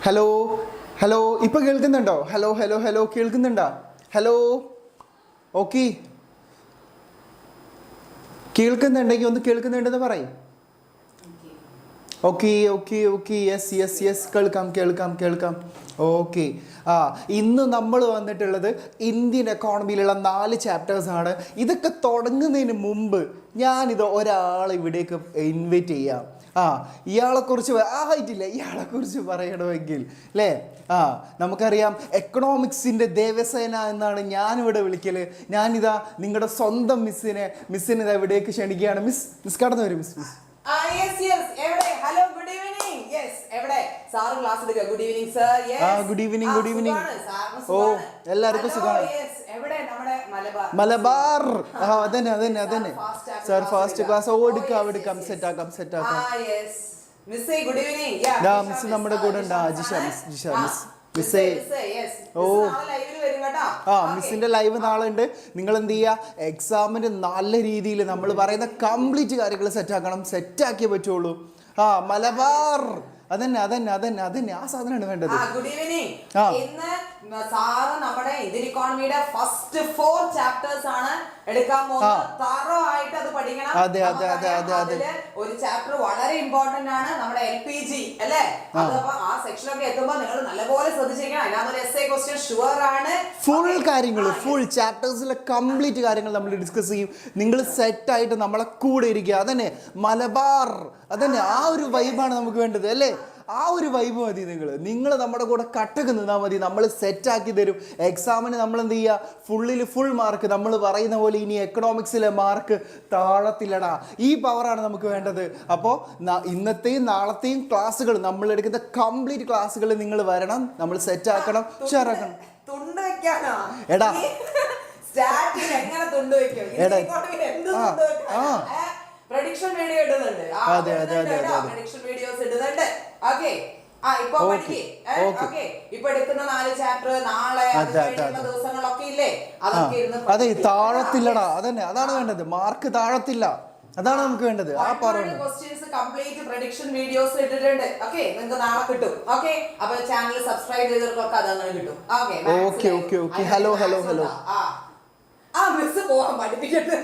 Hello hello ഇപ്പം കേൾക്കുന്നുണ്ടോ? Hello hello hello കേൾക്കുന്നുണ്ടോ? ഹലോ ഓക്കെ, കേൾക്കുന്നുണ്ടെങ്കിൽ ഒന്ന് കേൾക്കുന്നുണ്ടെന്ന് പറയും. Okay okay okay, yes yes yes, കേൾക്കാം കേൾക്കാം കേൾക്കാം. ഓക്കെ, ഇന്ന് നമ്മൾ വന്നിട്ടുള്ളത് ഇന്ത്യൻ എക്കോണമിയിലുള്ള 4 ചാപ്റ്റേഴ്സാണ്. ഇതൊക്കെ തുടങ്ങുന്നതിന് മുമ്പ് ഞാനിത് ഒരാളെ ഇവിടേക്ക് ഇൻവൈറ്റ് ചെയ്യാം. ഇയാളെക്കുറിച്ച് ആയിട്ടില്ല, ഇയാളെക്കുറിച്ച് പറയണമെങ്കിൽ അല്ലേ, നമുക്കറിയാം എക്കണോമിക്സിൻ്റെ ദേവസേന എന്നാണ് ഞാനിവിടെ വിളിക്കൽ. ഞാനിതാ നിങ്ങളുടെ സ്വന്തം മിസ്സിനെ ഇതാ ഇവിടേക്ക് ക്ഷണിക്കുകയാണ്. മിസ് കടന്നു വരും. Miss good evening good evening. ഓ, എല്ലാവർക്കും സുഖമാണ്. മലബാർ, അതന്നെ അതന്നെ അതന്നെ സാർ, ഫാസ്റ്റ് ക്ലാസ്. എടുക്കാം സെറ്റാക്കാം. മിസ് നമ്മുടെ കൂടെ ഉണ്ട്. ജിഷ മിസ്സേ. ഓ മിസ്സിന്റെ ലൈവ് നാളെ ഉണ്ട്. നിങ്ങൾ എന്ത് ചെയ്യുക, എക്സാമിന് നല്ല രീതിയിൽ നമ്മൾ പറയുന്ന കംപ്ലീറ്റ് കാര്യങ്ങൾ സെറ്റാക്കിയേ പറ്റുള്ളൂ. മലബാർ, അതന്നെ അതന്നെ അതന്നെ അതന്നെ ആ സാധനമാണ് വേണ്ടത്. Good evening. ഇന്ന് സാറ് നമ്മുടെ ഇന്ത്യൻ ഇക്കോണമിയുടെ ഫസ്റ്റ് 4 ചാപ്റ്റേഴ്സ് ആണ് എടുക്കാൻ പോകുന്നത്. തറോ ആയിട്ട് അത് പഠിക്കണം. അതെ അതെ അതെ അതെ അതെ. ഒരു ചാപ്റ്റർ വളരെ ഇമ്പോർട്ടന്റ് ആണ്, നമ്മുടെ LPG അല്ലേ. അതപ്പോ ആ സെക്ഷനൊക്കെ എത്തുമ്പോൾ നിങ്ങൾ നല്ലപോലെ ശ്രദ്ധിച്ചിരിക്കണം. അതിനകത്തൊരു എസ്എ ക്വസ്റ്റ്യൻ ഷുവർ ആണ്. ഫുൾ കാര്യങ്ങൾ, ഫുൾ ചാപ്റ്റേഴ്സിലെ കംപ്ലീറ്റ് കാര്യങ്ങൾ നമ്മൾ ഡിസ്കസ് ചെയ്യും. നിങ്ങൾ സെറ്റ് ആയിട്ട് നമ്മളെ കൂടെ ഇരിക്കുക. അതന്നെ മലബാർ, അതന്നെ ആ ഒരു വൈബാണ് നമുക്ക് വേണ്ടത് അല്ലേ. ആ ഒരു വൈബ് മതി. നിങ്ങൾ നമ്മുടെ കൂടെ കട്ടക്ക് നിന്നാൽ മതി, നമ്മൾ സെറ്റാക്കി തരും. എക്സാമിന് നമ്മൾ എന്ത് ചെയ്യുക, ഫുൾ മാർക്ക്. നമ്മൾ പറയുന്ന പോലെ ഇനി എക്കണോമിക്സിലെ മാർക്ക് താഴത്തില്ലടാ. ഈ പവറാണ് നമുക്ക് വേണ്ടത്. അപ്പോൾ ഇന്നത്തെയും നാളത്തെയും ക്ലാസ്സുകൾ, നമ്മൾ എടുക്കുന്ന കംപ്ലീറ്റ് ക്ലാസ്സുകൾ നിങ്ങൾ വരണം, നമ്മൾ സെറ്റാക്കണം, ഉഷാറാക്കണം. എടാ പ്രഡിക്ഷൻ വീഡിയോ ഇടുന്നുണ്ട്. അതെ അതെ അതെ അതെ, പ്രഡിക്ഷൻ വീഡിയോസ് ഇടുന്നുണ്ട്. ഓക്കേ, ഇപ്പൊ ഇപ്പൊ എടുക്കുന്ന 4 ചാപ്റ്റർ നാളെ ദിവസങ്ങളൊക്കെ ഇല്ലേ, അതൊക്കെ ഇരുന്ന് അതെ താഴത്തില്ലടാ. അതന്നെ, അതാണ് വേണ്ടത്. മാർക്ക് താഴത്തില്ല, അതാണ് നമുക്ക് വേണ്ടത്. ആ പറഞ്ഞു ക്വസ്റ്റ്യൻസ് കംപ്ലീറ്റ് പ്രഡിക്ഷൻ വീഡിയോസ് ഇട്ടിട്ടുണ്ട്. ഓക്കേ, നിങ്ങൾക്ക് നാളെ കിട്ടും. ഓക്കേ, അപ്പൊ ചാനൽ സബ്സ്ക്രൈബ് ചെയ്തവർക്കൊക്കെ അതങ്ങനെ കിട്ടും. Okay okay okay. Hello hello hello. Miss പോവാൻ പഠിപ്പിക്കട്ടെ.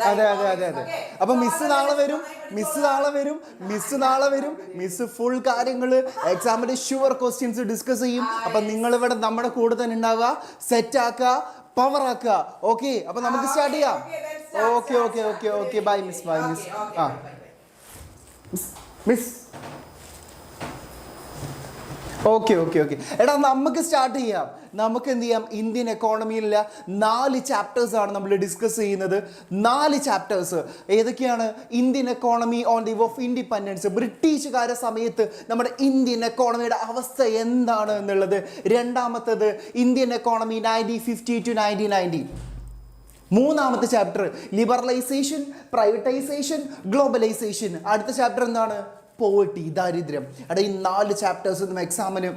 അതെ അതെ അതെ അതെ. അപ്പൊ മിസ് നാളെ വരും. മിസ് ഫുൾ കാര്യങ്ങള് എക്സാമിന്റെ ഷുവർ ക്വസ്റ്റ്യൻസ് ഡിസ്കസ് ചെയ്യും. അപ്പൊ നിങ്ങൾ ഇവിടെ നമ്മുടെ കൂടെ തന്നെ ഉണ്ടാവുക, സെറ്റ് ആക്കുക, പവർ ആക്കുക. ഓക്കെ, അപ്പൊ നമുക്ക് സ്റ്റാർട്ട് ചെയ്യാം. Okay okay okay okay. Bye miss. Miss okay okay okay. എടാ നമുക്ക് സ്റ്റാർട്ട് ചെയ്യാം. നമുക്ക് എന്ത് ചെയ്യാം, ഇന്ത്യൻ എക്കോണമിയിലെ 4 ചാപ്റ്റേഴ്സ് ആണ് നമ്മൾ ഡിസ്കസ് ചെയ്യുന്നത്. 4 ചാപ്റ്റേഴ്സ് ഏതൊക്കെയാണ്? Indian economy on the of independence, ബ്രിട്ടീഷുകാരുടെ സമയത്ത് നമ്മുടെ ഇന്ത്യൻ എക്കോണമിയുടെ അവസ്ഥ എന്താണ് എന്നുള്ളത്. രണ്ടാമത്തത് ഇന്ത്യൻ എക്കോണമി 1950 to 1990. മൂന്നാമത്തെ ചാപ്റ്റർ ലിബറലൈസേഷൻ, പ്രൈവറ്റൈസേഷൻ, ഗ്ലോബലൈസേഷൻ. അടുത്ത ചാപ്റ്റർ എന്താണ്? പോവർട്ടി, ദാരിദ്ര്യം. ഈ 4 ചാപ്റ്റേഴ്സ് എക്സാമിന്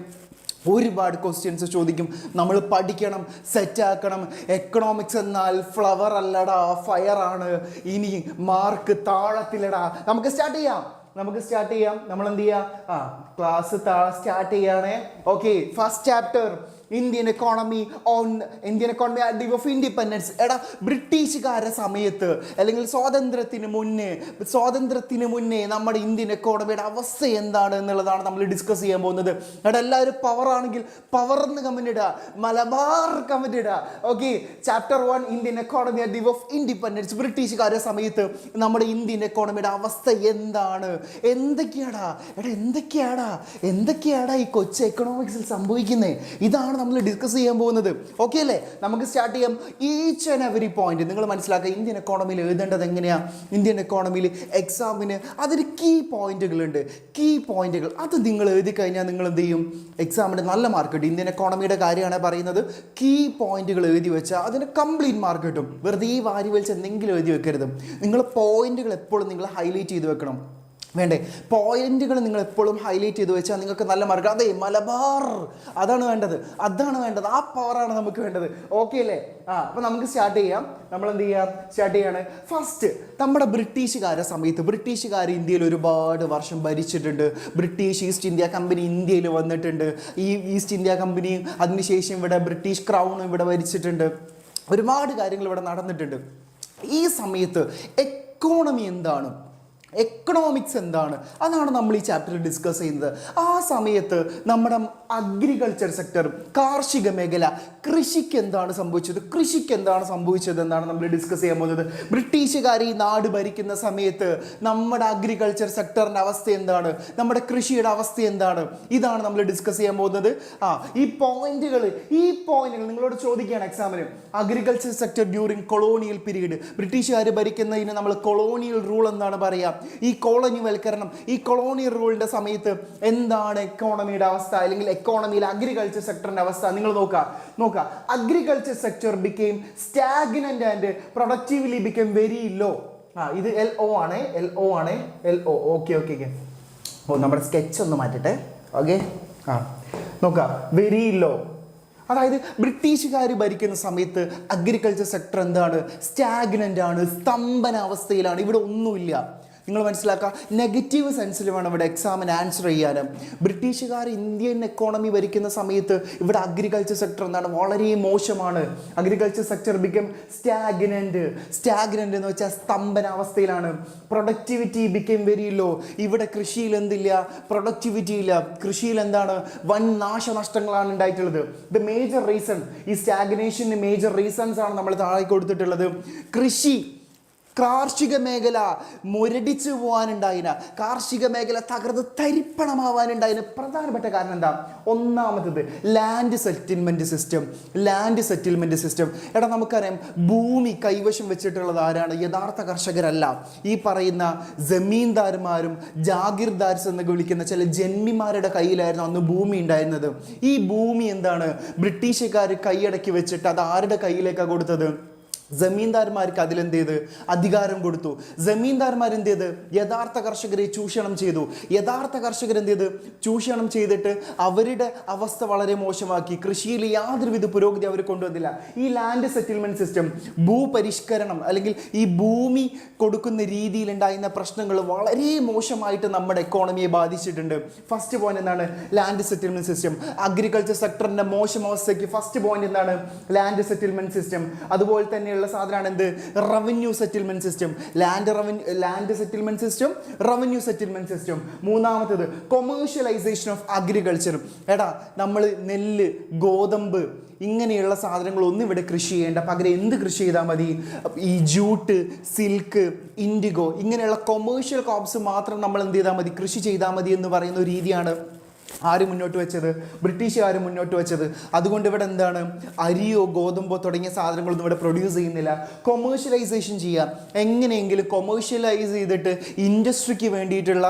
ഒരുപാട് ക്വസ്റ്റ്യൻസ് ചോദിക്കും. നമ്മൾ പഠിക്കണം, സെറ്റാക്കണം. എക്കണോമിക്സ് എന്നാൽ ഫ്ലവർ അല്ലടാ, ഫയർ ആണ്. ഇനി മാർക്ക് താഴത്തില്ലടാ. നമുക്ക് സ്റ്റാർട്ട് ചെയ്യാം. നമ്മൾ എന്ത് ചെയ്യാം, ക്ലാസ് സ്റ്റാർട്ട് ചെയ്യാണ്. Okay, first chapter Indian economy at the of independence. ബ്രിട്ടീഷുകാരുടെ സമയത്ത് അല്ലെങ്കിൽ സ്വാതന്ത്ര്യത്തിന് മുന്നേ നമ്മുടെ ഇന്ത്യൻ എക്കോണമിയുടെ അവസ്ഥ എന്താണ് എന്നുള്ളതാണ് നമ്മൾ ഡിസ്കസ് ചെയ്യാൻ പോകുന്നത്. എല്ലാവരും പവർ ആണെങ്കിൽ പവർന്ന് കമന്റ് ഇടുക, മലബാർ കമന്റ് ഇടുക. Okay, chapter 1 Indian economy at the of independence. ബ്രിട്ടീഷുകാരുടെ സമയത്ത് നമ്മുടെ ഇന്ത്യൻ എക്കോണമിയുടെ അവസ്ഥ എന്താണ്? എന്തൊക്കെയാടാ ഈ കൊച്ചു എക്കണോമിക്സിൽ സംഭവിക്കുന്നത്? ഇതാണ് നമ്മൾ ഡിസ്കസ് ചെയ്യാൻ പോകുന്നത്. ഓക്കെ അല്ലേ? നമുക്ക് സ്റ്റാർട്ട് ചെയ്യാം. ഈച്ച് ആൻഡ് എവറി പോയിന്റ് നിങ്ങൾ മനസ്സിലാക്കുക. ഇന്ത്യൻ എക്കോണമിയിൽ എഴുതേണ്ടത് എങ്ങനെയാണ്? ഇന്ത്യൻ എക്കോണമിയിൽ എക്സാമിന് അതിന് കീ പോയിന്റുകളുണ്ട്. അത് നിങ്ങൾ എഴുതി കഴിഞ്ഞാൽ നിങ്ങൾ എന്ത് ചെയ്യും, എക്സാമിന് നല്ല മാർക്ക് കിട്ടും. ഇന്ത്യൻ എക്കോണമിയുടെ കാര്യമാണ് പറയുന്നത്. കീ പോയിന്റുകൾ എഴുതി വെച്ചാൽ അതിന് കംപ്ലീറ്റ് മാർക്ക് കിട്ടും. വെറുതെ വാരി വലിച്ച് എന്തെങ്കിലും എഴുതി വെക്കരുത്. നിങ്ങൾ പോയിന്റുകൾ എപ്പോഴും നിങ്ങൾ ഹൈലൈറ്റ് ചെയ്ത് വെക്കണം. വേണ്ടേ? പോയിന്റുകൾ നിങ്ങൾ എപ്പോഴും ഹൈലൈറ്റ് ചെയ്ത് വെച്ചാൽ നിങ്ങൾക്ക് നല്ല മാർക്ക്. അതെ, മലബാർ അതാണ് വേണ്ടത്, ആ പവറാണ് നമുക്ക് വേണ്ടത്. ഓക്കെ അല്ലേ? അപ്പോൾ നമുക്ക് സ്റ്റാർട്ട് ചെയ്യാം. നമ്മൾ എന്ത് ചെയ്യാം? സ്റ്റാർട്ട് ചെയ്യാണ്. ഫസ്റ്റ്, നമ്മുടെ ബ്രിട്ടീഷുകാരുടെ സമയത്ത് ബ്രിട്ടീഷുകാർ ഇന്ത്യയിൽ ഒരുപാട് വർഷം ഭരിച്ചിട്ടുണ്ട്. ബ്രിട്ടീഷ് ഈസ്റ്റ് ഇന്ത്യ കമ്പനി ഇന്ത്യയിൽ വന്നിട്ടുണ്ട്. ഈ ഈസ്റ്റ് ഇന്ത്യ കമ്പനി അതിനുശേഷം ഇവിടെ ബ്രിട്ടീഷ് ക്രൗൺ ഇവിടെ ഭരിച്ചിട്ടുണ്ട്. ഒരുപാട് കാര്യങ്ങൾ ഇവിടെ നടന്നിട്ടുണ്ട്. ഈ സമയത്ത് എക്കോണമി എന്താണ്, എക്കണോമിക്സ് എന്താണ്, അതാണ് നമ്മൾ ഈ ചാപ്റ്ററിൽ ഡിസ്കസ് ചെയ്യുന്നത്. ആ സമയത്ത് നമ്മുടെ അഗ്രികൾച്ചർ സെക്ടർ, കാർഷിക മേഖല, കൃഷിക്ക് എന്താണ് സംഭവിച്ചത് എന്നാണ് നമ്മൾ ഡിസ്കസ് ചെയ്യാൻ പോകുന്നത്. ബ്രിട്ടീഷുകാർ ഈ നാട് ഭരിക്കുന്ന സമയത്ത് നമ്മുടെ അഗ്രികൾച്ചർ സെക്ടറിൻ്റെ അവസ്ഥ എന്താണ്, നമ്മുടെ കൃഷിയുടെ അവസ്ഥ എന്താണ്, ഇതാണ് നമ്മൾ ഡിസ്കസ് ചെയ്യാൻ പോകുന്നത്. ഈ പോയിന്റുകൾ നിങ്ങളോട് ചോദിക്കുകയാണ് എക്സാമിന്. Agriculture sector during colonial period, ബ്രിട്ടീഷുകാർ ഭരിക്കുന്നതിന് നമ്മൾ കൊളോണിയൽ റൂൾ എന്നാണ് പറയുക. ഈ കോളനിവൽക്കരണം, ഈ കൊളോണിയൽ റൂളിന്റെ സമയത്ത് എന്താണ് എക്കോണമിയുടെ അവസ്ഥ, അല്ലെങ്കിൽ എക്കോണമിയിൽ അഗ്രികൾച്ചർ സെക്ടറിന്റെ അവസ്ഥ? നിങ്ങൾ നോക്കുക. Agriculture sector became stagnant and productively became very low. ഇത് LO ആണ്. ഓക്കെ. നമ്മുടെ സ്കെച്ച് ഒന്ന് മാറ്റട്ടെ. ഓക്കെ, നോക്കുക. വെരി ലോ, അതായത് ബ്രിട്ടീഷുകാർ ഭരിക്കുന്ന സമയത്ത് അഗ്രികൾച്ചർ സെക്ടർ എന്താണ്? സ്റ്റാഗ്നന്റ് ആണ്, സ്തംഭനാവസ്ഥയിലാണ്. ഇവിടെ ഒന്നുമില്ല. നിങ്ങൾ മനസ്സിലാക്കുക. നെഗറ്റീവ് സെൻസിൽ വേണം ഇവിടെ എക്സാമിന് ആൻസർ ചെയ്യാനും. ബ്രിട്ടീഷുകാർ ഇന്ത്യൻ എക്കോണമി ഭരിക്കുന്ന സമയത്ത് ഇവിടെ അഗ്രികൾച്ചർ സെക്ടർ എന്താണ്? വളരെ മോശമാണ്. അഗ്രികൾച്ചർ സെക്ടർ ബിക്കം സ്റ്റാഗ്നന്റ് എന്ന് വെച്ചാൽ സ്തംഭനാവസ്ഥയിലാണ്. Productivity become very low. ഇവിടെ കൃഷിയിൽ എന്തില്ല? പ്രൊഡക്ടിവിറ്റി ഇല്ല. കൃഷിയിൽ എന്താണ്? വൻ നാശനഷ്ടങ്ങളാണ് ഉണ്ടായിട്ടുള്ളത്. ദ മേജർ റീസൺ, ഈ സ്റ്റാഗ്നേഷന് മേജർ റീസൺസ് ആണ് നമ്മൾ താഴെ കൊടുത്തിട്ടുള്ളത്. കാർഷിക മേഖല മുരടിച്ചു പോകാനുണ്ടായിന്, കാർഷിക മേഖല തകർന്ന് തരിപ്പണമാവാനുണ്ടായിന് പ്രധാനപ്പെട്ട കാരണം എന്താ? ഒന്നാമത്തത് ലാൻഡ് സെറ്റിൽമെൻറ്റ് സിസ്റ്റം. എടാ, നമുക്കറിയാം ഭൂമി കൈവശം വെച്ചിട്ടുള്ളത് ആരാണ്? യഥാർത്ഥ കർഷകരല്ല. ഈ പറയുന്ന ജമീന്ദാർമാരും ജാഗിർദാർസ് എന്നൊക്കെ വിളിക്കുന്ന ചില ജന്മിമാരുടെ കയ്യിലായിരുന്നു അന്ന് ഭൂമി ഉണ്ടായിരുന്നത്. ഈ ഭൂമി എന്താണ്? ബ്രിട്ടീഷുകാർ കൈയടക്കി വെച്ചിട്ട് അത് ആരുടെ കയ്യിലേക്കാണ് കൊടുത്തത്? ജമീന്ദാർമാർക്ക് അതിലെന്ത് ചെയ്ത്? അധികാരം കൊടുത്തു. ജമീന്ദാർമാർ എന്ത് ചെയ്ത്? യഥാർത്ഥ കർഷകരെ ചൂഷണം ചെയ്തു. ചൂഷണം ചെയ്തിട്ട് അവരുടെ അവസ്ഥ വളരെ മോശമാക്കി. കൃഷിയിൽ യാതൊരുവിധ പുരോഗതി അവർ കൊണ്ടുവന്നില്ല. ഈ ലാൻഡ് സെറ്റിൽമെന്റ് സിസ്റ്റം, ഭൂപരിഷ്കരണം, അല്ലെങ്കിൽ ഈ ഭൂമി കൊടുക്കുന്ന രീതിയിൽ ഉണ്ടായിരുന്ന പ്രശ്നങ്ങൾ വളരെ മോശമായിട്ട് നമ്മുടെ എക്കോണമിയെ ബാധിച്ചിട്ടുണ്ട്. ഫസ്റ്റ് പോയിന്റ് എന്താണ്? Land settlement system. അഗ്രികൾച്ചർ സെക്ടറിന്റെ മോശം അവസ്ഥയ്ക്ക് ഫസ്റ്റ് പോയിന്റ് എന്താണ്? Land settlement system. അതുപോലെ തന്നെ സാധനമാണ് എന്ത്? Revenue settlement system. Land settlement system, revenue settlement system. മൂന്നാമത്തേത് കൊമേഴ്ഷ്യലൈസേഷൻ ഓഫ് അഗ്രികൾച്ചർ. എടാ, നമ്മൾ നെല്ല്, ഗോതമ്പ് ഇങ്ങനെയുള്ള സാധനങ്ങളൊന്നും ഇവിടെ കൃഷി ചെയ്യേണ്ട, പകരം എന്ത് കൃഷി ചെയ്താൽ മതി? ഈ ജൂട്ട്, സിൽക്ക്, ഇൻഡിഗോ ഇങ്ങനെയുള്ള കൊമേഴ്ഷ്യൽ ക്രോപ്സ് മാത്രം നമ്മൾ എന്ത് ചെയ്താൽ മതി? കൃഷി ചെയ്താൽ മതി എന്ന് പറയുന്ന ഒരു രീതിയാണ് ആര് മുന്നോട്ട് വെച്ചത്? ബ്രിട്ടീഷുകാർ മുന്നോട്ട് വെച്ചത്. അതുകൊണ്ട് ഇവിടെ എന്താണ്? അരിയോ ഗോതമ്പോ തുടങ്ങിയ സാധനങ്ങളൊന്നും ഇവിടെ പ്രൊഡ്യൂസ് ചെയ്യുന്നില്ല. കൊമേഴ്ഷ്യലൈസേഷൻ ചെയ്യാം, എങ്ങനെയെങ്കിലും കൊമേഴ്ഷ്യലൈസ് ചെയ്തിട്ട് ഇൻഡസ്ട്രിക്ക് വേണ്ടിയിട്ടുള്ള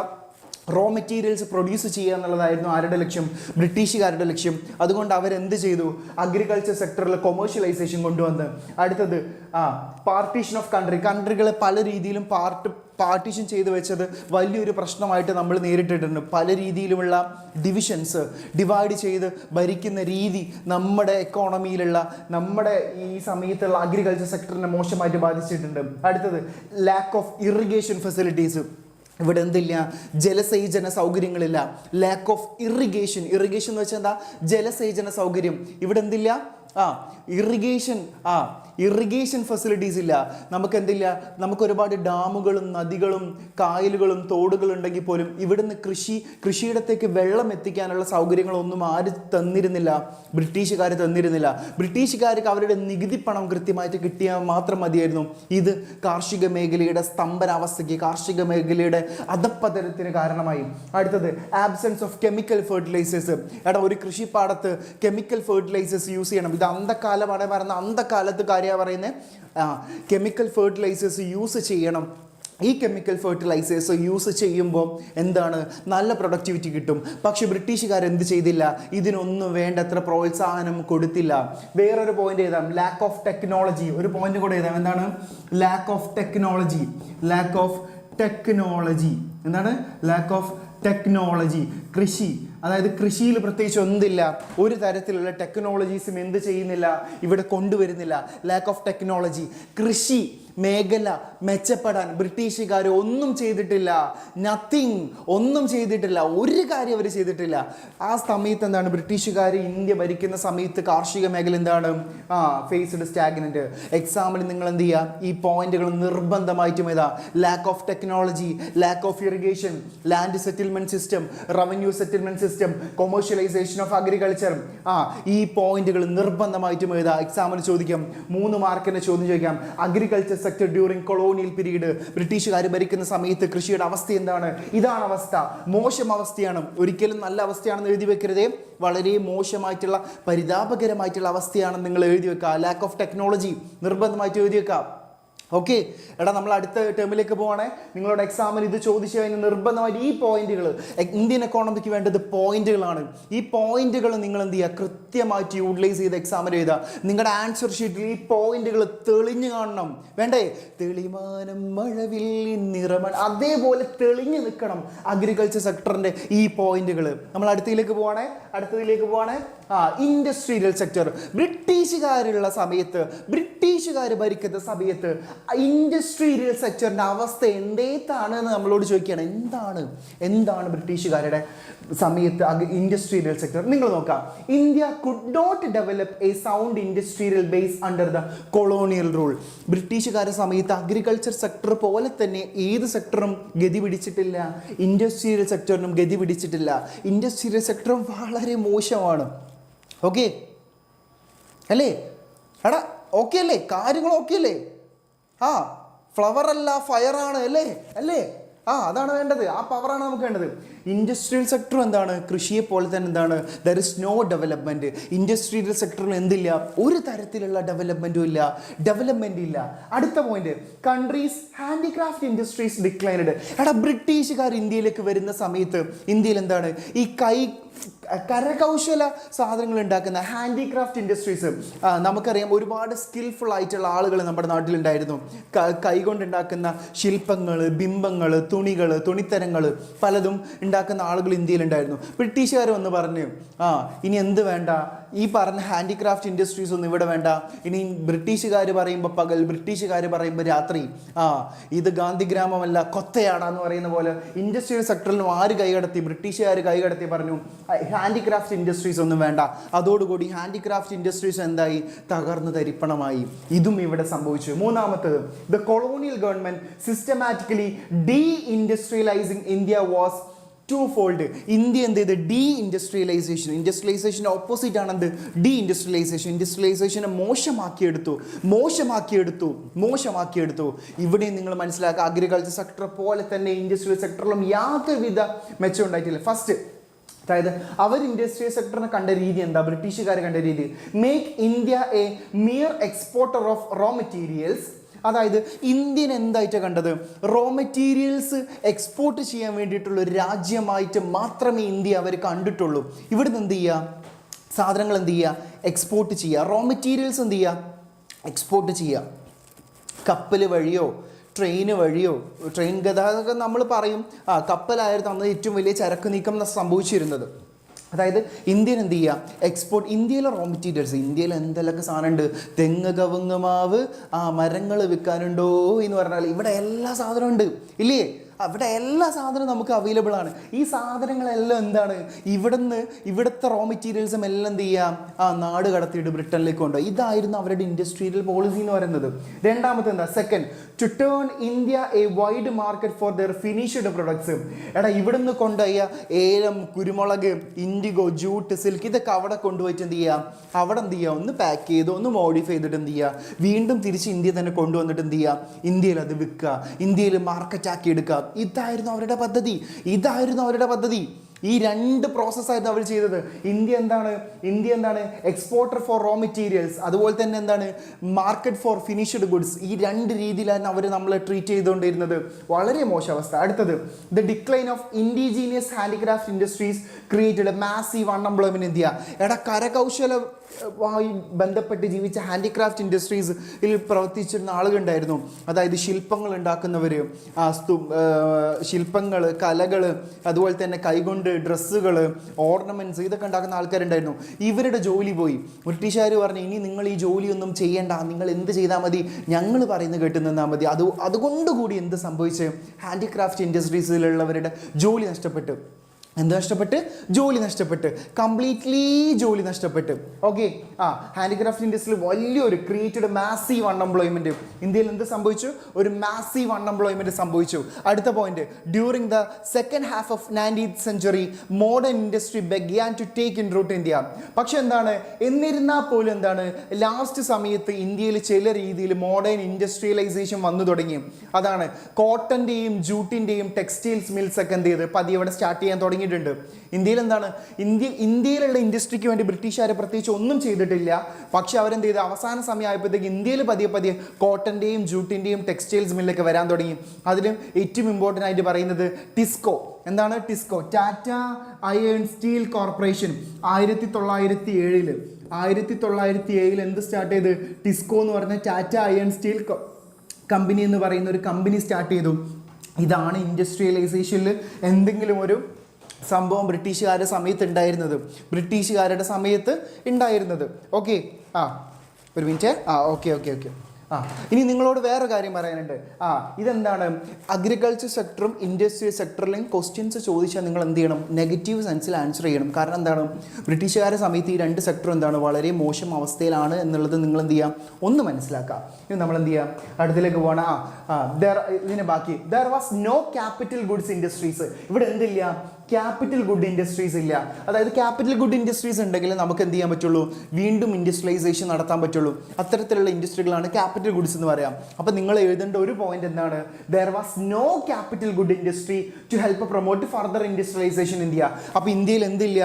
റോ മെറ്റീരിയൽസ് പ്രൊഡ്യൂസ് ചെയ്യുക എന്നുള്ളതായിരുന്നു ആരുടെ ലക്ഷ്യം? ബ്രിട്ടീഷുകാരുടെ ലക്ഷ്യം. അതുകൊണ്ട് അവരെന്ത് ചെയ്തു? അഗ്രികൾച്ചർ സെക്ടറിൽ കൊമേഴ്ഷ്യലൈസേഷൻ കൊണ്ടുവന്ന്. അടുത്തത് പാർട്ടീഷൻ ഓഫ് കൺട്രികളെ പല രീതിയിലും പാർട്ടീഷൻ ചെയ്ത് വെച്ചത് വലിയൊരു പ്രശ്നമായിട്ട് നമ്മൾ നേരിട്ടിട്ടുണ്ട്. പല രീതിയിലുമുള്ള ഡിവൈഡ് ചെയ്ത് ഭരിക്കുന്ന രീതി നമ്മുടെ എക്കോണമിയിലുള്ള, നമ്മുടെ ഈ സമയത്തുള്ള അഗ്രികൾച്ചർ സെക്ടറിനെ മോശമായിട്ട് ബാധിച്ചിട്ടുണ്ട്. അടുത്തത് ലാക്ക് ഓഫ് ഇറിഗേഷൻ ഫെസിലിറ്റീസ്. ഇവിടെ എന്തില്ല? ജലസേചന സൗകര്യങ്ങളില്ല. ലാക്ക് ഓഫ് ഇറിഗേഷൻ എന്ന് വെച്ചാൽ എന്താ? ജലസേചന സൗകര്യം. ഇവിടെ എന്തില്ല? ഇറിഗേഷൻ ഫെസിലിറ്റീസ് ഇല്ല. നമുക്ക് എന്തില്ല? നമുക്ക് ഒരുപാട് ഡാമുകളും നദികളും കായലുകളും തോടുകളും ഉണ്ടെങ്കിൽ പോലും ഇവിടുന്ന് കൃഷിയിടത്തേക്ക് വെള്ളം എത്തിക്കാനുള്ള സൗകര്യങ്ങളൊന്നും ആര് തന്നിരുന്നില്ല? ബ്രിട്ടീഷുകാർ തന്നിരുന്നില്ല. ബ്രിട്ടീഷുകാർക്ക് അവരുടെ നികുതി പണം കൃത്യമായിട്ട് കിട്ടിയാൽ മാത്രം മതിയായിരുന്നു. ഇത് കാർഷിക മേഖലയുടെ സ്തംഭനാവസ്ഥയ്ക്ക്, കാർഷിക മേഖലയുടെ അധപ്പതനത്തിന് കാരണമായി. അടുത്തത് ആബ്സെൻസ് ഓഫ് കെമിക്കൽ ഫെർട്ടിലൈസേഴ്സ്. ഒരു കൃഷിപ്പാടത്ത് കെമിക്കൽ ഫെർട്ടിലൈസേഴ്സ് യൂസ് ചെയ്യണം. ഇത് അന്ധകാലമാണ് പറയുന്നത്. അന്ധകാലത്ത് കാര്യമാണ് പറയുന്നത്. കെമിക്കൽ ഫെർട്ടിലൈസേഴ്സ് യൂസ് ചെയ്യണം. ഈ കെമിക്കൽ ഫെർട്ടിലൈസേഴ്സ് യൂസ് ചെയ്യുമ്പോൾ എന്താണ്? നല്ല പ്രൊഡക്ടിവിറ്റി കിട്ടും. പക്ഷെ ബ്രിട്ടീഷുകാർ എന്ത് ചെയ്തില്ല? ഇതിനൊന്നും വേണ്ടത്ര പ്രോത്സാഹനം കൊടുത്തില്ല. വേറൊരു പോയിന്റ് എഴുതാം, ലാക്ക് ഓഫ് ടെക്നോളജി. ഒരു പോയിന്റ് കൂടെ എഴുതാം, എന്താണ്? Lack of technology. എന്താണ്? Lack of technology. കൃഷി, അതായത് കൃഷിയിൽ പ്രത്യേകിച്ച് ഒന്നില്ല, ഒരു തരത്തിലുള്ള ടെക്നോളജീസും എന്ത് ചെയ്യുന്നില്ല, ഇവിടെ കൊണ്ടുവരുന്നില്ല. Lakh of technology. കൃഷി മേഖല മെച്ചപ്പെടാൻ ബ്രിട്ടീഷുകാർ ഒന്നും ചെയ്തിട്ടില്ല. നത്തിങ്, ഒന്നും ചെയ്തിട്ടില്ല, ഒരു കാര്യം അവർ ചെയ്തിട്ടില്ല. ആ സമയത്ത് എന്താണ്, ബ്രിട്ടീഷുകാർ ഇന്ത്യ ഭരിക്കുന്ന സമയത്ത് കാർഷിക മേഖല എന്താണ്, ഫേസ്ഡ് സ്റ്റാഗ്നന്റ്. എക്സാമ്പിൾ നിങ്ങൾ എന്ത് ചെയ്യുക, ഈ പോയിന്റുകൾ നിർബന്ധമായിട്ടും ഏതാ, lakh of technology, lack of irrigation, land settlement system, revenue settlement system, commercialisation of agriculture. ഈ പോയിന്റുകൾ നിർബന്ധമായിട്ടും ഏതാ, എക്സാമിന് ചോദിക്കാം. 3 മാർക്കിന്റെ ചോദ്യം ചോദിക്കാം. Agriculture sector during colonial period, ബ്രിട്ടീഷുകാർ ഭരിക്കുന്ന സമയത്ത് കൃഷിയുടെ അവസ്ഥ എന്താണ്? ഇതാണ് അവസ്ഥ, മോശം അവസ്ഥയാണ്. ഒരിക്കലും നല്ല അവസ്ഥയാണെന്ന് എഴുതി വെക്കരുതേ, വളരെ മോശമായിട്ടുള്ള പരിതാപകരമായിട്ടുള്ള അവസ്ഥയാണെന്ന് നിങ്ങൾ എഴുതി വെക്കുക. ലാക്ക് ഓഫ് ടെക്നോളജി നിർബന്ധമായിട്ട് എഴുതി വെക്കുക. ഓക്കെ, എടാ നമ്മൾ അടുത്ത ടേമിലേക്ക് പോവാണേ. നിങ്ങളോട് എക്സാമിന് ഇത് ചോദിച്ചു കഴിഞ്ഞാൽ നിർബന്ധമായിട്ട് ഈ പോയിന്റുകൾ, ഇന്ത്യൻ എക്കോണമിക്ക് വേണ്ടത് പോയിന്റുകളാണ്. ഈ പോയിന്റുകൾ നിങ്ങൾ എന്ത് ചെയ്യുക, കൃത്യമായിട്ട് യൂട്ടിലൈസ് ചെയ്ത് എക്സാമിന് എഴുതുക. നിങ്ങളുടെ ആൻസർ ഷീറ്റിൽ ഈ പോയിന്റുകൾ തെളിഞ്ഞു കാണണം. വേണ്ടേ? തെളിമാനം മഴവിൽ നിറമ, അതേപോലെ തെളിഞ്ഞു നിൽക്കണം അഗ്രികൾച്ചർ സെക്ടറിന്റെ ഈ പോയിന്റുകൾ. നമ്മൾ അടുത്തതിലേക്ക് പോവാണേ. Industrial sector. ബ്രിട്ടീഷുകാരുള്ള സമയത്ത്, ബ്രിട്ടീഷുകാർ ഭരിക്കുന്ന സമയത്ത് ഇൻഡസ്ട്രിയൽ സെക്ടറിന്റെ അവസ്ഥ എന്തേത്താണ് എന്ന് നമ്മളോട് ചോദിക്കുകയാണ്. എന്താണ് ബ്രിട്ടീഷുകാരുടെ സമയത്ത് ഇൻഡസ്ട്രിയൽ സെക്ടർ? നിങ്ങൾ നോക്കാം. India could not develop a sound industrial base under the colonial rule. ബ്രിട്ടീഷുകാരുടെ സമയത്ത് അഗ്രികൾച്ചർ സെക്ടർ പോലെ തന്നെ ഏത് സെക്ടറും ഗതി പിടിച്ചിട്ടില്ല, ഇൻഡസ്ട്രിയൽ സെക്ടറിനും ഗതി പിടിച്ചിട്ടില്ല. ഇൻഡസ്ട്രിയൽ സെക്ടറും വളരെ മോശമാണ്. ഓക്കെ അല്ലേ? എടാ ഓക്കെ അല്ലേ? കാര്യങ്ങൾ ഓക്കെ അല്ലേ? ഫ്ലവർ അല്ല ഫയറാണ് അല്ലേ? അതാണ് വേണ്ടത്, ആ പവറാണ് നമുക്ക് വേണ്ടത്. ഇൻഡസ്ട്രിയൽ സെക്ടർ എന്താണ്? കൃഷിയെ പോലെ തന്നെ എന്താണ്, there is no development. Industrial സെക്ടറിൽ എന്തില്ല, ഒരു തരത്തിലുള്ള ഡെവലപ്മെന്റും ഇല്ല. അടുത്ത point, country's handicraft industries declined. എടാ ബ്രിട്ടീഷുകാർ ഇന്ത്യയിലേക്ക് വരുന്ന സമയത്ത് ഇന്ത്യയിൽ എന്താണ്, ഈ കരകൗശല സാധനങ്ങൾ ഉണ്ടാക്കുന്ന ഹാൻഡിക്രാഫ്റ്റ് ഇൻഡസ്ട്രീസ്, നമുക്കറിയാം ഒരുപാട് സ്കിൽഫുൾ ആയിട്ടുള്ള ആളുകൾ നമ്മുടെ നാട്ടിലുണ്ടായിരുന്നു. കൈകൊണ്ടുണ്ടാക്കുന്ന ശില്പങ്ങൾ, ബിംബങ്ങൾ, തുണികൾ, തുണിത്തരങ്ങൾ പലതും ഉണ്ടാക്കുന്ന ആളുകൾ ഇന്ത്യയിലുണ്ടായിരുന്നു. ബ്രിട്ടീഷുകാർ വന്ന് പറഞ്ഞു, ഇനി എന്ത് വേണ്ട, ഈ പറഞ്ഞ ഹാൻഡിക്രാഫ്റ്റ് ഇൻഡസ്ട്രീസ് ഒന്നും ഇവിടെ വേണ്ട. ഇനി ബ്രിട്ടീഷുകാർ പറയുമ്പോൾ പകൽ, ബ്രിട്ടീഷുകാർ പറയുമ്പോൾ രാത്രി. ഇത് ഗാന്ധി ഗ്രാമമല്ല കൊത്തയാടാന്ന് പറയുന്ന പോലെ ഇൻഡസ്ട്രിയൽ സെക്ടറിലും ആര് കൈകടത്തി? ബ്രിട്ടീഷുകാർ കൈകടത്തി പറഞ്ഞു ഹാൻഡിക്രാഫ്റ്റ് ഇൻഡസ്ട്രീസ് ഒന്നും വേണ്ട. അതോടുകൂടി ഹാൻഡിക്രാഫ്റ്റ് ഇൻഡസ്ട്രീസ് എന്തായി? തകർന്ന് തരിപ്പണമായി. ഇതും ഇവിടെ സംഭവിച്ചു. മൂന്നാമത്തത്, the colonial government systematically deindustrialising India was twofold. India എന്ത് ചെയ്ത്? Deindustrialisation. ഇൻഡസ്ട്രിയലൈസേഷൻ്റെ ഓപ്പോസിറ്റ് ആണ് എന്ത്? Deindustrialisation. ഇൻഡസ്ട്രിയലൈസേഷനെ മോശമാക്കിയെടുത്തു. ഇവിടെ നിങ്ങൾ മനസ്സിലാക്കുക, അഗ്രികൾച്ചർ സെക്ടർ പോലെ തന്നെ ഇൻഡസ്ട്രിയൽ സെക്ടറിലും യാതൊരുവിധ മെച്ചം ഉണ്ടായിട്ടില്ല. ഫസ്റ്റ്, അതായത് അവർ ഇൻഡസ്ട്രിയൽ സെക്ടറിനെ കണ്ട രീതി എന്താ? ബ്രിട്ടീഷുകാർ കണ്ട രീതി, make India a mere exporter of raw materials. അതായത് ഇന്ത്യൻ എന്തായിട്ട് കണ്ടത്? റോ മെറ്റീരിയൽസ് എക്സ്പോർട്ട് ചെയ്യാൻ വേണ്ടിയിട്ടുള്ള ഒരു രാജ്യമായിട്ട് മാത്രമേ ഇന്ത്യ അവർ കണ്ടിട്ടുള്ളൂ. ഇവിടുന്ന് എന്ത് ചെയ്യുക? സാധനങ്ങൾ എന്ത് ചെയ്യുക? എക്സ്പോർട്ട് ചെയ്യുക. റോ മെറ്റീരിയൽസ് എന്ത് ചെയ്യുക? എക്സ്പോർട്ട് ചെയ്യുക. കപ്പൽ വഴിയോ ട്രെയിന് വഴിയോ, ട്രെയിൻ ഗതാഗതം നമ്മൾ പറയും, കപ്പലായിരുന്നു അന്ന് ഏറ്റവും വലിയ ചരക്ക് നീക്കം സംഭവിച്ചിരുന്നത്. അതായത് ഇന്ത്യൻ എന്ത് ചെയ്യുക? എക്സ്പോർട്ട്. ഇന്ത്യയിലെ റോ മെറ്റീരിയൽസ്, ഇന്ത്യയിൽ എന്തെല്ലാം സാധനം ഉണ്ട്? തെങ്ങ്, കവുങ്ങ്, മാവ്, മരങ്ങൾ വിൽക്കാനുണ്ടോ എന്ന് പറഞ്ഞാൽ ഇവിടെ എല്ലാ സാധനവും ഉണ്ട് ഇല്ലേ? അവിടെ എല്ലാ സാധനവും നമുക്ക് അവൈലബിൾ ആണ്. ഈ സാധനങ്ങളെല്ലാം എന്താണ്? ഇവിടുത്തെ റോ മെറ്റീരിയൽസും എല്ലാം എന്ത് ചെയ്യാം? നാട് കടത്തിയിട്ട് ബ്രിട്ടനിലേക്ക് കൊണ്ടുപോയി. ഇതായിരുന്നു അവരുടെ ഇൻഡസ്ട്രിയൽ പോളിസി എന്ന് പറയുന്നത്. രണ്ടാമത്തെ എന്താ? Second, to turn India a wide market for their finished products. ഇവിടുന്ന് കൊണ്ടുപോയ ഏലം, കുരുമുളക്, ഇൻഡിഗോ, ജൂട്ട്, സിൽക്ക്, ഇതൊക്കെ അവിടെ കൊണ്ടുപോയിട്ട് എന്ത് ചെയ്യാം? അവിടെ എന്ത് ചെയ്യുക? ഒന്ന് പാക്ക് ചെയ്ത്, ഒന്ന് മോഡിഫൈ ചെയ്തിട്ട് എന്ത് ചെയ്യുക? വീണ്ടും തിരിച്ച് ഇന്ത്യ തന്നെ കൊണ്ടുവന്നിട്ട് എന്ത് ചെയ്യുക? ഇന്ത്യയിൽ അത് വിൽക്കുക, ഇന്ത്യയിൽ മാർക്കറ്റ് ആക്കി എടുക്കുക. ഇതായിരുന്നു അവരുടെ പദ്ധതി. ഈ രണ്ട് പ്രോസസ്സായിരുന്നു അവർ ചെയ്തത്. ഇന്ത്യ എന്താണ് എക്സ്പോർട്ടർ ഫോർ റോ മെറ്റീരിയൽസ്, അതുപോലെ തന്നെ എന്താണ് മാർക്കറ്റ് ഫോർ ഫിനിഷ്ഡ് ഗുഡ്സ്. ഈ രണ്ട് രീതിയിലാണ് അവർ നമ്മളെ ട്രീറ്റ് ചെയ്തുകൊണ്ടിരുന്നത്. വളരെ മോശം അവസ്ഥ. അടുത്തത്, the decline of indigenous handicraft industries created a massive unemployment in India. കരകൗശലമായി ബന്ധപ്പെട്ട് ജീവിച്ച ഹാൻഡിക്രാഫ്റ്റ് ഇൻഡസ്ട്രീസിൽ പ്രവർത്തിച്ചിരുന്ന ആളുകളുണ്ടായിരുന്നു. അതായത് ശില്പങ്ങൾ ഉണ്ടാക്കുന്നവർ, ശില്പങ്ങൾ, കലകൾ, അതുപോലെ തന്നെ കൈകൊണ്ട് ഡ്രസ്സുകൾ, ഓർണമെന്റ്സ്, ഇതൊക്കെ ഉണ്ടാക്കുന്ന ആൾക്കാരുണ്ടായിരുന്നു. ഇവരുടെ ജോലി പോയി. ബ്രിട്ടീഷുകാർ പറഞ്ഞു, ഇനി നിങ്ങൾ ഈ ജോലിയൊന്നും ചെയ്യേണ്ട, നിങ്ങൾ എന്ത് ചെയ്താൽ മതി, ഞങ്ങൾ പറയുന്നത് കേട്ട് നിന്നാൽ മതി. അതുകൊണ്ടുകൂടി എന്ത് സംഭവിച്ച്, ഹാൻഡിക്രാഫ്റ്റ് ഇൻഡസ്ട്രീസിലുള്ളവരുടെ ജോലി നഷ്ടപ്പെട്ടു. ജോലി നഷ്ടപ്പെട്ട് കംപ്ലീറ്റ്ലി ജോലി നഷ്ടപ്പെട്ട്. ഓക്കെ, ഹാൻഡിക്രാഫ്റ്റ് ഇൻഡസ്ട്രിയിൽ വലിയൊരു ക്രിയേറ്റഡ് മാസീവ് അൺഎംപ്ലോയ്മെന്റ്. ഇന്ത്യയിൽ എന്ത് സംഭവിച്ചു? ഒരു മാസീവ് അൺഎംപ്ലോയ്മെന്റ് സംഭവിച്ചു. അടുത്ത point, during the second half of 19th century modern industry began to take in root India. പക്ഷെ എന്നിരുന്നാൽ പോലും ലാസ്റ്റ് സമയത്ത് ഇന്ത്യയിൽ ചില രീതിയിൽ മോഡേൺ ഇൻഡസ്ട്രിയലൈസേഷൻ വന്നു തുടങ്ങി. അതാണ് കോട്ടന്റെയും ജൂട്ടിന്റെയും ടെക്സ്റ്റൈൽസ് മിൽസ് ഒക്കെ എന്ത് ചെയ്ത് പതിയെ അവിടെ സ്റ്റാർട്ട് ചെയ്യാൻ തുടങ്ങി. ഇന്ത്യയിൽ ഇന്ത്യയിലുള്ള ഇൻഡസ്ട്രിക്ക് വേണ്ടി ബ്രിട്ടീഷുകാർ പ്രത്യേകിച്ച് ഒന്നും ചെയ്തിട്ടില്ല. പക്ഷെ അവരെന്ത് ചെയ്ത് അവസാന സമയമായപ്പോഴത്തേക്ക് ഇന്ത്യയിൽ പതിയെ കോട്ടന്റെയും ജൂട്ടിന്റെയും ടെക്സ്റ്റൈൽസ് മില്ലൊക്കെ വരാൻ തുടങ്ങി. അതിലും ഏറ്റവും ഇമ്പോർട്ടൻ്റ് ആയിട്ട് പറയുന്നത് ടിസ്കോ. എന്താണ് TISCO? Tata iron steel corporation 1907 എന്ത് സ്റ്റാർട്ട് ചെയ്ത്? ടിസ്കോ എന്ന് പറഞ്ഞ ടാറ്റ അയൺ സ്റ്റീൽ കമ്പനി എന്ന് പറയുന്ന ഒരു കമ്പനി സ്റ്റാർട്ട് ചെയ്തു. ഇതാണ് ഇൻഡസ്ട്രിയലൈസേഷനിൽ എന്തെങ്കിലും ഒരു സംഭവം ബ്രിട്ടീഷുകാരുടെ സമയത്ത് ഉണ്ടായിരുന്നത്. ഓക്കെ, ഒരു മിനിറ്റ്. ഓക്കെ. ഇനി നിങ്ങളോട് വേറെ കാര്യം പറയാനുണ്ട്. ഇതെന്താണ്, അഗ്രികൾച്ചർ സെക്ടറും ഇൻഡസ്ട്രിയൽ സെക്ടറിലും ക്വസ്റ്റ്യൻസ് ചോദിച്ചാൽ നിങ്ങൾ എന്ത് ചെയ്യണം? നെഗറ്റീവ് സെൻസിൽ ആൻസർ ചെയ്യണം. കാരണം എന്താണ്, ബ്രിട്ടീഷുകാരുടെ സമയത്ത് ഈ രണ്ട് സെക്ടറും വളരെ മോശം അവസ്ഥയിലാണ് എന്നുള്ളത് നിങ്ങൾ എന്ത് ചെയ്യാം? ഒന്ന് മനസ്സിലാക്കാം. ഇനി നമ്മൾ എന്ത് ചെയ്യാം? അടുത്തിലേക്ക് പോകണം. ഇതിന് ബാക്കി, there was no capital goods industries. ഇവിടെ എന്തില്ല? ക്യാപിറ്റൽ ഗുഡ് ഇൻഡസ്ട്രീസ് ഇല്ല. അതായത് ക്യാപിറ്റൽ ഗുഡ് ഇൻഡസ്ട്രീസ് ഉണ്ടെങ്കിൽ നമുക്ക് എന്ത് ചെയ്യാൻ പറ്റുള്ളൂ? വീണ്ടും ഇൻഡസ്ട്രിയലൈസേഷൻ നടത്താൻ പറ്റുള്ളൂ. അത്തരത്തിലുള്ള ഇൻഡസ്ട്രികളാണ് ക്യാപിറ്റൽ ഗുഡ്സ് എന്ന് പറയാം. അപ്പോൾ നിങ്ങൾ എഴുതേണ്ട ഒരു പോയിന്റ് എന്താണ്? There was no capital good industry to help promote further industrialisation India. അപ്പോൾ ഇന്ത്യയിൽ എന്തില്ല?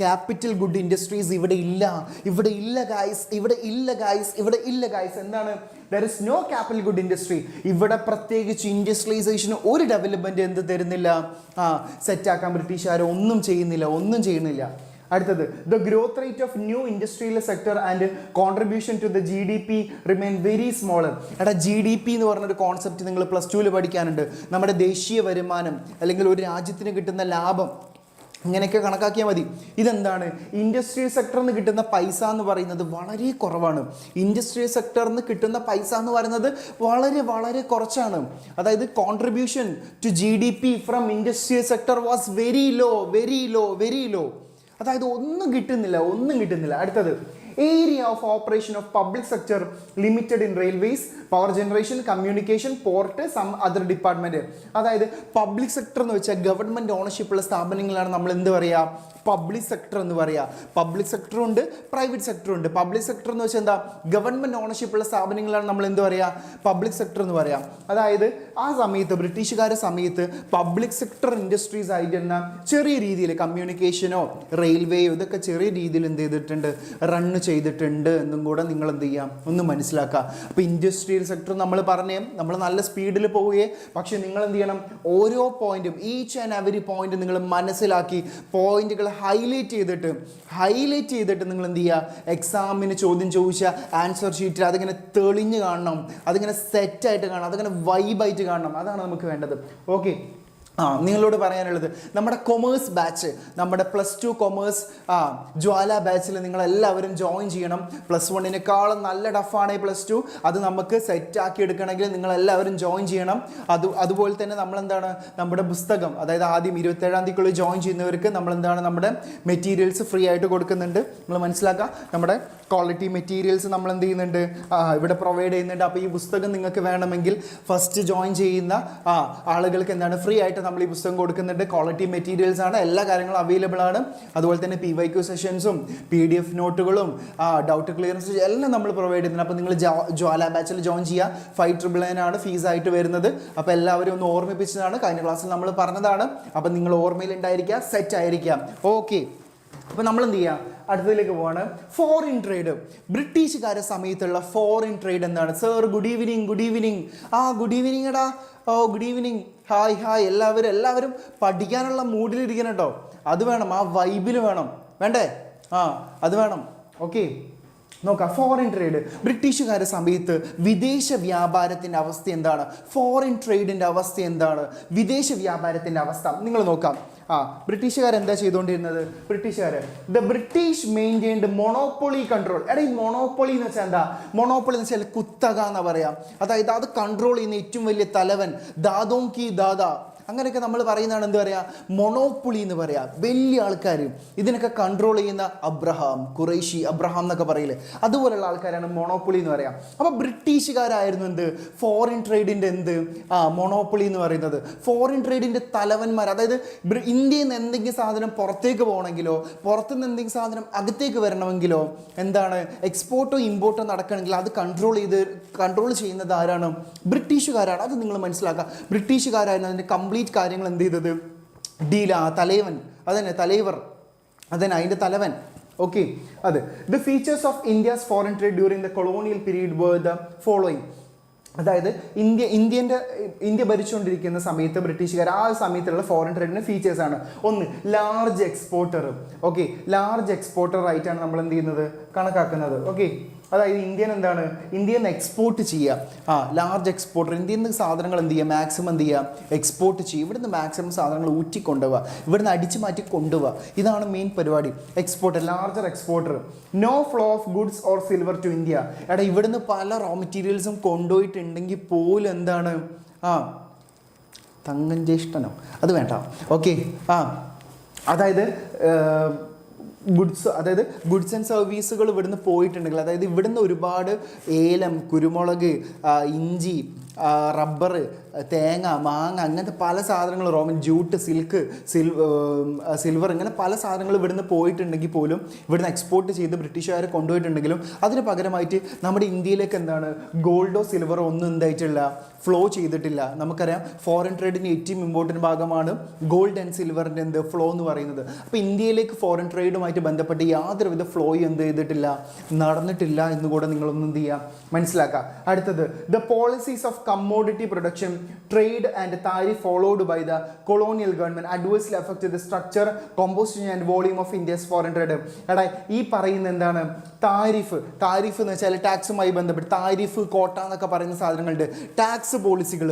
ക്യാപിറ്റൽ ഗുഡ് ഇൻഡസ്ട്രീസ് ഇവിടെ ഇല്ല ഗൈസ്. എന്താണ്? There is no capital good industry. ഇവിടെ പ്രത്യേകിച്ച് ഇൻഡസ്ട്രിയലൈസേഷന് ഒരു ഡെവലപ്മെന്റ് എന്ത് തരുന്നില്ല? സെറ്റാക്കാൻ ബ്രിട്ടീഷുകാർ ഒന്നും ചെയ്യുന്നില്ല. അടുത്തത്, the growth rate of new industrial sector and contribution to the GDP remain very small. GDP എന്ന് പറഞ്ഞൊരു കോൺസെപ്റ്റ് നിങ്ങൾ +2 പഠിക്കാനുണ്ട്. നമ്മുടെ ദേശീയ വരുമാനം അല്ലെങ്കിൽ ഒരു രാജ്യത്തിന് കിട്ടുന്ന ലാഭം, ഇങ്ങനെയൊക്കെ കണക്കാക്കിയാൽ മതി. ഇതെന്താണ്? ഇൻഡസ്ട്രിയൽ സെക്ടറിൽ നിന്ന് കിട്ടുന്ന പൈസ എന്ന് പറയുന്നത് വളരെ കുറവാണ്. ഇൻഡസ്ട്രിയൽ സെക്ടറിൽ നിന്ന് കിട്ടുന്ന പൈസ എന്ന് പറയുന്നത് വളരെ കുറച്ചാണ്. അതായത് contribution to GDP from industrial sector was very low. അതായത് ഒന്നും കിട്ടുന്നില്ല. അടുത്തത്, area of operation of public sector limited in railways, power generation, communication, port, some other department. അതായത് പബ്ലിക് സെക്ടർ എന്ന് വെച്ചാൽ ഗവൺമെന്റ് ഓണർഷിപ്പുള്ള സ്ഥാപനങ്ങളാണ് നമ്മൾ എന്ത് പറയുക? പബ്ലിക് സെക്ടർ എന്ന് പറയുക. പബ്ലിക് സെക്ടറും ഉണ്ട്, പ്രൈവറ്റ് സെക്ടറും ഉണ്ട്. പബ്ലിക് സെക്ടർ എന്ന് വെച്ചാൽ എന്താ? ഗവൺമെന്റ് ഓണർഷിപ്പുള്ള സ്ഥാപനങ്ങളാണ് നമ്മൾ എന്ത് പറയുക? പബ്ലിക് സെക്ടർ എന്ന് പറയാം. അതായത് ആ സമയത്ത് ബ്രിട്ടീഷുകാരുടെ സമയത്ത് പബ്ലിക് സെക്ടർ ഇൻഡസ്ട്രീസ് ആയിട്ട് ചെറിയ രീതിയിൽ കമ്മ്യൂണിക്കേഷനോ റെയിൽവേയോ ഇതൊക്കെ ചെറിയ രീതിയിൽ എന്ത് ചെയ്തിട്ടുണ്ട്? റണ്ണ് ചെയ്തിട്ടുണ്ട് എന്നും കൂടെ നിങ്ങൾ എന്ത് ചെയ്യാം? ഒന്ന് മനസ്സിലാക്കുക. അപ്പോൾ ഇൻഡസ്ട്രിയൽ സെക്ടർ നമ്മൾ നല്ല സ്പീഡിൽ പോവുകയെ, പക്ഷെ നിങ്ങൾ എന്ത് ചെയ്യണം? ഓരോ പോയിന്റും, ഈച്ച് ആൻഡ് എവരി പോയിന്റ് നിങ്ങൾ മനസ്സിലാക്കി പോയിന്റുകൾ ഹൈലൈറ്റ് ചെയ്തിട്ട് നിങ്ങൾ എന്ത് ചെയ്യുക? എക്സാമിന് ചോദ്യം ചോദിച്ചാൽ ആൻസർ ഷീറ്റിൽ അതിങ്ങനെ തെളിഞ്ഞ് കാണണം, അതിങ്ങനെ സെറ്റായിട്ട് കാണണം, അതിങ്ങനെ വൈബായിട്ട് കാണണം. അതാണ് നമുക്ക് വേണ്ടത്. ഓക്കെ, നിങ്ങളോട് പറയാനുള്ളത്, നമ്മുടെ കൊമേഴ്സ് ബാച്ച്, നമ്മുടെ +2 കൊമേഴ്സ് ജ്വാല ബാച്ചിൽ നിങ്ങളെല്ലാവരും ജോയിൻ ചെയ്യണം. +1 നല്ല ടഫാണ് +2. അത് നമുക്ക് സെറ്റാക്കി എടുക്കണമെങ്കിൽ നിങ്ങളെല്ലാവരും ജോയിൻ ചെയ്യണം. അതുപോലെ തന്നെ നമ്മുടെ പുസ്തകം, അതായത് ആദ്യം 27-ാം തീയതിക്കുള്ളിൽ ജോയിൻ ചെയ്യുന്നവർക്ക് നമ്മുടെ മെറ്റീരിയൽസ് ഫ്രീ ആയിട്ട് കൊടുക്കുന്നുണ്ട്. നിങ്ങൾ മനസ്സിലാക്കുക, നമ്മുടെ ക്വാളിറ്റി മെറ്റീരിയൽസ് നമ്മൾ എന്ത് ചെയ്യുന്നുണ്ട്? ഇവിടെ പ്രൊവൈഡ് ചെയ്യുന്നുണ്ട്. അപ്പോൾ ഈ പുസ്തകം നിങ്ങൾക്ക് വേണമെങ്കിൽ ഫസ്റ്റ് ജോയിൻ ചെയ്യുന്ന ആളുകൾക്ക് ഫ്രീ ആയിട്ട് നമ്മൾ ഈ പുസ്തകം കൊടുക്കുന്നുണ്ട്. ക്വാളിറ്റി മെറ്റീരിയൽസ് ആണ്, എല്ലാ കാര്യങ്ങളും അവൈലബിൾ ആണ്. അതുപോലെ തന്നെ PYQ സെഷൻസും PDF നോട്ടുകളും ഡൗട്ട് ക്ലിയറൻസ് എല്ലാം നമ്മൾ പ്രൊവൈഡ് ചെയ്യുന്നുണ്ട്. അപ്പോൾ നിങ്ങൾ ജ്വാല ബാച്ചിൽ ജോയിൻ ചെയ്യുക. 599 ആണ് ഫീസ് ആയിട്ട് വരുന്നത്. അപ്പോൾ എല്ലാവരും ഒന്ന് ഓർമ്മിപ്പിച്ചതാണ്, കഴിഞ്ഞ ക്ലാസ്സിൽ നമ്മൾ പറഞ്ഞതാണ്. അപ്പോൾ നിങ്ങൾ ഓർമ്മയിൽ ഉണ്ടായിരിക്കുക, സെറ്റ് ആയിരിക്കാം. ഓക്കെ, അപ്പോൾ നമ്മൾ എന്ത് ചെയ്യുക, അടുത്തതിലേക്ക് പോവാണ്. Foreign trade. ബ്രിട്ടീഷുകാരുടെ സമയത്തുള്ള ഫോറിൻ ട്രേഡ് എന്താണ്? Sir good evening. Good evening. Good evening എടാ. Good evening. ഹായ്. എല്ലാവരും പഠിക്കാനുള്ള മൂഡിലിരിക്കണം കേട്ടോ. അത് വേണം, ആ വൈബിൽ വേണം, വേണ്ടേ? അത് വേണം. ഓക്കെ, നോക്കാം. Foreign trade. ബ്രിട്ടീഷുകാരുടെ സമയത്ത് വിദേശ വ്യാപാരത്തിൻ്റെ അവസ്ഥ എന്താണ്? ഫോറിൻ ട്രേഡിൻ്റെ അവസ്ഥ എന്താണ്? വിദേശ വ്യാപാരത്തിൻ്റെ അവസ്ഥ നിങ്ങൾ നോക്കാം. ബ്രിട്ടീഷുകാർ എന്താ ചെയ്തുകൊണ്ടിരുന്നത്? The British maintained monopoly control. ഈ മൊണോപ്പൊളി എന്ന് വെച്ചാൽ എന്താ? മൊണോപ്പൊളി എന്ന് വെച്ചാൽ കുത്തക എന്ന് പറയാം. അതായത് അത് കൺട്രോൾ ചെയ്യുന്ന ഏറ്റവും വലിയ തലവൻ, ദാദോം കി ദാദാ, അങ്ങനെയൊക്കെ നമ്മൾ പറയുന്നതാണ് എന്ത് പറയുക, മൊണോപ്പൊളി എന്ന് പറയാം. വലിയ ആൾക്കാർ ഇതിനൊക്കെ കൺട്രോൾ ചെയ്യുന്ന അബ്രഹാം, ഖുറൈഷി, അബ്രഹാം എന്നൊക്കെ പറയില്ലേ, അതുപോലെയുള്ള ആൾക്കാരാണ് മൊണോപ്പൊളി എന്ന് പറയാം. അപ്പോൾ ബ്രിട്ടീഷുകാരായിരുന്നു എന്ത്, ഫോറിൻ ട്രേഡിൻ്റെ എന്ത് മൊണോപ്പൊളി എന്ന് പറയുന്നത്. ഫോറിൻ ട്രേഡിൻ്റെ തലവന്മാർ. അതായത് ഇന്ത്യയിൽ നിന്ന് എന്തെങ്കിലും സാധനം പുറത്തേക്ക് പോകണമെങ്കിലോ പുറത്തുനിന്ന് എന്തെങ്കിലും സാധനം അകത്തേക്ക് വരണമെങ്കിലോ എന്താണ്, എക്സ്പോർട്ടോ ഇമ്പോർട്ടോ നടക്കണമെങ്കിൽ അത് കൺട്രോൾ ചെയ്യുന്നത് ആരാണ്? ബ്രിട്ടീഷുകാരാണ്. അത് നിങ്ങൾ മനസ്സിലാക്കുക. ബ്രിട്ടീഷുകാരായിരുന്നു അതിൻ്റെ കംപ്ലീറ്റ് കാര്യങ്ങൾ എന്ത് ചെയ്തത്, തലവൻ, തലൈവർ, അതിൻ്റെ തലവൻ. ഓക്കെ, അത് the features of India's foreign trade during the colonial period were the following. അതായത് ഇന്ത്യ ഭരിച്ചുകൊണ്ടിരിക്കുന്ന സമയത്ത് ബ്രിട്ടീഷുകാർ ആ സമയത്തുള്ള ഫോറിൻ ട്രേഡിൻ്റെ ഫീച്ചേഴ്സാണ്. ഒന്ന്, large exporter. Okay, large exporter ആയിട്ടാണ് നമ്മൾ എന്ത് ചെയ്യുന്നത്, കണക്കാക്കുന്നത്. ഓക്കെ, അതായത് ഇന്ത്യയിൽ നിന്ന് എക്സ്പോർട്ട് ചെയ്യുക. Large exporter. ഇന്ത്യയിൽ നിന്ന് സാധനങ്ങൾ എന്ത് ചെയ്യുക, മാക്സിമം എന്ത് ചെയ്യുക, എക്സ്പോർട്ട് ചെയ്യുക. ഇവിടുന്ന് മാക്സിമം സാധനങ്ങൾ ഊറ്റിക്കൊണ്ടുപോവുക, ഇവിടുന്ന് അടിച്ചു മാറ്റി കൊണ്ടുപോവുക. ഇതാണ് മെയിൻ പരിപാടി. Exporter, larger exporter. No flow of goods or silver to India. ഇവിടുന്ന് പല റോ മെറ്റീരിയൽസും കൊണ്ടുപോയിട്ടുണ്ടെങ്കിൽ പോലും എന്താണ്, തങ്കം ജ്യേഷ്ഠനോ, അത് വേണ്ട. ഓക്കെ, അതായത് ഗുഡ്സ് ആൻഡ് സർവീസുകൾ ഇവിടുന്ന് പോയിട്ടുണ്ടെങ്കിൽ, അതായത് ഇവിടുന്ന് ഒരുപാട് ഏലം, കുരുമുളക്, ഇഞ്ചി, റബ്ബർ, തേങ്ങ, മാങ്ങ, അങ്ങനത്തെ പല സാധനങ്ങൾ, ജൂട്ട്, സിൽക്ക്, സിൽവർ, ഇങ്ങനെ പല സാധനങ്ങൾ ഇവിടുന്ന് പോയിട്ടുണ്ടെങ്കിൽ പോലും ഇവിടുന്ന് എക്സ്പോർട്ട് ചെയ്ത് ബ്രിട്ടീഷുകാരെ കൊണ്ടുപോയിട്ടുണ്ടെങ്കിലും അതിന് പകരമായിട്ട് നമ്മുടെ ഇന്ത്യയിലേക്ക് എന്താണ്, ഗോൾഡോ സിൽവറോ ഒന്നും എന്തായിട്ടില്ല, ഫ്ലോ ചെയ്തിട്ടില്ല. നമുക്കറിയാം ഫോറിൻ ട്രേഡിൻ്റെ ഏറ്റവും ഇമ്പോർട്ടൻറ്റ് ഭാഗമാണ് ഗോൾഡ് ആൻഡ് സിൽവറിൻ്റെ ഫ്ലോ എന്ന് പറയുന്നത്. അപ്പോൾ ഇന്ത്യയിലേക്ക് ഫോറിൻ ട്രേഡുമായിട്ട് ബന്ധപ്പെട്ട് യാതൊരുവിധ ഫ്ലോയും എന്ത് ചെയ്തിട്ടില്ല, നടന്നിട്ടില്ല എന്ന് കൂടെ നിങ്ങളൊന്നും എന്ത് ചെയ്യുക, മനസ്സിലാക്കുക. അടുത്തത്, the policies of commodity production, trade and tariff followed by the colonial government adversely affected the structure, composition and volume of India's foreign trade. ഈ പറയുന്ന എന്താണ്, താരിഫ് എന്ന് വെച്ചാൽ ടാക്സുമായി ബന്ധപ്പെട്ട് താരിഫ്, കോട്ട എന്നൊക്കെ പറയുന്ന സാധനങ്ങളുണ്ട്. ടാക്സ് പോളിസികൾ,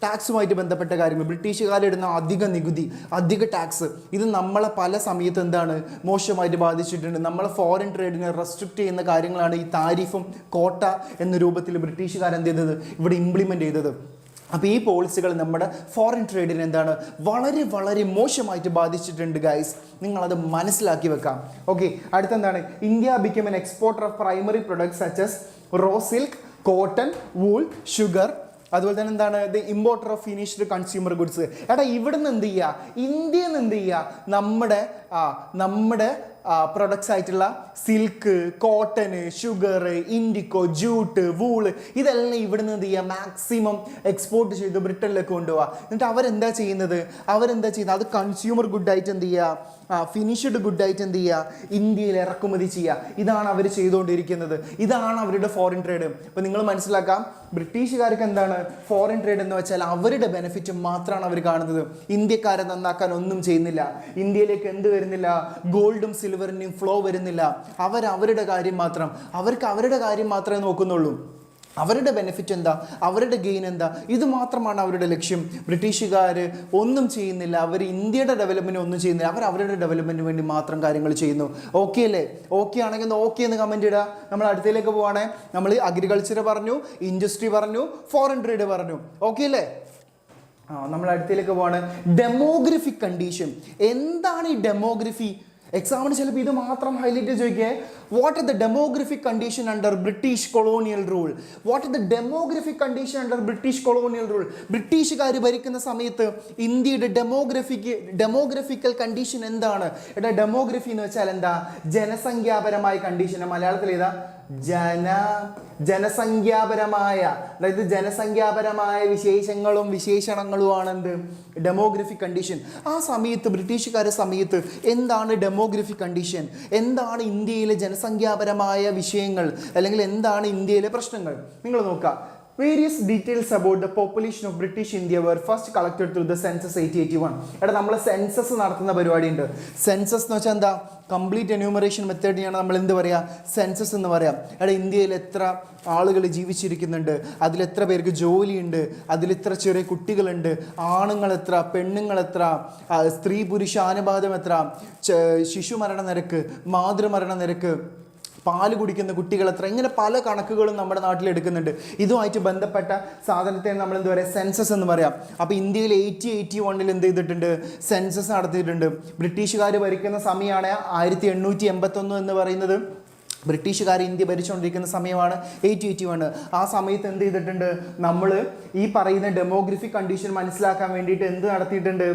ടാക്സുമായിട്ട് ബന്ധപ്പെട്ട കാര്യങ്ങൾ, ബ്രിട്ടീഷുകാരിടുന്ന അധിക നികുതി, അധിക ടാക്സ്, ഇത് നമ്മളെ പല സമയത്ത് എന്താണ് മോശമായിട്ട് ബാധിച്ചിട്ടുണ്ട്. നമ്മളെ ഫോറിൻ ട്രേഡിനെ റെസ്ട്രിക്റ്റ് ചെയ്യുന്ന കാര്യങ്ങളാണ് ഈ താരിഫും കോട്ട എന്ന രൂപത്തിൽ ബ്രിട്ടീഷുകാർ എന്ത് ചെയ്തത്, ഇവിടെ ഇംപ്ലിമെൻ്റ് ചെയ്തത്. അപ്പോൾ ഈ പോളിസികൾ നമ്മുടെ ഫോറിൻ ട്രേഡിനെ എന്താണ്, വളരെ വളരെ മോശമായിട്ട് ബാധിച്ചിട്ടുണ്ട് ഗൈസ്. നിങ്ങളത് മനസ്സിലാക്കി വെക്കാം. ഓക്കെ, അടുത്തെന്താണ്, India become an exporter of primary products such as raw silk, cotton, wool, sugar. അതുപോലെ തന്നെ എന്താണ്, the importer of finished consumer goods. ഇവിടുന്ന് എന്ത് ചെയ്യുക, ഇന്ത്യയിൽ നിന്ന് എന്ത് ചെയ്യുക, നമ്മുടെ പ്രൊഡക്ട്സ് ആയിട്ടുള്ള silk, cotton, sugar, indigo, jute, wool, ഇതെല്ലാം ഇവിടുന്ന് എന്ത് ചെയ്യുക, മാക്സിമം എക്സ്പോർട്ട് ചെയ്ത് ബ്രിട്ടനിലേക്ക് കൊണ്ടുപോവുക. എന്നിട്ട് അവരെന്താ ചെയ്യുന്നത്, അത് കൺസ്യൂമർ ഗുഡായിട്ട് എന്ത് ചെയ്യുക, ഫിനിഷ്ഡ് ഗുഡായിട്ട് എന്ത് ചെയ്യുക, ഇന്ത്യയിൽ ഇറക്കുമതി ചെയ്യുക. ഇതാണ് അവർ ചെയ്തുകൊണ്ടിരിക്കുന്നത്. ഇതാണ് അവരുടെ ഫോറിൻ ട്രേഡ്. അപ്പോൾ നിങ്ങൾ മനസ്സിലാക്കാം, ബ്രിട്ടീഷുകാർക്ക് എന്താണ് ഫോറിൻ ട്രേഡ് എന്ന് വെച്ചാൽ അവരുടെ ബെനിഫിറ്റ് മാത്രമാണ് അവർ കാണുന്നത്. ഇന്ത്യക്കാരെ നന്നാക്കാൻ ഒന്നും ചെയ്യുന്നില്ല. ഇന്ത്യയിലേക്ക് എന്ത് വരുന്നില്ല, ഗോൾഡും സിൽവറിൻ്റെയും ഫ്ലോ വരുന്നില്ല. അവരുടെ കാര്യം മാത്രം, അവരുടെ കാര്യം മാത്രമേ നോക്കുന്നുള്ളൂ. അവരുടെ ബെനിഫിറ്റ് എന്താ, അവരുടെ ഗെയിൻ എന്താ, ഇത് മാത്രമാണ് അവരുടെ ലക്ഷ്യം. ബ്രിട്ടീഷുകാർ ഒന്നും ചെയ്യുന്നില്ല, അവർ ഇന്ത്യയുടെ ഡെവലപ്മെൻറ്റ് ഒന്നും ചെയ്യുന്നില്ല, അവരുടെ ഡെവലപ്മെൻറ്റിന് വേണ്ടി മാത്രം കാര്യങ്ങൾ ചെയ്യുന്നു. ഓക്കെ അല്ലേ? ഓക്കെ ആണെങ്കിൽ ഓക്കെ എന്ന് കമൻറ്റ് ഇടുക. നമ്മൾ അടുത്തേക്ക് പോവാണേ. നമ്മൾ അഗ്രികൾച്ചർ പറഞ്ഞു, ഇൻഡസ്ട്രി പറഞ്ഞു, ഫോറിൻ ട്രേഡ് പറഞ്ഞു. ഓക്കെ അല്ലേ? നമ്മൾ അടുത്തേക്ക് പോവാണ്. Demographic condition. എന്താണ് ഈ ഡെമോഗ്രഫി? എക്സാമിന് ചിലപ്പോൾ ഇത് മാത്രം ഹൈലൈറ്റ് ചോദിക്കേ. What is the demographic condition under British colonial rule? What is the demographic condition under British colonial rule? ബ്രിട്ടീഷുകാർ ഭരിക്കുന്ന സമയത്ത് ഇന്ത്യയുടെ ഡെമോഗ്രഫിക്കൽ കണ്ടീഷൻ എന്താണ്? എടാ ഡെമോഗ്രഫി എന്ന് വെച്ചാൽ എന്താ? ജനസംഖ്യാപരമായ കണ്ടീഷൻ. മലയാളത്തിൽ ഏതാ? ജനസംഖ്യാപരമായ, അതായത് ജനസംഖ്യാപരമായ വിശേഷങ്ങളും വിശേഷണങ്ങളുമാണ് എന്ത്? Demographic condition. ആ സമയത്ത് ബ്രിട്ടീഷുകാരുടെ സമയത്ത് എന്താണ് ഡെമോഗ്രഫിക് കണ്ടീഷൻ? എന്താണ് ഇന്ത്യയിലെ ജനസംഖ്യാപരമായ വിഷയങ്ങൾ, അല്ലെങ്കിൽ എന്താണ് ഇന്ത്യയിലെ പ്രശ്നങ്ങൾ? നിങ്ങൾ നോക്കാം. Various details about the population of British India were first collected through the census 1881. എടാ നമ്മൾ സെൻസസ് നടത്തുന്ന പരിപാടിയുണ്ട്. സെൻസസ് എന്ന് വെച്ചാൽ എന്താ? കംപ്ലീറ്റ് എന്യൂമറേഷൻ മെത്തേഡിനെയാണ് നമ്മൾ എന്ത് പറയുക? സെൻസസ് എന്ന് പറയാം. എടാ ഇന്ത്യയിൽ എത്ര ആളുകൾ ജീവിച്ചിരിക്കുന്നുണ്ട്, അതിലെത്ര പേർക്ക് ജോലിയുണ്ട്, അതിലെത്ര ചെറിയ കുട്ടികളുണ്ട്, ആണുങ്ങൾ എത്ര, പെണ്ണുങ്ങൾ എത്ര, സ്ത്രീ പുരുഷ അനുപാതം എത്ര, ശിശുമരണ നിരക്ക്, മാതൃമരണ നിരക്ക്, പാല് കുടിക്കുന്ന കുട്ടികൾ എത്ര, ഇങ്ങനെ പല കണക്കുകളും നമ്മുടെ നാട്ടിൽ എടുക്കുന്നുണ്ട്. ഇതുമായിട്ട് ബന്ധപ്പെട്ട സാധനത്തെ നമ്മൾ എന്ത് പറയാം? സെൻസസ് എന്ന് പറയാം. അപ്പോൾ ഇന്ത്യയിൽ 1881 എന്ത് ചെയ്തിട്ടുണ്ട്? സെൻസസ് നടത്തിയിട്ടുണ്ട്. ബ്രിട്ടീഷുകാർ ഭരിക്കുന്ന സമയമാണ് 1881 എന്ന് പറയുന്നത്. ബ്രിട്ടീഷുകാർ ഇന്ത്യ ഭരിച്ചുകൊണ്ടിരിക്കുന്ന സമയമാണ് 1881. ആ സമയത്ത് എന്ത് ചെയ്തിട്ടുണ്ട്? നമ്മൾ ഈ പറയുന്ന ഡെമോഗ്രഫിക് കണ്ടീഷൻ മനസ്സിലാക്കാൻ വേണ്ടിയിട്ട് എന്ത് നടത്തിയിട്ടുണ്ട്?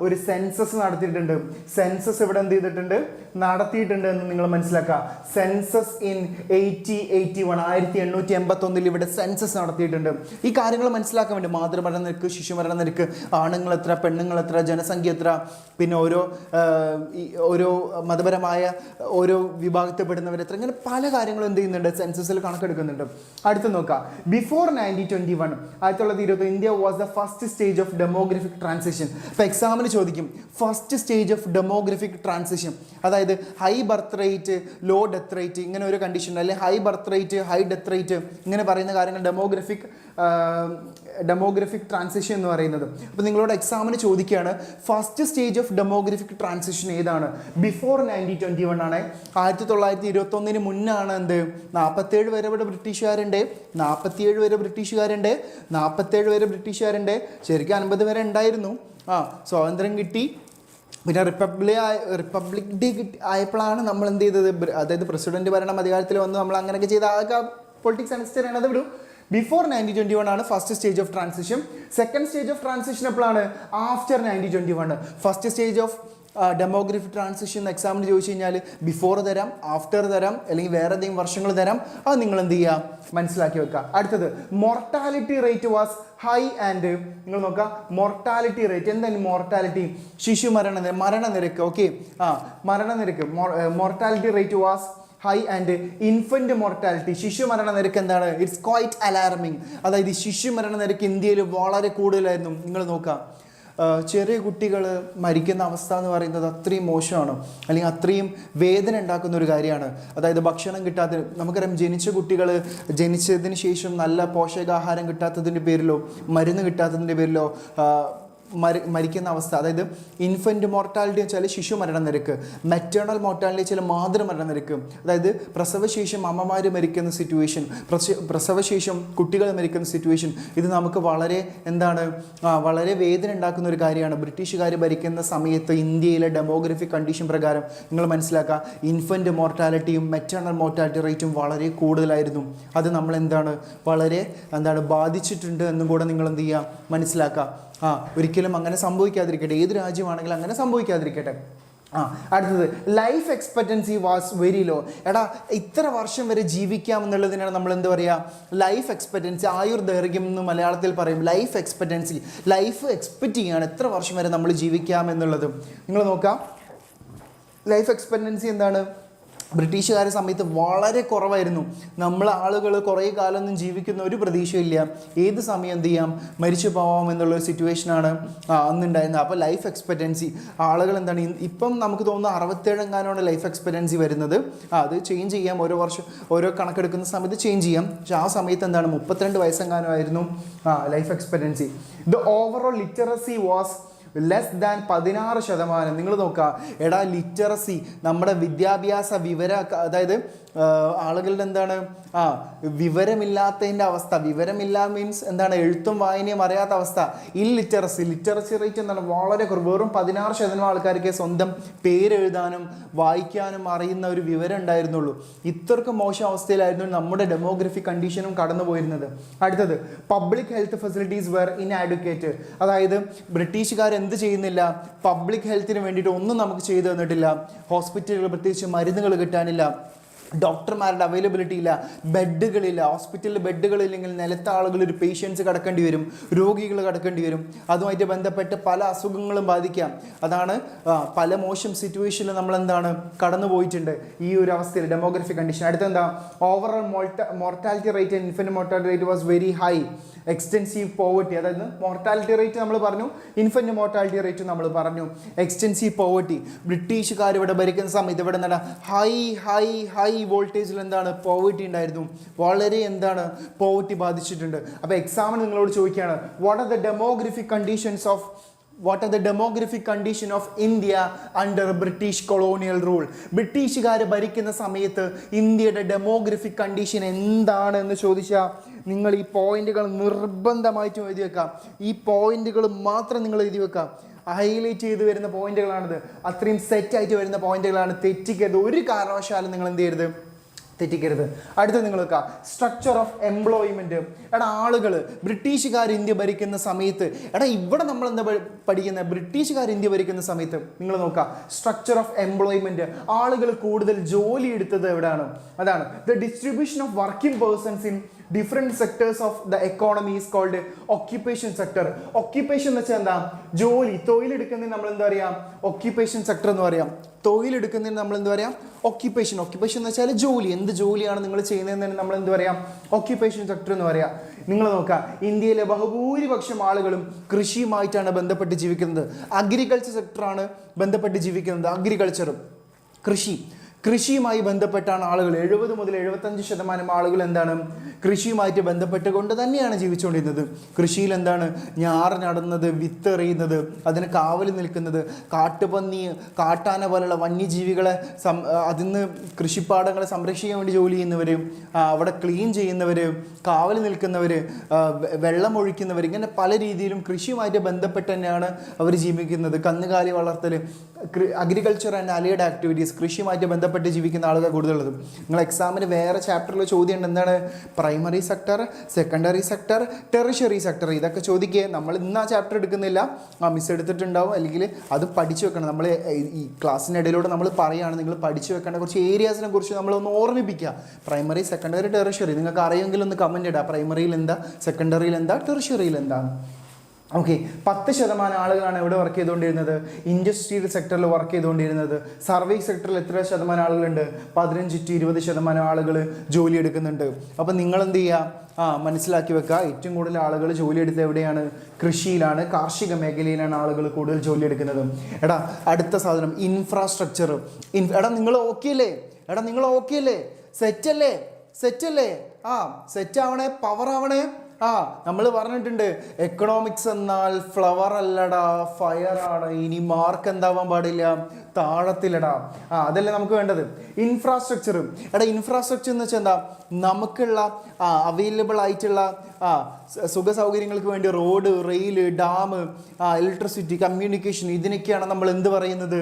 ഒരു സെൻസസ് നടത്തിയിട്ടുണ്ട്. സെൻസസ് ഇവിടെ എന്ത് ചെയ്തിട്ടുണ്ട്? നടത്തിയിട്ടുണ്ട് എന്ന് നിങ്ങൾ മനസ്സിലാക്കുക. സെൻസസ് ഇൻ 1881 ഇവിടെ സെൻസസ് നടത്തിയിട്ടുണ്ട്. ഈ കാര്യങ്ങൾ മനസ്സിലാക്കാൻ വേണ്ടി മാതൃമരണ നിരക്ക്, ശിശുമരണ നിരക്ക്, ആണുങ്ങൾ എത്ര, പെണ്ണുങ്ങൾ എത്ര, ജനസംഖ്യ എത്ര, പിന്നെ ഓരോ മതപരമായ ഓരോ വിഭാഗത്തിൽപ്പെടുന്നവർ എത്ര, ഇങ്ങനെ പല കാര്യങ്ങളും എന്ത് ചെയ്യുന്നുണ്ട്? സെൻസസിൽ കണക്കെടുക്കുന്നുണ്ട്. അടുത്ത് നോക്കാം. Before 1921, 1921 India was the first stage of demographic transition. ഇപ്പോൾ എക്സാമിന് ചോദിക്കും first stage of demographic transition, അതായത് high birth rate, low death rate, ഇങ്ങനെ ഒരു കണ്ടീഷൻ, അല്ലെങ്കിൽ high birth rate, high death rate, ഇങ്ങനെ പറയുന്ന കാര്യങ്ങൾ ഡെമോഗ്രഫിക് ട്രാൻസിഷൻ എന്ന് പറയുന്നത്. അപ്പോൾ നിങ്ങളോട് എക്സാമിന് ചോദിക്കുകയാണ് first stage of demographic transition ഏതാണ്? ബിഫോർ 1921 ആണ്. 1921 മുന്നാണ് എന്ത്? 47 വരെ ഇവിടെ ബ്രിട്ടീഷുകാരുണ്ട്, 47 വരെ ബ്രിട്ടീഷുകാരുണ്ട്. ശരിക്കും 50 വരെ ഉണ്ടായിരുന്നു. സ്വാതന്ത്ര്യം കിട്ടി, പിന്നെ റിപ്പബ്ലിക് ഡേ ആയപ്പോഴാണ് നമ്മൾ എന്ത് ചെയ്തത്? അതായത് പ്രസിഡന്റ് ഭരണം അധികാരത്തിൽ വന്ന് നമ്മൾ അങ്ങനെയൊക്കെ ചെയ്ത അതൊക്കെ പൊളിറ്റിക്സ് അനുസരിച്ചാണ്. അത് വിടും. ബിഫോർ 1921 ആണ് first stage of transition. Second stage of transition എപ്പോഴാണ്? After 1921. First stage of demographic transition എക്സാമിന് ചോദിച്ചു കഴിഞ്ഞാൽ ബിഫോർ തരാം, ആഫ്റ്റർ തരാം, അല്ലെങ്കിൽ വേറെ ഏതെങ്കിലും വർഷങ്ങൾ തരാം. അത് നിങ്ങൾ എന്ത് ചെയ്യുക? മനസ്സിലാക്കി വെക്കുക. അടുത്തത് mortality rate was high and, നിങ്ങൾ നോക്കുക മോർട്ടാലിറ്റി റേറ്റ് എന്താണ്? മോർട്ടാലിറ്റി മരണനിരക്ക്. ഓക്കെ, മരണനിരക്ക് mortality rate was high and infant mortality, ശിശു മരണ നിരക്ക് എന്താണ്? It's quite alarming. അതായത് ശിശു മരണ നിരക്ക് ഇന്ത്യയിൽ വളരെ കൂടുതലായിരുന്നു. നിങ്ങൾ നോക്കാം, ചെറിയ കുട്ടികൾ മരിക്കുന്ന അവസ്ഥ എന്ന് പറയുന്നത് അത്രയും മോശമാണ്, അല്ലെങ്കിൽ അത്രയും വേദന ഉണ്ടാക്കുന്ന ഒരു കാര്യമാണ്. അതായത് ഭക്ഷണം കിട്ടാത്ത, നമുക്കറിയാം ജനിച്ച കുട്ടികൾ ജനിച്ചതിന് ശേഷം നല്ല പോഷകാഹാരം കിട്ടാത്തതിൻ്റെ പേരിലോ മരുന്ന് കിട്ടാത്തതിൻ്റെ പേരിലോ മരിക്കുന്ന അവസ്ഥ. അതായത് ഇൻഫൻറ്റ് മോർട്ടാലിറ്റി വെച്ചാൽ ശിശു മരണ നിരക്ക്, മെറ്റേണൽ മോർട്ടാലിറ്റി വെച്ചാൽ മാതൃമരണ നിരക്ക്. അതായത് പ്രസവശേഷം അമ്മമാർ മരിക്കുന്ന സിറ്റുവേഷൻ, പ്രസവശേഷം കുട്ടികൾ മരിക്കുന്ന സിറ്റുവേഷൻ. ഇത് നമുക്ക് വളരെ വളരെ വേദന ഉണ്ടാക്കുന്ന ഒരു കാര്യമാണ്. ബ്രിട്ടീഷുകാർ ഭരിക്കുന്ന സമയത്ത് ഇന്ത്യയിലെ ഡെമോഗ്രഫിക് കണ്ടീഷൻ പ്രകാരം നിങ്ങൾ മനസ്സിലാക്കുക, ഇൻഫൻറ്റ് മോർട്ടാലിറ്റിയും മെറ്റേണൽ മോർട്ടാലിറ്റി റേറ്റും വളരെ കൂടുതലായിരുന്നു. അത് നമ്മൾ വളരെ ബാധിച്ചിട്ടുണ്ട് എന്നും കൂടെ നിങ്ങൾ എന്ത് ചെയ്യുക? മനസ്സിലാക്കുക. ഒരിക്കലും അങ്ങനെ സംഭവിക്കാതിരിക്കട്ടെ, ഏത് രാജ്യമാണെങ്കിലും അങ്ങനെ സംഭവിക്കാതിരിക്കട്ടെ. അടുത്തത് life expectancy was very low. എടാ ഇത്ര വർഷം വരെ ജീവിക്കാം എന്നുള്ളതിനാണ് നമ്മൾ എന്ത് പറയുക? ലൈഫ് എക്സ്പെക്റ്റൻസി, ആയുർദൈർഘ്യം എന്ന് മലയാളത്തിൽ പറയും. ലൈഫ് എക്സ്പെക്റ്റൻസി, ലൈഫ് എക്സ്പെക്റ്റ് ചെയ്യാണ് എത്ര വർഷം വരെ നമ്മൾ ജീവിക്കാം എന്നുള്ളത്. നിങ്ങൾ നോക്കാം, ലൈഫ് എക്സ്പെക്റ്റൻസി എന്താണ്? ബ്രിട്ടീഷുകാരുടെ സമയത്ത് വളരെ കുറവായിരുന്നു. ആളുകൾ കുറേ കാലമൊന്നും ജീവിക്കുന്ന ഒരു പ്രതീക്ഷയില്ല, ഏത് സമയം എന്ത് ചെയ്യാം? മരിച്ചു പോവാം എന്നുള്ളൊരു സിറ്റുവേഷനാണ് അന്നുണ്ടായിരുന്നത്. അപ്പോൾ ലൈഫ് എക്സ്പെക്റ്റൻസി ആളുകൾ ഇപ്പം നമുക്ക് തോന്നുന്നു 67 എങ്ങാനാണ് ലൈഫ് എക്സ്പെക്റ്റൻസി വരുന്നത്. അത് ചേഞ്ച് ചെയ്യാം, ഓരോ വർഷം ഓരോ കണക്കെടുക്കുന്ന സമയത്ത് ചേഞ്ച് ചെയ്യാം. പക്ഷേ ആ സമയത്ത് 32 വയസ്സെങ്ങാനുമായിരുന്നു life expectancy. The overall literacy was less than 16%. നിങ്ങൾ നോക്കുക, ലിറ്ററസി നമ്മുടെ വിദ്യാഭ്യാസ അതായത് ആളുകളുടെ എന്താണ് വിവരമില്ലാത്തതിൻ്റെ അവസ്ഥ. വിവരമില്ല മീൻസ് എന്താണ്, എഴുത്തും വായനയും അറിയാത്ത അവസ്ഥ. ലിറ്ററസി റേറ്റ് എന്താണ്, വളരെ കുറവ്. വെറും 16% ആൾക്കാർക്ക് സ്വന്തം പേരെഴുതാനും വായിക്കാനും അറിയുന്ന ഒരു വിവരം ഉണ്ടായിരുന്നുള്ളൂ. ഇത്രക്ക് മോശം അവസ്ഥയിലായിരുന്നു നമ്മുടെ ഡെമോഗ്രഫിക് കണ്ടീഷനും കടന്നു പോയിരുന്നത്. അടുത്തത്, പബ്ലിക് ഹെൽത്ത് ഫെസിലിറ്റീസ് വെർ ഇൻആഡ്വക്കേറ്റ്. അതായത് ബ്രിട്ടീഷുകാർ എന്ത് ചെയ്യുന്നില്ല, പബ്ലിക് ഹെൽത്തിന് വേണ്ടിയിട്ട് ഒന്നും നമുക്ക് ചെയ്തു തന്നിട്ടില്ല. ഹോസ്പിറ്റലുകൾ പ്രത്യേകിച്ച് മരുന്നുകൾ കിട്ടാനില്ല, ഡോക്ടർമാരുടെ അവൈലബിലിറ്റി ഇല്ല, ബെഡുകളില്ല. ഹോസ്പിറ്റലിൽ ബെഡുകളില്ലെങ്കിൽ നിലത്തെ ആളുകൾ, ഒരു പേഷ്യൻസ് കിടക്കേണ്ടി വരും, രോഗികൾ കിടക്കേണ്ടി വരും. അതുമായിട്ട് ബന്ധപ്പെട്ട് പല അസുഖങ്ങളും ബാധിക്കാം. അതാണ് പല മോശം സിറ്റുവേഷനിൽ നമ്മൾ എന്താണ് കടന്നു പോയിട്ടുണ്ട് ഈ ഒരു അവസ്ഥയിൽ, ഡെമോഗ്രഫിക് കണ്ടീഷൻ. അടുത്തെന്താ, overall mortality rate and infant mortality rate was very high. Extensive poverty, അതായത് മോർട്ടാലിറ്റി റേറ്റ് നമ്മൾ പറഞ്ഞു, ഇൻഫന്റ് മോർട്ടാലിറ്റി റേറ്റ് നമ്മൾ പറഞ്ഞു. എക്സ്റ്റെൻസീവ് പോവർട്ടി, ബ്രിട്ടീഷുകാർ ഇവിടെ ഭരിക്കുന്ന സമയത്ത് ഇവിടെ എന്താണ് ഹൈ വോൾട്ടേജിൽ എന്താണ് പോവർട്ടി ഉണ്ടായിരുന്നു. വളരെ എന്താണ് പോവർട്ടി ബാധിച്ചിട്ടുണ്ട്. അപ്പോൾ എക്സാമിന് നിങ്ങളോട് ചോദിക്കുകയാണ്, what are the demographic condition of India under British colonial rule. ബ്രിട്ടീഷുകാർ ഭരിക്കുന്ന സമയത്ത് ഇന്ത്യയുടെ ഡെമോഗ്രഫിക് കണ്ടീഷൻ എന്താണ് എന്ന് ചോദിച്ചാൽ നിങ്ങൾ ഈ പോയിന്റുകൾ നിർബന്ധമായിട്ടും എഴുതി വെക്കാം. ഈ പോയിന്റുകൾ മാത്രം നിങ്ങൾ എഴുതി വെക്കാം. ഹൈലൈറ്റ് ചെയ്ത് വരുന്ന പോയിന്റുകളാണിത്. അത്രയും സെറ്റായിട്ട് വരുന്ന പോയിന്റുകളാണ്. തെറ്റിക്കരുത്, ഒരു കാരണവശാലും നിങ്ങൾ എന്ത് ചെയ്യരുത്, തെറ്റിക്കരുത്. അടുത്ത നിങ്ങൾ വെക്കുക, സ്ട്രക്ചർ ഓഫ് എംപ്ലോയ്മെന്റ്. ആളുകൾ, ബ്രിട്ടീഷുകാർ ഇന്ത്യ ഭരിക്കുന്ന സമയത്ത്, ഇവിടെ നമ്മൾ എന്താ പഠിക്കുന്നത്, ബ്രിട്ടീഷുകാർ ഇന്ത്യ ഭരിക്കുന്ന സമയത്ത് നിങ്ങൾ നോക്കുക, സ്ട്രക്ചർ ഓഫ് എംപ്ലോയ്മെന്റ്. ആളുകൾ കൂടുതൽ ജോലി എടുത്തത് എവിടെയാണ്? അതാണ് the distribution of working persons in different sectors of the economy is called occupation sector. Occupation എന്ന് വെച്ചാൽ എന്താ, ജോലി, തൊഴിലെടുക്കുന്നതിന് നമ്മൾ എന്താ പറയാം, ഒക്യുപ്പേഷൻ സെക്ടർ എന്ന് പറയാം. തൊഴിലെടുക്കുന്നതിന് നമ്മൾ എന്ത് പറയാം, ഒക്യുപ്പേഷൻ എന്ന് വെച്ചാൽ ജോലി. എന്ത് ജോലിയാണ് നിങ്ങൾ ചെയ്യുന്നതെന്ന് നമ്മൾ എന്ത് പറയാം, ഒക്യുപ്പേഷൻ സെക്ടർ എന്ന് പറയാം. നിങ്ങൾ നോക്കുക, ഇന്ത്യയിലെ ബഹുഭൂരിപക്ഷം ആളുകളും കൃഷിയുമായിട്ടാണ് ബന്ധപ്പെട്ട് ജീവിക്കുന്നത്. അഗ്രികൾച്ചർ സെക്ടറാണ് ബന്ധപ്പെട്ട് ജീവിക്കുന്നത്. അഗ്രികൾച്ചറും കൃഷിയുമായി ബന്ധപ്പെട്ടാണ് ആളുകൾ 70 മുതൽ 75% ആളുകൾ എന്താണ് കൃഷിയുമായിട്ട് ബന്ധപ്പെട്ടുകൊണ്ട് തന്നെയാണ് ജീവിച്ചുകൊണ്ടിരുന്നത്. കൃഷിയിൽ എന്താണ്, ഞാറ് നടുന്നത്, വിത്ത് എറിയുന്നത്, അതിന് കാവൽ നിൽക്കുന്നത്, കാട്ടുപന്നി, കാട്ടാന പോലുള്ള വന്യജീവികളെ അതിന്ന് കൃഷിപ്പാടങ്ങളെ സംരക്ഷിക്കാൻ വേണ്ടി ജോലി ചെയ്യുന്നവർ, അവിടെ ക്ലീൻ ചെയ്യുന്നവർ, കാവൽ നിൽക്കുന്നവർ, വെള്ളമൊഴിക്കുന്നവർ, ഇങ്ങനെ പല രീതിയിലും കൃഷിയുമായിട്ട് ബന്ധപ്പെട്ട് തന്നെയാണ് അവർ ജീവിക്കുന്നത്. കന്നുകാലി വളർത്തൽ, അഗ്രികൾച്ചർ ആൻഡ് അലൈഡ് ആക്ടിവിറ്റീസ്, കൃഷിയുമായിട്ട് ബന്ധപ്പെട്ട് ജീവിക്കുന്ന ആളുകൾ കൂടുതലുള്ളത്. നിങ്ങൾ എക്സാമിന് വേറെ ചാപ്റ്ററിൽ ചോദ്യം ഉണ്ട്, എന്താണ് primary sector, secondary sector, tertiary sector. ഇതൊക്കെ ചോദിക്കുക. നമ്മൾ ഇന്ന് ആ ചാപ്റ്റർ എടുക്കുന്നില്ല, മിസ് എടുത്തിട്ടുണ്ടാവും, അല്ലെങ്കിൽ അത് പഠിച്ചു വെക്കണം. നമ്മൾ ഈ ക്ലാസ്സിനിടയിലൂടെ നമ്മൾ പറയുകയാണ്, നിങ്ങൾ പഠിച്ചു വെക്കേണ്ട കുറച്ച് ഏരിയാസിനെ കുറിച്ച് നമ്മളൊന്ന് ഓർമ്മിപ്പിക്കുക. പ്രൈമറി, സെക്കൻഡറി, ടെറിഷറി നിങ്ങൾക്ക് അറിയുമെങ്കിൽ ഒന്ന് കമൻറ്റ് ഇടുക. പ്രൈമറിയിൽ എന്താ, സെക്കൻഡറിയിൽ എന്താ, ടെറിഷറിയിൽ എന്താണ്. ഓക്കെ, 10% ആളുകളാണ് എവിടെ വർക്ക് ചെയ്തുകൊണ്ടിരുന്നത്, ഇൻഡസ്ട്രിയൽ സെക്ടറിൽ വർക്ക് ചെയ്തുകൊണ്ടിരുന്നത്. സർവീസ് സെക്ടറിൽ എത്ര ശതമാനം ആളുകളുണ്ട്, 15-20% ആളുകൾ ജോലി എടുക്കുന്നുണ്ട്. അപ്പം നിങ്ങൾ എന്ത് ചെയ്യുക, മനസ്സിലാക്കി വെക്കുക, ഏറ്റവും കൂടുതൽ ആളുകൾ ജോലി എടുത്ത് എവിടെയാണ്, കൃഷിയിലാണ്, കാർഷിക മേഖലയിലാണ് ആളുകൾ കൂടുതൽ ജോലി എടുക്കുന്നത്. അടുത്ത സാധനം ഇൻഫ്രാസ്ട്രക്ചർ. നിങ്ങൾ ഓക്കെ അല്ലേ, സെറ്റല്ലേ, സെറ്റ് ആവണേ, പവർ ആവണേ. നമ്മൾ പറഞ്ഞിട്ടുണ്ട്, എക്കണോമിക്സ് എന്നാൽ ഫ്ലവർ അല്ലടാ, ഫയർ ആണ്. ഇനി മാർക്ക് എന്താവാൻ പാടില്ല, താഴത്തിലടാ. അതല്ലേ നമുക്ക് വേണ്ടത്. ഇൻഫ്രാസ്ട്രക്ചർ. ഇൻഫ്രാസ്ട്രക്ചർ എന്ന് വെച്ചാൽ എന്താ, നമുക്കുള്ള അവൈലബിൾ ആയിട്ടുള്ള സുഖ സൗകര്യങ്ങൾക്ക് വേണ്ടി road, rail, dam, electricity, communication, ഇതിനൊക്കെയാണ് നമ്മൾ എന്ത് പറയുന്നത്,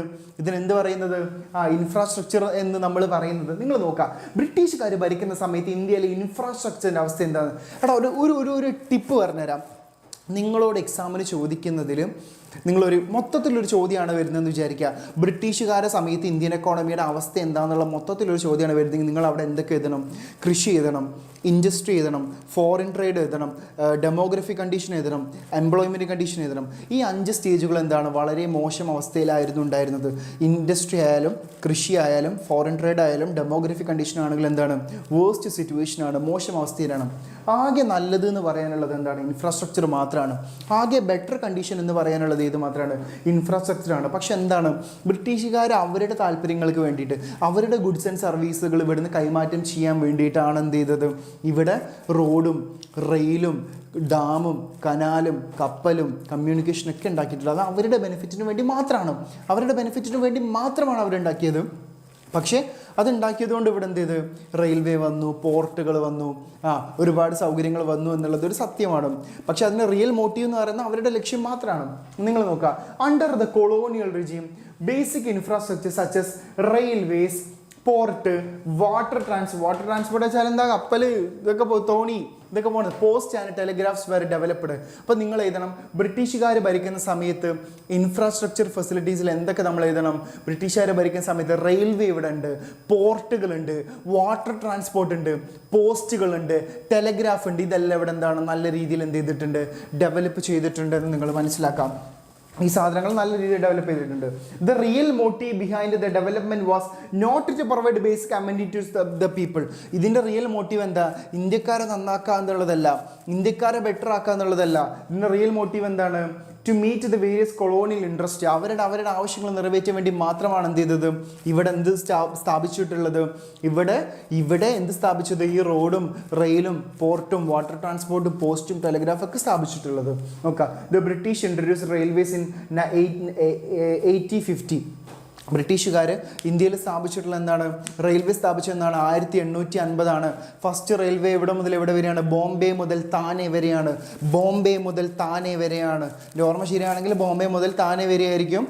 ഇൻഫ്രാസ്ട്രക്ചർ എന്ന് നമ്മൾ പറയുന്നത്. നിങ്ങൾ നോക്കുക, ബ്രിട്ടീഷുകാർ ഭരിക്കുന്ന സമയത്ത് ഇന്ത്യയിലെ ഇൻഫ്രാസ്ട്രക്ചറിൻ്റെ അവസ്ഥ എന്താണ്? ഒരു ടിപ്പ് പറഞ്ഞുതരാം. നിങ്ങളോട് എക്സാമിന് ചോദിക്കുന്നതിൽ നിങ്ങളൊരു മൊത്തത്തിലൊരു ചോദ്യമാണ് വരുന്നതെന്ന് വിചാരിക്കുക. ബ്രിട്ടീഷുകാരുടെ സമയത്ത് ഇന്ത്യൻ എക്കോണമിയുടെ അവസ്ഥ എന്താണെന്നുള്ള മൊത്തത്തിലൊരു ചോദ്യമാണ് വരുന്നതെങ്കിൽ നിങ്ങൾ അവിടെ എന്തൊക്കെ എഴുതണം? കൃഷി എഴുതണം, ഇൻഡസ്ട്രി എഴുതണം, ഫോറിൻ ട്രേഡ് എഴുതണം, ഡെമോഗ്രഫി കണ്ടീഷൻ എഴുതണം, എംപ്ലോയ്മെൻറ്റ് കണ്ടീഷൻ എഴുതണം. ഈ 5 സ്റ്റേജുകൾ എന്താണ്, വളരെ മോശം അവസ്ഥയിലായിരുന്നു ഉണ്ടായിരുന്നത്. ഇൻഡസ്ട്രി ആയാലും, കൃഷി ആയാലും, ഫോറിൻ ട്രേഡ് ആയാലും, ഡെമോഗ്രഫി കണ്ടീഷൻ ആണെങ്കിൽ എന്താണ്, വേസ്റ്റ് സിറ്റുവേഷനാണ്, മോശം അവസ്ഥയിലാണ്. ആകെ നല്ലത് എന്ന് പറയാനുള്ളത് എന്താണ്, ഇൻഫ്രാസ്ട്രക്ചർ മാത്രമാണ്. ആകെ ബെറ്റർ കണ്ടീഷൻ എന്ന് പറയാനുള്ളത് ഏത് മാത്രമാണ്, ഇൻഫ്രാസ്ട്രക്ചറാണ്. പക്ഷെ എന്താണ്, ബ്രിട്ടീഷുകാർ അവരുടെ താല്പര്യങ്ങൾക്ക് വേണ്ടിയിട്ട്, അവരുടെ ഗുഡ്സ് ആൻഡ് സർവീസുകൾ ഇവിടുന്ന് കൈമാറ്റം ചെയ്യാൻ വേണ്ടിയിട്ടാണ് എന്ത് ചെയ്തത്, ഇവിടെ റോഡും, റെയിലും, ഡാമും, കനാലും, കപ്പലും, കമ്മ്യൂണിക്കേഷനൊക്കെ ഉണ്ടാക്കിയിട്ടുള്ളത്. അത് അവരുടെ ബെനിഫിറ്റിന് വേണ്ടി മാത്രമാണ് അവരുണ്ടാക്കിയത്. പക്ഷേ അതുണ്ടാക്കിയത് കൊണ്ട് ഇവിടെ എന്ത് ചെയ്ത് റെയിൽവേ വന്നു, പോർട്ടുകൾ വന്നു, ഒരുപാട് സൗകര്യങ്ങൾ വന്നു എന്നുള്ളത് ഒരു സത്യമാണ്. പക്ഷെ അതിൻ്റെ റിയൽ മോട്ടീവ് എന്ന് പറയുന്നത് അവരുടെ ലക്ഷ്യം മാത്രമാണ്. നിങ്ങൾ നോക്കുക, under the colonial regime basic infrastructure such as railways, port, water transport വെച്ചാൽ എന്താ, കപ്പൽ, ഇതൊക്കെ തോണി, ഇതൊക്കെ പോകുന്നത്, പോസ്റ്റ് ആൻഡ് ടെലിഗ്രാഫ്സ് വരെ ഡെവലപ്ഡ്. അപ്പോൾ നിങ്ങൾ എഴുതണം, ബ്രിട്ടീഷുകാർ ഭരിക്കുന്ന സമയത്ത് ഇൻഫ്രാസ്ട്രക്ചർ ഫെസിലിറ്റീസിൽ എന്തൊക്കെ നമ്മൾ എഴുതണം. ബ്രിട്ടീഷുകാർ ഭരിക്കുന്ന സമയത്ത് റെയിൽവേ ഇവിടെ ഉണ്ട്, പോർട്ടുകളുണ്ട്, വാട്ടർ ട്രാൻസ്പോർട്ട് ഉണ്ട്, പോസ്റ്റുകളുണ്ട്, ടെലിഗ്രാഫ് ഉണ്ട്. ഇതെല്ലാം ഇവിടെ എന്താണ്, നല്ല രീതിയിൽ എന്ത് ചെയ്തിട്ടുണ്ട്, ഡെവലപ്പ് ചെയ്തിട്ടുണ്ട് എന്ന് നിങ്ങൾ മനസ്സിലാക്കാം. ഈ സാധനങ്ങൾ നല്ല രീതിയിൽ ഡെവലപ്പ് ചെയ്തിട്ടുണ്ട്. The real motive behind the development was not to provide basic amenities to the people. ഇതിൻ്റെ റിയൽ മോട്ടീവ് എന്താ, ഇന്ത്യക്കാരെ നന്നാക്കുക എന്നുള്ളതല്ല, ഇന്ത്യക്കാരെ ബെറ്റർ ആക്കുക എന്നുള്ളതല്ല. ഇതിൻ്റെ റിയൽ മോട്ടീവ് എന്താണ്, to meet the various colonial interest. അവരുടെ ആവശ്യങ്ങൾ നിറവേറ്റാൻ വേണ്ടി മാത്രമാണ് എന്ത് ചെയ്തത്, ഇവിടെ എന്ത് സ്ഥാപിച്ചിട്ടുള്ളത്, ഇവിടെ എന്ത് സ്ഥാപിച്ചത്, ഈ റോഡും റെയിലും പോർട്ടും വാട്ടർ ട്രാൻസ്പോർട്ടും പോസ്റ്റും ടെലിഗ്രാഫൊക്കെ സ്ഥാപിച്ചിട്ടുള്ളത്. നോക്കാം, the British introduce railways in 1850. ബ്രിട്ടീഷുകാർ ഇന്ത്യയിൽ സ്ഥാപിച്ചിട്ടുള്ള എന്താണ്, റെയിൽവേ സ്ഥാപിച്ചതെന്നാണ് 1850. ഫസ്റ്റ് റെയിൽവേ എവിടെ മുതൽ എവിടെ വരെയാണ്, ബോംബെ മുതൽ താനെ വരെയാണ്. എൻ്റെ ഓർമ്മ ശരിയാണെങ്കിൽ ബോംബെ മുതൽ താനെ വരെയായിരിക്കും.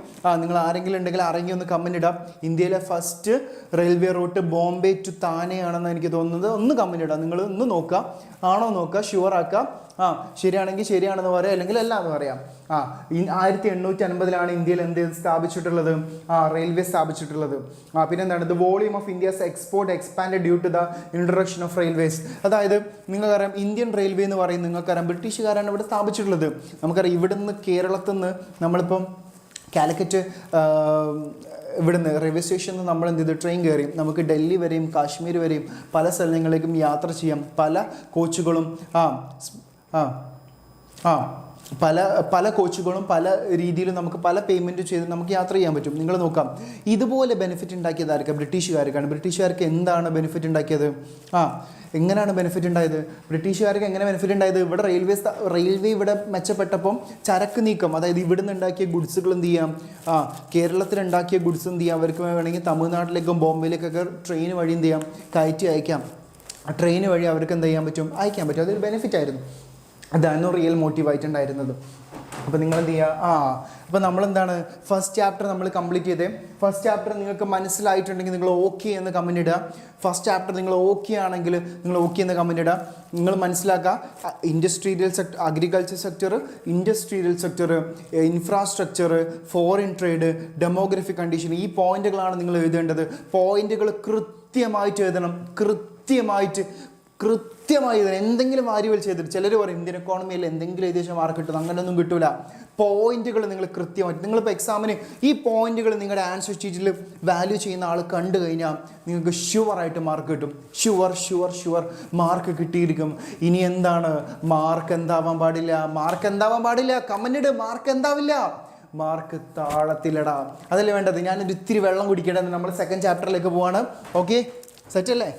നിങ്ങൾ ആരെങ്കിലും ഉണ്ടെങ്കിൽ ആരെങ്കിലും ഒന്ന് കമൻറ്റ് ഇടാം. ഇന്ത്യയിലെ first railway route Bombay to Thane ആണെന്ന് എനിക്ക് തോന്നുന്നത്. ഒന്ന് കമൻറ്റ് ഇടാം, നിങ്ങൾ ഒന്ന് നോക്കുക, ആണോ നോക്കുക, ഷുവർ ആക്കുക. ശരിയാണെങ്കിൽ ശരിയാണെന്ന് പറയാം, അല്ലെങ്കിൽ അല്ല എന്ന് പറയാം. 1850 ഇന്ത്യയിൽ എന്ത് സ്ഥാപിച്ചിട്ടുള്ളത്, റെയിൽവേ സ്ഥാപിച്ചിട്ടുള്ളത്. പിന്നെന്താണ്, the volume of India's export expand due to the introduction of railways. അതായത് നിങ്ങൾക്കറിയാം, ഇന്ത്യൻ റെയിൽവേ എന്ന് പറയുന്നത് നിങ്ങൾക്കറിയാം ബ്രിട്ടീഷുകാരാണ് ഇവിടെ സ്ഥാപിച്ചിട്ടുള്ളത്. നമുക്കറിയാം, ഇവിടുന്ന് കേരളത്തിൽ നിന്ന് നമ്മളിപ്പം കാലിക്കറ്റ് ഇവിടുന്ന് റെയിൽവേ സ്റ്റേഷനിൽ നിന്ന് നമ്മൾ എന്ത് ചെയ്തു, ട്രെയിൻ കയറി നമുക്ക് ഡൽഹി വരെയും കാശ്മീർ വരെയും പല സ്ഥലങ്ങളിലേക്കും യാത്ര ചെയ്യാം. പല കോച്ചുകളും പല കോച്ചുകളും പല രീതിയിലും നമുക്ക് പല പേയ്മെൻറ്റ് ചെയ്ത് നമുക്ക് യാത്ര ചെയ്യാൻ പറ്റും. നിങ്ങൾ നോക്കാം, ഇതുപോലെ ബെനിഫിറ്റ് ഉണ്ടാക്കിയതായിരിക്കും ബ്രിട്ടീഷുകാർക്കാണ്. ബ്രിട്ടീഷുകാർക്ക് എന്താണ് ബെനിഫിറ്റ് ഉണ്ടാക്കിയത്, എങ്ങനെയാണ് ബെനിഫിറ്റ് ഉണ്ടായത്, ബ്രിട്ടീഷുകാർക്ക് എങ്ങനെ ബെനിഫിറ്റ് ഉണ്ടായത്, ഇവിടെ റെയിൽവേ ഇവിടെ മെച്ചപ്പെട്ടപ്പം ചരക്ക് നീക്കം, അതായത് ഇവിടുന്ന് ഉണ്ടാക്കിയ ഗുഡ്സുകൾ എന്ത് ചെയ്യാം, കേരളത്തിൽ ഉണ്ടാക്കിയ ഗുഡ്സ് എന്ത് ചെയ്യാം, അവർക്ക് വേണമെങ്കിൽ തമിഴ്നാട്ടിലേക്കും ബോംബെയിലേക്കൊക്കെ ട്രെയിൻ വഴി എന്ത് ചെയ്യാം, കയറ്റി അയക്കാം. ട്രെയിൻ വഴി അവർക്ക് എന്ത് ചെയ്യാൻ പറ്റും, അയക്കാൻ പറ്റും. അതൊരു ബെനിഫിറ്റ് ആയിരുന്നു. അതായിരുന്നു റിയൽ മോട്ടീവായിട്ടുണ്ടായിരുന്നത്. അപ്പോൾ നിങ്ങൾ എന്ത് ചെയ്യുക, അപ്പോൾ നമ്മളെന്താണ്, ഫസ്റ്റ് ചാപ്റ്റർ നമ്മൾ കംപ്ലീറ്റ് ചെയ്തേ. ഫസ്റ്റ് ചാപ്റ്റർ നിങ്ങൾക്ക് മനസ്സിലായിട്ടുണ്ടെങ്കിൽ നിങ്ങൾ ഓക്കെ എന്ന് കമൻറ്റ് ഇടുക. ഫസ്റ്റ് ചാപ്റ്റർ നിങ്ങൾ ഓക്കെ ആണെങ്കിൽ നിങ്ങൾ ഓക്കെ എന്ന് കമൻറ്റ് ഇടുക. നിങ്ങൾ മനസ്സിലാക്കുക, industrial sector, agriculture sector, industrial sector, infrastructure, foreign trade, demographic condition, ഈ പോയിന്റുകളാണ് നിങ്ങൾ എഴുതേണ്ടത്. പോയിന്റുകൾ കൃത്യമായിട്ട് എഴുതണം, കൃത്യമായി എന്തെങ്കിലും വാരിയബിൾ ചെയ്തിട്ട്. ചിലർ പറയും ഇന്ത്യൻ എക്കോണമിയിൽ എന്തെങ്കിലും ഏകദേശം മാർക്ക് കിട്ടും, അങ്ങനെയൊന്നും കിട്ടൂല. പോയിന്റുകൾ നിങ്ങൾ കൃത്യമായിട്ട്, നിങ്ങളിപ്പോൾ എക്സാമിന് ഈ പോയിന്റുകൾ നിങ്ങളുടെ ആൻസർ ഷീറ്റിൽ വാല്യൂ ചെയ്യുന്ന ആൾ കണ്ടു കഴിഞ്ഞാൽ നിങ്ങൾക്ക് ഷുവറായിട്ട് മാർക്ക് കിട്ടും. ഷുവർ മാർക്ക് കിട്ടിയിരിക്കും. ഇനി എന്താണ്, മാർക്ക് എന്താവാൻ പാടില്ല, കമന്റിട്, മാർക്ക് എന്താവില്ല, മാർക്ക് താഴത്തിലിടാ. അതല്ലേ വേണ്ടത്. ഞാനൊരു ഇത്തിരി വെള്ളം കുടിക്കേണ്ടത്. നമ്മൾ സെക്കൻഡ് ചാപ്റ്ററിലേക്ക് പോവാണ്. ഓക്കെ, സെറ്റല്ലേ?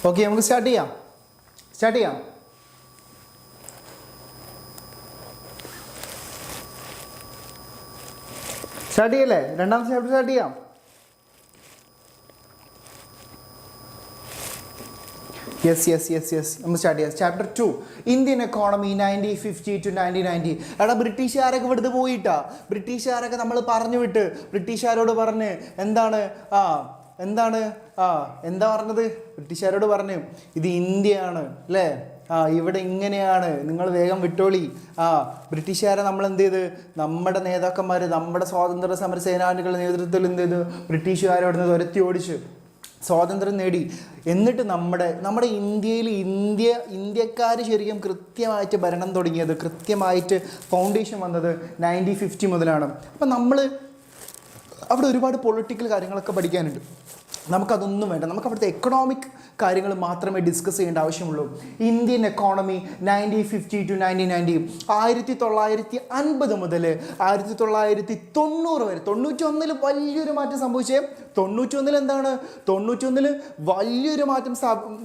ഓക്കെ, നമുക്ക് സ്റ്റാർട്ട് ചെയ്യാം. സ്റ്റാർട്ട് ചെയ്യല്ലേ? രണ്ടാമത്തെ ചാപ്റ്റർ സ്റ്റാർട്ട് ചെയ്യാം. യെസ് നമുക്ക് സ്റ്റാർട്ട് ചെയ്യാം. Chapter 2, Indian economy 1950 to 1990. എടാ, ബ്രിട്ടീഷുകാരൊക്കെ ഇവിടുന്ന് പോയിട്ടാ. ബ്രിട്ടീഷുകാരൊക്കെ നമ്മൾ പറഞ്ഞു വിട്ട്, ബ്രിട്ടീഷുകാരോട് പറഞ്ഞ് എന്താ പറഞ്ഞത്? ബ്രിട്ടീഷുകാരോട് പറഞ്ഞു, ഇത് ഇന്ത്യയാണ് അല്ലേ, ഇവിടെ ഇങ്ങനെയാണ്, നിങ്ങൾ വേഗം വിട്ടോളി. ബ്രിട്ടീഷുകാരെ നമ്മൾ എന്ത് ചെയ്ത്, നമ്മുടെ നേതാക്കന്മാർ, നമ്മുടെ സ്വാതന്ത്ര്യ സമര സേനാനികളുടെ നേതൃത്വത്തിൽ എന്ത് ചെയ്തു, ബ്രിട്ടീഷുകാരെ അവിടെ നിന്ന് തുരത്തി ഓടിച്ചു, സ്വാതന്ത്ര്യം നേടി. എന്നിട്ട് നമ്മുടെ ഇന്ത്യയിൽ ഇന്ത്യക്കാർ ശരിക്കും കൃത്യമായിട്ട് ഭരണം തുടങ്ങിയത്, കൃത്യമായിട്ട് ഫൗണ്ടേഷൻ വന്നത് 1950 മുതലാണ്. അപ്പം നമ്മൾ അവിടെ ഒരുപാട് പൊളിറ്റിക്കൽ കാര്യങ്ങളൊക്കെ പഠിക്കാനുണ്ട്. നമുക്കതൊന്നും വേണ്ട. നമുക്ക് അവിടുത്തെ എക്കണോമിക് കാര്യങ്ങൾ മാത്രമേ ഡിസ്കസ് ചെയ്യേണ്ട ആവശ്യമുള്ളൂ. ഇന്ത്യൻ എക്കോണമി 1950 to 1990, 1950 മുതൽ 1990 വരെ, 91 വലിയൊരു മാറ്റം സംഭവിച്ചേ. 91 എന്താണ്, 91 വലിയൊരു മാറ്റം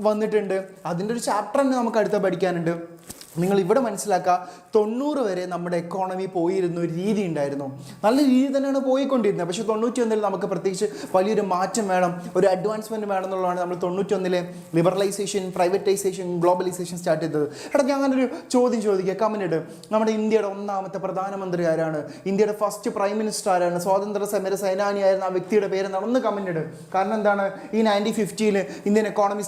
വന്നിട്ടുണ്ട്. അതിൻ്റെ ഒരു ചാപ്റ്റർ തന്നെ നമുക്ക് അടുത്ത പഠിക്കാനുണ്ട്. നിങ്ങൾ ഇവിടെ മനസ്സിലാക്കുക, 90 വരെ നമ്മുടെ എക്കോണമി പോയിരുന്ന ഒരു രീതി ഉണ്ടായിരുന്നു. നല്ല രീതി തന്നെയാണ് പോയിക്കൊണ്ടിരുന്നത്. പക്ഷേ 91 നമുക്ക് പ്രത്യേകിച്ച് വലിയൊരു മാറ്റം വേണം, ഒരു അഡ്വാൻസ്മെൻറ്റ് വേണം എന്നുള്ളതാണ് നമ്മൾ 91 ലിബറലൈസേഷൻ, പ്രൈവറ്റൈസേഷൻ, ഗ്ലോബലൈസേഷൻ സ്റ്റാർട്ട് ചെയ്തത്. ഞാൻ അങ്ങനൊരു ചോദ്യം ചോദിക്കുക, കമൻറ്റ്. നമ്മുടെ ഇന്ത്യയുടെ ഒന്നാമത്തെ പ്രധാനമന്ത്രി ആരാണ്? ഇന്ത്യയുടെ ഫസ്റ്റ് പ്രൈം മിനിസ്റ്റർ ആരാണ്? സ്വാതന്ത്ര്യ സമര സേനാനിയായിരുന്ന ആ വ്യക്തിയുടെ പേരെന്താണ്? ഒന്ന് കമൻറ്റ്. കാരണം എന്താണ്, ഈ 1950 ഇന്ത്യൻ എക്കോണമി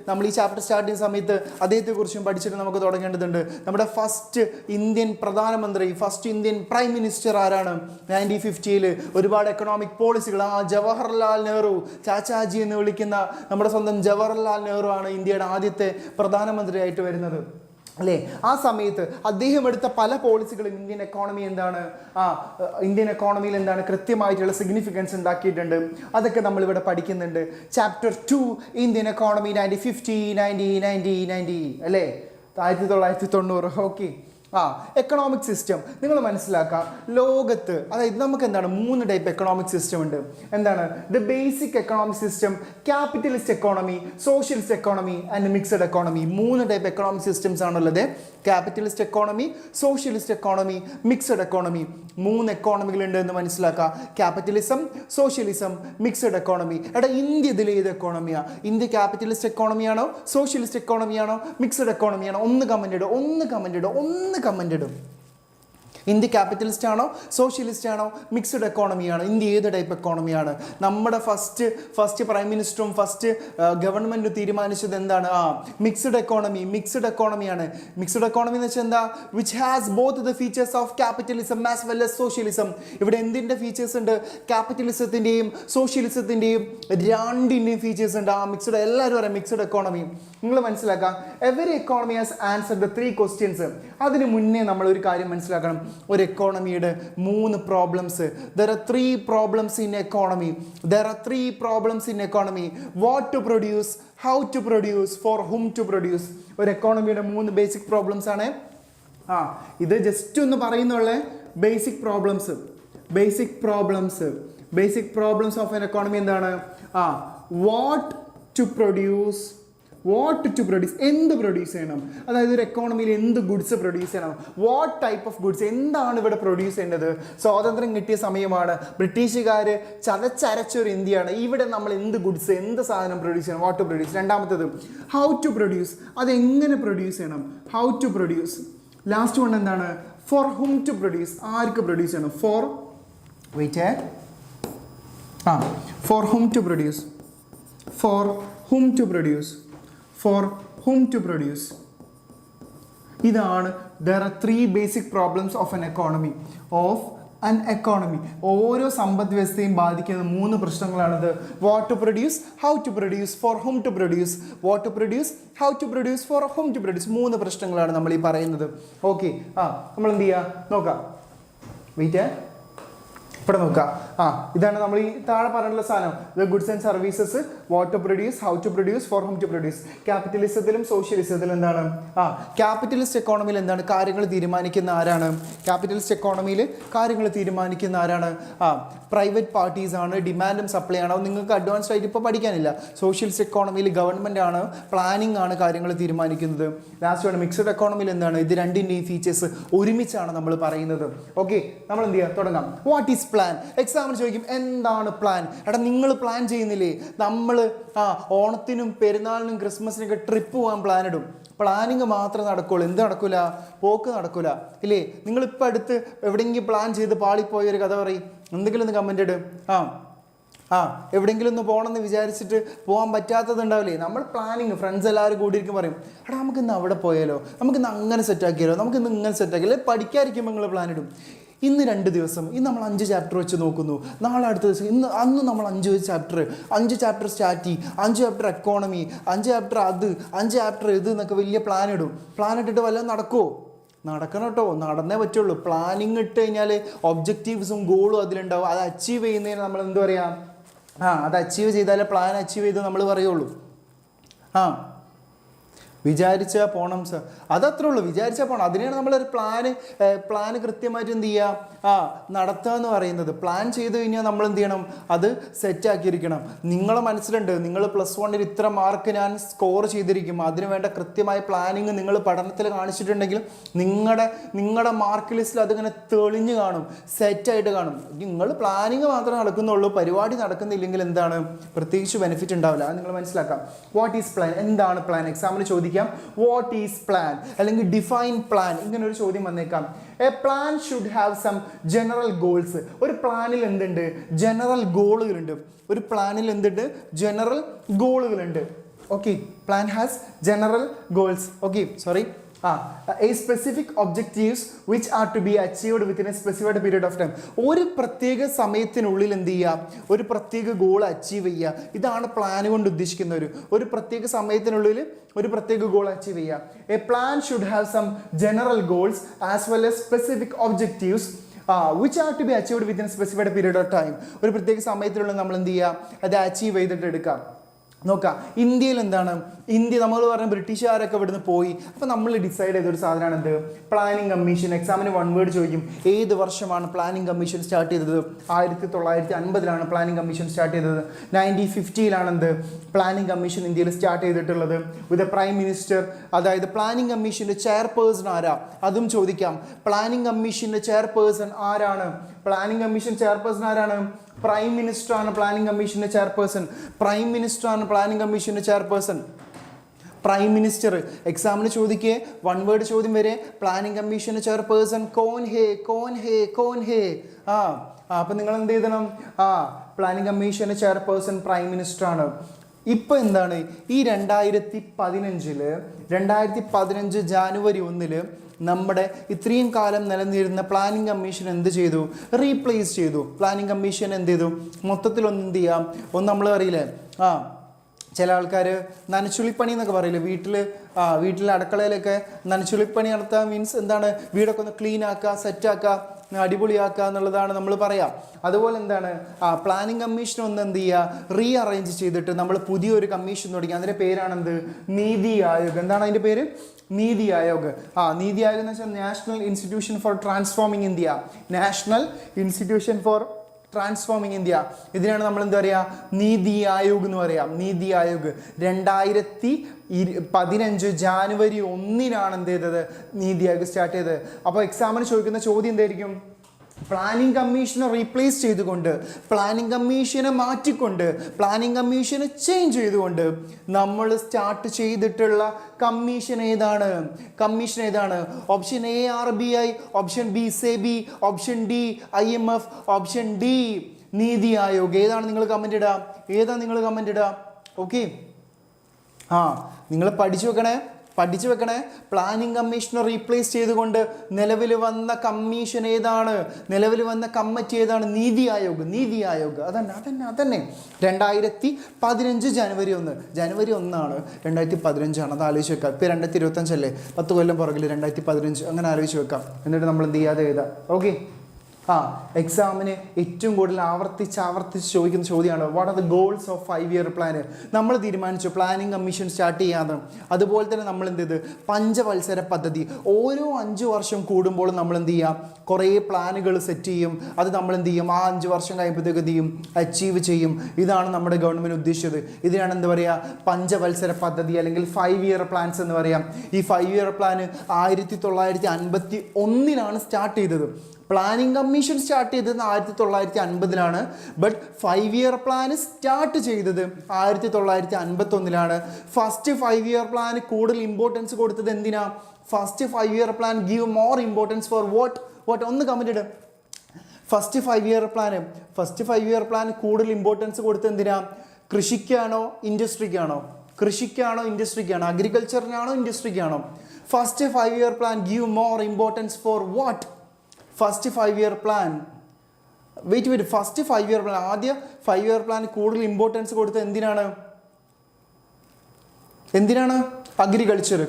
നമ്മൾ ഈ ചാപ്റ്റർ സ്റ്റാർട്ട് ചെയ്യുന്ന സമയത്ത് അദ്ദേഹത്തെക്കുറിച്ചും പഠിച്ചിട്ട് നമുക്ക് തുടങ്ങേണ്ടത്. നമ്മുടെ ഫസ്റ്റ് ഇന്ത്യൻ പ്രധാനമന്ത്രി, ഫസ്റ്റ് ഇന്ത്യൻ പ്രൈം മിനിസ്റ്റർ ആരാണ്? 1950 ഒരുപാട് എക്കണോമിക് പോളിസികൾ, ജവഹർലാൽ നെഹ്റു, ചാച്ചാജി എന്ന് വിളിക്കുന്ന നമ്മുടെ സ്വന്തം ജവഹർലാൽ നെഹ്റു ആണ് ഇന്ത്യയുടെ ആദ്യത്തെ പ്രധാനമന്ത്രിയായിട്ട് വരുന്നത്, അല്ലേ? ആ സമയത്ത് അദ്ദേഹം എടുത്ത പല പോളിസികളും ഇന്ത്യൻ എക്കോണമി ഇന്ത്യൻ എക്കോണമിയിൽ എന്താണ് കൃത്യമായിട്ടുള്ള സിഗ്നിഫിക്കൻസ് ഉണ്ടാക്കിയിട്ടുണ്ട്. അതൊക്കെ നമ്മളിവിടെ പഠിക്കുന്നുണ്ട്. ചാപ്റ്റർ 2 ഇന്ത്യൻ എക്കോണമി 1950 അല്ലേ, 1990. ഓക്കെ. എക്കണോമിക് സിസ്റ്റം നിങ്ങൾ മനസ്സിലാക്കുക. ലോകത്ത് അതായത് നമുക്ക് എന്താണ് 3 ടൈപ്പ് എക്കണോമിക് സിസ്റ്റം ഉണ്ട്. എന്താണ്? The basic economic system, capitalist economy, socialist economy and mixed economy. 3 type economic systems ആണുള്ളത്. Capitalist economy, socialist economy, mixed economy. 3 എക്കോണമികളുണ്ട് എന്ന് മനസ്സിലാക്കുക. Capitalism, socialism, mixed economy. India ഇതിൽ ഏത് എക്കോണമിയാണ്? ഇന്ത്യ ക്യാപിറ്റലിസ്റ്റ് എക്കോണമിയാണോ, സോഷ്യലിസ്റ്റ് എക്കോണമിയാണോ, മിക്സഡ് എക്കോണമിയാണോ? ഒന്ന് കമന്റ് ഇടും. ഇന്ത്യ ക്യാപിറ്റലിസ്റ്റ് ആണോ, സോഷ്യലിസ്റ്റ് ആണോ, മിക്സ്ഡ് എക്കോണമിയാണോ? ഇന്ത്യ ഏത് ടൈപ്പ് എക്കോണമിയാണ്? നമ്മുടെ ഫസ്റ്റ് പ്രൈം മിനിസ്റ്ററും ഫസ്റ്റ് ഗവൺമെൻറ്റും തീരുമാനിച്ചത് എന്താണ്? മിക്സ്ഡ് എക്കോണമിയാണ്. മിക്സ്ഡ് എക്കോണമി എന്ന് വെച്ചാൽ എന്താ? Which has both the features of capitalism as well as socialism. ഇവിടെ എന്തിൻ്റെ ഫീച്ചേഴ്സ് ഉണ്ട്? ക്യാപിറ്റലിസത്തിൻ്റെയും സോഷ്യലിസത്തിൻ്റെയും രണ്ടിൻ്റെയും ഫീച്ചേഴ്സ് ഉണ്ട്. മിക്സ്ഡ്, എല്ലാവരും പറയാം മിക്സ്ഡ് എക്കോണമി. നിങ്ങൾ മനസ്സിലാക്കാം, every economy has answer the 3 questions. അതിന് മുന്നേ നമ്മൾ ഒരു കാര്യം മനസ്സിലാക്കണം. ഒരു എക്കോണമിയുടെ 3 problems. There are 3 problems in economy. What to produce, how to produce, for whom to produce. ഒരു എക്കോണമിയുടെ 3 ബേസിക് പ്രോബ്ലംസ് ആണ്. ഇത് ജസ്റ്റ് ഒന്ന് പറയുന്നുള്ളേ. Basic problems of an economy എന്താണ്? വാട്ട് ടു പ്രൊഡ്യൂസ്, എന്ത് പ്രൊഡ്യൂസ് ചെയ്യണം, അതായത് ഒരു എക്കോണമിയിൽ എന്ത് ഗുഡ്സ് പ്രൊഡ്യൂസ് ചെയ്യണം, വാട്ട് ടൈപ്പ് ഓഫ് ഗുഡ്സ്, എന്താണ് ഇവിടെ പ്രൊഡ്യൂസ് ചെയ്യേണ്ടത്. സ്വാതന്ത്ര്യം കിട്ടിയ സമയമാണ്, ബ്രിട്ടീഷുകാർ ചതച്ചരച്ചൊരു ഇന്ത്യയാണ്. ഇവിടെ നമ്മൾ എന്ത് ഗുഡ്സ്, എന്ത് സാധനം പ്രൊഡ്യൂസ് ചെയ്യണം, വാട്ട് ടു പ്രൊഡ്യൂസ്. രണ്ടാമത്തത് ഹൗ ടു പ്രൊഡ്യൂസ്, അതെങ്ങനെ പ്രൊഡ്യൂസ് ചെയ്യണം, how to produce. Last one എന്താണ്? ഫോർ ഹും ടു പ്രൊഡ്യൂസ്, ആർക്ക് പ്രൊഡ്യൂസ് ചെയ്യണം, ഫോർ ഹും ടു പ്രൊഡ്യൂസ്, ഇതാണ്. there are 3 basic problems of an economy. ഓരോ സമ്പദ് വ്യവസ്ഥയും ബാധിക്കുന്ന 3 പ്രശ്നങ്ങളാണിത്. What to produce, how to produce, for whom to produce. What to produce, how to produce, for whom to produce. 3 പ്രശ്നങ്ങളാണ് നമ്മൾ ഈ പറയുന്നത്. ഓക്കെ. നമ്മൾ എന്ത് ചെയ്യുക നോക്കാം. ഇവിടെ നോക്കാം. ഇതാണ് നമ്മൾ ഈ താഴെ പറഞ്ഞിട്ടുള്ള സാധനം. The goods and services, what to produce, how to produce, for whom to produce. ക്യാപിറ്റലിസത്തിലും സോഷ്യലിസത്തിലും എന്താണ്? ക്യാപിറ്റലിസ്റ്റ് എക്കോണമിയിൽ എന്താണ് കാര്യങ്ങൾ തീരുമാനിക്കുന്ന ആരാണ്? പ്രൈവറ്റ് പാർട്ടീസ് ആണ്, ഡിമാൻഡും സപ്ലൈ ആണ്. നിങ്ങൾക്ക് അഡ്വാൻസ്ഡ് ആയിട്ട് ഇപ്പോൾ പഠിക്കാനില്ല. സോഷ്യലിസ്റ്റ് എക്കോണമിയിൽ ഗവൺമെൻറ് ആണ്, പ്ലാനിംഗ് ആണ് കാര്യങ്ങൾ തീരുമാനിക്കുന്നത്. ലാസ്റ്റ് ആണ് മിക്സഡ് എക്കോണമിയിൽ എന്താണ്? ഇത് രണ്ടിൻ്റെയും ഫീച്ചേഴ്സ് ഒരുമിച്ചാണ് നമ്മൾ പറയുന്നത്. ഓക്കെ, നമ്മൾ എന്ത് ചെയ്യാം? തുടങ്ങാം. What is plan? എക്സാമിന് ചോദിക്കും എന്താണ് പ്ലാൻ. നിങ്ങൾ പ്ലാൻ ചെയ്യുന്നില്ലേ? നമ്മൾ ഓണത്തിനും പെരുന്നാളിനും ക്രിസ്മസിനൊക്കെ ട്രിപ്പ് പോകാൻ പ്ലാൻ ഇടും. പ്ലാനിങ് മാത്രമേ നടക്കുള്ളൂ. എന്ത് നടക്കൂല? പോക്ക് നടക്കൂല, ഇല്ലേ? നിങ്ങളിപ്പോൾ അടുത്ത് എവിടെയെങ്കിലും പ്ലാൻ ചെയ്ത് പാളിപ്പോയൊരു കഥ പറയും. എന്തെങ്കിലും ഒന്ന് കമൻ്റ് ഇടും. എവിടെയെങ്കിലും ഒന്ന് പോകണമെന്ന് വിചാരിച്ചിട്ട് പോകാൻ പറ്റാത്തത് ഉണ്ടാവില്ലേ? നമ്മൾ പ്ലാനിങ് ഫ്രണ്ട്സ് എല്ലാവരും കൂടിയിരിക്കും പറയും, നമുക്കിന്ന് അവിടെ പോയാലോ, നമുക്കിന്ന് അങ്ങനെ സെറ്റാക്കിയാലോ, നമുക്കിന്ന് ഇങ്ങനെ സെറ്റാക്കിയാലോ. പഠിക്കാതിരിക്കുമ്പോൾ നിങ്ങൾ പ്ലാൻ ഇടും. ഇന്ന് 2 ദിവസം, ഇന്ന് നമ്മൾ 5 ചാപ്റ്റർ വെച്ച് നോക്കുന്നു. നാളെ അടുത്ത ദിവസം, അന്ന് നമ്മൾ 5 ചാപ്റ്റർ സ്റ്റാറ്റി, 5 ചാപ്റ്റർ എക്കോണമി, 5 ചാപ്റ്റർ അത്, 5 ചാപ്റ്റർ ഇത് എന്നൊക്കെ വലിയ പ്ലാൻ ഇടും. പ്ലാൻ ഇട്ടിട്ട് വല്ലതും നടക്കുമോ? നടക്കണം കേട്ടോ, നടന്നേ പറ്റുള്ളൂ. പ്ലാനിങ് ഇട്ട് കഴിഞ്ഞാൽ ഒബ്ജക്റ്റീവ്സും ഗോളും അതിലുണ്ടാവും. അത് അച്ചീവ് ചെയ്യുന്നതിന് നമ്മൾ എന്ത് പറയാം? അത് അച്ചീവ് ചെയ്താലേ പ്ലാൻ അച്ചീവ് ചെയ്ത് നമ്മൾ പറയുള്ളൂ. വിചാരിച്ചാൽ പോകണം സർ, അതത്രേ ഉള്ളൂ. വിചാരിച്ചാൽ പോകണം. അതിനെയാണ് നമ്മളൊരു പ്ലാന് കൃത്യമായിട്ട് എന്ത് ചെയ്യുക, നടത്തുക എന്ന് പറയുന്നത്. പ്ലാൻ ചെയ്ത് കഴിഞ്ഞാൽ നമ്മൾ എന്ത് ചെയ്യണം, അത് സെറ്റാക്കിയിരിക്കണം. നിങ്ങളെ മനസ്സിലുണ്ട്, നിങ്ങൾ +1 ഇത്ര മാർക്ക് ഞാൻ സ്കോർ ചെയ്തിരിക്കും, അതിന് വേണ്ട കൃത്യമായ പ്ലാനിങ് നിങ്ങൾ പഠനത്തിൽ കാണിച്ചിട്ടുണ്ടെങ്കിൽ നിങ്ങളുടെ മാർക്ക് ലിസ്റ്റിൽ അതിങ്ങനെ തെളിഞ്ഞ് കാണും, സെറ്റായിട്ട് കാണും. നിങ്ങൾ പ്ലാനിങ് മാത്രമേ നടക്കുന്നുള്ളൂ, പരിപാടി നടക്കുന്നില്ലെങ്കിൽ എന്താണ്, പ്രത്യേകിച്ച് ബെനിഫിറ്റ് ഉണ്ടാവില്ല. അത് നിങ്ങൾ മനസ്സിലാക്കാം. വാട്ട് ഈസ് പ്ലാൻ, എന്താണ് പ്ലാൻ? എക്സാമിന് ചോദിക്കാം വാട്ട് ഈസ് പ്ലാൻ അല്ലെങ്കിൽ ഡിഫൈൻ പ്ലാൻ, ഇങ്ങനെ ഒരു ചോദ്യം വന്നേക്കാം. A plan should have some general goals. ഒരു പ്ലാനിൽ എന്തുണ്ട്, ജനറൽ ഗോളുകളുണ്ട്. ഒരു പ്ലാനിൽ എന്തുണ്ട്, ജനറൽ ഗോളുകളുണ്ട്. Okay, plan has general goals. Okay, sorry, a specific objectives which are to be achieved within a specified period of time. ഒരു പ്രത്യേക സമയത്തിനുള്ളിൽ എന്ത് ചെയ്യുക, ഒരു പ്രത്യേക ഗോൾ അച്ചീവ് ചെയ്യുക. ഇതാണ് പ്ലാൻ കൊണ്ട് ഉദ്ദേശിക്കുന്ന. ഒരു പ്രത്യേക സമയത്തിനുള്ളിൽ ഒരു പ്രത്യേക ഗോൾ അച്ചീവ് ചെയ്യുക. A plan should have some general goals as well as specific objectives which are to be achieved within a specified period of time. ഒരു പ്രത്യേക സമയത്തിനുള്ളിൽ നമ്മൾ എന്ത് ചെയ്യുക, അത് അച്ചീവ് ചെയ്തിട്ട് എടുക്കാം. നോക്കാം, ഇന്ത്യയിൽ എന്താണ്, ഇന്ത്യ നമ്മൾ പറഞ്ഞ ബ്രിട്ടീഷുകാരൊക്കെ ഇവിടുന്ന് പോയി. അപ്പോൾ നമ്മൾ ഡിസൈഡ് ചെയ്തൊരു സാധനമാണ് എന്ത്, പ്ലാനിങ് കമ്മീഷൻ. എക്സാമിന് 1 വേർഡ് ചോദിക്കും, ഏത് വർഷമാണ് പ്ലാനിങ് കമ്മീഷൻ സ്റ്റാർട്ട് ചെയ്തത്? 1950 പ്ലാനിങ് കമ്മീഷൻ സ്റ്റാർട്ട് ചെയ്തത്. 1950 എന്ത്, പ്ലാനിങ് കമ്മീഷൻ ഇന്ത്യയിൽ സ്റ്റാർട്ട് ചെയ്തിട്ടുള്ളത്. വിത്ത് പ്രൈം മിനിസ്റ്റർ, അതായത് പ്ലാനിങ് കമ്മീഷൻ്റെ ചെയർപേഴ്സൺ ആരാ, അതും ചോദിക്കാം. പ്ലാനിങ് കമ്മീഷൻ്റെ ചെയർപേഴ്സൺ ആരാണ്? പ്ലാനിങ് കമ്മീഷൻ ചെയർപേഴ്സൺ ആരാണ്? പ്രൈം മിനിസ്റ്റർ ആണ് പ്ലാനിങ് കമ്മീഷന്റെ ചെയർപേഴ്സൺ. പ്രൈം മിനിസ്റ്റർ ആണ് പ്ലാനിങ് കമ്മീഷന്റെ ചെയർപേഴ്സൺ. പ്രൈം മിനിസ്റ്റർ എക്സാമിന് ചോദിക്കേ 1 വേർഡ് ചോദ്യം വരെ, പ്ലാനിങ് കമ്മീഷന്റെ ചെയർപേഴ്സൺ കോൻ ഹേ, കോൻ ഹേ, കോൻ ഹേ. അപ്പം നിങ്ങൾ എന്ത് ചെയ്യണം, പ്ലാനിങ് കമ്മീഷന്റെ ചെയർപേഴ്സൺ പ്രൈം മിനിസ്റ്റർ ആണ്. ഇപ്പം എന്താണ്, ഈ 2015 ജാനുവരി 1 നമ്മുടെ ഇത്രയും കാലം നിലനിന്നിരുന്ന പ്ലാനിങ് കമ്മീഷൻ എന്ത് ചെയ്തു, റീപ്ലേസ് ചെയ്തു. പ്ലാനിങ് കമ്മീഷൻ എന്ത് ചെയ്തു, മൊത്തത്തിലൊന്ന് എന്ത് ചെയ്യാം, ഒന്ന് നമ്മൾ അറിയില്ലേ, ചില ആൾക്കാർ നനച്ചുള്ളിപ്പണി എന്നൊക്കെ പറയില്ലേ, വീട്ടിലെ അടുക്കളയിലൊക്കെ നനച്ചുള്ളിപ്പണി നടത്തുക. മീൻസ് എന്താണ്, വീടൊക്കെ ഒന്ന് ക്ലീൻ ആക്കുക, സെറ്റാക്കുക, അടിപൊളിയാക്കുക എന്നുള്ളതാണ് നമ്മൾ പറയാം. അതുപോലെ എന്താണ്, പ്ലാനിങ് കമ്മീഷൻ ഒന്ന് എന്ത് ചെയ്യുക, റീ അറേഞ്ച് ചെയ്തിട്ട് നമ്മൾ പുതിയൊരു കമ്മീഷൻ തുടങ്ങി. അതിൻ്റെ പേരാണെന്ത്, നീതി ആയോഗ്. എന്താണ് അതിൻ്റെ പേര്, നീതി ആയോഗ്. നീതി ആയോഗ് എന്ന് വെച്ചാൽ national institution for transforming India. National institution for transforming India. ഇതിനാണ് നമ്മൾ എന്താ പറയുക, നീതി ആയോഗ് എന്ന് പറയാം. നീതി ആയോഗ് 2015 ജാനുവരി 1 എന്ത് ചെയ്തത്, നീതി ആയോഗ് സ്റ്റാർട്ട് ചെയ്തത്. അപ്പോൾ എക്സാമിന് ചോദിക്കുന്ന ചോദ്യം എന്തായിരിക്കും, പ്ലാനിങ് കമ്മീഷനെ റീപ്ലേസ് ചെയ്തുകൊണ്ട്, പ്ലാനിങ് കമ്മീഷനെ മാറ്റിക്കൊണ്ട്, പ്ലാനിങ് കമ്മീഷനെ ചേഞ്ച് ചെയ്തുകൊണ്ട് നമ്മൾ സ്റ്റാർട്ട് ചെയ്തിട്ടുള്ള കമ്മീഷൻ ഏതാണ്? Option A RBI, option B SEBI, option D IMF, option D NITI Aayog. ഏതാണ് നിങ്ങൾ കമൻ്റ് ഇടുക? ഓക്കെ, നിങ്ങൾ പഠിച്ചു വെക്കണേ. പ്ലാനിങ് കമ്മീഷനെ റീപ്ലേസ് ചെയ്തുകൊണ്ട് നിലവിൽ വന്ന കമ്മീഷൻ ഏതാണ്, നിലവിൽ വന്ന കമ്മിറ്റി ഏതാണ്? നീതി ആയോഗ്. അതന്നെ 2015 ജനുവരി 1 2015 അത് ആലോചിച്ച് വെക്കാം. ഇപ്പോൾ 2025 അല്ലേ, 10 കൊല്ലം പുറകിൽ 2015, അങ്ങനെ ആലോചിച്ച് വെക്കാം. എന്നിട്ട് നമ്മൾ എന്ത് ചെയ്യാതെ എഴുതാം. ഓക്കെ, എക്സാമിന് ഏറ്റവും കൂടുതൽ ആവർത്തിച്ച് ചോദിക്കുന്ന ചോദ്യമാണ്, what are the goals of 5-year plan? നമ്മൾ തീരുമാനിച്ചു പ്ലാനിങ് കമ്മീഷൻ സ്റ്റാർട്ട് ചെയ്യാതെ. അതുപോലെ തന്നെ നമ്മൾ എന്ത് ചെയ്ത്, പഞ്ചവത്സര പദ്ധതി. ഓരോ 5 വർഷം കൂടുമ്പോൾ നമ്മൾ എന്ത് ചെയ്യാം, കുറേ പ്ലാനുകൾ സെറ്റ് ചെയ്യും. അത് നമ്മൾ എന്ത് ചെയ്യും, ആ 5 വർഷം കഴിയുമ്പോഴത്തേക്ക് എന്ത് ചെയ്യും, അച്ചീവ് ചെയ്യും. ഇതാണ് നമ്മുടെ ഗവൺമെൻറ് ഉദ്ദേശിച്ചത്. ഇതിനാണ് എന്താ പറയുക, പഞ്ചവത്സര പദ്ധതി അല്ലെങ്കിൽ 5-year പ്ലാൻസ് എന്ന് പറയാം. ഈ 5-year പ്ലാൻ 1951 സ്റ്റാർട്ട് ചെയ്തത്. പ്ലാനിങ് കമ്മീഷൻ സ്റ്റാർട്ട് ചെയ്തത് 1950 ബട്ട് 5-year പ്ലാൻ സ്റ്റാർട്ട് ചെയ്തത് 1951. ഫസ്റ്റ് 5-year പ്ലാൻ കൂടുതൽ ഇമ്പോർട്ടൻസ് കൊടുത്തത് എന്തിനാ? First 5-year plan give more importance for what? ഒന്ന് കമന്റ് ഇടും. ഫസ്റ്റ് 5-year പ്ലാൻ കൂടുതൽ ഇമ്പോർട്ടൻസ് കൊടുത്തത് എന്തിനാ? കൃഷിക്കാണോ ഇൻഡസ്ട്രിക്കാണോ? അഗ്രികൾച്ചറിനാണോ ഇൻഡസ്ട്രിക്കാണോ? First 5-year plan give more importance for what? First 5-year plan first 5-year plan, ആദ്യ 5-year പ്ലാൻ കൂടുതൽ ഇമ്പോർട്ടൻസ് കൊടുത്തത് എന്തിനാണ്? അഗ്രികൾച്ചർ,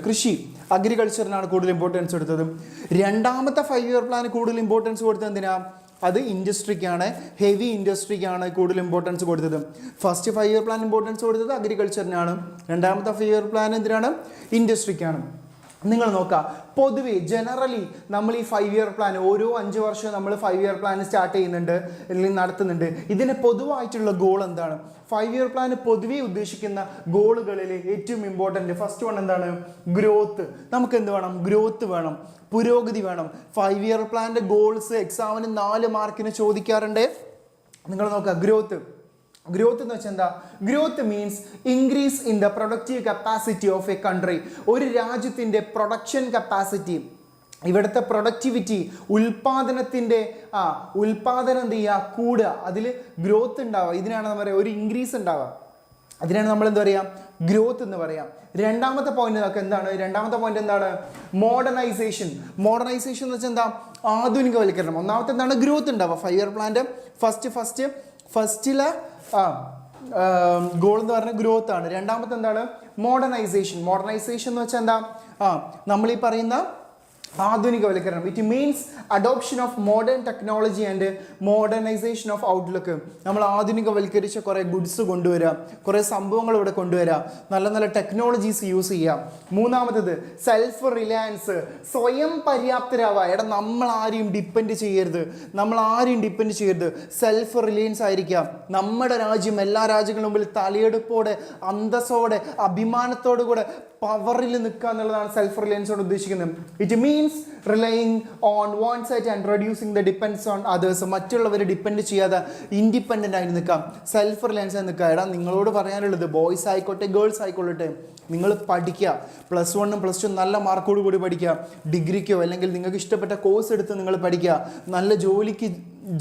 അഗ്രികൾച്ചറിനാണ് കൂടുതൽ ഇമ്പോർട്ടൻസ് കൊടുത്തത്. രണ്ടാമത്തെ 5-year പ്ലാൻ കൂടുതൽ ഇമ്പോർട്ടൻസ് കൊടുത്തത് എന്തിനാ? അത് ഇൻഡസ്ട്രിക്കാണ്, ഹെവി ഇൻഡസ്ട്രിക്കാണ് കൂടുതൽ ഇമ്പോർട്ടൻസ് കൊടുത്തത്. ഫസ്റ്റ് 5 ഇയർ പ്ലാൻ ഇമ്പോർട്ടൻസ് കൊടുത്തത് അഗ്രികൾച്ചറിനാണ്, രണ്ടാമത്തെ 5 ഇയർ പ്ലാൻ എന്തിനാണ്? ഇൻഡസ്ട്രിക്കാണ്. നിങ്ങൾ നോക്കുക, പൊതുവെ ജനറലി നമ്മൾ ഈ 5 ഇയർ പ്ലാൻ ഓരോ 5 വർഷം നമ്മൾ 5 ഇയർ പ്ലാൻ സ്റ്റാർട്ട് ചെയ്യുന്നുണ്ട് അല്ലെങ്കിൽ നടത്തുന്നുണ്ട്. ഇതിന് പൊതുവായിട്ടുള്ള ഗോൾ എന്താണ്? 5 ഇയർ പ്ലാൻ പൊതുവെ ഉദ്ദേശിക്കുന്ന ഗോളുകളിൽ ഏറ്റവും ഇമ്പോർട്ടൻ്റ് ഫസ്റ്റ് വൺ എന്താണ്? ഗ്രോത്ത്. നമുക്ക് എന്ത് വേണം? ഗ്രോത്ത് വേണം, പുരോഗതി വേണം. 5 ഇയർ പ്ലാൻ്റെ ഗോൾസ് എക്സാമിന് 4 മാർക്കിന് ചോദിക്കാറുണ്ട്. നിങ്ങൾ നോക്കുക, ഗ്രോത്ത് എന്ന് വെച്ചാൽ എന്താ? Growth means increase in the productive capacity of A country. ഒരു രാജ്യത്തിൻ്റെ പ്രൊഡക്ഷൻ കപ്പാസിറ്റി, ഇവിടുത്തെ പ്രൊഡക്ടിവിറ്റി, ഉൽപാദനത്തിൻ്റെ ഉൽപാദനം എന്ത് ചെയ്യുക? കൂടുക, അതിൽ ഗ്രോത്ത് ഉണ്ടാവുക. ഇതിനാണ് നമ്മൾ പറയുക ഒരു ഇൻക്രീസ് ഉണ്ടാവുക. അതിനാണ് നമ്മൾ എന്താ പറയുക? ഗ്രോത്ത് എന്ന് പറയാം. രണ്ടാമത്തെ പോയിന്റ് നോക്കുക, എന്താണ്? രണ്ടാമത്തെ പോയിന്റ് എന്താണ്? മോഡേണൈസേഷൻ. മോഡേണൈസേഷൻ എന്ന് വെച്ചാൽ എന്താ? ആധുനികവൽക്കരണം. ഒന്നാമത്തെ എന്താണ്? ഗ്രോത്ത് ഉണ്ടാവുക. 5 ഇയർ പ്ലാൻ്റെ ഫസ്റ്റിലെ ഗോൾ എന്ന് പറഞ്ഞാൽ ഗ്രോത്ത് ആണ്. രണ്ടാമത്തെ എന്താണ്? മോഡേണൈസേഷൻ. മോഡേണൈസേഷൻ എന്ന് വെച്ചാൽ എന്താ? നമ്മൾ ഈ പറയുന്ന ആധുനികവൽക്കരണം. It means adoption of modern technology and modernisation of outlook. നമ്മൾ ആധുനികവൽക്കരിച്ച കുറേ ഗുഡ്സ് കൊണ്ടുവരിക, കുറേ സംഭവങ്ങൾ ഇവിടെ കൊണ്ടുവരിക, നല്ല നല്ല ടെക്നോളജീസ് യൂസ് ചെയ്യുക. മൂന്നാമത്തേത് സെൽഫ് റിലയൻസ്, സ്വയം പര്യാപ്തരാവുക. നമ്മൾ ആരെയും ഡിപ്പെൻഡ് ചെയ്യരുത്, സെൽഫ് റിലയൻസ് ആയിരിക്കാം. നമ്മുടെ രാജ്യം എല്ലാ രാജ്യങ്ങളുടെ മുമ്പിൽ തലയെടുപ്പോടെ, അന്തസ്സോടെ, അഭിമാനത്തോടു കൂടെ പവറിൽ നിൽക്കുക എന്നുള്ളതാണ് സെൽഫ് റിലയൻസോട് ഉദ്ദേശിക്കുന്നത്. It means relying on one side and reducing the dependence on others. മറ്റുള്ളവരെ ഡിപ്പെൻഡ് ചെയ്യാതെ ഇൻഡിപെൻഡൻ്റ് ആയി നിൽക്കാം, സെൽഫ് റിലയൻസ് ആയി നിൽക്കുക. നിങ്ങളോട് പറയാനുള്ളത്, ബോയ്സ് ആയിക്കോട്ടെ ഗേൾസ് ആയിക്കൊള്ളട്ടെ, നിങ്ങൾ പഠിക്കുക. +1 +2 നല്ല മാർക്കോട് കൂടി പഠിക്കുക. ഡിഗ്രിക്കോ അല്ലെങ്കിൽ നിങ്ങൾക്ക് ഇഷ്ടപ്പെട്ട കോഴ്സ് എടുത്ത് നിങ്ങൾ പഠിക്കുക. നല്ല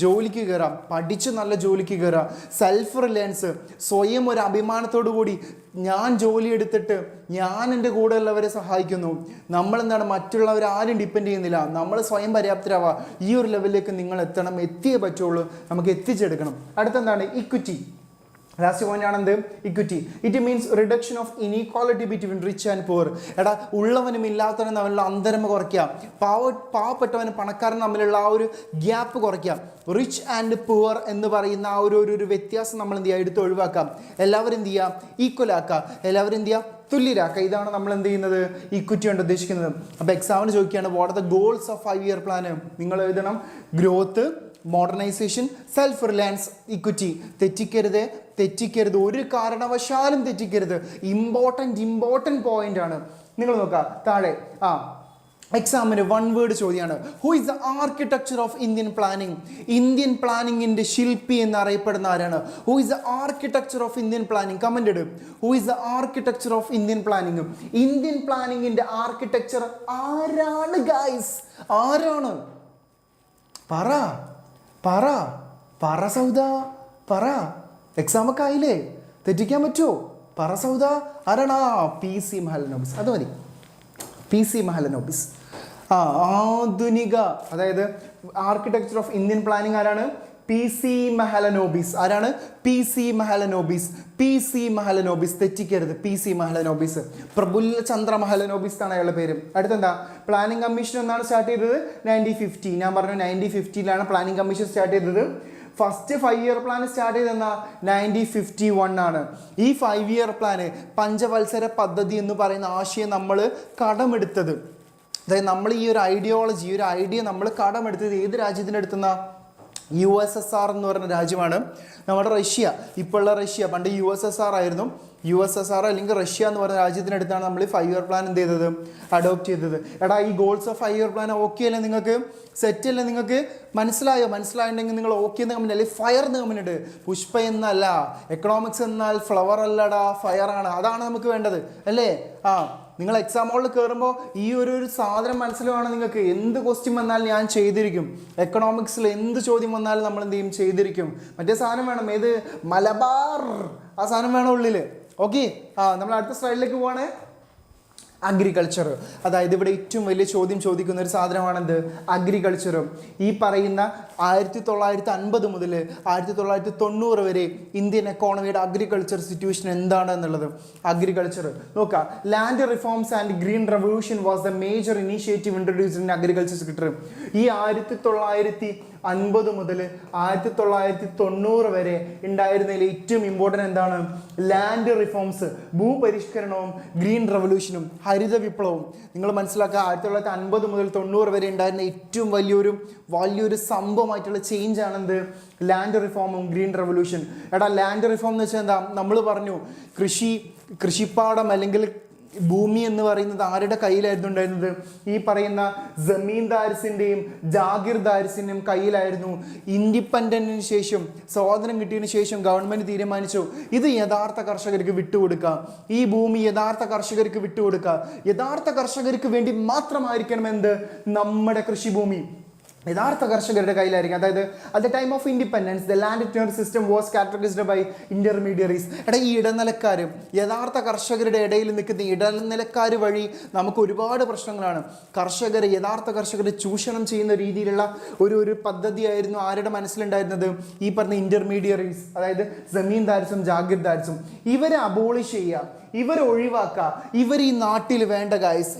ജോലിക്ക് കയറാം, പഠിച്ച് നല്ല ജോലിക്ക് കയറാം. സെൽഫ് റിലയൻസ്, സ്വയം ഒരു അഭിമാനത്തോടു കൂടി ഞാൻ ജോലി എടുത്തിട്ട് ഞാൻ എൻ്റെ കൂടെയുള്ളവരെ സഹായിക്കുന്നു. നമ്മളെന്താണ്? മറ്റുള്ളവർ ആരും ഡിപ്പെൻഡ് ചെയ്യുന്നില്ല, നമ്മൾ സ്വയം പര്യാപ്തരാവുക. ഈ ഒരു ലെവലിലേക്ക് നിങ്ങൾ എത്തിയേ പറ്റുള്ളൂ, നമുക്ക് എത്തിച്ചെടുക്കണം. അടുത്തെന്താണ്? ഇക്വിറ്റി. ലാസ്റ്റ് പോയിന്റ് ആണെന്ത്? Equity. It means reduction of inequality between rich and poor. ഉള്ളവനും ഇല്ലാത്തവനും തമ്മിലുള്ള അന്തരമ കുറയ്ക്കുക, പാവപ്പെട്ടവനും പണക്കാരനും തമ്മിലുള്ള ആ ഒരു ഗ്യാപ്പ് കുറയ്ക്കുക. റിച്ച് ആൻഡ് പുവർ എന്ന് പറയുന്ന ആ ഒരു വ്യത്യാസം നമ്മൾ എന്ത് ചെയ്യുക? എടുത്ത് ഒഴിവാക്കാം. എല്ലാവരും എന്ത് ചെയ്യുക? ഈക്വൽ ആക്കുക, എല്ലാവരും എന്ത് ചെയ്യുക? തുല്യരാക്കുക. ഇതാണ് നമ്മൾ എന്ത് ചെയ്യുന്നത്? ഇക്വിറ്റി കൊണ്ട് ഉദ്ദേശിക്കുന്നത്. അപ്പോൾ എക്സാമിന് ചോദിക്കുകയാണ്, what are the goals of 5 year plan? നിങ്ങൾ എഴുതണം growth, modernisation, self reliance, equity. തെറ്റിക്കരുത്, ഒരു കാരണവശാലും തെറ്റിക്കരുത്. ഇമ്പോർട്ടൻറ്റ് പോയിന്റ് ആണ്. നിങ്ങൾ നോക്കുക താഴെ, എക്സാമിന് 1 വേർഡ് ചോദ്യമാണ്. Who is the architecture of Indian planning? Indian പ്ലാനിങ്ങിൻ്റെ ശില്പി എന്നറിയപ്പെടുന്ന ആരാണ്? Who is the architecture of Indian planning? Comment ഇടും. Who is the architecture of Indian planning? Indian പ്ലാനിങ്ങിൻ്റെ ആർക്കിടെക്ചർ ആരാണ് ഗൈസ്? ആരാണ്? പറ സൗദ, പറ. എക്സാമൊക്കെ ആയില്ലേ, തെറ്റിക്കാൻ പറ്റുമോ? പറ സൗദ, ആരാണ്? PC മഹലനോബിസ്. അത് മതി, PC മഹലനോബിസ്. ആധുനിക, അതായത് ആർക്കിടെക്ചർ ഓഫ് ഇന്ത്യൻ പ്ലാനിങ് ആരാണ്? PC മഹലനോബിസ്. ആരാണ്? PC മഹലനോബിസ്. തെറ്റിക്കരുത്, PC മഹലനോബിസ്. പ്രഫുല്ല ചന്ദ്ര മഹലനോബിസ് ആണ് അയാളുടെ പേര്. അടുത്തെന്താ? പ്ലാനിംഗ് കമ്മീഷൻ എന്നാണ് സ്റ്റാർട്ട് ചെയ്തത്? 1950. ഞാൻ പറഞ്ഞു 1950 പ്ലാനിംഗ് കമ്മീഷൻ സ്റ്റാർട്ട് ചെയ്തത്. ഫസ്റ്റ് 5 ഇയർ പ്ലാൻ സ്റ്റാർട്ട് ചെയ്തെന്ന 1951 ആണ്. ഈ 5 ഇയർ പ്ലാന് പഞ്ചവത്സര പദ്ധതി എന്ന് പറയുന്ന ആശയം നമ്മൾ കടമെടുത്തത്, അതായത് നമ്മൾ ഈ ഒരു ഐഡിയ നമ്മൾ കടമെടുത്തത് ഏത് രാജ്യത്തിൻ്റെ അടുത്തുന്ന? USSR എന്ന് പറയുന്ന രാജ്യമാണ്. നമ്മുടെ റഷ്യ, ഇപ്പോഴുള്ള റഷ്യ, പണ്ട് USSR ആയിരുന്നു. USSR അല്ലെങ്കിൽ റഷ്യ എന്ന് പറയുന്ന രാജ്യത്തിനടുത്താണ് നമ്മൾ ഈ 5 ഇയർ പ്ലാൻ എന്ത് ചെയ്തത്? അഡോപ്റ്റ് ചെയ്തത്. ഈ goals of 5 year plan okay അല്ലേ? നിങ്ങൾക്ക് സെറ്റ് അല്ലേ? നിങ്ങൾക്ക് മനസ്സിലായിട്ടുണ്ടെങ്കിൽ നിങ്ങൾ ഓക്കെ എന്ന് കമന്റ്, അല്ലെങ്കിൽ ഫയർ എന്ന് കമന്റ് ഇട്. പുഷ്പ എന്നല്ല, എക്കണോമിക്സ് എന്നാൽ ഫ്ലവർ അല്ലടാ, ഫയർ ആണ്. അതാണ് നമുക്ക് വേണ്ടത് അല്ലേ? നിങ്ങൾ എക്സാം ഹോളിൽ കയറുമ്പോൾ ഈ ഒരു സാധനം മനസ്സിലാണ്. നിങ്ങൾക്ക് എന്ത് ക്വസ്റ്റ്യൻ വന്നാലും ഞാൻ ചെയ്തിരിക്കും. എക്കണോമിക്സിൽ എന്ത് ചോദ്യം വന്നാലും നമ്മൾ എന്ത് ചെയ്യും? ചെയ്തിരിക്കും. മറ്റേ സാധനം വേണം, ഏത്? മലബാർ, ആ സാധനം വേണം ഉള്ളിൽ. ഓക്കെ, നമ്മൾ അടുത്ത സ്ലൈഡിലേക്ക് പോവാണ്. അഗ്രികൾച്ചർ. അതായത് ഇവിടെ ഏറ്റവും വലിയ ചോദ്യം ചോദിക്കുന്ന ഒരു സാധനമാണെന്ത്? അഗ്രികൾച്ചർ. ഈ പറയുന്ന 1950 മുതൽ 1990 വരെ ഇന്ത്യൻ എക്കോണമിയുടെ അഗ്രികൾച്ചർ സിറ്റുവേഷൻ എന്താണ് എന്നുള്ളത്. അഗ്രികൾച്ചർ നോക്കാം. Land reforms and green revolution was the major initiative introduced in agriculture sector. ഈ 1950 1950 മുതൽ 1990 വരെ ഉണ്ടായിരുന്നതിൽ ഏറ്റവും ഇമ്പോർട്ടൻ്റ് എന്താണ്? ലാൻഡ് റിഫോംസ്, ഭൂപരിഷ്കരണവും ഗ്രീൻ റവല്യൂഷനും ഹരിത വിപ്ലവവും. നിങ്ങൾ മനസ്സിലാക്കുക, 1950 മുതൽ 90 വരെ ഉണ്ടായിരുന്ന ഏറ്റവും വലിയൊരു സംഭവമായിട്ടുള്ള ചേഞ്ച് ആണെന്ത്? ലാൻഡ് റിഫോമും ഗ്രീൻ റവല്യൂഷൻ. എടാ ലാൻഡ് റിഫോം എന്ന് വെച്ചാൽ എന്താ? നമ്മൾ പറഞ്ഞു കൃഷിപ്പാടം അല്ലെങ്കിൽ ഭൂമി എന്ന് പറയുന്നത് ആരുടെ കയ്യിലായിരുന്നു ഉണ്ടായിരുന്നത്? ഈ പറയുന്ന ജമീന്ദാർസിൻ്റെയും ജാഗീർദാർസിൻ്റെയും കയ്യിലായിരുന്നു. ഇൻഡിപെൻഡൻറ്റിന് ശേഷം, സ്വാതന്ത്ര്യം കിട്ടിയതിന് ശേഷം ഗവൺമെൻറ് തീരുമാനിച്ചു ഇത് യഥാർത്ഥ കർഷകർക്ക് വിട്ടുകൊടുക്കുക, ഈ ഭൂമി യഥാർത്ഥ കർഷകർക്ക് വിട്ടുകൊടുക്കുക, യഥാർത്ഥ കർഷകർക്ക് വേണ്ടി മാത്രമായിരിക്കണം എന്ത്? നമ്മുടെ കൃഷിഭൂമി യഥാർത്ഥ കർഷകരുടെ കയ്യിലായിരിക്കും. അതായത് at the time of independence the land tenure system was categorised by intermediaries. ഈ ഇടനിലക്കാർ, യഥാർത്ഥ കർഷകരുടെ ഇടയിൽ നിൽക്കുന്ന ഇടനിലക്കാർ വഴി നമുക്ക് ഒരുപാട് പ്രശ്നങ്ങളാണ്. യഥാർത്ഥ കർഷകരെ ചൂഷണം ചെയ്യുന്ന രീതിയിലുള്ള ഒരു പദ്ധതിയായിരുന്നു ആരുടെ മനസ്സിലുണ്ടായിരുന്നത്? ഈ പറഞ്ഞ ഇന്റർമീഡിയറീസ്, അതായത് ജമീന്ദാർസും ജാഗീർദാർസും. ഇവരെ അബോളിഷ് ചെയ്യുക, ഇവരെ ഒഴിവാക്കുക. ഇവർ ഈ നാട്ടിൽ വേണ്ട ഗൈസ്,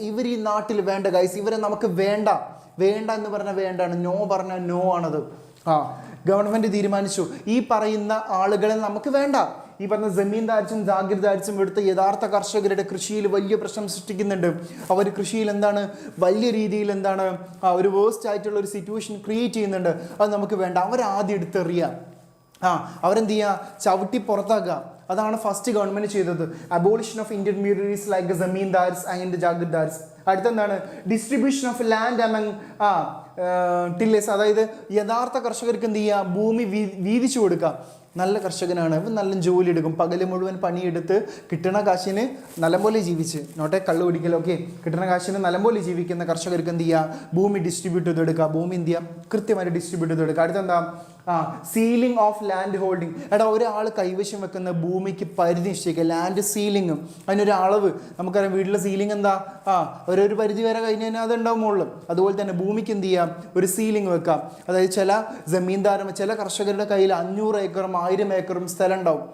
ഇവരെ നമുക്ക് വേണ്ട എന്ന് പറഞ്ഞാൽ വേണ്ടാണ്, നോ പറഞ്ഞാൽ നോ ആണത്. ഗവൺമെൻറ് തീരുമാനിച്ചു ഈ പറയുന്ന ആളുകളെ നമുക്ക് വേണ്ട. ഈ പറഞ്ഞ ജമീന്ദാർസും ജാഗീർദാർസും എടുത്ത യഥാർത്ഥ കർഷകരുടെ കൃഷിയിൽ വലിയ പ്രശ്നം സൃഷ്ടിക്കുന്നുണ്ട്. അവർ കൃഷിയിൽ വലിയ രീതിയിൽ ഒരു വേസ്റ്റ് ആയിട്ടുള്ള ഒരു സിറ്റുവേഷൻ ക്രിയേറ്റ് ചെയ്യുന്നുണ്ട്. അത് നമുക്ക് വേണ്ട. അവരാദ്യം എടുത്തെറിയുക, അവരെന്ത് ചെയ്യുക? ചവിട്ടി പുറത്താക്കുക. അതാണ് ഫസ്റ്റ് ഗവൺമെൻറ് ചെയ്തത്. Abolition of intermediaries like zamindars and jagirdars. അടുത്തെന്താണ്? Distribution of land among tillers. അതായത് യഥാർത്ഥ കർഷകർക്ക് എന്ത് ചെയ്യുക? ഭൂമി വീതിച്ചു കൊടുക്കുക. നല്ല കർഷകനാണ്, ഇവൻ നല്ല ജോലി എടുക്കും, പകല് മുഴുവൻ പണിയെടുത്ത് കിട്ടണ കാശിന് നല്ലപോലെ ജീവിച്ച്, നോട്ടെ കള്ളു പിടിക്കലോ, ഓക്കെ, കിട്ടണ കാശിന് നല്ലപോലെ ജീവിക്കുന്ന കർഷകർക്ക് എന്ത് ചെയ്യുക? ഭൂമി ഡിസ്ട്രിബ്യൂട്ട് ചെയ്തെടുക്കുക. ഭൂമി എന്ത് ചെയ്യുക? കൃത്യമായിട്ട് ഡിസ്ട്രിബ്യൂട്ട് ചെയ്തെടുക്കുക. അടുത്തെന്താ? Ceiling of land holding. ഒരാൾ കൈവശം വെക്കുന്ന ഭൂമിക്ക് പരിധി നിശ്ചയിക്കുക. ലാൻഡ് സീലിംഗ്, അതിനൊരു അളവ്. നമുക്കറിയാം വീട്ടിലെ സീലിംഗ് എന്താ? ഒരു പരിധി വരെ കഴിഞ്ഞ് കഴിഞ്ഞാൽ അത് ഉണ്ടാവും മുകളിൽ. അതുപോലെ തന്നെ ഭൂമിക്ക് എന്ത് ചെയ്യാം? ഒരു സീലിംഗ് വെക്കാം. അതായത് ചില കർഷകരുടെ കയ്യിൽ 500 ഏക്കറും 1000 ഏക്കറും സ്ഥലം ഉണ്ടാവും.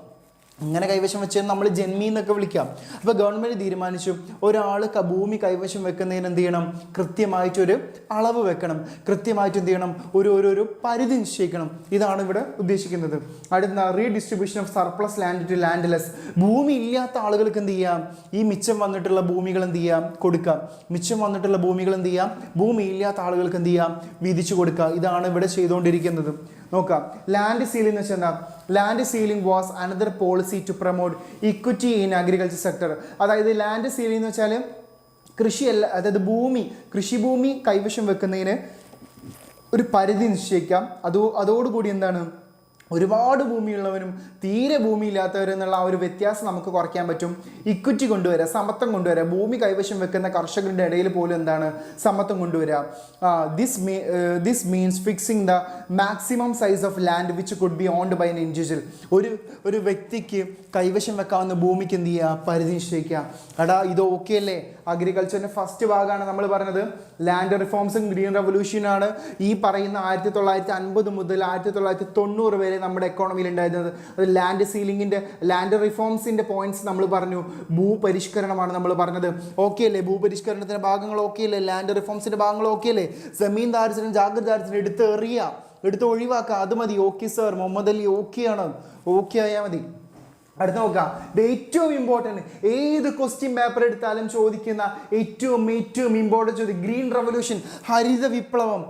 ഇങ്ങനെ കൈവശം വെച്ച് നമ്മൾ ജന്മി എന്നൊക്കെ വിളിക്കാം. അപ്പോൾ ഗവൺമെൻറ് തീരുമാനിച്ചു ഒരാൾ ഭൂമി കൈവശം വെക്കുന്നതിന് എന്ത് ചെയ്യണം? കൃത്യമായിട്ടൊരു അളവ് വെക്കണം, കൃത്യമായിട്ട് എന്ത് ചെയ്യണം? ഒരു പരിധി നിശ്ചയിക്കണം. ഇതാണ് ഇവിടെ ഉദ്ദേശിക്കുന്നത്. അടുത്ത redistribution of surplus land to landless. ഭൂമി ഇല്ലാത്ത ആളുകൾക്ക് എന്ത് ചെയ്യാം? ഈ മിച്ചം വന്നിട്ടുള്ള ഭൂമികൾ എന്ത് ചെയ്യാം? കൊടുക്കാം. മിച്ചം വന്നിട്ടുള്ള ഭൂമികൾ എന്ത് ചെയ്യാം? ഭൂമി ഇല്ലാത്ത ആളുകൾക്ക് എന്ത് ചെയ്യാം? വീതിച്ചു കൊടുക്കുക. ഇതാണ് ഇവിടെ ചെയ്തുകൊണ്ടിരിക്കുന്നത്. നോക്കാം, ലാൻഡ് സീലിംഗ് എന്ന് വെച്ചാൽ എന്താ? Land ceiling was another policy to promote equity in agriculture sector. അതായത് ലാൻഡ് സീലിംഗ് എന്ന് വെച്ചാൽ അതായത് കൃഷിഭൂമി കൈവശം വെക്കുന്നതിന് ഒരു പരിധി നിശ്ചയിക്കാം. അതോടുകൂടി എന്താണ്? ഒരുപാട് ഭൂമിയുള്ളവരും തീരെ ഭൂമിയില്ലാത്തവരെന്നുള്ള ഒരു വ്യത്യാസം നമുക്ക് കുറയ്ക്കാൻ പറ്റും. ഇക്വിറ്റി കൊണ്ടുവരിക, സമത്വം കൊണ്ടുവരിക. ഭൂമി കൈവശം വെക്കുന്ന കർഷകരുടെ ഇടയിൽ പോലും എന്താണ്? സമത്വം കൊണ്ടുവരിക. This means fixing the maximum size of land which could be owned by an individual. ഒരു വ്യക്തിക്ക് കൈവശം വെക്കാവുന്ന ഭൂമിക്ക് എന്ത് ചെയ്യുക? പരിധി നിശ്ചയിക്കുക. ഇത് ഓക്കെ അല്ലേ? അഗ്രികൾച്ചറിൻ്റെ ഫസ്റ്റ് ഭാഗമാണ് നമ്മൾ പറഞ്ഞത്. ലാൻഡ് റിഫോംസും ഗ്രീൻ റവല്യൂഷനാണ് ഈ പറയുന്ന 1950 മുതൽ 1990 വരെ നമ്മുടെ എക്കോണമിയിൽ ഉണ്ടായിരുന്നത്. അത് ലാൻഡ് റിഫോംസിൻ്റെ പോയിന്റ്സ് നമ്മൾ പറഞ്ഞു. ഭൂപരിഷ്കരണമാണ് നമ്മൾ പറഞ്ഞത്. ഓക്കെ അല്ലേ? ഭൂപരിഷ്കരണത്തിൻ്റെ ഭാഗങ്ങൾ ഓക്കെ അല്ലേ? ലാൻഡ് റിഫോംസിൻ്റെ ഭാഗങ്ങൾ ഓക്കെ അല്ലേ? ജമീന്ദാർസിനും ജാഗീർദാർസിനും എടുത്ത് ഒഴിവാക്കുക. അത് മതി. ഓക്കെ സർ, മുഹമ്മദ് അലി ഓക്കെയാണ്, ഓക്കെ ആയാൽ മതി. അടുത്ത നോക്കാം, ഏറ്റവും ഇമ്പോർട്ടൻറ്റ്, ഏത് ക്വസ്റ്റ്യൻ പേപ്പർ എടുത്താലും ചോദിക്കുന്ന ഏറ്റവും ഇമ്പോർട്ടൻറ്റ് ചോദ്യം, ഗ്രീൻ റവല്യൂഷൻ, ഹരിത വിപ്ലവം,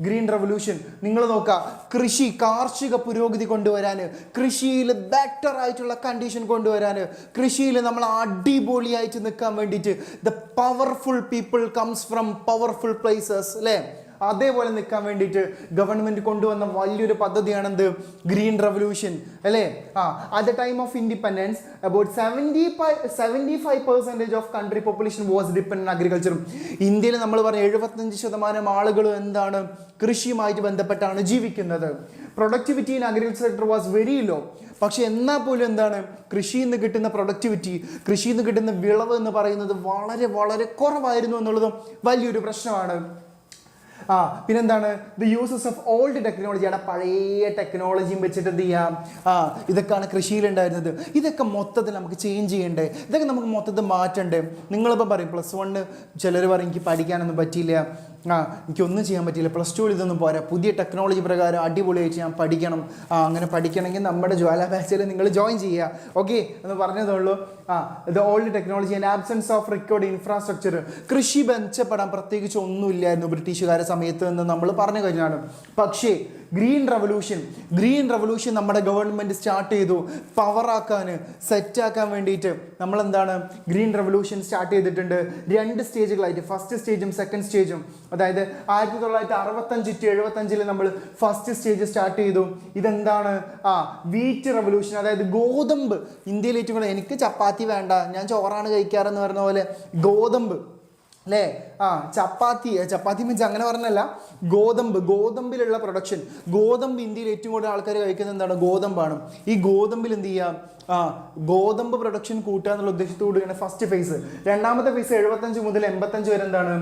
ഗ്രീൻ റവല്യൂഷൻ. നിങ്ങൾ നോക്കുക, കാർഷിക പുരോഗതി കൊണ്ടുവരാൻ, കൃഷിയിൽ ബെറ്റർ ആയിട്ടുള്ള കണ്ടീഷൻ കൊണ്ടുവരാൻ, കൃഷിയിൽ നമ്മൾ അടിപൊളിയായിട്ട് നിൽക്കാൻ വേണ്ടിയിട്ട്, the powerful people comes from powerful places അല്ലേ? അതേപോലെ നിൽക്കാൻ വേണ്ടിയിട്ട് ഗവൺമെൻറ് കൊണ്ടുവന്ന വലിയൊരു പദ്ധതിയാണ് എന്ത്? ഗ്രീൻ റവല്യൂഷൻ അല്ലേ? At the time of independence about 75% of country population was dependent agriculture. ഇന്ത്യയിൽ നമ്മൾ പറഞ്ഞ 75% ആളുകളും എന്താണ്? കൃഷിയുമായിട്ട് ബന്ധപ്പെട്ടാണ് ജീവിക്കുന്നത്. Productivity in agriculture sector was very low. പക്ഷെ എന്നാൽ പോലും എന്താണ്? കൃഷിയിൽ നിന്ന് കിട്ടുന്ന പ്രൊഡക്ടിവിറ്റി, കൃഷിയിൽ നിന്ന് കിട്ടുന്ന വിളവ് എന്ന് പറയുന്നത് വളരെ വളരെ കുറവായിരുന്നു എന്നുള്ളതും വലിയൊരു പ്രശ്നമാണ്. പിന്നെന്താണ്? The uses of old technology, പഴയ ടെക്നോളജിയും വെച്ചിട്ട് എന്ത് ചെയ്യാം? ഇതൊക്കെയാണ് കൃഷിയിലുണ്ടായിരുന്നത്. ഇതൊക്കെ മൊത്തത്തിൽ നമുക്ക് ചേഞ്ച് ചെയ്യണ്ടേ? ഇതൊക്കെ നമുക്ക് മൊത്തത്തിൽ മാറ്റണ്ടേ? നിങ്ങളിപ്പോൾ പറയും +1 ചിലർ പറയും എനിക്ക് പഠിക്കാനൊന്നും പറ്റിയില്ല, എനിക്കൊന്നും ചെയ്യാൻ പറ്റിയില്ല, പ്ലസ് ടുവിൽ ഇതൊന്നും പോരാ, പുതിയ ടെക്നോളജി പ്രകാരം അടിപൊളിയായിട്ട് ഞാൻ പഠിക്കണം, അങ്ങനെ പഠിക്കണമെങ്കിൽ നമ്മുടെ ജ്വാല ബാച്ചിൽ നിങ്ങൾ ജോയിൻ ചെയ്യുക. ഓക്കെ എന്ന് പറഞ്ഞതുള്ളൂ. The old technology and absence of record infrastructure. കൃഷി മെച്ചപ്പെടാൻ പ്രത്യേകിച്ച് ഒന്നുമില്ലായിരുന്നു ബ്രിട്ടീഷുകാരുടെ സമയത്ത് എന്ന് നമ്മൾ പറഞ്ഞു കഴിഞ്ഞാണ്. പക്ഷേ ഗ്രീൻ റവല്യൂഷൻ നമ്മുടെ ഗവൺമെൻറ് സ്റ്റാർട്ട് ചെയ്തു പവറാക്കാൻ, സെറ്റാക്കാൻ വേണ്ടിയിട്ട് നമ്മളെന്താണ് ഗ്രീൻ റവല്യൂഷൻ സ്റ്റാർട്ട് ചെയ്തിട്ടുണ്ട്. 2 സ്റ്റേജുകളായിട്ട്, ഫസ്റ്റ് സ്റ്റേജും സെക്കൻഡ് സ്റ്റേജും. അതായത് 1965 to 75 നമ്മൾ ഫസ്റ്റ് സ്റ്റേജ് സ്റ്റാർട്ട് ചെയ്തു. ഇതെന്താണ്? വീറ്റ് റവല്യൂഷൻ, അതായത് ഗോതമ്പ് ഇന്ത്യയിൽ ഏറ്റവും കൂടുതൽ, എനിക്ക് ചപ്പാത്തി വേണ്ട, ഞാൻ ചോറാണ് കഴിക്കാറെന്ന് പറഞ്ഞ പോലെ ഗോതമ്പ് അല്ലേ, ചപ്പാത്തി മീൻസ് അങ്ങനെ പറഞ്ഞല്ല, ഗോതമ്പിലുള്ള പ്രൊഡക്ഷൻ. ഗോതമ്പ് ഇന്ത്യയിൽ ഏറ്റവും കൂടുതൽ ആൾക്കാർ കഴിക്കുന്നത് എന്താണ്? ഗോതമ്പാണ്. ഈ ഗോതമ്പിൽ എന്ത് ചെയ്യാം? ഗോതമ്പ് പ്രൊഡക്ഷൻ കൂട്ടുക എന്നുള്ള ഉദ്ദേശത്തോടുകൂടിയാണ് ഫസ്റ്റ് ഫേസ്. രണ്ടാമത്തെ ഫേസ് 75 മുതൽ 85 വരെ എന്താണ്?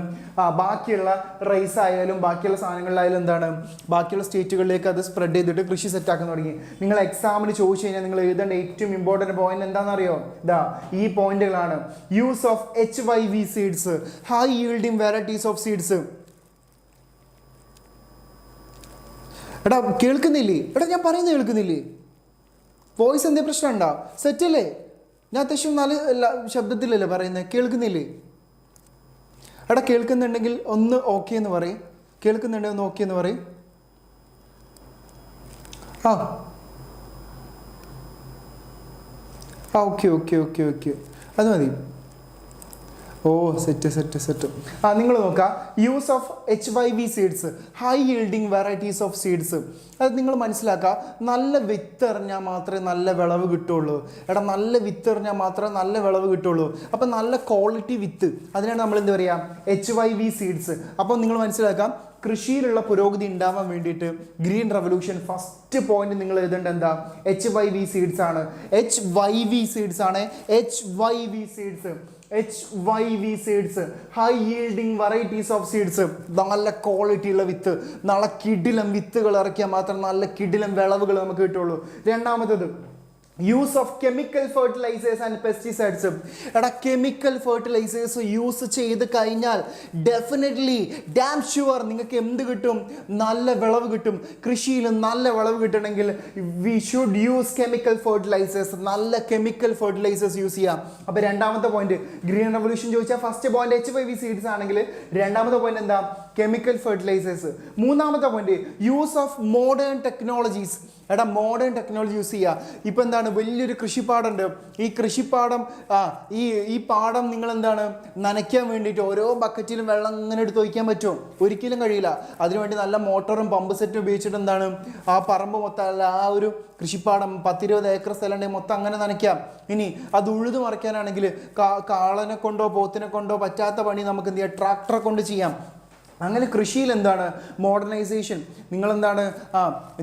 ബാക്കിയുള്ള റൈസ് ആയാലും ബാക്കിയുള്ള സാധനങ്ങളിലായാലും എന്താണ്? ബാക്കിയുള്ള സ്റ്റേറ്റുകളിലേക്ക് അത് സ്പ്രെഡ് ചെയ്തിട്ട് കൃഷി സെറ്റാക്കാൻ തുടങ്ങി. നിങ്ങൾ എക്സാമിന് ചോദിച്ചു കഴിഞ്ഞാൽ നിങ്ങൾ എഴുതേണ്ട ഏറ്റവും ഇമ്പോർട്ടൻറ്റ് പോയിന്റ് എന്താണെന്നറിയോ? ഈ പോയിന്റുകളാണ്. Use of HYV seeds, high yielding varieties of seeds. എടാ കേൾക്കുന്നില്ലേ? ഞാൻ പറയുന്നത് കേൾക്കുന്നില്ലേ? വോയിസ് എന്തെങ്കിലും പ്രശ്നം ഉണ്ടോ? സെറ്റല്ലേ? ഞാൻ അത്യാവശ്യം നല്ല ശബ്ദത്തിലല്ലേ പറയുന്നത്? കേൾക്കുന്നില്ലേ? കേൾക്കുന്നുണ്ടെങ്കിൽ ഒന്ന് ഓക്കെ എന്ന് പറയും. കേൾക്കുന്നുണ്ടെങ്കിൽ ഒന്ന് ഓക്കെ എന്ന് പറയും. ഓക്കെ അത് മതി. സെറ്റ്. നിങ്ങൾ നോക്കാം. Use of HYV seeds, high yielding varieties of seeds. അത് നിങ്ങൾ മനസ്സിലാക്കുക. നല്ല വിത്ത് എറിഞ്ഞാൽ മാത്രമേ നല്ല വിളവ് കിട്ടുള്ളൂ. നല്ല വിത്ത് എറിഞ്ഞാൽ മാത്രമേ നല്ല വിളവ് കിട്ടുള്ളൂ. അപ്പം നല്ല ക്വാളിറ്റി വിത്ത്, അതിനാണ് നമ്മൾ എന്ത് പറയുക? HYV seeds. അപ്പോൾ നിങ്ങൾ മനസ്സിലാക്കാം, കൃഷിയിലുള്ള പുരോഗതി ഉണ്ടാവാൻ വേണ്ടിയിട്ട് ഗ്രീൻ റവല്യൂഷൻ ഫസ്റ്റ് പോയിന്റ് നിങ്ങൾ എഴുതേണ്ട എന്താ? HYV സീഡ്സ് ആണ്. HYV seeds, high yielding varieties of seeds. നല്ല ക്വാളിറ്റി ഉള്ള വിത്ത്, നല്ല കിടിലം വിത്തുകൾ ഇറക്കിയാൽ മാത്രം നല്ല കിടിലം വിളവുകൾ നമുക്ക് കിട്ടുള്ളൂ. രണ്ടാമത്തത് use of chemical fertilisers and pesticides. Chemical fertilisers use ചെയ്ത് കഴിഞ്ഞാൽ ഡെഫിനറ്റ്ലി ഡാം ഷുവർ നിങ്ങൾക്ക് എന്ത് കിട്ടും? നല്ല വിളവ് കിട്ടും. കൃഷിയിൽ നല്ല വിളവ് കിട്ടണമെങ്കിൽ we should use chemical fertilisers. നല്ല കെമിക്കൽ ഫെർട്ടിലൈസേഴ്സ് യൂസ് ചെയ്യാം. അപ്പോൾ രണ്ടാമത്തെ പോയിന്റ് ഗ്രീൻ റവല്യൂഷൻ ചോദിച്ചാൽ ഫസ്റ്റ് പോയിന്റ് HYV സീഡ്സ് ആണെങ്കിൽ രണ്ടാമത്തെ പോയിന്റ് എന്താ? Chemical fertilisers. മൂന്നാമത്തെ point use of modern technologies. Modern technology use ചെയ്യുക. ഇപ്പം എന്താണ്? വലിയൊരു കൃഷിപ്പാടുണ്ട്. ഈ കൃഷിപ്പാടം ഈ പാടം നിങ്ങൾ എന്താണ് നനയ്ക്കാൻ വേണ്ടിയിട്ട് ഓരോ ബക്കറ്റിലും വെള്ളം ഇങ്ങനെ എടുത്ത് ഒഴിക്കാൻ പറ്റുമോ? ഒരിക്കലും കഴിയില്ല. അതിനുവേണ്ടി നല്ല മോട്ടറും പമ്പ് സെറ്റും ഉപയോഗിച്ചിട്ട് എന്താണ് ആ പറമ്പ് മൊത്തം, അല്ല ആ ഒരു കൃഷിപ്പാടം 10-20 ഏക്കർ സ്ഥലം ഉണ്ടെങ്കിൽ മൊത്തം അങ്ങനെ നനയ്ക്കാം. ഇനി അത് ഉഴുതു മറിക്കാനാണെങ്കിൽ കാളനെ കൊണ്ടോ പോത്തിനെ കൊണ്ടോ പറ്റാത്ത പണി നമുക്ക് എന്ത് ചെയ്യാം? ട്രാക്ടറെ കൊണ്ട് ചെയ്യാം. അങ്ങനെ കൃഷിയിൽ എന്താണ്? മോഡേണൈസേഷൻ. നിങ്ങളെന്താണ്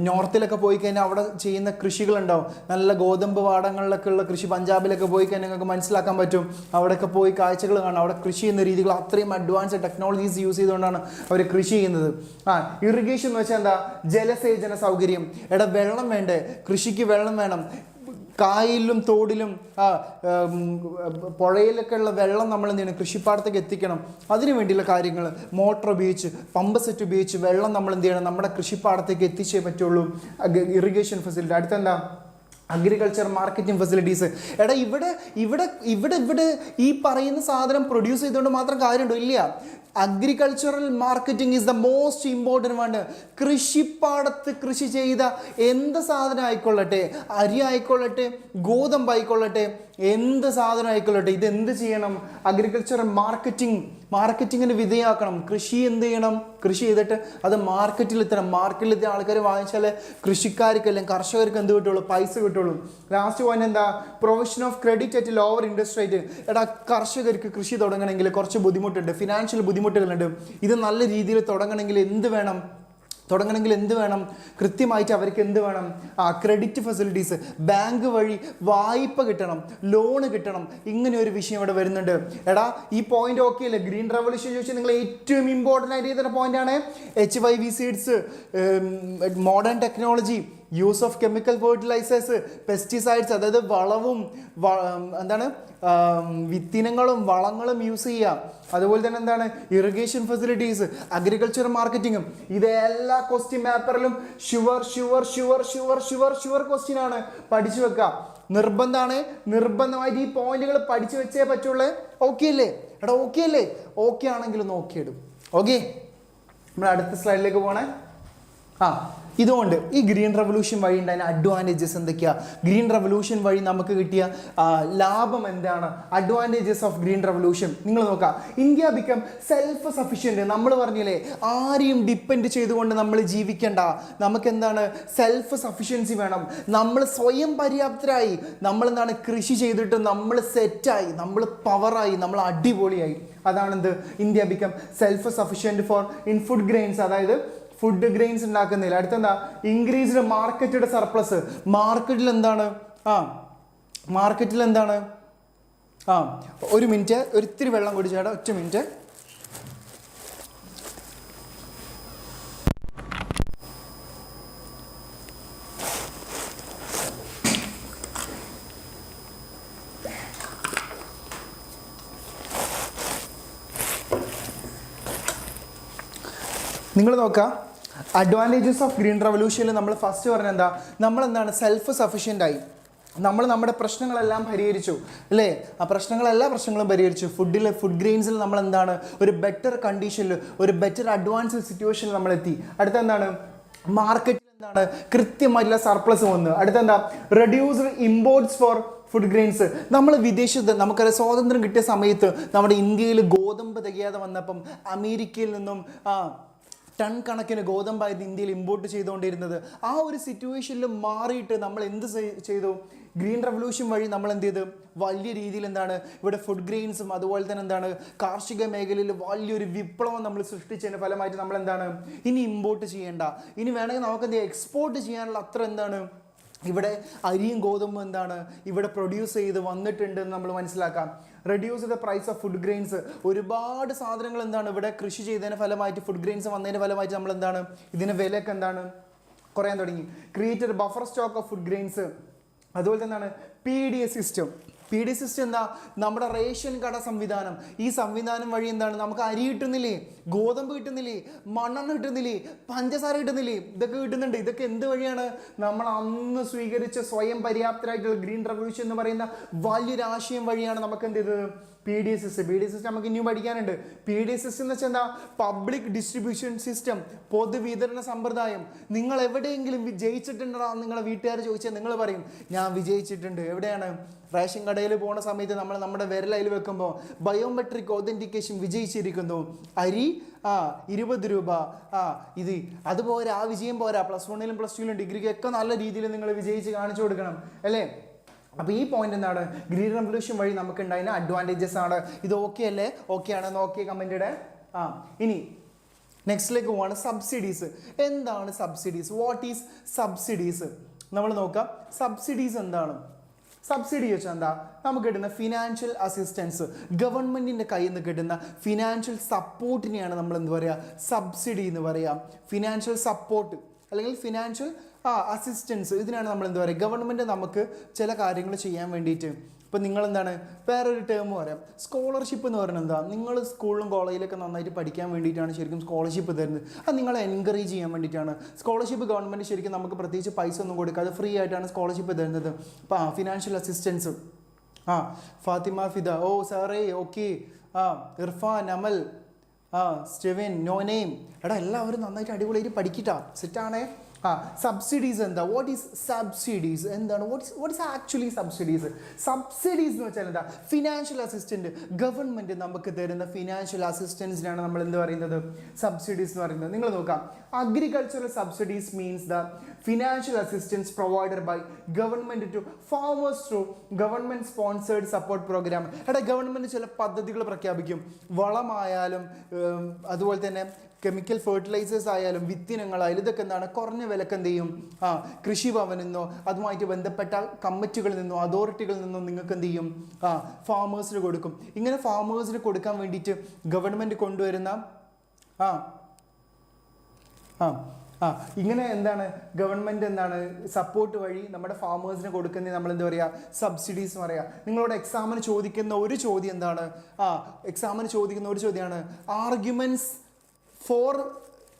നോർത്തിലൊക്കെ പോയി കഴിഞ്ഞാൽ അവിടെ ചെയ്യുന്ന കൃഷികളുണ്ടാവും. നല്ല ഗോതമ്പ് പാടങ്ങളിലൊക്കെ ഉള്ള കൃഷി. പഞ്ചാബിലൊക്കെ പോയി കഴിഞ്ഞാൽ നിങ്ങൾക്ക് മനസ്സിലാക്കാൻ പറ്റും. അവിടെയൊക്കെ പോയി കാഴ്ചകൾ കാണാം. അവിടെ കൃഷി ചെയ്യുന്ന രീതികൾ അത്രയും അഡ്വാൻസ്ഡ് ടെക്നോളജീസ് യൂസ് ചെയ്തുകൊണ്ടാണ് അവർ കൃഷി ചെയ്യുന്നത്. ഇറിഗേഷൻ എന്ന് വെച്ചാൽ എന്താ? ജലസേചന സൗകര്യം. വെള്ളം വേണ്ടേ? കൃഷിക്ക് വെള്ളം വേണം. കായലിലും തോടിലും പുഴയിലൊക്കെ ഉള്ള വെള്ളം നമ്മൾ എന്ത് ചെയ്യണം? കൃഷിപ്പാടത്തേക്ക് എത്തിക്കണം. അതിനു വേണ്ടിയുള്ള കാര്യങ്ങൾ മോട്ടർ ഉപയോഗിച്ച് പമ്പ് സെറ്റ് ഉപയോഗിച്ച് വെള്ളം നമ്മൾ എന്ത് ചെയ്യണം? നമ്മുടെ കൃഷിപ്പാടത്തേക്ക് എത്തിച്ചേ പറ്റുള്ളൂ. Irrigation facility. അടുത്തെന്താ? Agriculture marketing facilities. ഇവിടെ ഈ പറയുന്ന സാധനം പ്രൊഡ്യൂസ് ചെയ്തുകൊണ്ട് മാത്രം കാര്യമുണ്ടോ? ഇല്ല. Agricultural marketing is the most important one. കൃഷിപ്പാടത്ത് കൃഷി ചെയ്ത എന്ത് സാധനം ആയിക്കൊള്ളട്ടെ, അരി ആയിക്കൊള്ളട്ടെ, ഗോതമ്പ് ആയിക്കൊള്ളട്ടെ, എന്ത് സാധനം ആയിക്കൊള്ളട്ടെ, ഇതെന്ത് ചെയ്യണം? അഗ്രികൾച്ചറൽ മാർക്കറ്റിങ്ങിന് വിധേയമാക്കണം. കൃഷി എന്ത് ചെയ്യണം? കൃഷി ചെയ്തിട്ട് അത് മാർക്കറ്റിലെത്തണം. മാർക്കറ്റിലെത്തിയ ആൾക്കാർ വാങ്ങിച്ചാൽ കൃഷിക്കാർക്ക് അല്ലെങ്കിൽ കർഷകർക്ക് എന്ത് കിട്ടുള്ളൂ? പൈസ കിട്ടുള്ളൂ. ലാസ്റ്റ് പോയിന്റ് എന്താ? Provision of credit at lower interest rate. കർഷകർക്ക് കൃഷി തുടങ്ങണമെങ്കിൽ കുറച്ച് ബുദ്ധിമുട്ടുണ്ട്, ഫിനാൻഷ്യൽ ബുദ്ധിമുട്ടുകളുണ്ട്. ഇത് നല്ല രീതിയിൽ തുടങ്ങണമെങ്കിൽ എന്ത് വേണം? കൃത്യമായിട്ട് അവർക്ക് എന്ത് വേണം? ക്രെഡിറ്റ് ഫെസിലിറ്റീസ്, ബാങ്ക് വഴി വായ്പ കിട്ടണം, ലോണ് കിട്ടണം. ഇങ്ങനെ ഒരു വിഷയം ഇവിടെ വരുന്നുണ്ട്. ഈ പോയിന്റ് ഓക്കെ അല്ലേ? ഗ്രീൻ റവല്യൂഷൻ ചോദിച്ചാൽ നിങ്ങൾ ഏറ്റവും ഇമ്പോർട്ടൻ്റ് ആയിട്ട് ചെയ്ത പോയിന്റാണ് HYV seeds, modern technology, use of chemical fertilisers, pesticides, അതായത് വളവും എന്താണ് വിത്തിനങ്ങളും വളങ്ങളും യൂസ് ചെയ്യാം. അതുപോലെ തന്നെ എന്താണ് ഇറിഗേഷൻ ഫെസിലിറ്റീസ്, അഗ്രികൾച്ചർ മാർക്കറ്റിങ്ങും. ഇതെല്ലാ ക്വസ്റ്റ്യൻ പേപ്പറിലും ഷുവർ ക്വസ്റ്റ്യൻ ആണ്. പഠിച്ചു വെക്കാം, നിർബന്ധമാണ്. നിർബന്ധമായിട്ട് ഈ പോയിന്റുകൾ പഠിച്ചു വെച്ചേ പറ്റുള്ളൂ. ഓക്കെ അല്ലേ എടാ? ഓക്കെ അല്ലേ? ഓക്കെ ആണെങ്കിൽ നോക്കിയിടും. ഓക്കെ, നമ്മൾ അടുത്ത സ്ലൈഡിലേക്ക് പോകണേ. ഇതുകൊണ്ട് ഈ ഗ്രീൻ റെവല്യൂഷൻ വഴി ഉണ്ടായ അഡ്വാൻറ്റേജസ് എന്തൊക്കെയാണ്? ഗ്രീൻ റെവല്യൂഷൻ വഴി നമുക്ക് കിട്ടിയ ലാഭം എന്താണ്? അഡ്വാൻറ്റേജസ് ഓഫ് ഗ്രീൻ റെവല്യൂഷൻ നിങ്ങൾ നോക്കാം. India become self sufficient. നമ്മൾ പറഞ്ഞില്ലേ, ആരെയും ഡിപ്പെൻഡ് ചെയ്തുകൊണ്ട് നമ്മൾ ജീവിക്കണ്ട. നമുക്ക് എന്താണ് സെൽഫ് സഫിഷ്യൻസി വേണം. നമ്മൾ സ്വയം പര്യാപ്തരായി, നമ്മൾ എന്താണ് കൃഷി ചെയ്തിട്ട് നമ്മൾ സെറ്റായി, നമ്മൾ പവറായി, നമ്മൾ അടിപൊളിയായി. അതാണെന്ത് India become self sufficient for in food grains, അതായത് ഫുഡ് ഗ്രെയിൻസ് ഉണ്ടാക്കുന്നില്ല. അടുത്തെന്താ ഇൻക്രീസ്ഡ് മാർക്കറ്റഡ് സർപ്ലസ്. മാർക്കറ്റിൽ എന്താണ് ഒരു മിനിറ്റ്, ഒരിത്തിരി വെള്ളം കുടിച്ചേട്ടാ, ഒറ്റ മിനിറ്റ്. നിങ്ങൾ നോക്കാം, അഡ്വാൻറ്റേജസ് ഓഫ് ഗ്രീൻ റെവല്യൂഷനിൽ നമ്മൾ ഫസ്റ്റ് പറഞ്ഞ എന്താ, നമ്മളെന്താണ് സെൽഫ് സഫിഷ്യൻ്റ് ആയി. നമ്മൾ നമ്മുടെ പ്രശ്നങ്ങളെല്ലാം പരിഹരിച്ചു അല്ലേ? ആ എല്ലാ പ്രശ്നങ്ങളും പരിഹരിച്ചു. ഫുഡ് ഗ്രെയിൻസിൽ നമ്മൾ എന്താണ് ഒരു ബെറ്റർ കണ്ടീഷനിൽ, ഒരു ബെറ്റർ അഡ്വാൻസ്ഡ് സിറ്റുവേഷനിൽ നമ്മൾ എത്തി. അടുത്ത എന്താണ് മാർക്കറ്റിൽ എന്താണ് കൃത്യമായിട്ടുള്ള സർപ്ലസ് വന്നു. അടുത്തെന്താ reduced imports for food grains. നമ്മൾ വിദേശത്ത് നമുക്കറിയാം, സ്വാതന്ത്ര്യം കിട്ടിയ സമയത്ത് നമ്മുടെ ഇന്ത്യയിൽ ഗോതമ്പ് തികയാതെ വന്നപ്പം അമേരിക്കയിൽ നിന്നും ടൺ കണക്കിന് ഗോതമ്പായിരുന്നു ഇന്ത്യയിൽ ഇമ്പോർട്ട് ചെയ്തുകൊണ്ടിരുന്നത്. ആ ഒരു സിറ്റുവേഷനിൽ മാറിയിട്ട് നമ്മൾ എന്ത് ചെയ്തു? ഗ്രീൻ റെവല്യൂഷൻ വഴി നമ്മൾ എന്ത് ചെയ്ത് വലിയ രീതിയിൽ എന്താണ് ഇവിടെ ഫുഡ് ഗ്രെയിൻസും അതുപോലെ തന്നെ എന്താണ് കാർഷിക മേഖലയിൽ വലിയൊരു വിപ്ലവം നമ്മൾ സൃഷ്ടിച്ചതിൻ്റെ ഫലമായിട്ട് നമ്മൾ എന്താണ് ഇനി ഇമ്പോർട്ട് ചെയ്യേണ്ട, ഇനി വേണമെങ്കിൽ നമുക്ക് എന്ത് എക്സ്പോർട്ട് ചെയ്യാനുള്ള അത്ര എന്താണ് ഇവിടെ അരിയും ഗോതമ്പും എന്താണ് ഇവിടെ പ്രൊഡ്യൂസ് ചെയ്ത് വന്നിട്ടുണ്ടെന്ന് നമ്മൾ മനസ്സിലാക്കാം. Reduce the price of food grains. ഒരുപാട് സാധനങ്ങൾ എന്താണ് ഇവിടെ കൃഷി ചെയ്തതിൻ്റെ ഫലമായിട്ട്, ഫുഡ് ഗ്രെയിൻസ് വന്നതിൻ്റെ ഫലമായിട്ട് നമ്മൾ എന്താണ് ഇതിൻ്റെ വിലയൊക്കെ എന്താണ് കുറയാൻ തുടങ്ങി. Created buffer stock of food grains. അതുപോലെ തന്നെയാണ് PDS സിസ്റ്റം. PDS സിസ്റ്റം എന്താ? നമ്മുടെ റേഷൻ കട സംവിധാനം. ഈ സംവിധാനം വഴി എന്താണ് നമുക്ക് അരി കിട്ടുന്നില്ലേ, ഗോതമ്പ് കിട്ടുന്നില്ലേ, മണ്ണെണ്ണ കിട്ടുന്നില്ലേ, പഞ്ചസാര കിട്ടുന്നില്ലേ, ഇതൊക്കെ കിട്ടുന്നുണ്ട്. ഇതൊക്കെ എന്ത് വഴിയാണ്? നമ്മൾ അന്ന് സ്വീകരിച്ച സ്വയം പര്യാപ്തരായിട്ടുള്ള ഗ്രീൻ റെവല്യൂഷൻ എന്ന് പറയുന്ന വലിയൊരു ആശയം വഴിയാണ് നമുക്ക് എന്ത് ചെയ്തത് PDS സിസ്റ്റം നമുക്ക് ഇനിയും പഠിക്കാനുണ്ട്. PDS സിസ്റ്റം എന്ന് വെച്ചാൽ എന്താ? പബ്ലിക് ഡിസ്ട്രിബ്യൂഷൻ സിസ്റ്റം, പൊതുവിതരണ സമ്പ്രദായം. നിങ്ങൾ എവിടെയെങ്കിലും വിജയിച്ചിട്ടുണ്ടോ? നിങ്ങളെ വീട്ടുകാർ ചോദിച്ചാൽ നിങ്ങൾ പറയും ഞാൻ വിജയിച്ചിട്ടുണ്ട്. എവിടെയാണ്? റേഷൻ കടയിൽ പോകുന്ന സമയത്ത് നമ്മൾ നമ്മുടെ വിരലയിൽ വെക്കുമ്പോൾ ബയോമെട്രിക് ഒതൻറ്റിക്കേഷൻ വിജയിച്ചിരിക്കുന്നു. അരി 20 രൂപ. ഇത് അതുപോലെ ആ വിജയം പോരാ, +1ലും +2ലും ഡിഗ്രിക്ക് ഒക്കെ നല്ല രീതിയിൽ നിങ്ങൾ വിജയിച്ച് കാണിച്ചു കൊടുക്കണം അല്ലേ? അപ്പോൾ ഈ പോയിന്റ് എന്താണ്? ഗ്രീൻ റെവല്യൂഷൻ വഴി നമുക്ക് ഉണ്ടായിരുന്ന അഡ്വാൻറ്റേജസ് ആണ്. ഇത് ഓക്കെ അല്ലേ? ഓക്കെ ആണെന്ന് ഓക്കെ കമൻറ്റിടെ. ഇനി നെക്സ്റ്റിലേക്ക് പോവാണ് സബ്സിഡീസ്. എന്താണ് സബ്സിഡീസ്? What is subsidies? നമ്മൾ നോക്കാം. സബ്സിഡീസ് എന്താണ്? സബ്സിഡി വെച്ചാൽ എന്താ? നമുക്ക് കിട്ടുന്ന ഫിനാൻഷ്യൽ അസിസ്റ്റൻസ്, ഗവൺമെൻറ്റിൻ്റെ കയ്യിൽ നിന്ന് കിട്ടുന്ന ഫിനാൻഷ്യൽ സപ്പോർട്ടിനെയാണ് നമ്മൾ എന്ത് പറയുക? സബ്സിഡി എന്ന് പറയാം. ഫിനാൻഷ്യൽ സപ്പോർട്ട് അല്ലെങ്കിൽ ഫിനാൻഷ്യൽ അസിസ്റ്റൻസ്, ഇതിനാണ് നമ്മൾ എന്ത് പറയുക? ഗവൺമെൻറ് നമുക്ക് ചില കാര്യങ്ങൾ ചെയ്യാൻ വേണ്ടിയിട്ട്. ഇപ്പം നിങ്ങളെന്താണ് വേറൊരു ടേം പറയാം, സ്കോളർഷിപ്പ് എന്ന് പറയുന്നത് എന്താ? നിങ്ങൾ സ്കൂളിലും കോളേജിലൊക്കെ നന്നായിട്ട് പഠിക്കാൻ വേണ്ടിയിട്ടാണ് ശരിക്കും സ്കോളർഷിപ്പ് തരുന്നത്. അത് നിങ്ങളെ എൻകറേജ് ചെയ്യാൻ വേണ്ടിയിട്ടാണ്. സ്കോളർഷിപ്പ് ഗവൺമെൻറ് ശരിക്കും നമുക്ക് പ്രത്യേകിച്ച് പൈസ ഒന്നും കൊടുക്കാതെ ഫ്രീ ആയിട്ടാണ് സ്കോളർഷിപ്പ് തരുന്നത്. അപ്പോൾ ഫിനാൻഷ്യൽ അസിസ്റ്റൻസ്. ഫാത്തിമ ഫിദ, ഓ സാറേ okay. Irfan, Amal, Stevin, no name. എടാ എല്ലാവരും നന്നായിട്ട് അടിപൊളിയായിട്ട് പഠിക്കട്ടാ, സെറ്റാണേ. സബ്സിഡീസ് എന്താ? What is subsidies? എന്താണ് what is actually subsidies? Subsidies എന്ന് വെച്ചാൽ എന്താ? ഫിനാൻഷ്യൽ അസിസ്റ്റൻറ്റ്, ഗവൺമെൻറ് നമുക്ക് തരുന്ന ഫിനാൻഷ്യൽ അസിസ്റ്റൻസിനാണ് നമ്മൾ എന്ത് പറയുന്നത്? സബ്സിഡീസ് എന്ന് പറയുന്നത്. നിങ്ങൾ നോക്കാം, agricultural subsidies means the financial assistance provided by government to farmers through government sponsored support programme. Government ചില പദ്ധതികൾ പ്രഖ്യാപിക്കും. വളമായാലും അതുപോലെ തന്നെ കെമിക്കൽ ഫെർട്ടിലൈസേഴ്സ് ആയാലും വിത്തിനങ്ങളായാലും ഇതൊക്കെ എന്താണ് കുറഞ്ഞ വിലക്ക് എന്ത് ചെയ്യും? കൃഷിഭവനിൽ നിന്നോ അതുമായിട്ട് ബന്ധപ്പെട്ട കമ്മിറ്റികളിൽ നിന്നോ അതോറിറ്റികളിൽ നിന്നോ നിങ്ങൾക്ക് എന്ത് ചെയ്യും? ഫാമേഴ്സിന് കൊടുക്കും. ഇങ്ങനെ ഫാമേഴ്സിന് കൊടുക്കാൻ വേണ്ടിയിട്ട് ഗവൺമെൻറ് കൊണ്ടുവരുന്ന ഇങ്ങനെ എന്താണ് ഗവൺമെൻറ് എന്താണ് സപ്പോർട്ട് വഴി നമ്മുടെ ഫാമേഴ്സിന് കൊടുക്കുന്ന നമ്മൾ എന്താ പറയുക സബ്സിഡീസ് എന്ന് പറയുക. നിങ്ങളോട് എക്സാമിന് ചോദിക്കുന്ന ഒരു ചോദ്യം എന്താണ്? എക്സാമിന് ചോദിക്കുന്ന ഒരു ചോദ്യമാണ് arguments for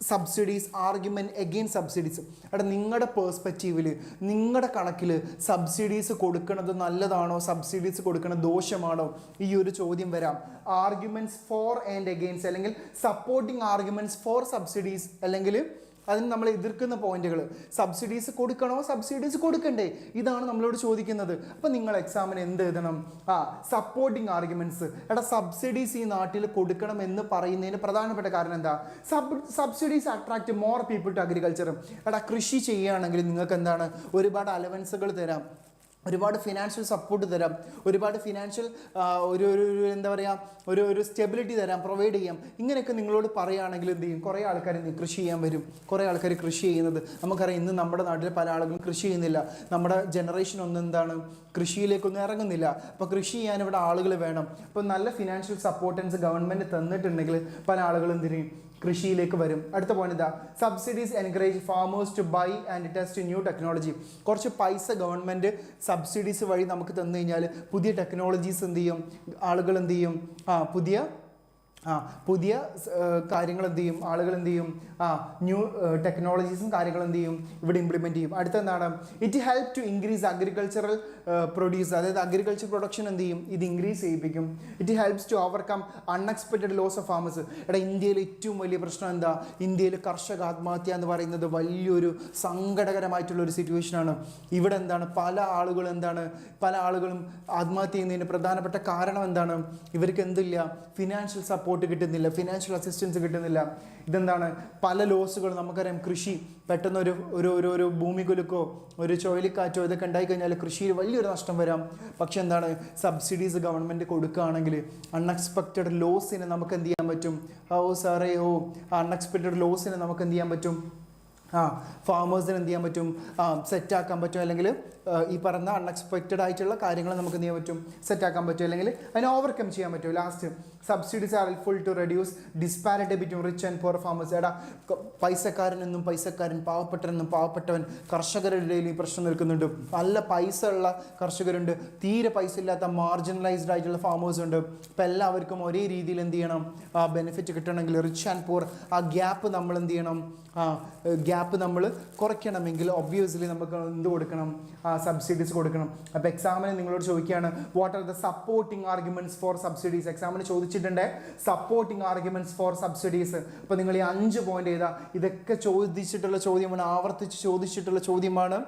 subsidies, argument against subsidies. എടാ നിങ്ങളുടെ പേഴ്സ്പെക്റ്റീവിൽ, നിങ്ങളുടെ കണക്കിൽ സബ്സിഡീസ് കൊടുക്കുന്നത് നല്ലതാണോ, സബ്സിഡീസ് കൊടുക്കുന്നത് ദോഷമാണോ, ഈ ഒരു ചോദ്യം വരാം. ആർഗ്യുമെൻറ്റ്സ് ഫോർ ആൻഡ് എഗെയിൻസ്റ്റ്, അല്ലെങ്കിൽ സപ്പോർട്ടിങ് ആർഗ്യുമെൻറ്റ്സ് ഫോർ സബ്സിഡീസ്, അല്ലെങ്കിൽ അതിന് നമ്മൾ എതിർക്കുന്ന പോയിന്റുകൾ. സബ്സിഡീസ് കൊടുക്കണോ, സബ്സിഡീസ് കൊടുക്കണ്ടേ, ഇതാണ് നമ്മളോട് ചോദിക്കുന്നത്. അപ്പം നിങ്ങൾ എക്സാമിന് എന്ത് എഴുതണം? Supporting arguments. എടാ സബ്സിഡീസ് ഈ നാട്ടിൽ കൊടുക്കണം എന്ന് പറയുന്നതിന് പ്രധാനപ്പെട്ട കാരണം എന്താ? Subsidies attract more people to agriculture. എടാ കൃഷി ചെയ്യുകയാണെങ്കിൽ നിങ്ങൾക്ക് എന്താണ് ഒരുപാട് അലവൻസുകൾ തരാം, ഒരുപാട് ഫിനാൻഷ്യൽ സപ്പോർട്ട് തരാം, ഒരുപാട് ഫിനാൻഷ്യൽ ഒരു എന്താ പറയുക ഒരു സ്റ്റെബിലിറ്റി തരാം, പ്രൊവൈഡ് ചെയ്യാം. ഇങ്ങനെയൊക്കെ നിങ്ങളോട് പറയുകയാണെങ്കിൽ എന്ത് ചെയ്യും? കുറേ ആൾക്കാർ കൃഷി ചെയ്യാൻ വരും. കുറേ ആൾക്കാർ കൃഷി ചെയ്യുന്നത് നമുക്കറിയാം. ഇന്ന് നമ്മുടെ നാട്ടിൽ പല ആളുകളും കൃഷി ചെയ്യുന്നില്ല. നമ്മുടെ ജനറേഷൻ ഒന്നും എന്താണ് കൃഷിയിലേക്കൊന്നും ഇറങ്ങുന്നില്ല. അപ്പോൾ കൃഷി ചെയ്യാൻ ഇവിടെ ആളുകൾ വേണം. അപ്പോൾ നല്ല ഫിനാൻഷ്യൽ സപ്പോർട്ടൻസ് ഗവൺമെൻറ് തന്നിട്ടുണ്ടെങ്കിൽ പല ആളുകളും എന്തിനും കൃഷിയിലേക്ക് വരും. അടുത്ത പോയിന്റ് ഇതാ, subsidies encourage farmers to buy and test new technology. കുറച്ച് പൈസ ഗവൺമെൻറ് സബ്സിഡീസ് വഴി നമുക്ക് തന്നു കഴിഞ്ഞാൽ പുതിയ ടെക്നോളജീസ് എന്ത് ചെയ്യും? ആളുകൾ എന്ത് ചെയ്യും? പുതിയ കാര്യങ്ങൾ എന്ത് ചെയ്യും? ആളുകൾ എന്ത് ചെയ്യും? ന്യൂ ടെക്നോളജീസും കാര്യങ്ങൾ എന്ത് ചെയ്യും? ഇവിടെ ഇംപ്ലിമെൻറ്റ് ചെയ്യും. അടുത്തെന്താണ്? It help to increase agricultural produce, അതായത് അഗ്രികൾച്ചർ പ്രൊഡക്ഷൻ എന്ത് ചെയ്യും? ഇത് ഇൻക്രീസ് ചെയ്യിപ്പിക്കും. It helps to overcome unexpected loss of farmers. എടാ ഇന്ത്യയിൽ ഏറ്റവും വലിയ പ്രശ്നം എന്താ? ഇന്ത്യയിൽ കർഷക ആത്മഹത്യ എന്ന് പറയുന്നത് വലിയൊരു സങ്കടകരമായിട്ടുള്ള ഒരു സിറ്റുവേഷനാണ്. ഇവിടെ എന്താണ് പല ആളുകളും ആത്മഹത്യ ചെയ്യുന്നതിന് പ്രധാനപ്പെട്ട കാരണം എന്താണ്? ഇവർക്ക് എന്തില്ല? ഫിനാൻഷ്യൽ സപ്പോർട്ട് കിട്ടുന്നില്ല, ഫിനാൻഷ്യൽ അസിസ്റ്റൻസ് കിട്ടുന്നില്ല. ഇതെന്താണ്? പല ലോസുകൾ നമുക്കറിയാം. കൃഷി പെട്ടെന്ന് ഒരു ഭൂമികുലുക്കോ ഒരു ചുഴലിക്കാറ്റോ ഇതൊക്കെ ഉണ്ടായിക്കഴിഞ്ഞാൽ കൃഷിയിൽ വലിയൊരു നഷ്ടം വരാം. പക്ഷെ എന്താണ്? സബ്സിഡീസ് ഗവൺമെൻറ് കൊടുക്കുകയാണെങ്കിൽ അൺഎക്സ്പെക്റ്റഡ് ലോസിനെ നമുക്ക് എന്ത് ചെയ്യാൻ പറ്റും? അൺഎക്സ്പെക്റ്റഡ് ലോസിനെ നമുക്ക് എന്ത് ചെയ്യാൻ പറ്റും? ഫാമേഴ്സിന് എന്ത് ചെയ്യാൻ പറ്റും? സെറ്റാക്കാൻ പറ്റും. അല്ലെങ്കിൽ ഈ പറഞ്ഞ അൺഎക്സ്പെക്റ്റഡ് ആയിട്ടുള്ള കാര്യങ്ങൾ നമുക്ക് എന്ത് ചെയ്യാൻ പറ്റും? സെറ്റാക്കാൻ പറ്റും, അല്ലെങ്കിൽ അതിനെ ഓവർകം ചെയ്യാൻ പറ്റും. Last, subsidies are helpful to reduce disparity between rich and poor farmers. എടാ പൈസക്കാരൻ, പാവപ്പെട്ടവനെന്നും പാവപ്പെട്ടവൻ, കർഷകരുടെ ഇടയിൽ ഈ പ്രശ്നം നിൽക്കുന്നുണ്ട്. നല്ല പൈസ ഉള്ള കർഷകരുണ്ട്, തീരെ പൈസ ഇല്ലാത്ത മാർജിനലൈസ്ഡ് ആയിട്ടുള്ള ഫാമേഴ്സ് ഉണ്ട്. അപ്പം എല്ലാവർക്കും ഒരേ രീതിയിൽ എന്ത് ചെയ്യണം? ബെനിഫിറ്റ് കിട്ടണമെങ്കിൽ റിച്ച് ആൻഡ് പുവർ ആ ഗ്യാപ്പ് നമ്മൾ എന്ത് ചെയ്യണം? ഗ്യാപ്പ് നമ്മൾ കുറയ്ക്കണമെങ്കിൽ ഒബ്വിയസ്ലി നമുക്ക് എന്ത് കൊടുക്കണം? സബ്സിഡീസ് കൊടുക്കണം. അപ്പോൾ എക്സാമിന് നിങ്ങളോട് ചോദിക്കുകയാണ്, what are the supporting arguments for subsidies? എക്സാമിന് ചോദിച്ചിട്ടുണ്ട് സപ്പോർട്ടിങ് ആർഗ്യുമെന്റ്സ് ഫോർ സബ്സിഡീസ്. അപ്പോൾ നിങ്ങൾ ഈ 5 പോയിന്റ് ചെയ്താൽ ഇതൊക്കെ ചോദിച്ചിട്ടുള്ള ചോദ്യമാണ്, ആവർത്തിച്ച് ചോദിച്ചിട്ടുള്ള ചോദ്യമാണ്,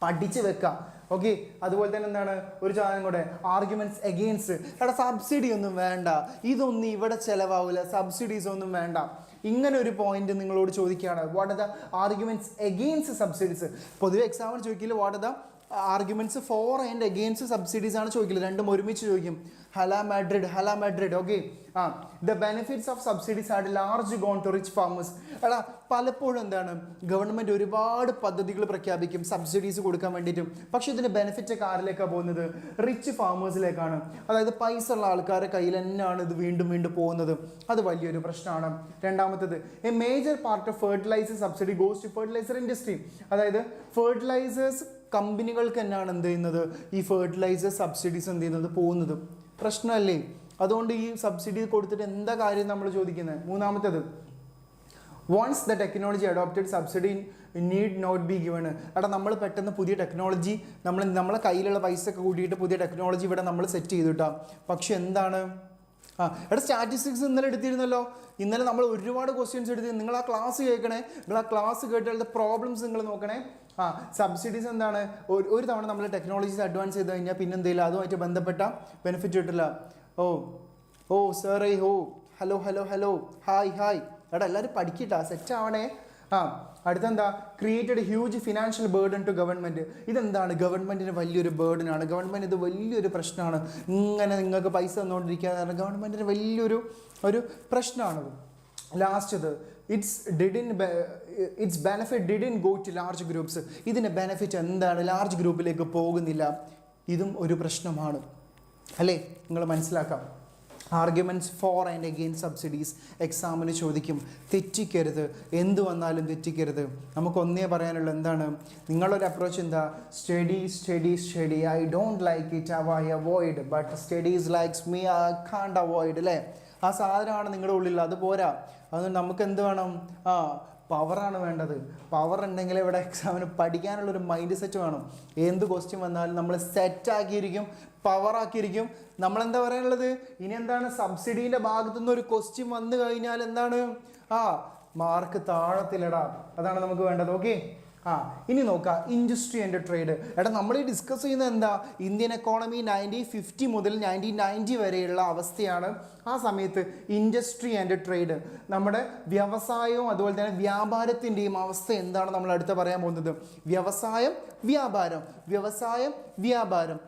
പഠിച്ചു വെക്കാം. ഓക്കെ, അതുപോലെ തന്നെ എന്താണ് ഒരു ചോദ്യം കൂടെ, ആർഗ്യുമെന്റ്സ് എഗെയിൻസ്റ്റ്. എടാ സബ്സിഡി ഒന്നും വേണ്ട, ഇതൊന്നും ഇവിടെ ചിലവാവില്ല, സബ്സിഡീസ് ഒന്നും വേണ്ട. ഇങ്ങനെ ഒരു പോയിന്റ് നിങ്ങളോട് ചോദിക്കുകയാണ്, what are the arguments against subsidies. പൊതുവെ എക്സാമിന് ചോദിക്കില്ല what are the arguments for and against subsidies ആണ് ചോദിക്കില്ല, രണ്ടും ഒരുമിച്ച് ചോദിക്കും. ഹല Madrid. Okay, the benefits of subsidies are large gone to rich farmers. എടാ പലപ്പോഴും എന്താണ് ഗവൺമെൻറ് ഒരുപാട് പദ്ധതികൾ പ്രഖ്യാപിക്കും സബ്സിഡീസ് കൊടുക്കാൻ വേണ്ടിയിട്ടും, പക്ഷേ ഇതിൻ്റെ ബെനിഫിറ്റ് ഒക്കെ ആരിലേക്കാണ് പോകുന്നത്? റിച്ച് ഫാമേഴ്സിലേക്കാണ്. അതായത് പൈസ ഉള്ള ആൾക്കാരുടെ കയ്യിൽ തന്നെയാണ് ഇത് വീണ്ടും പോകുന്നത്. അത് വലിയൊരു പ്രശ്നമാണ്. രണ്ടാമത്തേത്, a major part of fertiliser subsidy goes to fertiliser industry. അതായത് ഫെർട്ടിലൈസേഴ്സ് കമ്പനികൾക്ക് തന്നെയാണ് എന്ത് ചെയ്യുന്നത്? ഈ ഫെർട്ടിലൈസർ സബ്സിഡീസ് എന്ത് ചെയ്യുന്നത്? പോകുന്നത്. പ്രശ്നമല്ലേ? അതുകൊണ്ട് ഈ സബ്സിഡി കൊടുത്തിട്ട് എന്താ കാര്യം നമ്മൾ ചോദിക്കുന്നത്? മൂന്നാമത്തേത്, once the technology adopted subsidy need not be given. എടാ നമ്മൾ പെട്ടെന്ന് പുതിയ ടെക്നോളജി നമ്മളെ കയ്യിലുള്ള പൈസ ഒക്കെ കൂട്ടിയിട്ട് പുതിയ ടെക്നോളജി ഇവിടെ നമ്മൾ സെറ്റ് ചെയ്തിട്ടാ. പക്ഷെ എന്താണ്? എടാ സ്റ്റാറ്റിസ്റ്റിക്സ് ഇന്നലെ എടുത്തിരുന്നല്ലോ. ഇന്നലെ നമ്മൾ ഒരുപാട് ക്വസ്റ്റ്യൻസ് എടുത്തിരുന്നു. നിങ്ങൾ ആ ക്ലാസ് കേൾക്കണേ, നിങ്ങൾ ആ ക്ലാസ് കേട്ടുള്ള പ്രോബ്ലംസ് നിങ്ങൾ നോക്കണേ. സബ്സിഡീസ് എന്താണ്? ഒരു തവണ നമ്മൾ ടെക്നോളജീസ് അഡ്വാൻസ് ചെയ്ത് കഴിഞ്ഞാൽ പിന്നെ എന്തെങ്കിലും അതുമായിട്ട് ബന്ധപ്പെട്ട ബെനിഫിറ്റ് കിട്ടില്ല. ഓ സാറേ, ഹലോ ഹായ്. എടാ എല്ലാവരും പഠിക്കട്ടാ, സെറ്റ് ആവണേ. അടുത്തെന്താ? Created huge financial burden to government. ഇതെന്താണ്? ഗവൺമെൻറ്റിന് വലിയൊരു ബേർഡനാണ്. ഗവൺമെൻറ് ഇത് വലിയൊരു പ്രശ്നമാണ്. ഇങ്ങനെ നിങ്ങൾക്ക് പൈസ തന്നുകൊണ്ടിരിക്കുക ഗവൺമെൻറ്റിന് വലിയൊരു പ്രശ്നമാണത്. ലാസ്റ്റത്, it's benefit didn't go to large groups. ഇതിൻ്റെ ബെനിഫിറ്റ് എന്താണ്? ലാർജ് ഗ്രൂപ്പിലേക്ക് പോകുന്നില്ല. ഇതും ഒരു പ്രശ്നമാണ് അല്ലേ? നിങ്ങൾ മനസ്സിലാക്കാം. Arguments for and against subsidies എക്സാമിന് ചോദിക്കും. തെറ്റിക്കരുത്, എന്ത് വന്നാലും തെറ്റിക്കരുത്. നമുക്കൊന്നേ പറയാനുള്ള എന്താണ്, നിങ്ങളൊരു അപ്രോച്ച് എന്താ, study study study, I don't like it, I avoid, but studies likes me, I can't avoid, അല്ലേ? ആ സാധനമാണ് നിങ്ങളുടെ ഉള്ളിൽ, അത് പോരാ. അതുകൊണ്ട് നമുക്ക് എന്ത് വേണം, പവറാണ് വേണ്ടത്. പവർ ഉണ്ടെങ്കിൽ ഇവിടെ എക്സാമിന് പഠിക്കാനുള്ളൊരു മൈൻഡ് സെറ്റ് വേണം. എന്ത് ക്വസ്റ്റ്യൻ വന്നാലും നമ്മൾ സെറ്റാക്കിയിരിക്കും, പവറാക്കിയിരിക്കും. നമ്മളെന്താ പറയാനുള്ളത്, ഇനി എന്താണ്, സബ്സിഡീൻ്റെ ഭാഗത്തുനിന്ന് ഒരു ക്വസ്റ്റ്യൻ വന്നു കഴിഞ്ഞാൽ എന്താണ്, മാർക്ക് താഴത്തിലിടാ. അതാണ് നമുക്ക് വേണ്ടത്. ഓക്കെ, ഇനി നോക്കാം ഇൻഡസ്ട്രി ആൻഡ് ട്രേഡ്. നമ്മൾ ഈ ഡിസ്കസ് ചെയ്യുന്നത് എന്താ, ഇന്ത്യൻ എക്കോണമി 1950 മുതൽ 1990 വരെയുള്ള അവസ്ഥയാണ്. ആ സമയത്ത് ഇൻഡസ്ട്രി ആൻഡ് ട്രേഡ്, നമ്മുടെ വ്യവസായവും അതുപോലെ തന്നെ വ്യാപാരത്തിൻ്റെയും അവസ്ഥ എന്താണ് നമ്മൾ അടുത്ത് പറയാൻ പോകുന്നത്. വ്യവസായം, വ്യാപാരം, വ്യവസായം, വ്യാപാരം,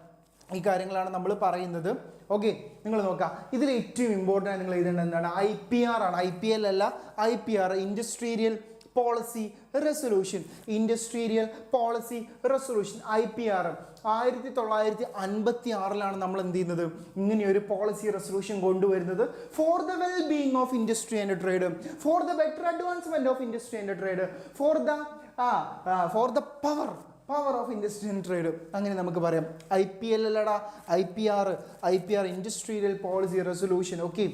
ഈ കാര്യങ്ങളാണ് നമ്മൾ പറയുന്നത്. ഓക്കെ, നിങ്ങൾ നോക്കാം. ഇതിൽ ഏറ്റവും ഇമ്പോർട്ടൻ്റ് ആയി നിങ്ങൾ എഴുതേണ്ടത് എന്താണ്, IPR ആണ്. IPL അല്ല, IPR, industrial policy resolution. Industrial policy resolution, IPR. 1956 നമ്മൾ എന്ത് ചെയ്യുന്നത്, ഇങ്ങനെയൊരു പോളിസി റെസൊല്യൂഷൻ കൊണ്ടുവരുന്നത്. For the well being of industry and trade, for the better advancement of industry and trade, for the power of industry and trade, അങ്ങനെ നമുക്ക് പറയാം. IPL അല്ലടാ, IPR, industrial policy resolution. Okay,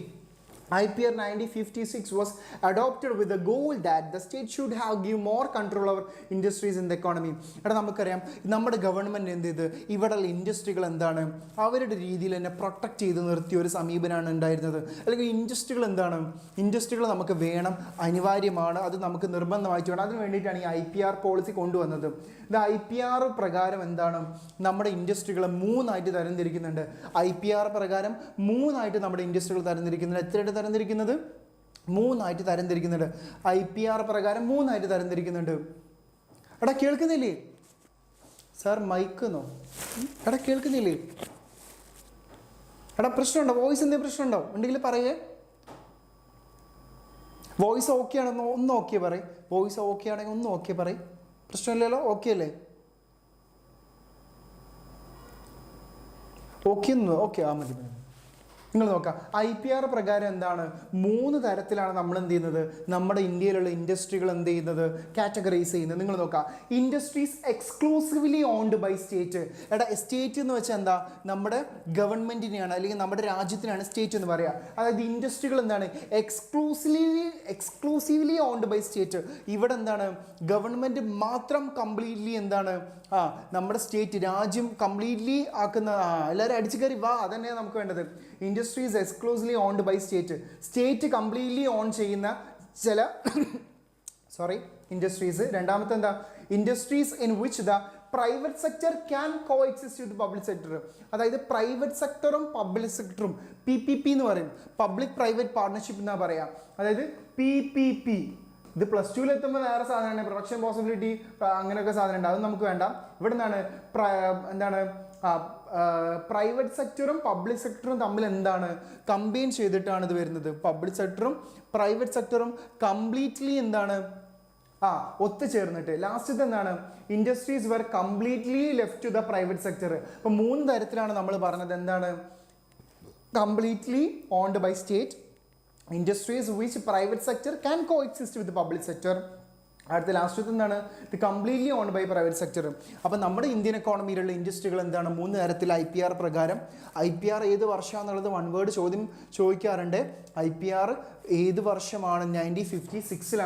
IPR 1956 was adopted with the goal that the state should have give more control over industries in the economy. നമുക്കറിയാം നമ്മുടെ government എന്ത് ചെയ്ത് ഇവിടെയുള്ള ഇൻഡസ്ട്രികൾ എന്താണ് അവരുടെ രീതിയിൽ തന്നെ പ്രൊട്ടക്റ്റ് ചെയ്ത് നിർത്തിയ ഒരു സമീപനമാണ് ഉണ്ടായിരുന്നത്. അല്ലെങ്കിൽ ഇൻഡസ്ട്രികൾ എന്താണ്, ഇൻഡസ്ട്രികൾ നമുക്ക് വേണം, അനിവാര്യമാണ്, അത് നമുക്ക് നിർബന്ധമായിട്ട് വേണം. അതിന് വേണ്ടിയിട്ടാണ് ഈ IPR പോളിസി കൊണ്ടുവന്നത്. ഇത് IPR പ്രകാരം എന്താണ്, നമ്മുടെ ഇൻഡസ്ട്രികളെ 3ആയിട്ട് തരംതിരിക്കുന്നുണ്ട്. IPR പ്രകാരം 3ആയിട്ട് നമ്മുടെ ഇൻഡസ്ട്രികൾ തരംതിരിക്കുന്നുണ്ട്. എത്രയായിട്ട് തരംതിരിക്കുന്നത്, 3ആയിട്ട് തരംതിരിക്കുന്നുണ്ട്. IPR പ്രകാരം 3ആയിട്ട് തരംതിരിക്കുന്നുണ്ട്. കേൾക്കുന്നില്ലേ സാർ, മൈക്കുന്നോ? കേൾക്കുന്നില്ലേ? പ്രശ്നമുണ്ടോ, വോയിസ് എന്തെങ്കിലും പ്രശ്നമുണ്ടോ? ഉണ്ടെങ്കിൽ പറയേ. വോയിസ് ഓക്കെ ആണെന്നോ ഒന്ന് ഓക്കെ പറയും. വോയിസ് ഓക്കെ ആണെങ്കിൽ ഒന്ന് ഓക്കെ പറയും. പ്രശ്നമില്ലല്ലോ, ഓക്കെ അല്ലേ? ഓക്കെ ഓക്കെ, മതി. നിങ്ങൾ നോക്കാം, IPR പ്രകാരം എന്താണ്, 3 തരത്തിലാണ് നമ്മൾ എന്ത് ചെയ്യുന്നത്, നമ്മുടെ ഇന്ത്യയിലുള്ള ഇൻഡസ്ട്രികൾ എന്ത് ചെയ്യുന്നത്, കാറ്റഗറൈസ് ചെയ്യുന്നത്. നിങ്ങൾ നോക്കാം, industries exclusively owned by state. State എന്ന് വെച്ചാൽ എന്താ, നമ്മുടെ ഗവൺമെൻറ്റിനെയാണ് അല്ലെങ്കിൽ നമ്മുടെ രാജ്യത്തിനാണ് സ്റ്റേറ്റ് എന്ന് പറയുക. അതായത് ഇൻഡസ്ട്രികൾ എന്താണ്, എക്സ്ക്ലൂസീവ്ലി ഓൺഡ് ബൈ സ്റ്റേറ്റ്. ഇവിടെ എന്താണ്, ഗവൺമെൻറ് മാത്രം കംപ്ലീറ്റ്ലി എന്താണ്, നമ്മുടെ സ്റ്റേറ്റ്, രാജ്യം കംപ്ലീറ്റ്ലി ആക്കുന്ന, എല്ലാവരും അടിച്ചു കയറി വാ, അതന്നെയാണ് നമുക്ക് വേണ്ടത്. Industries exclusively owned by state completely own ചെയ്യുന്ന ചില ഇൻഡസ്ട്രീസ്. രണ്ടാമത്തെ എന്താ, industries in which the private sector can coexist with public sector. അതായത് പ്രൈവറ്റ് സെക്ടറും പബ്ലിക് സെക്ടറും PPP എന്ന് പറയും, പബ്ലിക് പ്രൈവറ്റ് പാർട്ണർഷിപ്പ് എന്നാ പറയാം. അതായത് PPP. ഇത് +2 എത്തുമ്പോൾ വേറെ സാധനമാണ്, പ്രൊഡക്ഷൻ പോസിബിലിറ്റി അങ്ങനെയൊക്കെ സാധനം ഉണ്ട്, അത് നമുക്ക് വേണ്ട. ഇവിടെ നിന്നാണ് എന്താണ്, പ്രൈവറ്റ് സെക്ടറും പബ്ലിക് സെക്ടറും തമ്മിൽ എന്താണ് കമ്പൈൻ ചെയ്തിട്ടാണ് ഇത് വരുന്നത്. പബ്ലിക് സെക്ടറും പ്രൈവറ്റ് സെക്ടറും കംപ്ലീറ്റ്ലി എന്താണ് ഒത്തുചേർന്നിട്ട്. ലാസ്റ്റത്തെ എന്താണ്, industries were completely left to the private sector. അപ്പോൾ 3 തരത്തിലാണ് നമ്മൾ പറഞ്ഞത്. എന്താണ്, completely owned by state, industries which private sector can coexist with public sector. അടുത്ത ലാസ്റ്റത്തെ എന്താണ്, ഇത് completely owned by private sector. അപ്പോൾ നമ്മുടെ ഇന്ത്യൻ എക്കോണമിയിലുള്ള ഇൻഡസ്ട്രികൾ എന്താണ്, 3 തരത്തിൽ. IPR പ്രകാരം, IPR ഏത് വർഷമാണെന്നുള്ളത് 1 വേർഡ് ചോദ്യം ചോദിക്കാറുണ്ട്. IPR ഏത് വർഷമാണ്, 1956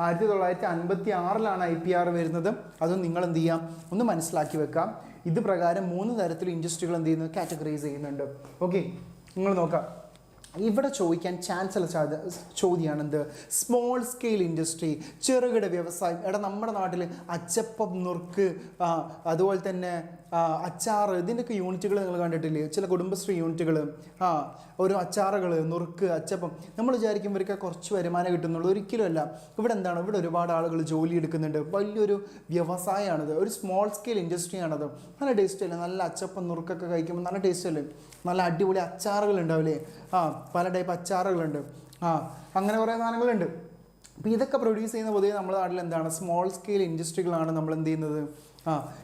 1956 IPR വരുന്നത്. അതും നിങ്ങൾ എന്ത് ചെയ്യാം, ഒന്ന് മനസ്സിലാക്കി വെക്കാം. ഇത് പ്രകാരം 3 തരത്തിൽ ഇൻഡസ്ട്രികൾ എന്ത് ചെയ്യുന്നു, കാറ്റഗറൈസ് ചെയ്യുന്നുണ്ട്. ഓക്കെ, നിങ്ങൾ നോക്കാം. ഇവിടെ ചോദിക്കാൻ ചാൻസ് ഉള്ള ചോദ്യമാണ് എന്ത്, സ്മോൾ സ്കെയിൽ ഇൻഡസ്ട്രി, ചെറുകിട വ്യവസായം. നമ്മുടെ നാട്ടിൽ അച്ചപ്പം, നുറുക്ക്, അതുപോലെ തന്നെ അച്ചാറ്, ഇതിൻ്റെയൊക്കെ യൂണിറ്റുകൾ നിങ്ങൾ കണ്ടിട്ടില്ലേ, ചില കുടുംബശ്രീ യൂണിറ്റുകൾ. ഓരോ അച്ചാറുകൾ, നുറുക്ക്, അച്ചപ്പം. നമ്മൾ വിചാരിക്കും ഇവർക്ക് കുറച്ച് വരുമാനം കിട്ടുന്നുള്ളൂ, ഒരിക്കലും അല്ല. ഇവിടെ എന്താണ്, ഇവിടെ ഒരുപാട് ആളുകൾ ജോലി എടുക്കുന്നുണ്ട്, വലിയൊരു വ്യവസായമാണിത്, ഒരു സ്മോൾ സ്കെയിൽ ഇൻഡസ്ട്രിയാണത്. നല്ല ടേസ്റ്റ് അല്ലേ, നല്ല അച്ചപ്പം നുറുക്കൊക്കെ കഴിക്കുമ്പോൾ നല്ല ടേസ്റ്റ് അല്ലേ, നല്ല അടിപൊളി അച്ചാറുകൾ ഉണ്ടാവില്ലേ, പല ടൈപ്പ് അച്ചാറുകളുണ്ട്, അങ്ങനെ കുറേ സാധനങ്ങളുണ്ട്. അപ്പോൾ ഇതൊക്കെ പ്രൊഡ്യൂസ് ചെയ്യുന്ന പൊതുവെ നമ്മുടെ നാട്ടിൽ എന്താണ്, സ്മോൾ സ്കെയിൽ ഇൻഡസ്ട്രികളാണ് നമ്മൾ എന്ത് ചെയ്യുന്നത്,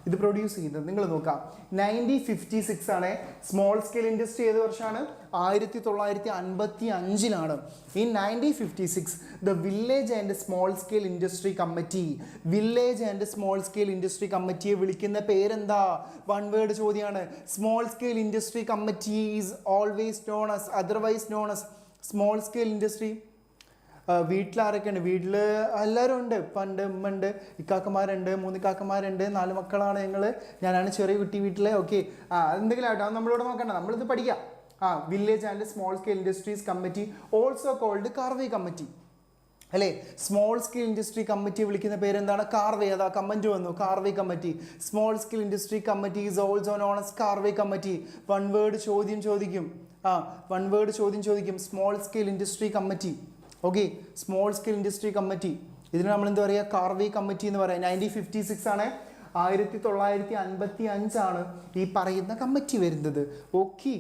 ഇത് പ്രൊഡ്യൂസ് ചെയ്യുന്നത് നിങ്ങൾ നോക്കാം 1956 ആണ് സ്മോൾ സ്കെയിൽ ഇൻഡസ്ട്രി. ഏത് വർഷമാണ്? 1955 In 1956 the Village and Small Scale Industry Committee കമ്മിറ്റിയെ വിളിക്കുന്ന പേരെന്താ? വൺ വേർഡ് ചോദ്യമാണ്. Small scale industry committee is always known as otherwise known as small scale industry. വീട്ടിലാരൊക്കെയുണ്ട്? വീട്ടിൽ എല്ലാവരും ഉണ്ട്. പണ്ട് ഉമ്മയുണ്ട്, ഇക്കാക്കന്മാരുണ്ട്, 3 കാക്കന്മാരുണ്ട്, 4 മക്കളാണ് ഞങ്ങൾ. ഞാനാണ് ചെറിയ കുട്ടി വീട്ടിലെ. ഓക്കെ, എന്തെങ്കിലും ആട്ടോ, അത് നമ്മളിവിടെ നോക്കണ്ട, നമ്മളിത് പഠിക്കാം. Village and small scale industries committee also called Karve committee അല്ലേ? സ്മോൾ സ്കെയിൽ ഇൻഡസ്ട്രി കമ്മിറ്റി വിളിക്കുന്ന പേരെന്താണ്? കാർവേ. അതാ കമൻറ്റ് വന്നു, Karve committee. Small scale industry committee is also known as Karve committee. One word ചോദ്യം ചോദിക്കും. Small scale industry committee. Okay, small scale industry committee, ഇതിന് നമ്മൾ എന്താ പറയുക? കാർവേ കമ്മിറ്റി എന്ന് പറയാം. 1956 ആണ്, 1955 ഈ പറയുന്ന കമ്മിറ്റി വരുന്നത്. Okay,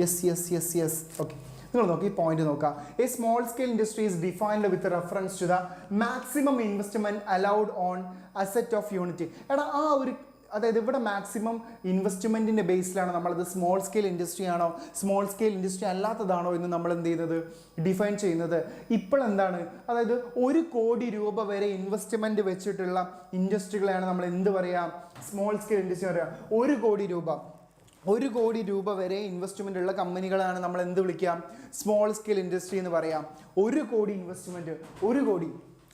yes. ഓക്കെ, നിങ്ങൾ നോക്കി ഈ പോയിന്റ് നോക്കാം. A small scale industry is defined with reference to the maximum investment allowed on asset of unit. എടാ അതായത് ഇവിടെ മാക്സിമം ഇൻവെസ്റ്റ്മെൻറ്റിൻ്റെ ബേസിലാണ് നമ്മളത് സ്മോൾ സ്കെയിൽ ഇൻഡസ്ട്രി ആണോ സ്മോൾ സ്കെയിൽ ഇൻഡസ്ട്രി അല്ലാത്തതാണോ എന്ന് നമ്മൾ എന്ത് ചെയ്യുന്നത്? ഡിഫൈൻ ചെയ്യുന്നത്. ഇപ്പോൾ എന്താണ്? അതായത് 1 കോടി രൂപ വരെ ഇൻവെസ്റ്റ്മെൻറ്റ് വെച്ചിട്ടുള്ള ഇൻഡസ്ട്രികളെയാണ് നമ്മൾ എന്ത് പറയുക? സ്മോൾ സ്കെയിൽ ഇൻഡസ്ട്രി പറയുക. 1 കോടി രൂപ വരെ ഇൻവെസ്റ്റ്മെൻ്റ് ഉള്ള കമ്പനികളാണ് നമ്മൾ എന്ത് വിളിക്കാം? സ്മോൾ സ്കെയിൽ ഇൻഡസ്ട്രി എന്ന് പറയാം. 1 കോടി ഇൻവെസ്റ്റ്മെൻറ്റ്, 1 കോടി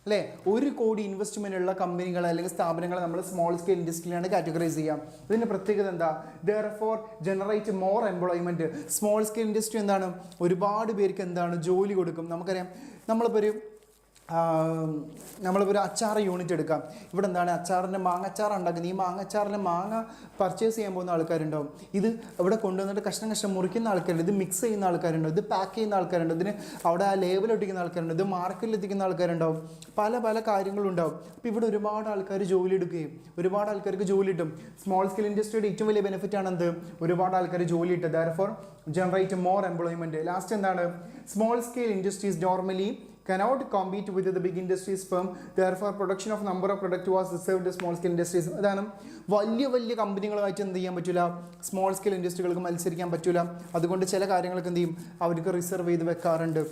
അല്ലേ? 1 കോടി ഇൻവെസ്റ്റ്മെൻ്റ് ഉള്ള കമ്പനികൾ അല്ലെങ്കിൽ സ്ഥാപനങ്ങളെ നമ്മൾ സ്മോൾ സ്കെയിൽ ഇൻഡസ്ട്രിയിലാണ് കാറ്റഗറൈസ് ചെയ്യാം. ഇതിൻ്റെ പ്രത്യേകത എന്താ? Therefore generate more employment. Small scale industry എന്താണ്? ഒരുപാട് പേർക്ക് എന്താണ്? ജോലി കൊടുക്കും. നമുക്കറിയാം, നമ്മളിപ്പോൾ ഒരു അച്ചാർ യൂണിറ്റ് എടുക്കാം. ഇവിടെ എന്താണ്? അച്ചാറിൻ്റെ മാങ്ങച്ചാർ ഉണ്ടാക്കുന്നത്. ഈ മാങ്ങച്ചാറിലെ മാങ്ങ പർച്ചേസ് ചെയ്യാൻ പോകുന്ന ആൾക്കാരുണ്ടാവും. ഇത് ഇവിടെ കൊണ്ടുവന്നിട്ട് കഷ്ണം മുറിക്കുന്ന ആൾക്കാരുണ്ട്, ഇത് മിക്സ് ചെയ്യുന്ന ആൾക്കാരുണ്ട്, ഇത് പാക്ക് ചെയ്യുന്ന ആൾക്കാരുണ്ട്, ഇതിന് അവിടെ ആ ലേബൽ ഒട്ടിക്കുന്ന ആൾക്കാരുണ്ട്, ഇത് മാർക്കറ്റിൽ എത്തിക്കുന്ന ആൾക്കാരുണ്ടാവും. പല കാര്യങ്ങളുണ്ടാവും. അപ്പോൾ ഇവിടെ ഒരുപാട് ആൾക്കാർ ജോലി എടുക്കുകയും ഒരുപാട് ആൾക്കാർക്ക് ജോലി കിട്ടും. സ്മോൾ സ്കെയിൽ ഇൻഡസ്ട്രിയുടെ ഏറ്റവും വലിയ ബെനിഫിറ്റ് ആണ് എന്ത്? ഒരുപാട് ആൾക്കാർ ജോലി കിട്ടും. Therefore generate more employment. Last എന്താണ്? Small scale industries normally cannot compete with the big industries firm, therefore production of number of product was reserved to small scale industries. അതാണ് വലിയ കമ്പനികളുമായിട്ട് എന്ത് ചെയ്യാൻ പറ്റില്ല? സ്മോൾ സ്കെയിൽ ഇൻഡസ്ട്രികൾക്ക് മത്സരിക്കാൻ പറ്റില്ല. അതുകൊണ്ട് ചില കാര്യങ്ങളൊക്കെ എന്ത് ചെയ്യും? അവർക്ക് റിസർവ് ചെയ്ത് വെക്കാറുണ്ട്,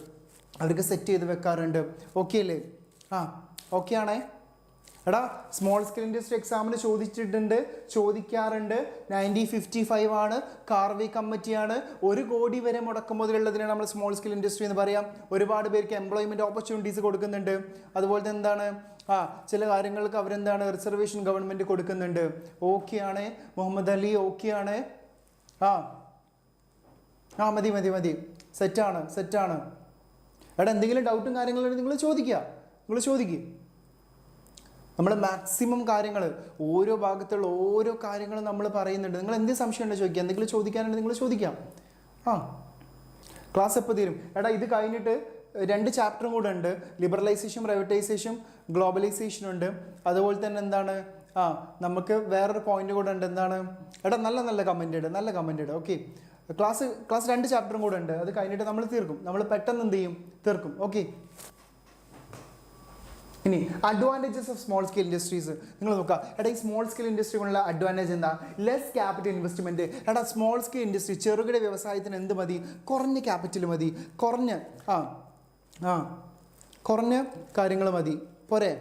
അവർക്ക് സെറ്റ് ചെയ്ത് വെക്കാറുണ്ട്. ഓക്കെ അല്ലേ? ഓക്കെ ആണേ? എടാ, സ്മോൾ സ്കെയിൽ ഇൻഡസ്ട്രി എക്സാമിന് ചോദിക്കാറുണ്ട്. 1955 ആണ്, കാർവേ കമ്മിറ്റിയാണ്. 1 കോടി വരെ മുടക്കം മുതലുള്ളതിനാണ് നമ്മൾ സ്മോൾ സ്കെയിൽ ഇൻഡസ്ട്രി എന്ന് പറയാം. ഒരുപാട് പേർക്ക് എംപ്ലോയ്മെൻറ്റ് ഓപ്പർച്യൂണിറ്റീസ് കൊടുക്കുന്നുണ്ട്. അതുപോലെ തന്നെ എന്താണ്? ചില കാര്യങ്ങൾക്ക് അവരെന്താണ്? റിസർവേഷൻ ഗവൺമെൻറ് കൊടുക്കുന്നുണ്ട്. ഓക്കെ ആണ് മുഹമ്മദ് അലി? ഓക്കെ ആണ്? മതി. സെറ്റാണ്. എടാ, എന്തെങ്കിലും ഡൗട്ടും കാര്യങ്ങളുണ്ടെങ്കിൽ നിങ്ങൾ ചോദിക്കുക. നമ്മൾ മാക്സിമം കാര്യങ്ങൾ ഓരോ ഭാഗത്തുള്ള ഓരോ കാര്യങ്ങളും നമ്മൾ പറയുന്നുണ്ട്. നിങ്ങൾ എന്ത് സംശയം ഉണ്ടോ ചോദിക്കുക. എന്തെങ്കിലും ചോദിക്കാനുണ്ടെങ്കിൽ നിങ്ങൾ ചോദിക്കാം. ക്ലാസ് എപ്പോൾ തീരും? എടാ, ഇത് കഴിഞ്ഞിട്ട് 2 ചാപ്റ്ററും കൂടെ ഉണ്ട്. ലിബറലൈസേഷൻ, പ്രൈവറ്റൈസേഷൻ, ഗ്ലോബലൈസേഷൻ ഉണ്ട്. അതുപോലെ തന്നെ എന്താണ്? നമുക്ക് വേറൊരു പോയിന്റ് കൂടെ ഉണ്ട്. എന്താണ്? എടാ, നല്ല കമൻറ്റ് ഇട്. ഓക്കെ, ക്ലാസ് 2 ചാപ്റ്ററും കൂടെ ഉണ്ട്. അത് കഴിഞ്ഞിട്ട് നമ്മൾ തീർക്കും. നമ്മൾ പെട്ടെന്ന് എന്ത് ചെയ്യും? തീർക്കും. ഓക്കെ, ഇനി advantages of small scale industries നിങ്ങൾ നോക്കുക. എടാ, ഈ സ്മോൾ സ്കെയിൽ ഇൻഡസ്ട്രികളുള്ള അഡ്വാൻറ്റേജ് എന്താ? Less capital investment. എടാ, സ്മോൾ സ്കെയിൽ ഇൻഡസ്ട്രി ചെറുകിട വ്യവസായത്തിന് എന്ത് മതി? കുറഞ്ഞ ക്യാപിറ്റൽ മതി. കുറഞ്ഞ കാര്യങ്ങൾ മതി. പോരെ?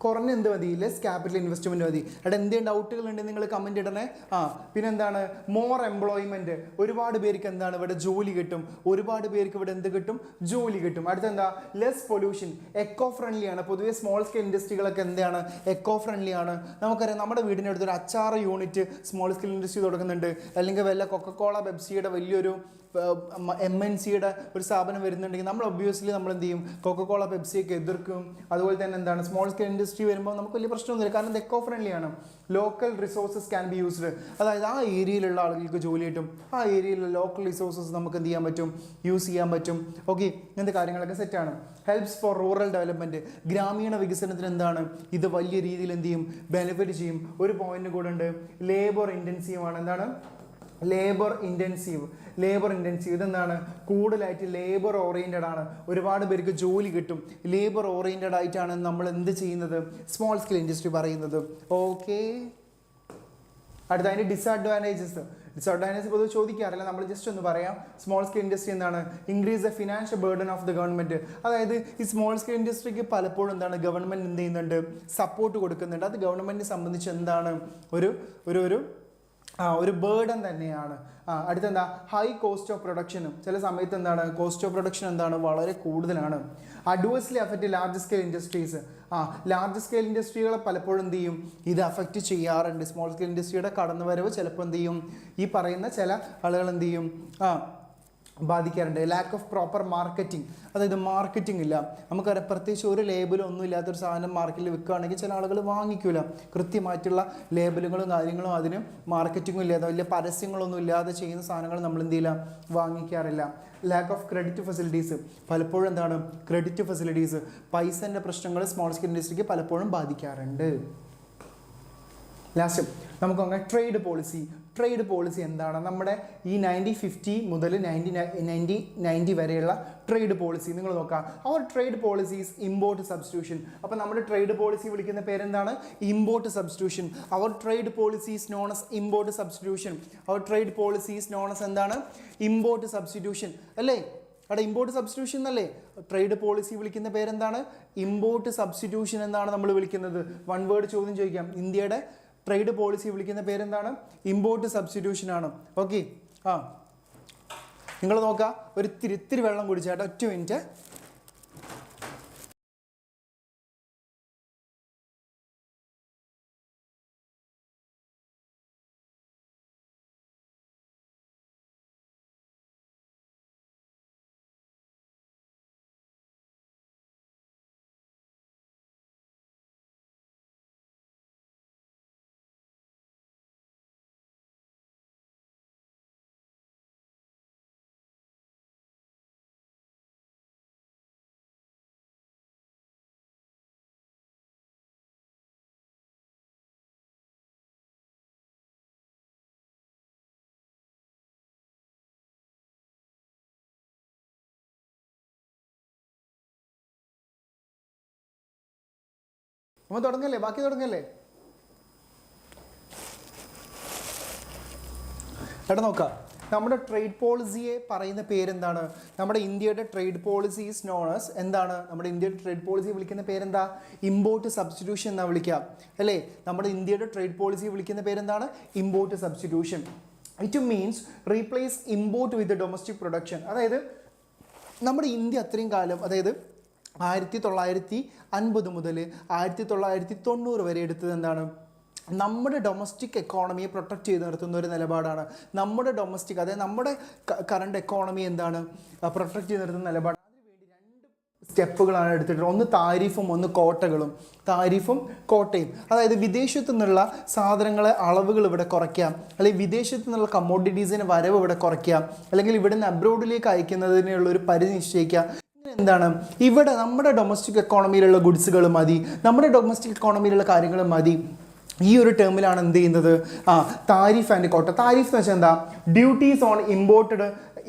കുറഞ്ഞ എന്ത് മതി? ലെസ് ക്യാപിറ്റൽ ഇൻവെസ്റ്റ്മെൻറ്റ് മതി. എടാ, എന്തെങ്കിലും ഡൗട്ടുകൾ ഉണ്ടെങ്കിൽ നിങ്ങൾ കമൻറ്റ് ഇടണേ. പിന്നെന്താണ്? More employment. ഒരുപാട് പേർക്ക് എന്താണ്? ഇവിടെ ജോലി കിട്ടും. ഒരുപാട് പേർക്ക് ഇവിടെ എന്ത് കിട്ടും? ജോലി കിട്ടും. അടുത്തെന്താ? Less pollution. എക്കോ ഫ്രണ്ട്ലി ആണ്. പൊതുവേ സ്മോൾ സ്കെയിൽ ഇൻഡസ്ട്രികളൊക്കെ എന്താണ്? എക്കോ ഫ്രണ്ട്ലി ആണ്. നമുക്കറിയാം, നമ്മുടെ വീടിൻ്റെ അടുത്തൊരു അച്ചാർ യൂണിറ്റ് സ്മോൾ സ്കെയിൽ ഇൻഡസ്ട്രി തുടങ്ങുന്നുണ്ട്. അല്ലെങ്കിൽ വല്ല കൊക്കക്കോള പെപ്സിയുടെ വലിയൊരു MNCയുടെ ഒരു സ്ഥാപനം വരുന്നുണ്ടെങ്കിൽ നമ്മൾ ഒബ്വിയസ്ലി നമ്മൾ എന്ത് ചെയ്യും? കൊക്കക്കോള പെപ്സിയൊക്കെ എതിർക്കും. അതുപോലെ തന്നെ എന്താണ്? സ്മോൾ സ്കെയിൽ ഇൻഡസ്ട്രി വരുമ്പോൾ നമുക്ക് വലിയ പ്രശ്നമൊന്നുമില്ല. കാരണം ഇത് എക്കോ ഫ്രണ്ട്ലി ആണ്. Local resources can be used. അതായത് ആ ഏരിയയിലുള്ള ആളുകൾക്ക് ജോലി കിട്ടും. ആ ഏരിയയിലുള്ള ലോക്കൽ റിസോഴ്സസ് നമുക്ക് എന്ത് ചെയ്യാൻ പറ്റും? യൂസ് ചെയ്യാൻ പറ്റും. ഓക്കെ, ഇങ്ങനത്തെ കാര്യങ്ങളൊക്കെ സെറ്റാണ്. Helps four rural development. ഗ്രാമീണ വികസനത്തിന് എന്താണ്? ഇത് വലിയ രീതിയിൽ എന്ത് ചെയ്യും? ബെനിഫിറ്റ് ചെയ്യും. ഒരു പോയിന്റ് കൂടെ ഉണ്ട്. ലേബർ ഇൻറ്റൻസീവ് ആണ്. എന്താണ്? ലേബർ ഇൻറ്റൻസീവ് ഇതെന്താണ്, കൂടുതലായിട്ട് ലേബർ ഓറിയൻറ്റഡ് ആണ്, ഒരുപാട് പേർക്ക് ജോലി കിട്ടും, ലേബർ ഓറിയൻറ്റഡ് ആയിട്ടാണ് നമ്മൾ എന്ത് ചെയ്യുന്നത്, സ്മോൾ സ്കെയിൽ ഇൻഡസ്ട്രി പറയുന്നത്. ഓക്കെ, അടുത്ത അതിൻ്റെ ഡിസഡ്വാൻറ്റേജസ് പൊതുവെ ചോദിക്കാറില്ല, നമ്മൾ ജസ്റ്റ് ഒന്ന് പറയാം. സ്മോൾ സ്കെയിൽ ഇൻഡസ്ട്രി എന്താണ്, increase the financial burden of the government. അതായത് ഈ സ്മോൾ സ്കെയിൽ ഇൻഡസ്ട്രിക്ക് പലപ്പോഴും എന്താണ്, ഗവൺമെൻറ് എന്ത് ചെയ്യുന്നുണ്ട്, സപ്പോർട്ട് കൊടുക്കുന്നുണ്ട്. അത് ഗവൺമെൻറ്റിനെ സംബന്ധിച്ച് എന്താണ്, ഒരു ബേർഡൻ തന്നെയാണ്. അടുത്തെന്താ, ഹൈ കോസ്റ്റ് ഓഫ് പ്രൊഡക്ഷനും ചില സമയത്ത് എന്താണ്, കോസ്റ്റ് ഓഫ് പ്രൊഡക്ഷൻ എന്താണ്, വളരെ കൂടുതലാണ്. Adversely affect large scale industries. Large scale ഇൻഡസ്ട്രികളെ പലപ്പോഴും എന്ത് ചെയ്യും, ഇത് അഫക്റ്റ് ചെയ്യാറുണ്ട്. സ്മോൾ സ്കെയിൽ ഇൻഡസ്ട്രിയുടെ കടന്നുവരവ് ചിലപ്പോൾ എന്ത് ചെയ്യും, ഈ പറയുന്ന ചില ആളുകൾ എന്ത് ചെയ്യും, ബാധിക്കാറുണ്ട്. ലാക്ക് ഓഫ് പ്രോപ്പർ മാർക്കറ്റിംഗ്, അതായത് മാർക്കറ്റിംഗ് ഇല്ല. നമുക്കറിയാം, പ്രത്യേകിച്ച് ഒരു ലേബലും ഒന്നും ഇല്ലാത്തൊരു സാധനം മാർക്കറ്റിൽ വിൽക്കുകയാണെങ്കിൽ ചില ആളുകൾ വാങ്ങിക്കില്ല. കൃത്യമായിട്ടുള്ള ലേബലുകളും കാര്യങ്ങളും അതിന് മാർക്കറ്റിങ്ങും ഇല്ലാതെ വലിയ പരസ്യങ്ങളൊന്നും ഇല്ലാതെ ചെയ്യുന്ന സാധനങ്ങൾ നമ്മൾ എന്ത് ചെയ്യില്ല, വാങ്ങിക്കാറില്ല. ലാക്ക് ഓഫ് ക്രെഡിറ്റ് ഫെസിലിറ്റീസ്, പലപ്പോഴും എന്താണ്, ക്രെഡിറ്റ് ഫെസിലിറ്റീസ്, പൈസൻ്റെ പ്രശ്നങ്ങൾ സ്മോൾ സ്കെയിൽ ഇൻഡസ്ട്രിക്ക് പലപ്പോഴും ബാധിക്കാറുണ്ട്. ലാസ്റ്റ് നമുക്ക് അങ്ങനെ ട്രേഡ് പോളിസി എന്താണ്, നമ്മുടെ ഈ 1950 മുതൽ 1990 വരെയുള്ള ട്രേഡ് പോളിസി നിങ്ങൾ നോക്കാം. Our trade policies import substitution. അപ്പോൾ നമ്മുടെ ട്രേഡ് പോളിസി വിളിക്കുന്ന പേരെന്താണ്, import substitution. Our trade policies known as import substitution. Our trade policies known as എന്താണ്, ഇമ്പോർട്ട് സബ്സ്റ്റിറ്റ്യൂഷൻ അല്ലേ. അവിടെ ഇമ്പോർട്ട് സബ്സ്റ്റിറ്റ്യൂഷൻ എന്നല്ലേ ട്രേഡ് പോളിസി വിളിക്കുന്ന പേരെന്താണ്, ഇമ്പോർട്ട് സബ്സ്റ്റിറ്റ്യൂഷൻ എന്നാണ് നമ്മൾ വിളിക്കുന്നത്. വൺ വേർഡ് ചോദ്യം ചോദിക്കാം, ഇന്ത്യയുടെ ട്രേഡ് പോളിസി വിളിക്കുന്ന പേരെന്താണ്, ഇമ്പോർട്ട് സബ്സ്റ്റിറ്റ്യൂഷൻ ആണ്. ഓക്കെ, നിങ്ങൾ നോക്കുക, ഇത്തിരി വെള്ളം കുടിച്ചാട്ടോ, 1 മിനിറ്റ്. നമ്മൾ തുടങ്ങല്ലേ, ബാക്കി തുടങ്ങല്ലേ. എടാ നോക്കാം, നമ്മുടെ ട്രേഡ് പോളിസിയെ പറയുന്ന പേരെന്താണ്, നമ്മുടെ ഇന്ത്യയുടെ trade policy is known as എന്താണ്, നമ്മുടെ ഇന്ത്യയുടെ ട്രേഡ് പോളിസി വിളിക്കുന്ന പേരെന്താ, ഇമ്പോർട്ട് സബ്സ്റ്റിറ്റ്യൂഷൻ എന്നാണ് വിളിക്കുക അല്ലേ. നമ്മുടെ ഇന്ത്യയുടെ ട്രേഡ് പോളിസി വിളിക്കുന്ന പേരെന്താണ്, import substitution. It means replace import with domestic production. അതായത് നമ്മുടെ ഇന്ത്യ അത്രയും കാലം, അതായത് 1950 മുതൽ 1990 വരെ എടുത്തത് എന്താണ്, നമ്മുടെ ഡൊമസ്റ്റിക് എക്കോണമിയെ പ്രൊട്ടക്റ്റ് ചെയ്ത് നിർത്തുന്ന ഒരു നിലപാടാണ്. നമ്മുടെ ഡൊമസ്റ്റിക്, അതായത് നമ്മുടെ കറണ്ട് എക്കോണമി എന്താണ്, പ്രൊട്ടക്റ്റ് ചെയ്ത് നിർത്തുന്ന നിലപാട്. അതിനുവേണ്ടി 2 സ്റ്റെപ്പുകളാണ് എടുത്തിട്ടുള്ളത്. ഒന്ന് താരിഫും ഒന്ന് കോട്ടകളും. താരിഫും കോട്ടയും, അതായത് വിദേശത്തു നിന്നുള്ള സാധനങ്ങളെ അളവുകൾ ഇവിടെ കുറയ്ക്കാം, അല്ലെങ്കിൽ വിദേശത്തു നിന്നുള്ള കമ്മോഡിറ്റീസിന് വരവ് ഇവിടെ കുറയ്ക്കാം, അല്ലെങ്കിൽ ഇവിടുന്ന് അബ്രോഡിലേക്ക് അയക്കുന്നതിനുള്ള ഒരു പരിധി നിശ്ചയിക്കുക. എന്താണ്, ഇവിടെ നമ്മുടെ ഡൊമസ്റ്റിക് എക്കോണമിയിലുള്ള ഗുഡ്സുകൾ മതി, നമ്മുടെ ഡൊമസ്റ്റിക് എക്കോണമിയിലുള്ള കാര്യങ്ങൾ മതി. ഈ ഒരു ടേമിലാണ് എന്ത് ചെയ്യുന്നത്, താരിഫ് ആൻഡ് കോട്ട. താരിഫ് എന്ന് വെച്ചാൽ എന്താ, duties on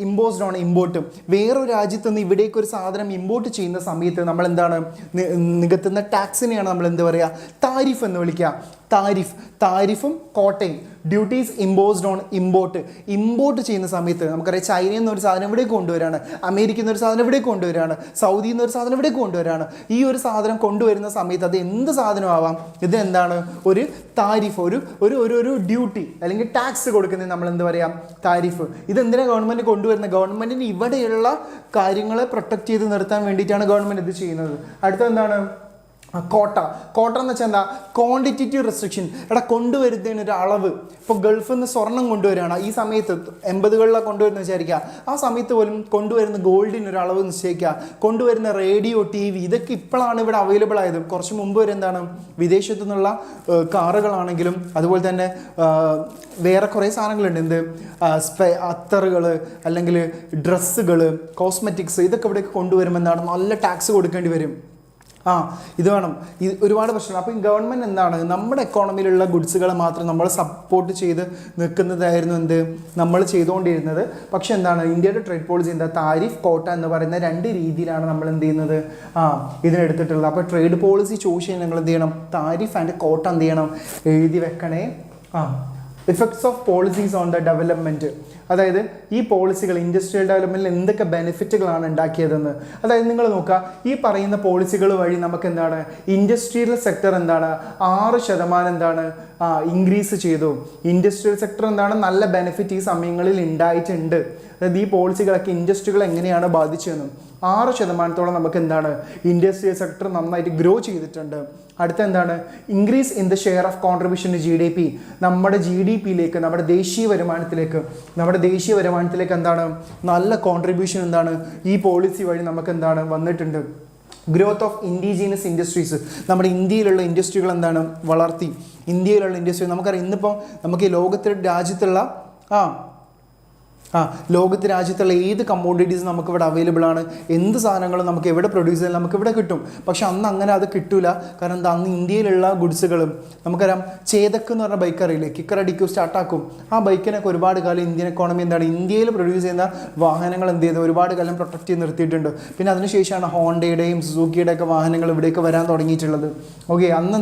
imposed on import. വേറൊരു രാജ്യത്ത് നിന്ന് ഇവിടേക്ക് ഒരു സാധനം ഇമ്പോർട്ട് ചെയ്യുന്ന സമയത്ത് നമ്മൾ എന്താണ് നികത്തുന്ന ടാക്സിനെയാണ് നമ്മൾ എന്ത് പറയുക, താരിഫ് എന്ന് വിളിക്കുക. താരിഫും കോട്ടയും, ഡ്യൂട്ടീസ് ഇമ്പോസ്ഡ് ഓൺ ഇമ്പോർട്ട് ചെയ്യുന്ന സമയത്ത് നമുക്കറിയാം, ചൈനയിൽ നിന്ന് ഒരു സാധനം ഇവിടേക്ക് കൊണ്ടുവരാണ്, അമേരിക്കയിൽ നിന്ന് ഒരു സാധനം ഇവിടേക്ക് കൊണ്ടുവരാണ്, സൗദിയിൽ നിന്ന് ഒരു സാധനം ഇവിടേക്ക് കൊണ്ടുവരാണ്. ഈ ഒരു സാധനം കൊണ്ടുവരുന്ന സമയത്ത് അത് എന്ത് സാധനം ആവാം, ഇത് എന്താണ്, ഒരു താരിഫ്, ഒരു ഡ്യൂട്ടി അല്ലെങ്കിൽ ടാക്സ് കൊടുക്കുന്നത് നമ്മൾ എന്ത് പറയാം, താരിഫ്. ഇതെന്തിനാണ് ഗവൺമെൻറ് കൊണ്ടുവരുന്നത്, ഗവൺമെൻറ്റിന് ഇവിടെയുള്ള കാര്യങ്ങളെ പ്രൊട്ടക്റ്റ് ചെയ്ത് നിർത്താൻ വേണ്ടിയിട്ടാണ് ഗവൺമെൻറ് ഇത് ചെയ്യുന്നത്. അടുത്ത എന്താണ്, കോട്ട എന്ന് വെച്ചാൽ എന്താ, ക്വാണ്ടിറ്റേറ്റീവ് റെസ്ട്രിക്ഷൻ. കൊണ്ടുവരുന്നതിന് ഒരു അളവ്. ഇപ്പോൾ ഗൾഫിൽ നിന്ന് സ്വർണം കൊണ്ടുവരികയാണ്, ഈ സമയത്ത് 80കളിലാണ് കൊണ്ടുവരുന്നത് വിചാരിക്കുക, ആ സമയത്ത് പോലും കൊണ്ടുവരുന്ന ഗോൾഡിന് ഒരു അളവ് നിശ്ചയിക്കുക. കൊണ്ടുവരുന്ന റേഡിയോ, TV ഇതൊക്കെ ഇപ്പോഴാണ് ഇവിടെ അവൈലബിൾ ആയത്. കുറച്ച് മുമ്പ് വരെ എന്താണ്, വിദേശത്തു നിന്നുള്ള കാറുകളാണെങ്കിലും അതുപോലെ തന്നെ വേറെ കുറേ സാധനങ്ങളുണ്ട്, അത്തറുകൾ അല്ലെങ്കിൽ ഡ്രസ്സുകൾ, കോസ്മെറ്റിക്സ്, ഇതൊക്കെ ഇവിടേക്ക് കൊണ്ടുവരുമെന്നാണ് നല്ല ടാക്സ് കൊടുക്കേണ്ടി വരും. ഇത് വേണം. ഇത് ഒരുപാട് പ്രശ്നമാണ്. അപ്പോൾ ഈ ഗവൺമെൻറ് എന്താണ് നമ്മുടെ എക്കോണമിയിലുള്ള ഗുഡ്സുകളെ മാത്രം നമ്മൾ സപ്പോർട്ട് ചെയ്ത് നിൽക്കുന്നതായിരുന്നു നമ്മൾ ചെയ്തുകൊണ്ടിരുന്നത്. പക്ഷെ എന്താണ് ഇന്ത്യയുടെ ട്രേഡ് പോളിസി താരിഫ് കോട്ട എന്ന് പറയുന്ന 2 രീതിയിലാണ് നമ്മൾ എന്ത് ചെയ്യുന്നത് ഇതിനെടുത്തിട്ടുള്ളത്. അപ്പോൾ ട്രേഡ് പോളിസി ചോദിച്ചാൽ നിങ്ങൾ എന്ത് ചെയ്യണം, താരിഫ് ആൻഡ് കോട്ട എന്ത് ചെയ്യണം, എഴുതി വെക്കണേ. Effects of policies on the development, അതായത് ഈ പോളിസികൾ ഇൻഡസ്ട്രിയൽ ഡെവലപ്മെൻറ്റിൽ എന്തൊക്കെ ബെനിഫിറ്റുകളാണ് ഉണ്ടാക്കിയതെന്ന്. അതായത് നിങ്ങൾ നോക്കുക, ഈ പറയുന്ന പോളിസികൾ വഴി നമുക്ക് എന്താണ് ഇൻഡസ്ട്രിയൽ സെക്ടർ 6% ഇൻക്രീസ് ചെയ്തു. ഇൻഡസ്ട്രിയൽ സെക്ടർ നല്ല ബെനിഫിറ്റ് ഈ സമയങ്ങളിൽ ഉണ്ടായിട്ടുണ്ട്. അതായത് ഈ പോളിസികളൊക്കെ ഇൻഡസ്ട്രികൾ എങ്ങനെയാണ് ബാധിച്ചതെന്നും 6% നമുക്ക് ഇൻഡസ്ട്രിയൽ സെക്ടർ നന്നായിട്ട് ഗ്രോ ചെയ്തിട്ടുണ്ട്. അടുത്ത increase in the share of contribution to GDP, നമ്മുടെ GDP-യിലേക്ക്, നമ്മുടെ ദേശീയ വരുമാനത്തിലേക്ക് നല്ല കോൺട്രിബ്യൂഷൻ ഈ പോളിസി വഴി നമുക്ക് വന്നിട്ടുണ്ട്. ഗ്രോത്ത് ഓഫ് ഇൻഡിജീനസ് ഇൻഡസ്ട്രീസ്, നമ്മുടെ ഇന്ത്യയിലുള്ള ഇൻഡസ്ട്രികൾ വളർത്തി. ഇന്ത്യയിലുള്ള ഇൻഡസ്ട്രി നമുക്കറിയാം, ഇന്നിപ്പം നമുക്ക് ഈ രാജ്യത്തുള്ള ലോകത്ത് രാജ്യത്തുള്ള ഏത് കമ്മോഡിറ്റീസ് നമുക്കിവിടെ അവൈലബിൾ ആണ്. എന്ത് സാധനങ്ങളും നമുക്ക് എവിടെ പ്രൊഡ്യൂസ് ചെയ്യാൻ നമുക്കിവിടെ കിട്ടും. പക്ഷെ അന്ന് അങ്ങനെ അത് കിട്ടൂല. കാരണം അന്ന് ഇന്ത്യയിലുള്ള ഗുഡ്സുകളും നമുക്കറിയാം. ചേതക്ക് എന്ന് പറഞ്ഞ ബൈക്ക് അറിയില്ലേ, കിക്കർ അടിക്കും സ്റ്റാർട്ടാക്കും. ആ ബൈക്കിനൊക്കെ ഒരുപാട് കാലം ഇന്ത്യൻ എക്കോണമി ഇന്ത്യയിൽ പ്രൊഡ്യൂസ് ചെയ്യുന്ന വാഹനങ്ങൾ ഒരുപാട് കാലം പ്രൊട്ടക്ട് ചെയ്ത് നിർത്തിയിട്ടുണ്ട്. പിന്നെ അതിനുശേഷമാണ് ഹോണ്ടയുടെയും സുസുക്കിയുടെ ഒക്കെ വാഹനങ്ങൾ ഇവിടേക്ക് വരാൻ തുടങ്ങിയിട്ടുള്ളത്. ഓക്കെ, അന്ന്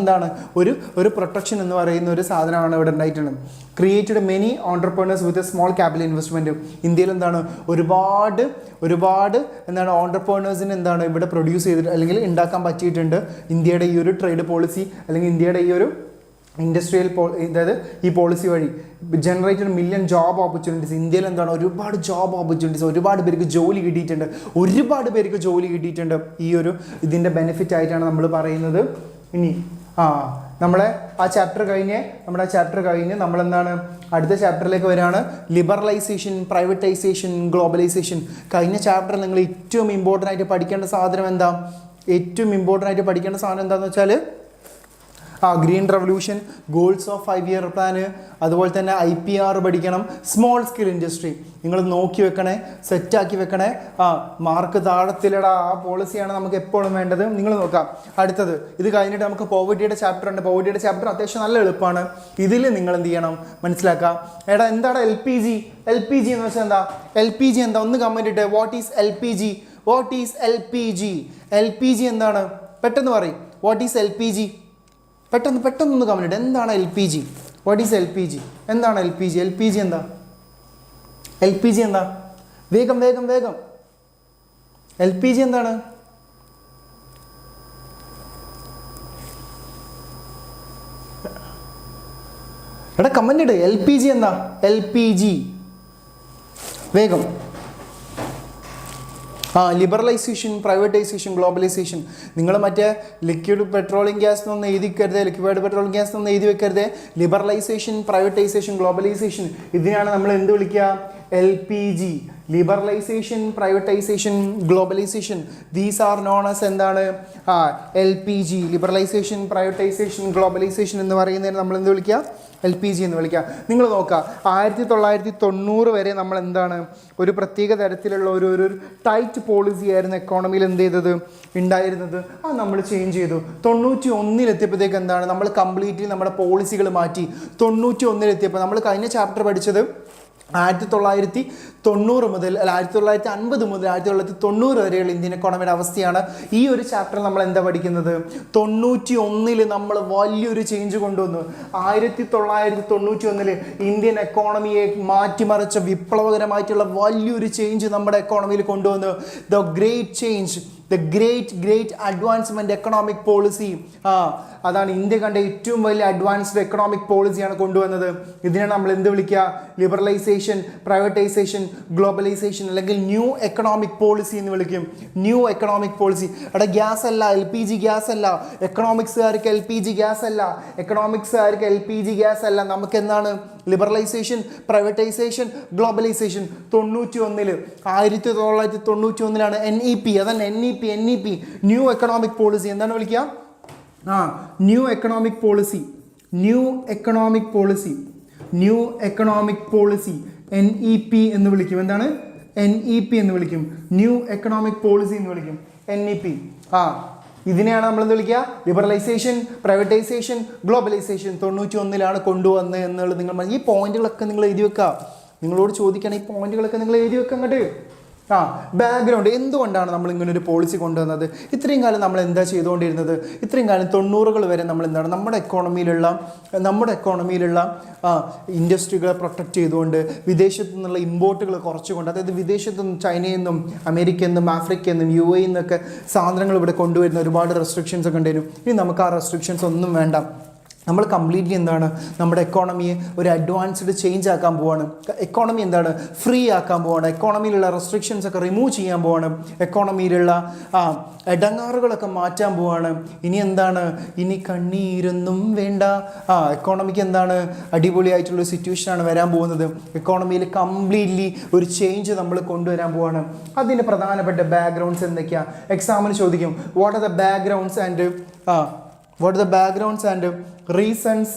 ഒരു പ്രൊട്ടക്ഷൻ എന്ന് പറയുന്ന ഒരു സാധനമാണ് ഇവിടെ ഉണ്ടായിട്ടുള്ളത്. Created many entrepreneurs with a small capital investment. ഇന്ത്യയിൽ ഒരുപാട് ഓൺടർപ്രണേഴ്സിന് ഇവിടെ പ്രൊഡ്യൂസ് ചെയ്തിട്ട് അല്ലെങ്കിൽ ഉണ്ടാക്കാൻ പറ്റിയിട്ടുണ്ട്. ഇന്ത്യയുടെ ഈ ഒരു ട്രേഡ് പോളിസി അല്ലെങ്കിൽ ഇന്ത്യയുടെ ഈ ഒരു ഇൻഡസ്ട്രിയൽ അതായത് ഈ പോളിസി വഴി ജനറേറ്റഡ് മില്യൺ ജോബ് ഓപ്പർച്യൂണിറ്റീസ്. ഇന്ത്യയിൽ ഒരുപാട് ജോബ് ഓപ്പർച്യൂണിറ്റീസ്, ഒരുപാട് പേർക്ക് ജോലി കിട്ടിയിട്ടുണ്ട്. ഈ ഒരു ഇതിൻ്റെ ബെനിഫിറ്റ് ആയിട്ടാണ് നമ്മൾ പറയുന്നത്. ഇനി നമ്മുടെ ആ ചാപ്റ്റർ കഴിഞ്ഞ് നമ്മളെന്താണ് അടുത്ത ചാപ്റ്ററിലേക്ക് വരികയാണ്. Liberalisation, privatisation, globalisation. കഴിഞ്ഞ ചാപ്റ്ററിൽ നിങ്ങൾ ഏറ്റവും ഇമ്പോർട്ടൻ്റ് ആയിട്ട് പഠിക്കേണ്ട സാധനം എന്താണെന്ന് വെച്ചാൽ green revolution, goals of 5-year plan, അതുപോലെ തന്നെ IPR പഠിക്കണം. സ്മോൾ സ്കെയിൽ ഇൻഡസ്ട്രി നിങ്ങൾ നോക്കി വെക്കണേ, സെറ്റാക്കി വെക്കണേ. മാർക്ക് താഴത്തിലടാ, ആ പോളിസിയാണ് നമുക്ക് എപ്പോഴും വേണ്ടത്. നിങ്ങൾ നോക്കാം. അടുത്തത് ഇത് കഴിഞ്ഞിട്ട് നമുക്ക് പോവർട്ടിയുടെ ചാപ്റ്റർ ഉണ്ട്. പോവർട്ടിയുടെ ചാപ്റ്റർ അത്യാവശ്യം നല്ല എളുപ്പമാണ്. ഇതിൽ നിങ്ങൾ എന്ത് ചെയ്യണം, മനസ്സിലാക്കാം. എന്താണ് LPG എന്ന് വെച്ചാൽ LPG ഒന്ന് കമൻറ്റ് ഇട്ടേ. വാട്ട് ഈസ് LPG എന്താണ്? പെട്ടെന്ന് പറയും. What is LPG? പെട്ടെന്നൊന്ന് കമൻറ്റ്. എന്താണ് LPG? What is LPG? എന്താണ് LPG? LPG എന്താ? വേഗം. LPG എന്താണ്? കമന്റ് ഇട്. LPG എന്താ? LPG വേഗം. Liberalisation, privatisation, globalisation. നിങ്ങൾ മറ്റേ ലിക്വിഡ് പെട്രോളിയം ഗ്യാസ് എന്നൊന്നും എഴുതി വെക്കരുത്. ലിബറലൈസേഷൻ, പ്രൈവറ്റൈസേഷൻ, ഗ്ലോബലൈസേഷൻ, ഇതിനാണ് നമ്മൾ എന്ത് വിളിക്കുക? LPG. Liberalisation, privatisation, globalisation, these are known as എന്താണ്? LPG. ലിബറലൈസേഷൻ, പ്രൈവറ്റൈസേഷൻ, ഗ്ലോബലൈസേഷൻ എന്ന് പറയുന്നതിന് നമ്മൾ എന്ത് വിളിക്കുക? LPG എന്ന് വിളിക്കുക. നിങ്ങൾ നോക്കുക, 1990 വരെ നമ്മൾ എന്താണ് ഒരു പ്രത്യേക തരത്തിലുള്ള ഒരു ടൈറ്റ് പോളിസി ആയിരുന്നു എക്കോണമിയിൽ ഉണ്ടായിരുന്നത്. നമ്മൾ ചേഞ്ച് ചെയ്തു. 91 എന്താണ് നമ്മൾ കംപ്ലീറ്റ്ലി നമ്മുടെ പോളിസികൾ മാറ്റി. 91 നമ്മൾ കഴിഞ്ഞ ചാപ്റ്റർ പഠിച്ചത് 1990 മുതൽ 1950 മുതൽ 1990 വരെയുള്ള ഇന്ത്യൻ എക്കോണമിയുടെ അവസ്ഥയാണ്. ഈ ഒരു ചാപ്റ്ററിൽ നമ്മൾ എന്താ പഠിക്കുന്നത്? 91 നമ്മൾ വലിയൊരു ചേഞ്ച് കൊണ്ടുവന്നു. 1991 ഇന്ത്യൻ എക്കോണമിയെ മാറ്റിമറിച്ച വിപ്ലവകരമായിട്ടുള്ള വലിയൊരു ചേഞ്ച് നമ്മുടെ എക്കോണമിയിൽ കൊണ്ടുവന്നു. The great change, the great advancement economic policy. അതാണ് ഇന്ത്യ കണ്ട ഏറ്റവും വലിയ അഡ്വാൻസ്ഡ് എക്കണോമിക് പോളിസിയാണ് കൊണ്ടുവന്നത്. ഇതിനാണ് നമ്മൾ എന്ത് വിളിക്കുക? ലിബറലൈസേഷൻ, പ്രൈവറ്റൈസേഷൻ, ഗ്ലോബലൈസേഷൻ അല്ലെങ്കിൽ ന്യൂ എക്കണോമിക് പോളിസി എന്ന് വിളിക്കും. New economic policy. ഗ്യാസ് അല്ല, LPG ഗ്യാസ് അല്ല. എക്കണോമിക്സുകാർക്ക് LPG ഗ്യാസ് അല്ല. LPG ഗ്യാസ് അല്ല. നമുക്ക് എന്താണ്? Liberalisation, privatisation, globalisation. 1991 NEP. അതാണ് NEP, ന്യൂ എക്കണോമിക് പോളിസി. എന്താണ് വിളിക്കുക? New economic policy. NEP എന്ന് വിളിക്കും. എന്താണ്? NEP എന്ന് വിളിക്കും. ന്യൂ എക്കണോമിക് പോളിസി എന്ന് വിളിക്കും. NEP. ഇതിനെയാണ് നമ്മൾ എന്ത് വിളിക്കുക? Liberalisation, privatisation, globalisation. 91 കൊണ്ടുവന്നത് എന്നുള്ളത് നിങ്ങൾ ഈ പോയിന്റുകളൊക്കെ നിങ്ങൾ എഴുതി വെക്കുക. നിങ്ങളോട് ചോദിക്കണം, ഈ പോയിന്റുകളൊക്കെ നിങ്ങൾ എഴുതി വെക്കുക അങ്ങോട്ട്. ബാക്ക്ഗ്രൗണ്ട് എന്തുകൊണ്ടാണ് നമ്മൾ ഇങ്ങനെ ഒരു പോളിസി കൊണ്ടുവന്നത്? ഇത്രയും കാലം നമ്മൾ എന്താ ചെയ്തുകൊണ്ടിരുന്നത്? ഇത്രയും കാലം 90കൾ വരെ നമ്മൾ എന്താണ് നമ്മുടെ എക്കോണമിയിലുള്ള ഇൻഡസ്ട്രികളെ പ്രൊട്ടക്റ്റ് ചെയ്തുകൊണ്ട് വിദേശത്തു നിന്നുള്ള ഇമ്പോർട്ടുകൾ കുറച്ചുകൊണ്ട്, അതായത് വിദേശത്തു നിന്നും ചൈനയിൽ നിന്നും അമേരിക്കയിൽ നിന്നും ആഫ്രിക്കയിൽ നിന്നും UAE നിന്നൊക്കെ സാധനങ്ങൾ ഇവിടെ കൊണ്ടുവരുന്ന ഒരുപാട് റെസ്ട്രിക്ഷൻസ് ഒക്കെ ഉണ്ടായിരുന്നു. ഇനി നമുക്ക് ആ റെസ്ട്രിക്ഷൻസ് ഒന്നും വേണ്ട. നമ്മൾ കംപ്ലീറ്റ്ലി എന്താണ് നമ്മുടെ എക്കോണമിയെ ഒരു അഡ്വാൻസ്ഡ് ചേഞ്ച് ആക്കാൻ പോവാണ്. എക്കോണമി എന്താണ് ഫ്രീ ആക്കാൻ പോവാണ്. എക്കോണമിയിലുള്ള റെസ്ട്രിക്ഷൻസ് ഒക്കെ റിമൂവ് ചെയ്യാൻ പോവാണ്. എക്കോണമിയിലുള്ള ഇടങ്ങാറുകളൊക്കെ മാറ്റാൻ പോവാണ്. ഇനി എന്താണ്? ഇനി കണ്ണീരൊന്നും വേണ്ട. എക്കോണമിക്ക് എന്താണ് അടിപൊളിയായിട്ടുള്ളൊരു സിറ്റുവേഷനാണ് വരാൻ പോകുന്നത്. എക്കോണമിയിൽ കംപ്ലീറ്റ്ലി ഒരു ചേഞ്ച് നമ്മൾ കൊണ്ടുവരാൻ പോവാണ്. അതിൻ്റെ പ്രധാനപ്പെട്ട ബാക്ക്ഗ്രൗണ്ട്സ് എന്തൊക്കെയാണ്? എക്സാമിന് ചോദിക്കും. What are the backgrounds and reasons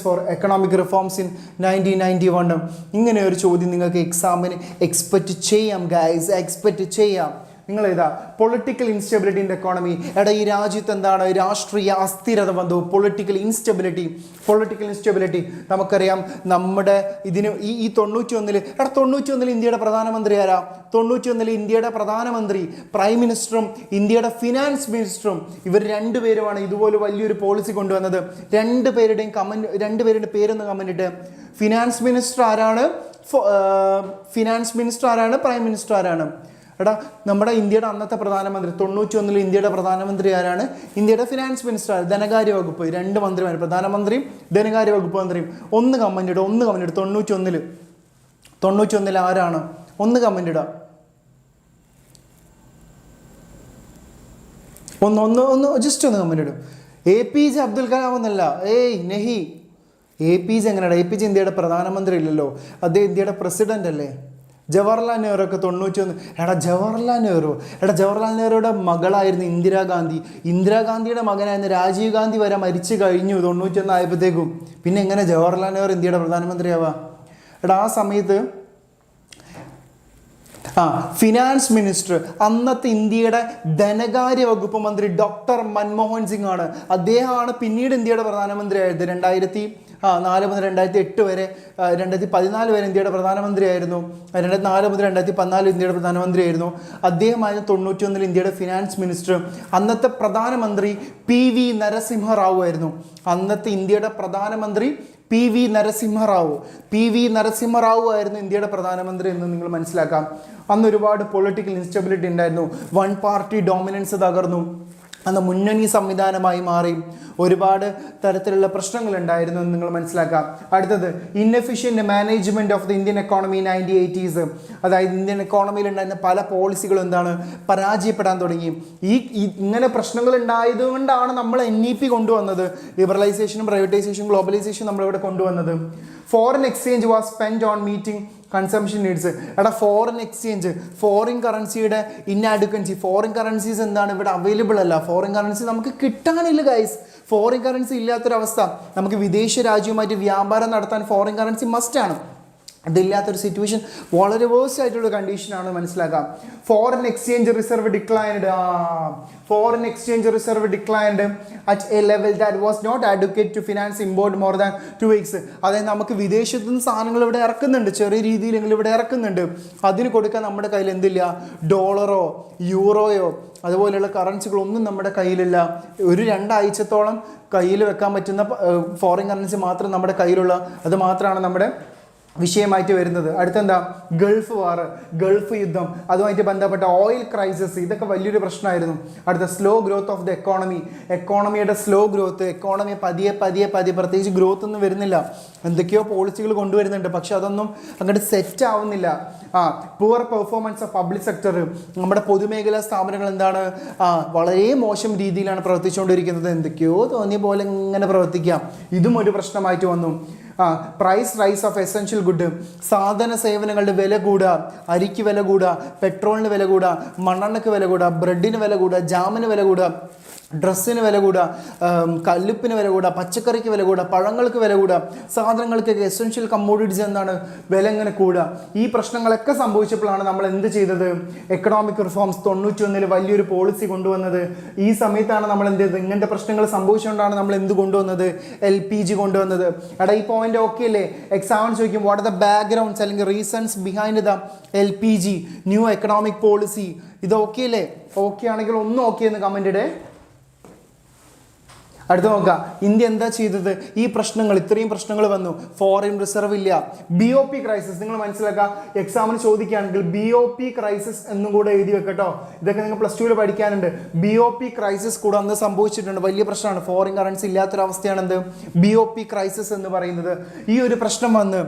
for economic reforms in 1991? ഇങ്ങനെ ഒരു ചോദ്യം നിങ്ങൾക്ക് എക്സാമിന് എക്സ്പെക്റ്റ് ചെയ്യാം ഗൈസ്, എക്സ്പെക്റ്റ് ചെയ്യാം. നിങ്ങൾ ഇതാ political instability in the economy. ഈ രാജ്യത്ത് എന്താണ് രാഷ്ട്രീയ അസ്ഥിരത വന്നു. പൊളിറ്റിക്കൽ ഇൻസ്റ്റെബിലിറ്റി നമുക്കറിയാം. നമ്മുടെ ഇതിന് ഈ 91 ഇന്ത്യയുടെ പ്രധാനമന്ത്രി ആരാ? 91 ഇന്ത്യയുടെ പ്രധാനമന്ത്രി, പ്രൈം മിനിസ്റ്ററും ഇന്ത്യയുടെ ഫിനാൻസ് മിനിസ്റ്ററും ഇവർ രണ്ടുപേരുമാണ് ഇതുപോലെ വലിയൊരു പോളിസി കൊണ്ടുവന്നത്. രണ്ടുപേരുടെയും പേരൊന്ന് കമന്റ് ഇട്ട്. ഫിനാൻസ് മിനിസ്റ്റർ ആരാണ്? പ്രൈം മിനിസ്റ്റർ ആരാണ്? നമ്മുടെ ഇന്ത്യയുടെ അന്നത്തെ പ്രധാനമന്ത്രി 91 ഇന്ത്യയുടെ പ്രധാനമന്ത്രി ആരാണ്? ഇന്ത്യയുടെ ഫിനാൻസ് മിനിസ്റ്റർ, ധനകാര്യ വകുപ്പ്. 2 മന്ത്രിമാർ, പ്രധാനമന്ത്രിയും ധനകാര്യ വകുപ്പ് മന്ത്രിയും. ഒന്ന് കമന്റ് ഇടുക. 91 ആരാണ്? ഒന്ന് കമന്റ് ഇടുക. ഒന്ന് ജസ്റ്റ് ഒന്ന് കമന്റ് ഇടും. APJ അബ്ദുൽ കലാം എന്നല്ല. നെഹി. APJ എങ്ങനെയാണ്? APJ ഇന്ത്യയുടെ പ്രധാനമന്ത്രി ഇല്ലല്ലോ, അദ്ദേഹം ഇന്ത്യയുടെ പ്രസിഡന്റ് അല്ലേ. ജവഹർലാൽ നെഹ്റു ഒക്കെ 91. ജവഹർലാൽ നെഹ്റുയുടെ മകളായിരുന്നു ഇന്ദിരാഗാന്ധിയുടെ മകനായിരുന്നു രാജീവ് ഗാന്ധി വരെ മരിച്ചു കഴിഞ്ഞു 91 ആയപ്പോഴത്തേക്കും. പിന്നെ എങ്ങനെ ജവഹർലാൽ നെഹ്റു ഇന്ത്യയുടെ പ്രധാനമന്ത്രിയാവാ? ആ സമയത്ത് ഫിനാൻസ് മിനിസ്റ്റർ അന്നത്തെ ഇന്ത്യയുടെ ധനകാര്യ വകുപ്പ് മന്ത്രി ഡോക്ടർ മൻമോഹൻ സിംഗ് ആണ്. അദ്ദേഹമാണ് പിന്നീട് ഇന്ത്യയുടെ പ്രധാനമന്ത്രി ആയത്. 2004 മുതൽ 2008 വരെ, 2014 വരെ ഇന്ത്യയുടെ പ്രധാനമന്ത്രിയായിരുന്നു. 2004 മുതൽ 2014 ഇന്ത്യയുടെ പ്രധാനമന്ത്രിയായിരുന്നു. അദ്ദേഹമായിരുന്നു 91 ഇന്ത്യയുടെ ഫിനാൻസ് മിനിസ്റ്റർ. അന്നത്തെ പ്രധാനമന്ത്രി PV നരസിംഹറാവു ആയിരുന്നു. അന്നത്തെ ഇന്ത്യയുടെ പ്രധാനമന്ത്രി PV നരസിംഹറാവു ആയിരുന്നു ഇന്ത്യയുടെ പ്രധാനമന്ത്രി എന്ന് നിങ്ങൾ മനസ്സിലാക്കാം. അന്ന് ഒരുപാട് പൊളിറ്റിക്കൽ ഇൻസ്റ്റെബിലിറ്റി ഉണ്ടായിരുന്നു. വൺ പാർട്ടി ഡോമിനൻസ് തകർന്നു. അന്ന് മുന്നണി സംവിധാനമായി മാറി. ഒരുപാട് തരത്തിലുള്ള പ്രശ്നങ്ങൾ ഉണ്ടായിരുന്നു എന്ന് നിങ്ങൾ മനസ്സിലാക്കാം. അടുത്തത് inefficient management of the Indian economy 1980s. അതായത് ഇന്ത്യൻ എക്കോണമിയിൽ ഉണ്ടായിരുന്ന പല പോളിസികളും എന്താണ് പരാജയപ്പെടാൻ തുടങ്ങി. ഇങ്ങനെ പ്രശ്നങ്ങൾ ഉണ്ടായതുകൊണ്ടാണ് നമ്മൾ NEP കൊണ്ടുവന്നത്. ലിബറലൈസേഷനും പ്രൈവറ്റൈസേഷനും ഗ്ലോബലൈസേഷനും നമ്മളിവിടെ കൊണ്ടുവന്നത്. Foreign exchange was spend on meeting consumption needs. Foreign exchange, foreign കറൻസിയുടെ ഇൻഅഡ്വക്കൻസി. ഫോറിൻ കറൻസീസ് എന്താണ് ഇവിടെ അവൈലബിൾ അല്ല. ഫോറിൻ കറൻസി നമുക്ക് കിട്ടാനില്ല ഗൈസ്. Foreign currency ഇല്ലാത്തൊരവസ്ഥ. നമുക്ക് വിദേശ രാജ്യവുമായിട്ട് വ്യാപാരം നടത്താൻ ഫോറിൻ കറൻസി മസ്റ്റാണ്. അതില്ലാത്തൊരു സിറ്റുവേഷൻ വളരെ വേഴ്സ്റ്റ് ആയിട്ടുള്ള കണ്ടീഷനാണ് മനസ്സിലാക്കാം. Foreign exchange reserve declined at a level that was not advocate to finance import more than 2 weeks. അതായത് നമുക്ക് വിദേശത്തു നിന്ന് സാധനങ്ങൾ ഇവിടെ ഇറക്കുന്നുണ്ട്, ചെറിയ രീതിയിലെങ്കിലും ഇവിടെ ഇറക്കുന്നുണ്ട്. അതിന് കൊടുക്കാൻ നമ്മുടെ കയ്യിൽ എന്തില്ല? ഡോളറോ യൂറോയോ അതുപോലെയുള്ള കറൻസികളൊന്നും നമ്മുടെ കയ്യിലില്ല. ഒരു 2 ആഴ്ചത്തോളം കയ്യിൽ വെക്കാൻ പറ്റുന്ന ഫോറിൻ കറൻസി മാത്രം നമ്മുടെ കയ്യിലുള്ള, അത് മാത്രമാണ് നമ്മുടെ വിഷയമായിട്ട് വരുന്നത്. അടുത്തെന്താ? ഗൾഫ് യുദ്ധം, അതുമായിട്ട് ബന്ധപ്പെട്ട ഓയിൽ ക്രൈസിസ്, ഇതൊക്കെ വലിയൊരു പ്രശ്നമായിരുന്നു. അടുത്ത സ്ലോ ഗ്രോത്ത് ഓഫ് ദ എക്കോണമിയുടെ സ്ലോ ഗ്രോത്ത്. എക്കോണമി പതിയെ പ്രത്യേകിച്ച് ഗ്രോത്ത് ഒന്നും വരുന്നില്ല. എന്തൊക്കെയോ പോളിസികൾ കൊണ്ടുവരുന്നുണ്ട്, പക്ഷെ അതൊന്നും അങ്ങോട്ട് സെറ്റ് ആവുന്നില്ല. Poor performance of public sector. നമ്മുടെ പൊതുമേഖലാ സ്ഥാപനങ്ങൾ എന്താണ് വളരെ മോശം രീതിയിലാണ് പ്രവർത്തിച്ചുകൊണ്ടിരിക്കുന്നത്. എന്തൊക്കെയോ തോന്നിയ പോലെ ഇങ്ങനെ പ്രവർത്തിക്കാം. ഇതും ഒരു പ്രശ്നമായിട്ട് വന്നു. Price rise of essential good. സാധന സേവനങ്ങളുടെ വില കൂടുക. അരിക്ക് വില കൂടുക, പെട്രോളിന് വില കൂടുക, മണ്ണെണ്ണയ്ക്ക് വില കൂടുക, ബ്രെഡിന് വില കൂടുക, ജാമിന് വില കൂടുക. ഡ്രസ്സിന് വില കൂടുക, കല്ലുപ്പിന് വില കൂടുക, പച്ചക്കറിക്ക് വില കൂടുക, പഴങ്ങൾക്ക് വില കൂടുക, സാധനങ്ങൾക്കൊക്കെ എസെൻഷ്യൽ കമ്മോഡിറ്റീസ് എന്താണ് വില ഇങ്ങനെ കൂടുക. ഈ പ്രശ്നങ്ങളൊക്കെ സംഭവിച്ചപ്പോഴാണ് നമ്മൾ എന്ത് ചെയ്തത്? എക്കണോമിക് റിഫോംസ് 91 വലിയൊരു പോളിസി കൊണ്ടുവന്നത്. ഈ സമയത്താണ് നമ്മൾ എന്ത് ചെയ്തത്? ഇങ്ങനത്തെ പ്രശ്നങ്ങൾ സംഭവിച്ചുകൊണ്ടാണ് നമ്മൾ എന്ത് കൊണ്ടുവന്നത്? LPG കൊണ്ടുവന്നത്. എടാ ഈ പോയിന്റ് ഓക്കെ അല്ലേ? എക്സാമിന് ചോദിക്കും വാട്ട് ആർ ദ ബാക്ക്ഗ്രൗണ്ട്സ് അല്ലെങ്കിൽ reasons behind the LPG new economic policy. ഇത് ഓക്കെ അല്ലേ? ഓക്കെ ആണെങ്കിൽ ഒന്ന് ഓക്കെ എന്ന് കമന്റ് ഇടേ. അടുത്ത നോക്കുക, ഇന്ത്യ എന്താ ചെയ്തത്? ഈ പ്രശ്നങ്ങൾ, ഇത്രയും പ്രശ്നങ്ങൾ വന്നു, ഫോറിൻ റിസർവ് ഇല്ല, BOP ക്രൈസിസ്. നിങ്ങൾ മനസ്സിലാക്കുക, എക്സാമിന് ചോദിക്കുകയാണെങ്കിൽ BOP ക്രൈസിസ് എന്നും കൂടെ എഴുതി വെക്കട്ടോ. ഇതൊക്കെ നിങ്ങൾ +2 പഠിക്കാനുണ്ട്. BOP ക്രൈസിസ് കൂടെ അന്ന് സംഭവിച്ചിട്ടുണ്ട്, വലിയ പ്രശ്നമാണ്. ഫോറിൻ കറൻസി ഇല്ലാത്തൊരവസ്ഥയാണ് എന്ത് BOP ക്രൈസിസ് എന്ന് പറയുന്നത്. ഈ ഒരു പ്രശ്നം വന്ന്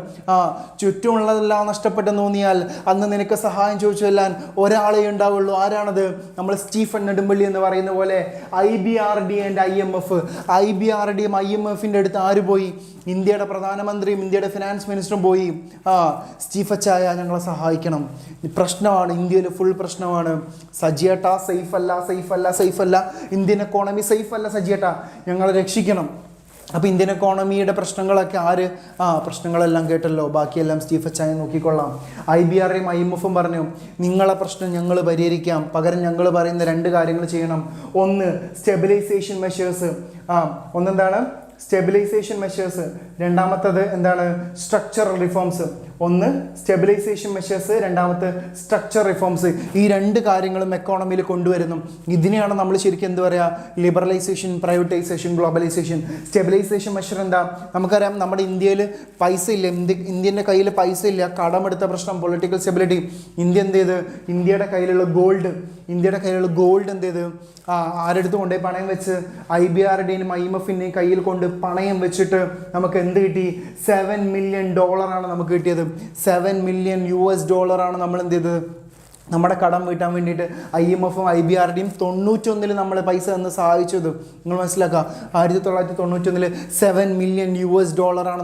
ചുറ്റുമുള്ളതെല്ലാം നഷ്ടപ്പെട്ടെന്ന് തോന്നിയാൽ അന്ന് നിനക്ക് സഹായം ചോദിച്ചു ചെല്ലാൻ ഒരാളെ ഉണ്ടാവുള്ളൂ. ആരാണത്? നമ്മൾ സ്റ്റീഫൻ നെടുമ്പള്ളി എന്ന് പറയുന്ന പോലെ IBRD ആൻഡ് IMF. IBRDയും IMFിൻ്റെ അടുത്ത് ആര് പോയി? ഇന്ത്യയുടെ പ്രധാനമന്ത്രിയും ഇന്ത്യയുടെ ഫിനാൻസ് മിനിസ്റ്ററും പോയി. സ്റ്റീഫച്ചായ ഞങ്ങളെ സഹായിക്കണം, പ്രശ്നമാണ്, ഇന്ത്യയിൽ ഫുൾ പ്രശ്നമാണ്, സജിയേട്ടാ സേഫ് അല്ല, സേഫ് അല്ല, സേഫ് അല്ല, ഇന്ത്യൻ എക്കോണമി സേഫ് അല്ല സജിയേട്ടാ, ഞങ്ങളെ രക്ഷിക്കണം. അപ്പോൾ ഇന്ത്യൻ എക്കോണമിയുടെ പ്രശ്നങ്ങളൊക്കെ ആര്? പ്രശ്നങ്ങളെല്ലാം കേട്ടല്ലോ, ബാക്കിയെല്ലാം സ്റ്റീഫച്ചായ നോക്കിക്കൊള്ളാം. IBRDയും IMFും പറഞ്ഞു നിങ്ങളെ പ്രശ്നം ഞങ്ങൾ പരിഹരിക്കാം, പകരം ഞങ്ങൾ പറയുന്ന 2 കാര്യങ്ങൾ ചെയ്യണം. ഒന്ന് സ്റ്റെബിലൈസേഷൻ മെഷേഴ്സ്. ഒന്നെന്താണ്? Stabilisation measures. രണ്ടാമത്തത് എന്താണ്? Structural reforms. ഒന്ന് സ്റ്റെബിലൈസേഷൻ മെഷേഴ്സ്, രണ്ടാമത്തെ സ്ട്രക്ചർ റിഫോംസ്. ഈ 2 കാര്യങ്ങളും എക്കോണമിയിൽ കൊണ്ടുവരുന്നു. ഇതിനെയാണ് നമ്മൾ ശരിക്കും എന്ത് പറയുക? Liberalisation, privatisation, globalisation. Stabilisation measure എന്താ? നമുക്കറിയാം, നമ്മുടെ ഇന്ത്യയിൽ പൈസ ഇല്ല, ഇന്ത്യൻ്റെ കയ്യിൽ പൈസ ഇല്ല, കടമെടുത്ത പ്രശ്നം, പൊളിറ്റിക്കൽ സ്റ്റെബിലിറ്റി. ഇന്ത്യ എന്ത് ചെയ്ത്? ഇന്ത്യയുടെ കയ്യിലുള്ള ഗോൾഡ് എന്ത് ചെയ്ത്? ആരെടുത്ത് കൊണ്ടുപോയി പണയം വെച്ച് IBRDയും IMFിൻ്റെയും കയ്യിൽ കൊണ്ട് പണയം വെച്ചിട്ട് നമുക്ക് എന്ത് കിട്ടി? $7 മില്യൺ നമുക്ക് കിട്ടിയത്. $7 മില്യൺ നമ്മൾ എന്ത് ചെയ്തത്? നമ്മുടെ കടം വീട്ടാൻ വേണ്ടിയിട്ട് IMFും IBRDയും 91 നമ്മൾ പൈസ തന്ന് സഹായിച്ചത്. നിങ്ങൾ മനസ്സിലാക്കുക, 1991 $7 മില്യൺ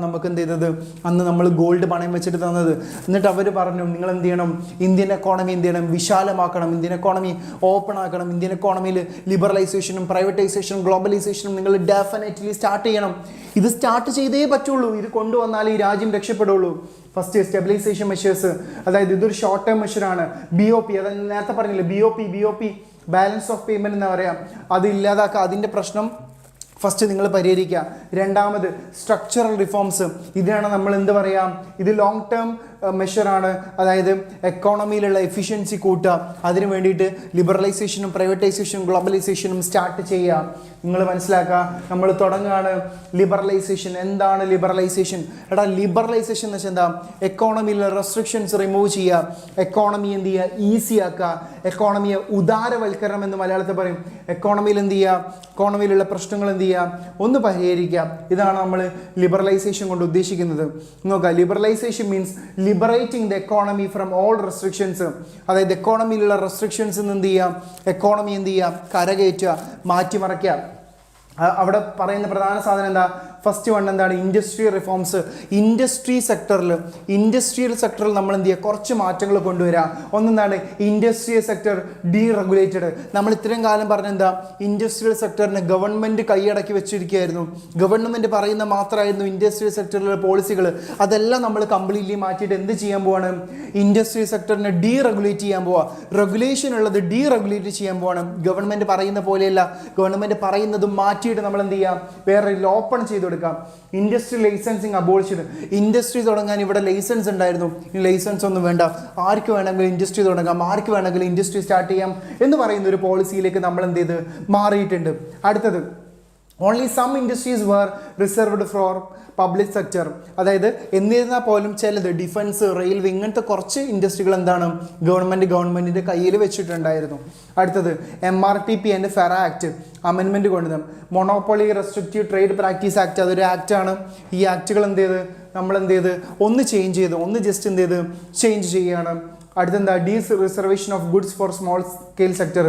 നമുക്ക് എന്ത് ചെയ്തത്? അന്ന് നമ്മൾ ഗോൾഡ് പണയം വെച്ചിട്ട് തന്നത്. എന്നിട്ട് അവർ പറഞ്ഞു നിങ്ങൾ എന്ത് ചെയ്യണം? ഇന്ത്യൻ എക്കോണമി എന്ത് ചെയ്യണം? വിശാലമാക്കണം, ഇന്ത്യൻ എക്കോണമി ഓപ്പൺ ആക്കണം, ഇന്ത്യൻ എക്കോണമിയിൽ ലിബറലൈസേഷനും പ്രൈവറ്റൈസേഷനും ഗ്ലോബലൈസേഷനും നിങ്ങൾ ഡെഫിനറ്റ്ലി സ്റ്റാർട്ട് ചെയ്യണം. ഇത് സ്റ്റാർട്ട് ചെയ്തേ പറ്റുള്ളൂ, ഇത് കൊണ്ടുവന്നാലേ ഈ രാജ്യം രക്ഷപ്പെടുള്ളൂ. ഫസ്റ്റ് സ്റ്റെബിലൈസേഷൻ മെഷേഴ്സ്, അതായത് ഇതൊരു ഷോർട്ട് ടേം മെഷറാണ്. BOP, അതായത് നേരത്തെ പറഞ്ഞില്ലേ BOP ബാലൻസ് ഓഫ് പേയ്മെൻറ്റ് എന്ന് പറയാം, അത് ഇല്ലാതാക്കുക. അതിൻ്റെ പ്രശ്നം ഫസ്റ്റ് നിങ്ങൾ പരിഹരിക്കുക. രണ്ടാമത് സ്ട്രക്ചറൽ റിഫോംസ്. ഇതിനാണ് നമ്മൾ എന്ത് പറയാം? ഇത് ലോങ് ടേം മെഷറാണ്, അതായത് എക്കോണമിയിലുള്ള എഫിഷ്യൻസി കൂട്ടുക. അതിന് വേണ്ടിയിട്ട് ലിബറലൈസേഷനും പ്രൈവറ്റൈസേഷനും ഗ്ലോബലൈസേഷനും സ്റ്റാർട്ട് ചെയ്യുക. നിങ്ങൾ മനസ്സിലാക്കുക, നമ്മൾ തുടങ്ങുകയാണ് ലിബറലൈസേഷൻ. എന്താണ് ലിബറലൈസേഷൻ? എടാ ലിബറലൈസേഷൻ എന്ന് വെച്ചാൽ എന്താ? എക്കോണമിയിലെ റെസ്ട്രിക്ഷൻസ് റിമൂവ് ചെയ്യുക, എക്കോണമി എന്ത് ചെയ്യുക? ഈസി ആക്കുക, എക്കോണമിയെ ഉദാരവൽക്കരണം എന്ന് മലയാളത്തിൽ പറയും. എക്കോണമിയിൽ എന്ത് ചെയ്യുക? എക്കോണമിയിലുള്ള പ്രശ്നങ്ങൾ എന്ത് ചെയ്യുക? ഒന്ന് പരിഹരിക്കുക. ഇതാണ് നമ്മൾ ലിബറലൈസേഷൻ കൊണ്ട് ഉദ്ദേശിക്കുന്നത്. നോക്കുക, liberalisation means liberating the economy from all restrictions. അതായത് എക്കോണമിയിലുള്ള റെസ്ട്രിക്ഷൻസ് എന്ത് ചെയ്യാം? എക്കോണമി എന്ത് ചെയ്യാം? കരകയറ്റുക, മാറ്റിമറിക്കുക. അവിടെ പറയുന്ന പ്രധാന സാധനം എന്താ? ഫസ്റ്റ് വൺ എന്താണ്? Industrial reforms. ഇൻഡസ്ട്രിയൽ സെക്ടറിൽ നമ്മൾ എന്ത് ചെയ്യുക? കുറച്ച് മാറ്റങ്ങൾ കൊണ്ടുവരിക. ഒന്നെന്താണ്? Industrial sector deregulated. നമ്മൾ ഇത്രയും കാലം പറഞ്ഞ എന്താ? ഇൻഡസ്ട്രിയൽ സെക്ടറിനെ ഗവൺമെൻറ് കൈയടക്കി വെച്ചിരിക്കുകയായിരുന്നു. ഗവൺമെൻറ് പറയുന്ന മാത്രമായിരുന്നു ഇൻഡസ്ട്രിയൽ സെക്ടറിലെ പോളിസികൾ. അതെല്ലാം നമ്മൾ കംപ്ലീറ്റ്ലി മാറ്റിയിട്ട് എന്ത് ചെയ്യാൻ പോവാണ്? ഇൻഡസ്ട്രിയൽ സെക്ടറിനെ ഡീറെഗുലേറ്റ് ചെയ്യാൻ പോവുക. റെഗുലേഷൻ ഉള്ളത് ഡീറെഗുലേറ്റ് ചെയ്യാൻ പോവാണ്. ഗവൺമെൻറ് പറയുന്ന പോലെയല്ല, ഗവൺമെൻറ് പറയുന്നതും മാറ്റിയിട്ട് നമ്മൾ എന്ത് ചെയ്യാം? വേറെ ഓപ്പൺ ചെയ്ത് കൊടുക്കാം. Industry licensing abolished. ഇൻഡസ്ട്രി തുടങ്ങാൻ ഇവിടെ ലൈസൻസ് ഉണ്ടായിരുന്നു, ഈ ലൈസൻസ് ഒന്നും വേണ്ട, ആർക്ക് വേണമെങ്കിലും ഇൻഡസ്ട്രി തുടങ്ങാം, ആർക്ക് വേണമെങ്കിലും ഇൻഡസ്ട്രി സ്റ്റാർട്ട് ചെയ്യാം എന്ന് പറയുന്ന ഒരു പോളിസിയിലേക്ക് നമ്മൾ എന്ത് ചെയ്ത് മാറിയിട്ടുണ്ട്. അടുത്തത് only some industries were reserved for public sector. അതായത് എന്നിരുന്നാൽ പോലും ചിലത് ഡിഫൻസ്, റെയിൽവേ ഇങ്ങനത്തെ കുറച്ച് ഇൻഡസ്ട്രികൾ എന്താണ്? ഗവൺമെൻറ്റിൻ്റെ കയ്യിൽ വെച്ചിട്ടുണ്ടായിരുന്നു. അടുത്തത് MRTP and FERA act amendment കൊണ്ടുവന്നു. Monopoly restrictive trade practice act, അതൊരു ആക്റ്റാണ്. ഈ ആക്റ്റുകൾ എന്ത് ചെയ്ത് നമ്മൾ എന്ത് ചെയ്ത് ഒന്ന് ചേഞ്ച് ചെയ്ത്, ഒന്ന് ജസ്റ്റ് എന്ത് ചെയ്ത് ചേഞ്ച് ചെയ്യുകയാണ്. അടുത്തെന്താ reservation of goods for small scale sector.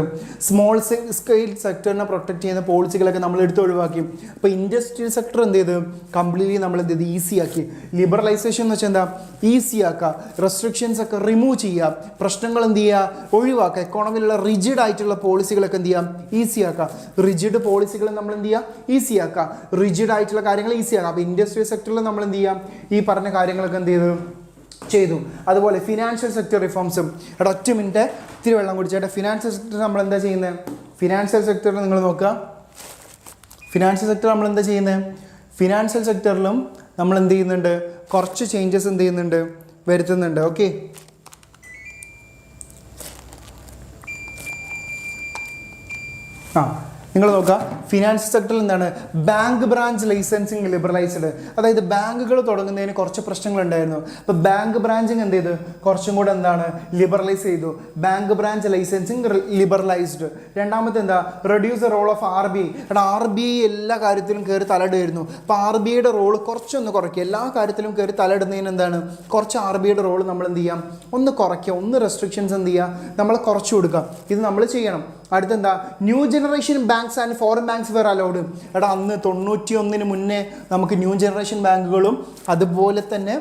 Small scale സെക്ടറിനെ പ്രൊട്ടക്ട് ചെയ്യുന്ന പോളിസികളൊക്കെ നമ്മൾ എടുത്ത് ഒഴിവാക്കി. അപ്പോൾ ഇൻഡസ്ട്രിയൽ സെക്ടർ എന്ത് ചെയ്ത് കംപ്ലീറ്റ്ലി നമ്മൾ എന്ത് ചെയ്ത് ഈസി ആക്കി. ലിബറലൈസേഷൻ എന്ന് വെച്ചാൽ എന്താ ഈസി ആക്കുക, റെസ്ട്രിക്ഷൻസ് ഒക്കെ റിമൂവ് ചെയ്യുക, പ്രശ്നങ്ങൾ എന്ത് ചെയ്യുക ഒഴിവാക്കുക, എക്കോണമിയിലുള്ള റിജിഡ് ആയിട്ടുള്ള പോളിസികളൊക്കെ എന്ത് ചെയ്യാം ഈസി ആക്കുക. റിജിഡ് പോളിസികൾ നമ്മൾ എന്ത് ചെയ്യുക ഈസി ആക്കുക, റിജിഡ് ആയിട്ടുള്ള കാര്യങ്ങൾ ഈസി ആക്കുക. അപ്പോൾ ഇൻഡസ്ട്രിയൽ സെക്ടറിൽ നമ്മൾ എന്ത് ചെയ്യാം ഈ പറഞ്ഞ കാര്യങ്ങളൊക്കെ എന്ത് ചെയ്തു. അതുപോലെ ഫിനാൻഷ്യൽ സെക്ടർ റിഫോംസും. എടാ ഒറ്റ മിനിറ്റ് ഇത്തിരി വെള്ളം കുടിച്ചേട്ടാ. ഫിനാൻഷ്യൽ സെക്ടർ നമ്മൾ എന്താ ചെയ്യുന്നത്? ഫിനാൻഷ്യൽ സെക്ടറിൽ നിങ്ങൾ നോക്കുക, ഫിനാൻഷ്യൽ സെക്ടർ നമ്മൾ എന്താ ചെയ്യുന്നത്? ഫിനാൻഷ്യൽ സെക്ടറിലും നമ്മൾ എന്ത് ചെയ്യുന്നുണ്ട്? കുറച്ച് ചേഞ്ചസ് എന്ത് ചെയ്യുന്നുണ്ട്? വരുത്തുന്നുണ്ട്. ഓക്കെ, നിങ്ങൾ നോക്കുക ഫിനാൻസ് സെക്ടറിൽ എന്താണ് ബാങ്ക് ബ്രാഞ്ച് ലൈസൻസിങ് ലിബറലൈസ്ഡ്. അതായത് ബാങ്കുകൾ തുടങ്ങുന്നതിന് കുറച്ച് പ്രശ്നങ്ങളുണ്ടായിരുന്നു. അപ്പോൾ ബാങ്ക് ബ്രാഞ്ചിങ് എന്ത് ചെയ്തു? കുറച്ചും കൂടെ എന്താണ് ലിബറലൈസ് ചെയ്തു. Bank branch licensing liberalised. രണ്ടാമത്തെ എന്താ reduce the role of RBI. എടാ RBI എല്ലാ കാര്യത്തിലും കയറി തലയിടുമായിരുന്നു. അപ്പോൾ RBIയുടെ റോള് കുറച്ചൊന്ന് കുറയ്ക്കുക. എല്ലാ കാര്യത്തിലും കയറി തലയിടുന്നതിന് എന്താണ് കുറച്ച് RBIയുടെ റോള് നമ്മൾ എന്ത് ചെയ്യാം ഒന്ന് കുറയ്ക്കുക, ഒന്ന് റെസ്ട്രിക്ഷൻസ് എന്ത് ചെയ്യുക നമ്മൾ കുറച്ച് കൊടുക്കുക. ഇത് നമ്മൾ ചെയ്യണം. അടുത്തെന്താ new generation banks and foreign banks were allowed. എടാ അന്ന് 91 മുന്നേ നമുക്ക് ന്യൂ ജനറേഷൻ ബാങ്കുകളും അതുപോലെ തന്നെ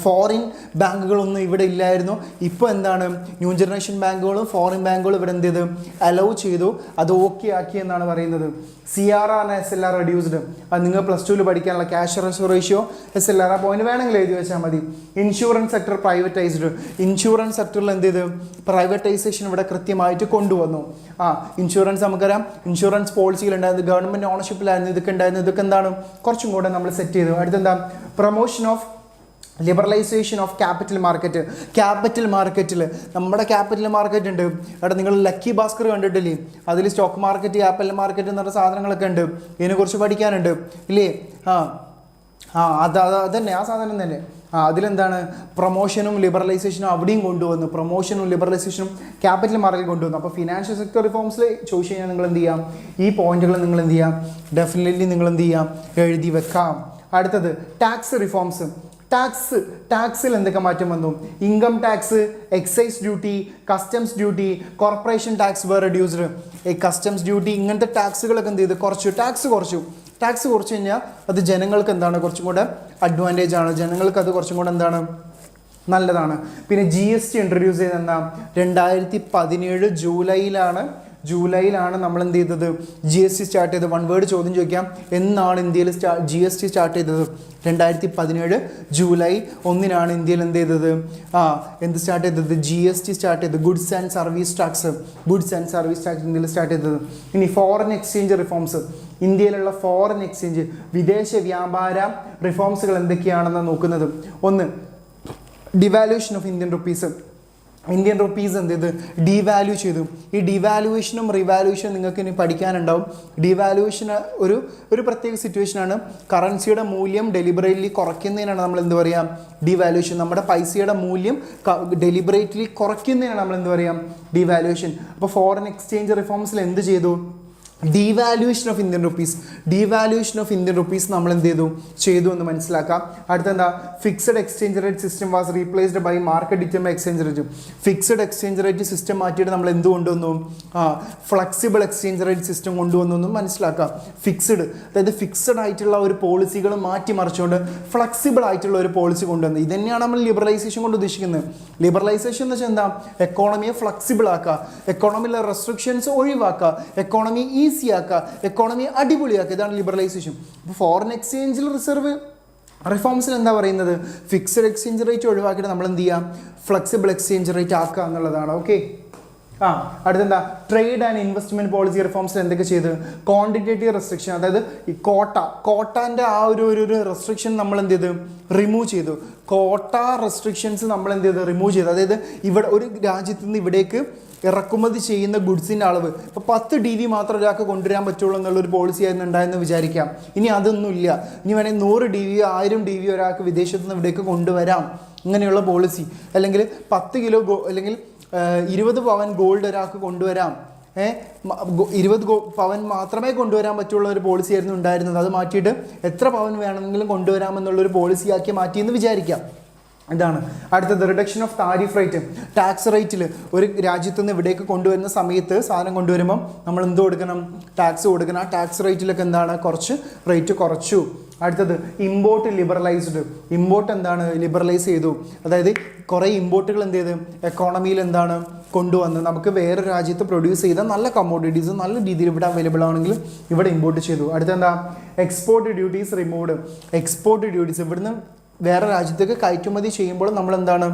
ഫോറിൻ ബാങ്കുകളൊന്നും ഇവിടെ ഇല്ലായിരുന്നു. ഇപ്പോൾ എന്താണ് ന്യൂ ജനറേഷൻ ബാങ്കുകളും ഫോറിൻ ബാങ്കുകളും ഇവിടെ എന്ത് ചെയ്ത് അലൗ ചെയ്തു, അത് ഓക്കെ ആക്കി എന്നാണ് പറയുന്നത്. CRR and SLR reduced. അത് നിങ്ങൾ +2 പഠിക്കാനുള്ള ക്യാഷ് റെസർവ് റേഷ്യോ SLR ആ പോയിന്റ് വേണമെങ്കിൽ എഴുതി വെച്ചാൽ മതി. Insurance sector privatised. ഇൻഷുറൻസ് സെക്ടറിൽ എന്ത് ചെയ്ത് പ്രൈവറ്റൈസേഷൻ ഇവിടെ കൃത്യമായിട്ട് കൊണ്ടുവന്നു. ഇൻഷുറൻസ് നമുക്കറിയാം, ഇൻഷുറൻസ് പോളിസികളുണ്ടായിരുന്നു, ഗവൺമെൻറ് ഓണർഷിപ്പിലായിരുന്നു, ഇതൊക്കെ ഉണ്ടായിരുന്നു. ഇതൊക്കെ എന്താണ് കുറച്ചും കൂടെ നമ്മൾ സെറ്റ് ചെയ്തു. അടുത്തെന്താ promotion of liberalisation of capital market. Capital മാർക്കറ്റിൽ നമ്മുടെ ക്യാപിറ്റൽ മാർക്കറ്റ് ഉണ്ട്. അവിടെ നിങ്ങൾ ലക്കി ഭാസ്കർ കണ്ടിട്ടില്ലേ? അതിൽ സ്റ്റോക്ക് മാർക്കറ്റ് ക്യാപിറ്റൽ മാർക്കറ്റ് എന്ന് പറഞ്ഞ സാധനങ്ങളൊക്കെ ഉണ്ട്. ഇതിനെക്കുറിച്ച് പഠിക്കാനുണ്ട് ഇല്ലേ? അതന്നെ ആ സാധനം തന്നെ. അതിലെന്താണ് പ്രൊമോഷനും ലിബറലൈസേഷനും അവിടെയും കൊണ്ടുവന്നു. പ്രൊമോഷനും ലിബറലൈസേഷനും ക്യാപിറ്റൽ മാർക്കറ്റ് കൊണ്ടുവന്നു. അപ്പോൾ ഫിനാൻഷ്യൽ സെക്ടർ റിഫോംസിൽ ചോദിച്ചു കഴിഞ്ഞാൽ നിങ്ങൾ എന്ത് ചെയ്യാം ഈ പോയിന്റുകൾ നിങ്ങൾ എന്ത് ചെയ്യാം ഡെഫിനറ്റ്ലി നിങ്ങൾ എന്ത് ചെയ്യാം എഴുതി വെക്കാം. അടുത്തത് ടാക്സ് റിഫോംസ്. ടാക്സിൽ എന്തൊക്കെ മാറ്റം വന്നു? Income tax, excise duty, customs duty, corporation tax were reduced. ഈ കസ്റ്റംസ് ഡ്യൂട്ടി ഇങ്ങനത്തെ ടാക്സുകളൊക്കെ എന്ത് ചെയ്തു കുറച്ചു. ടാക്സ് കുറച്ച് കഴിഞ്ഞാൽ അത് ജനങ്ങൾക്ക് എന്താണ് കുറച്ചും കൂടെ അഡ്വാൻറ്റേജ് ആണ്. ജനങ്ങൾക്ക് അത് കുറച്ചും കൂടെ എന്താണ് നല്ലതാണ്. പിന്നെ GST ഇൻട്രൊഡ്യൂസ് ചെയ്ത് എന്താ 2017 ജൂലൈയിലാണ് നമ്മൾ എന്ത് ചെയ്തത് GST സ്റ്റാർട്ട് ചെയ്തത്. വൺ വേർഡ് ചോദ്യം ചോദിക്കാം, എന്നാണ് ഇന്ത്യയിൽ GST സ്റ്റാർട്ട് ചെയ്തത്? 2017 ജൂലൈ 1 ഇന്ത്യയിൽ എന്ത് ചെയ്തത് എന്ത് സ്റ്റാർട്ട് ചെയ്തത് GST സ്റ്റാർട്ട് ചെയ്തത്. ഗുഡ്സ് ആൻഡ് സർവീസ് ടാക്സ് ഇന്ത്യയിൽ സ്റ്റാർട്ട് ചെയ്തത്. ഇനി ഫോറിൻ എക്സ്ചേഞ്ച് റിഫോംസ്. ഇന്ത്യയിലുള്ള ഫോറിൻ എക്സ്ചേഞ്ച് വിദേശ വ്യാപാര റിഫോംസുകൾ എന്തൊക്കെയാണെന്ന് നോക്കുന്നത്. ഒന്ന് ഡിവാലുവേഷൻ ഓഫ് ഇന്ത്യൻ റുപ്പീസ് എന്ത് ചെയ്ത് ഡിവാല്യൂ ചെയ്തു. ഈ ഡിവാലുവേഷനും റിവാലുവേഷനും നിങ്ങൾക്ക് ഇനി പഠിക്കാനുണ്ടാവും. ഡിവാലുവേഷൻ ഒരു പ്രത്യേക സിറ്റുവേഷനാണ്. കറൻസിയുടെ മൂല്യം ഡെലിബറേറ്റ്ലി കുറയ്ക്കുന്നതിനാണ് നമ്മൾ എന്ത് പറയാം ഡിവാലുവേഷൻ. നമ്മുടെ പൈസയുടെ മൂല്യം ഡെലിബറേറ്റ്ലി കുറയ്ക്കുന്നതിനാണ് നമ്മൾ എന്ത് പറയാം ഡിവാലുവേഷൻ. അപ്പോൾ ഫോറിൻ എക്സ്ചേഞ്ച് റിഫോംസിൽ എന്ത് ചെയ്തു? ഡീവാലുവേഷൻ ഓഫ് ഇന്ത്യൻ റുപ്പീസ് നമ്മൾ എന്ത് ചെയ്തു എന്ന് മനസ്സിലാക്കാം. അടുത്തെന്താ fixed exchange rate system was replaced by market determined exchange rate. Fixed exchange rate system മാറ്റിയിട്ട് നമ്മൾ എന്ത് കൊണ്ടുവന്നു? ഫ്ലെക്സിബിൾ എക്സ്ചേഞ്ച് റേറ്റ് സിസ്റ്റം കൊണ്ടുവന്നു എന്ന് മനസ്സിലാക്കാം. ഫിക്സഡ് അതായത് ഫിക്സഡ് ആയിട്ടുള്ള ഒരു പോളിസികൾ മാറ്റി മറിച്ചുകൊണ്ട് ഫ്ലെക്സിബിൾ ആയിട്ടുള്ള ഒരു പോളിസി കൊണ്ടുവന്നത്. ഇത് തന്നെയാണ് നമ്മൾ ലിബറലൈസേഷൻ കൊണ്ട് ഉദ്ദേശിക്കുന്നത്. ലിബറലൈസേഷൻ എന്ന് വെച്ചാൽ എന്താ? എക്കോണമിയെ ഫ്ലെക്സിബിൾ ആക്കുക, എക്കോണമിയിലെ റെസ്ട്രിക്ഷൻസ് ഒഴിവാക്കുക, എക്കോണമി ഈസി ആക്കുക, എക്കോണമി അടിപൊളിയാക്കുക. ഇതാണ് ലിബറലൈസേഷൻ. അപ്പോൾ ഫോറിൻ എക്സ്ചേഞ്ചിൽ റിസർവ് റിഫോംസിൽ എന്താ പറയുന്നത്? ഫിക്സഡ് എക്സ്ചേഞ്ച് റേറ്റ് ഒഴിവാക്കിയിട്ട് നമ്മൾ എന്ത് ചെയ്യാം? ഫ്ലെക്സിബിൾ എക്സ്ചേഞ്ച് റേറ്റ് ആക്കുക എന്നുള്ളതാണ്. ഓക്കെ. അടുത്തെന്താ ട്രേഡ് ആൻഡ് ഇൻവെസ്റ്റ്മെന്റ് പോളിസി റിഫോംസിൽ എന്തൊക്കെ ചെയ്ത്? ക്വാണ്ടിറ്റേറ്റീവ് റെസ്ട്രിക്ഷൻ, അതായത് ഈ കോട്ടാൻ്റെ ആ ഒരു റെസ്ട്രിക്ഷൻ നമ്മൾ എന്ത് ചെയ്ത് റിമൂവ് ചെയ്തു. കോട്ട റെസ്ട്രിക്ഷൻസ് നമ്മൾ എന്ത് ചെയ്ത് റിമൂവ് ചെയ്തു. അതായത് ഇവിടെ ഒരു രാജ്യത്ത് നിന്ന് ഇവിടേക്ക് ഇറക്കുമതി ചെയ്യുന്ന ഗുഡ്സിൻ്റെ അളവ് ഇപ്പോൾ 10 DV മാത്രം ഒരാൾക്ക് കൊണ്ടുവരാൻ പറ്റുള്ളൂ എന്നുള്ളൊരു പോളിസി ആയിരുന്നു ഉണ്ടായെന്ന് വിചാരിക്കാം. ഇനി അതൊന്നുമില്ല. ഇനി വേണമെങ്കിൽ 100 DV 1000 DV ഒരാൾക്ക് വിദേശത്ത് നിന്ന് ഇവിടേക്ക് കൊണ്ടുവരാം, ഇങ്ങനെയുള്ള പോളിസി. അല്ലെങ്കിൽ 10 കിലോ അല്ലെങ്കിൽ 20 പവൻ ഗോൾഡ് ഒരാൾക്ക് കൊണ്ടുവരാം. 20 പവൻ മാത്രമേ കൊണ്ടുവരാൻ പറ്റുള്ള ഒരു പോളിസി ആയിരുന്നു ഉണ്ടായിരുന്നത്. അത് മാറ്റിയിട്ട് എത്ര പവൻ വേണമെങ്കിലും കൊണ്ടുവരാമെന്നുള്ളൊരു പോളിസിയാക്കി മാറ്റിയെന്ന് വിചാരിക്കാം. ഇതാണ്. അടുത്തത് reduction of tariff rate. Tax റേറ്റിൽ ഒരു രാജ്യത്തു നിന്ന് ഇവിടേക്ക് കൊണ്ടുവരുന്ന സമയത്ത് സാധനം കൊണ്ടുവരുമ്പം നമ്മൾ എന്ത് കൊടുക്കണം? ടാക്സ് കൊടുക്കണം. ആ ടാക്സ് റേറ്റിലൊക്കെ എന്താണ് കുറച്ച് റേറ്റ് കുറച്ചു. അടുത്തത് ഇമ്പോർട്ട് ലിബറലൈസ്ഡ്. ഇമ്പോർട്ട് എന്താണ് ലിബറലൈസ് ചെയ്തു. അതായത് കുറേ ഇമ്പോർട്ടുകൾ എന്ത് ചെയ്ത് എക്കോണമിയിൽ എന്താണ് കൊണ്ടുവന്ന് നമുക്ക് വേറെ രാജ്യത്ത് പ്രൊഡ്യൂസ് ചെയ്ത നല്ല കമ്മോഡിറ്റീസ് നല്ല രീതിയിൽ ഇവിടെ അവൈലബിൾ ആണെങ്കിൽ ഇവിടെ ഇമ്പോർട്ട് ചെയ്തു. അടുത്തെന്താ? Export duties removed. Export duties ഇവിടുന്ന് വേറെ രാജ്യത്തേക്ക് കയറ്റുമതി ചെയ്യുമ്പോൾ നമ്മൾ എന്താണ്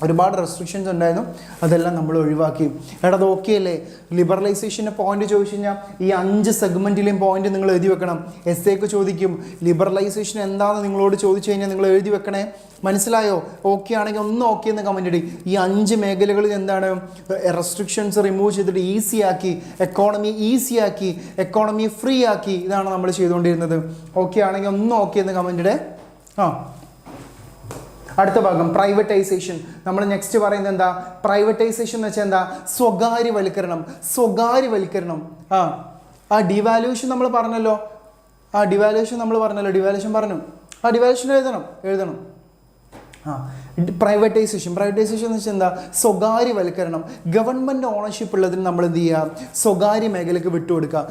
ഒരുപാട് റെസ്ട്രിക്ഷൻസ് ഉണ്ടായിരുന്നു, അതെല്ലാം നമ്മൾ ഒഴിവാക്കി. എടാ അത് ഓക്കെ അല്ലേ? ലിബറലൈസേഷൻ്റെ പോയിന്റ് ചോദിച്ചു കഴിഞ്ഞാൽ ഈ 5 സെഗ്മെൻറ്റിലെയും പോയിന്റ് നിങ്ങൾ എഴുതി വെക്കണം. എസ് എക്ക് ചോദിക്കും ലിബറലൈസേഷൻ എന്താണെന്ന് നിങ്ങളോട് ചോദിച്ചു കഴിഞ്ഞാൽ നിങ്ങൾ എഴുതി വെക്കണേ. മനസ്സിലായോ? ഓക്കെ ആണെങ്കിൽ ഒന്ന് ഓക്കെ എന്ന് കമൻറ്റ് ഇടി. ഈ 5 മേഖലകളിൽ എന്താണ് റെസ്ട്രിക്ഷൻസ് റിമൂവ് ചെയ്തിട്ട് ഈസിയാക്കി, എക്കോണമി ഈസിയാക്കി, എക്കോണമി ഫ്രീ ആക്കി. ഇതാണ് നമ്മൾ ചെയ്തുകൊണ്ടിരുന്നത്. ഓക്കെ ആണെങ്കിൽ ഒന്ന് ഓക്കെ എന്ന് കമൻറ്റ് ഇടേ. അടുത്ത ഭാഗം പ്രൈവറ്റൈസേഷൻ. നമ്മൾ നെക്സ്റ്റ് പറയുന്നത് എന്താ? പ്രൈവറ്റൈസേഷൻ എന്ന് വെച്ചാൽ എന്താ? സ്വകാര്യവൽക്കരണം. സ്വകാര്യവൽക്കരണം. ഡിവാലുവേഷൻ നമ്മൾ പറഞ്ഞല്ലോ. ഡിവാലുവേഷൻ പറഞ്ഞു. ഡിവാലുവേഷൻ എഴുതണം. പ്രൈവറ്റൈസേഷൻ എന്ന് വെച്ചാൽ എന്താ? സ്വകാര്യവൽക്കരണം. ഗവൺമെൻറ് ഓണർഷിപ്പ് ഉള്ളതിന് നമ്മൾ എന്ത് ചെയ്യുക? സ്വകാര്യ മേഖലയ്ക്ക് വിട്ടുകൊടുക്കുക.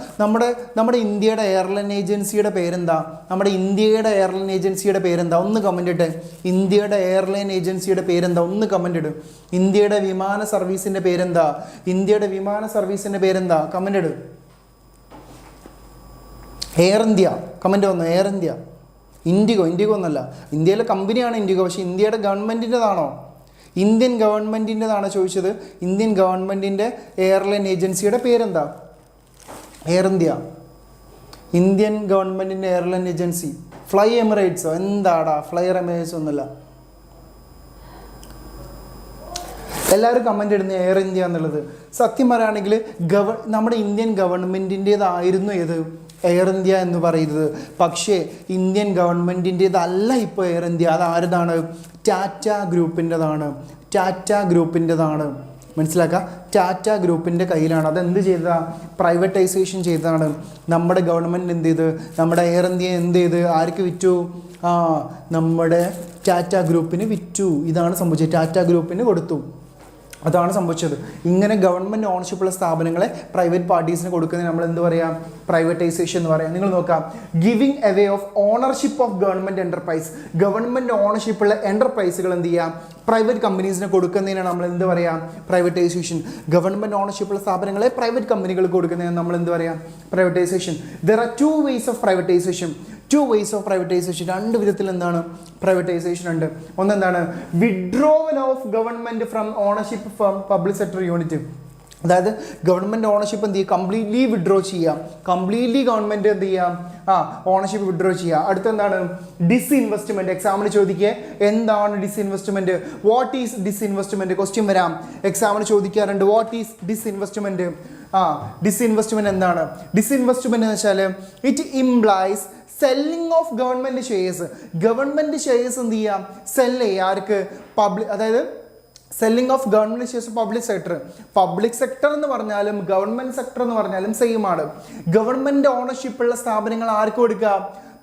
നമ്മുടെ ഇന്ത്യയുടെ എയർലൈൻ ഏജൻസിയുടെ പേരെന്താ? ഒന്ന് കമൻ്റ് ഇട്ടെ. ഇന്ത്യയുടെ എയർലൈൻ ഏജൻസിയുടെ പേരെന്താ? ഒന്ന് കമൻ്റ് ഇട്. ഇന്ത്യയുടെ വിമാന സർവീസിൻ്റെ പേരെന്താ? കമൻ്റ് ഇട്. Air India. കമൻ്റ് വന്നു. Air India. ഇൻഡിഗോ ഒന്നല്ല. ഇന്ത്യയിലെ കമ്പനിയാണ് ഇൻഡിഗോ. പക്ഷേ ഇന്ത്യയുടെ ഗവൺമെൻറ്റിൻ്റെതാണോ? ഇന്ത്യൻ ഗവൺമെൻറ്റിൻ്റെതാണോ ചോദിച്ചത്? ഇന്ത്യൻ ഗവൺമെൻറ്റിൻ്റെ എയർലൈൻ ഏജൻസിയുടെ പേരെന്താ? Air India. ഇന്ത്യൻ ഗവൺമെൻറ്റിൻ്റെ എയർലൈൻ ഏജൻസി. ഫ്ലൈ എമിറേറ്റ്സോ? എന്താടാ ഫ്ലൈ എമിറേറ്റ്സ് ഒന്നുമല്ല. എല്ലാവരും കമൻ്റ് ഇടുന്ന എയർ ഇന്ത്യ എന്നുള്ളത്. സത്യം പറയുകയാണെങ്കിൽ നമ്മുടെ ഇന്ത്യൻ ഗവൺമെൻറ്റിൻ്റേതായിരുന്നു ഏത്? എയർ ഇന്ത്യ എന്ന് പറയുന്നത്. പക്ഷേ ഇന്ത്യൻ ഗവൺമെൻറ്റിൻ്റേതല്ല ഇപ്പോൾ എയർ ഇന്ത്യ. അത് ആരുതാണ്? ടാറ്റ ഗ്രൂപ്പിൻ്റെതാണ്. മനസ്സിലാക്കുക. ടാറ്റ ഗ്രൂപ്പിൻ്റെ കയ്യിലാണ്. അതെന്ത് ചെയ്തതാണ്? പ്രൈവറ്റൈസേഷൻ ചെയ്തതാണ്. നമ്മുടെ ഗവൺമെൻറ് എന്ത് ചെയ്ത്? നമ്മുടെ എയർ ഇന്ത്യ എന്ത് ചെയ്ത്? ആർക്ക് വിറ്റു? നമ്മുടെ ടാറ്റ ഗ്രൂപ്പിന് വിറ്റു. ഇതാണ് സംഭവിച്ചത്. ടാറ്റ ഗ്രൂപ്പിന് കൊടുത്തു. അതാണ് സംഭവിച്ചത്. ഇങ്ങനെ ഗവൺമെൻറ് ഓണർഷിപ്പുള്ള സ്ഥാപനങ്ങളെ പ്രൈവറ്റ് പാർട്ടീസിന് കൊടുക്കുന്നതിന് നമ്മൾ എന്ത് പറയാം? പ്രൈവറ്റൈസേഷൻ എന്ന് പറയാം. നിങ്ങൾ നോക്കാം. Giving away of ownership of government enterprise. Government ഓണർഷിപ്പുള്ള എൻ്റർപ്രൈസുകൾ എന്ത് ചെയ്യാം? പ്രൈവറ്റ് കമ്പനീസിന് കൊടുക്കുന്നതിനാണ് നമ്മൾ എന്ത് പറയാം? പ്രൈവറ്റൈസേഷൻ. ഗവൺമെൻറ് ഓണർഷിപ്പുള്ള സ്ഥാപനങ്ങളെ പ്രൈവറ്റ് കമ്പനികൾക്ക് കൊടുക്കുന്നതിന് നമ്മൾ എന്ത് പറയാം? Privatisation. There are 2 ways of privatization. 2 ways of privatization. 2 വിധത്തിൽ എന്താണ് പ്രൈവറ്റൈസേഷൻ ഉണ്ട്. ഒന്നെന്താണ്? Withdrawal of government from ownership from public sector unit. അതായത് ഗവൺമെൻറ് ഓണർഷിപ്പ് എന്ത് ചെയ്യുക? കംപ്ലീറ്റ്ലി വിഡ്രോ ചെയ്യാം. കംപ്ലീറ്റ്ലി ഗവൺമെൻറ് എന്ത് ചെയ്യാം? ഓണർഷിപ്പ് വിഡ്രോ ചെയ്യുക. അടുത്തെന്താണ്? ഡിസ്ഇൻവെസ്റ്റ്മെൻറ്റ്. എക്സാമിന് ചോദിക്കുക എന്താണ് disinvestment? What is disinvestment? Question വരാം. എക്സാമിന് ചോദിക്കാറുണ്ട്. What is disinvestment? ഡിസ്ഇൻവെസ്റ്റ്മെൻറ്റ് എന്താണ്? ഡിസ്ഇൻവെസ്റ്റ്മെൻറ്റ് എന്ന് വെച്ചാൽ it implies selling of government shares. Government shares എന്ത് ചെയ്യാം? സെല്ല് ചെയ്യുക. ആർക്ക്? അതായത് selling of government shares public sector എന്ന് പറഞ്ഞാലും ഗവൺമെൻറ് സെക്ടർ എന്ന് പറഞ്ഞാലും സെയിം ആണ്. ഗവൺമെൻറ് ഓണർഷിപ്പുള്ള സ്ഥാപനങ്ങൾ ആർക്ക് കൊടുക്കുക?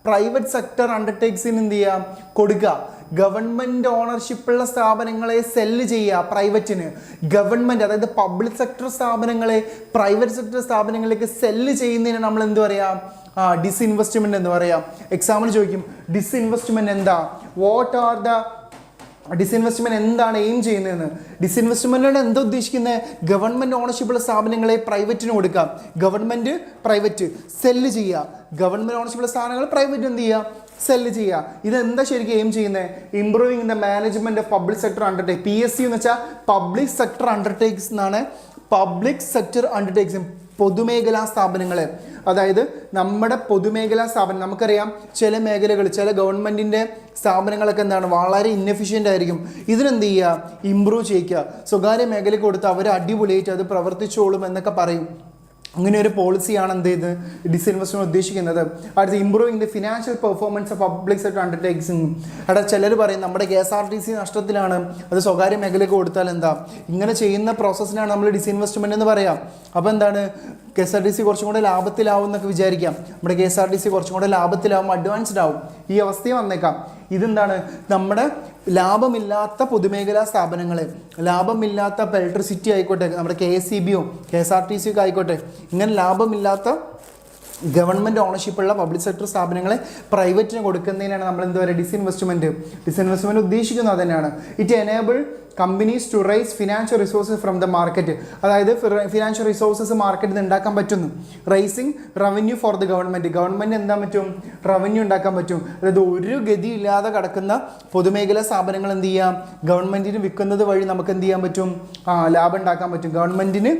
പ്രൈവറ്റ് സെക്ടർ അണ്ടർടേക്സിന് എന്ത് ചെയ്യുക? കൊടുക്കുക. ഗവൺമെൻറ് ഓണർഷിപ്പുള്ള സ്ഥാപനങ്ങളെ സെല്ല് ചെയ്യുക പ്രൈവറ്റിന്. ഗവൺമെൻറ് അതായത് പബ്ലിക് സെക്ടർ സ്ഥാപനങ്ങളെ പ്രൈവറ്റ് സെക്ടർ സ്ഥാപനങ്ങളിലേക്ക് സെല്ല് ചെയ്യുന്നതിന് നമ്മൾ എന്ത് പറയാം? ഡിസ്ഇൻവെസ്റ്റ്മെൻറ്റ് എന്ന് പറയാം. എക്സാമിന് ചോദിക്കും ഡിസ്ഇൻവെസ്റ്റ്മെൻറ്റ് എന്താ? വാട്ട് ആർ ദ ഡിസ്ഇൻവെസ്റ്റ്മെൻറ്റ് എന്താണ് എയിം ചെയ്യുന്നതെന്ന്. ഡിസ്ഇൻവെസ്റ്റ്മെൻറ്റിനോട് എന്താ ഉദ്ദേശിക്കുന്നത്? ഗവൺമെൻറ് ഓണർഷിപ്പുള്ള സ്ഥാപനങ്ങളെ പ്രൈവറ്റിന് കൊടുക്കാം. ഗവൺമെൻറ് പ്രൈവറ്റ് സെല്ല് ചെയ്യുക. ഗവൺമെൻറ് ഓണർഷിപ്പുള്ള സ്ഥാപനങ്ങൾ പ്രൈവറ്റ് എന്ത് ചെയ്യുക? സെല്ല് ചെയ്യുക. ഇതെന്താ ശരിക്കും എയിം ചെയ്യുന്നത്? Improving the management of public sector undertake. PSC എന്ന് വെച്ചാൽ പബ്ലിക് സെക്ടർ അണ്ടർടേക്സ് എന്നാണ്. പബ്ലിക് സെക്ടർ അണ്ടർടേക്സ് പൊതുമേഖലാ സ്ഥാപനങ്ങൾ. അതായത് നമ്മുടെ പൊതുമേഖലാ സ്ഥാപനം നമുക്കറിയാം. ചില മേഖലകൾ ചില ഗവൺമെൻറ്റിൻ്റെ സ്ഥാപനങ്ങളൊക്കെ എന്താണ് വളരെ ഇന്നെഫിഷ്യൻ്റ് ആയിരിക്കും. ഇതിനെന്ത് ചെയ്യുക? ഇമ്പ്രൂവ് ചെയ്യിക്കുക. സ്വകാര്യ മേഖലയ്ക്ക് കൊടുത്ത് അവർ അടിപൊളിയായിട്ട് അത് പ്രവർത്തിച്ചോളും എന്നൊക്കെ പറയും. അങ്ങനെ ഒരു പോളിസിയാണ് എന്ത് ചെയ്ത് ഡിസ്ഇൻവെസ്റ്റ്മെൻറ്റ് ഉദ്ദേശിക്കുന്നത്. അടുത്ത് improving the financial performance of public sector undertaking. അവിടെ ചിലർ പറയും നമ്മുടെ KSRTC നഷ്ടത്തിലാണ്, അത് സ്വകാര്യ മേഖലയ്ക്ക് കൊടുത്താൽ എന്താ? ഇങ്ങനെ ചെയ്യുന്ന പ്രോസസ്സിനാണ് നമ്മൾ ഡിസ്ഇൻവെസ്റ്റ്മെൻറ്റ് എന്ന് പറയാം. അപ്പോൾ എന്താണ്? KSRTC കുറച്ചും കൂടെ ലാഭത്തിലാവും എന്നൊക്കെ വിചാരിക്കാം. നമ്മുടെ KSRTC കുറച്ചും കൂടെ ലാഭത്തിലാവും, അഡ്വാൻസ്ഡ് ആവും. ഈ അവസ്ഥയും വന്നേക്കാം. ഇതെന്താണ്? നമ്മുടെ ലാഭമില്ലാത്ത പൊതുമേഖലാ സ്ഥാപനങ്ങൾ, ലാഭമില്ലാത്ത ഇപ്പോൾ ഇലക്ട്രിസിറ്റി ആയിക്കോട്ടെ, നമ്മുടെ KSEBയോ KSRTC ഒക്കെ ആയിക്കോട്ടെ, ഇങ്ങനെ ലാഭമില്ലാത്ത ഗവൺമെൻറ് ഓണർഷിപ്പുള്ള പബ്ലിക് സെക്ടർ സ്ഥാപനങ്ങളെ പ്രൈവറ്റിന് കൊടുക്കുന്നതിനാണ് നമ്മൾ എന്താ പറയുക ഡിസ്ഇൻവെസ്റ്റ്മെൻറ്റ് ഉദ്ദേശിക്കുന്നത്. അത് തന്നെയാണ്. It enable companies to raise financial resources from the market. അതായത് ഫിനാൻഷ്യൽ റിസോഴ്സസ് മാർക്കറ്റിൽ നിന്ന് ഉണ്ടാക്കാൻ പറ്റുന്നു. Rising revenue for the government എന്താ പറ്റും, റവന്യൂ ഉണ്ടാക്കാൻ പറ്റും. അതായത് ഒരു ഗതിയില്ലാതെ കിടക്കുന്ന പൊതുമേഖലാ സ്ഥാപനങ്ങൾ എന്ത് ചെയ്യാം, ഗവൺമെൻറ്റിന് വിൽക്കുന്നത് വഴി നമുക്ക് എന്ത് ചെയ്യാൻ പറ്റും, ലാഭം ഉണ്ടാക്കാൻ പറ്റും. ഗവൺമെൻറ്റിന്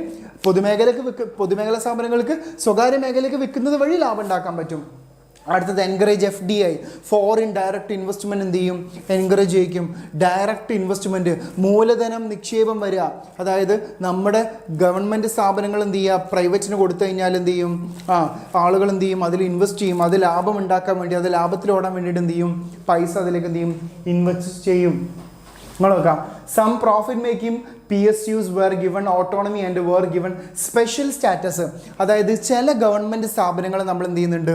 പൊതുമേഖലാ സ്ഥാപനങ്ങൾക്ക് സ്വകാര്യ മേഖലയ്ക്ക് വിൽക്കുന്നത് വഴി ലാഭം ഉണ്ടാക്കാൻ പറ്റും. അടുത്തത് encourage FDI, foreign direct investment എന്ത് ചെയ്യും, എൻകറേജ് ചെയ്യിക്കും. ഡയറക്റ്റ് ഇൻവെസ്റ്റ്മെൻറ്റ്, മൂലധനം നിക്ഷേപം വരിക. അതായത് നമ്മുടെ ഗവൺമെൻറ് സ്ഥാപനങ്ങൾ എന്ത് ചെയ്യുക, പ്രൈവറ്റിന് കൊടുത്തു കഴിഞ്ഞാൽ എന്ത് ചെയ്യും, ആളുകൾ എന്ത് ചെയ്യും, അതിൽ ഇൻവെസ്റ്റ് ചെയ്യും. അത് ലാഭം ഉണ്ടാക്കാൻ വേണ്ടി, അത് ലാഭത്തിലോടാൻ വേണ്ടിയിട്ട് എന്ത് ചെയ്യും, പൈസ അതിലേക്ക് എന്ത് ചെയ്യും, ഇൻവെസ്റ്റ് ചെയ്യും. നിങ്ങൾ നോക്കാം, some profit making PSUs were given autonomy and were given special status. അതായത് ചില ഗവൺമെൻറ് സ്ഥാപനങ്ങൾ നമ്മൾ എന്ത് ചെയ്യുന്നുണ്ട്,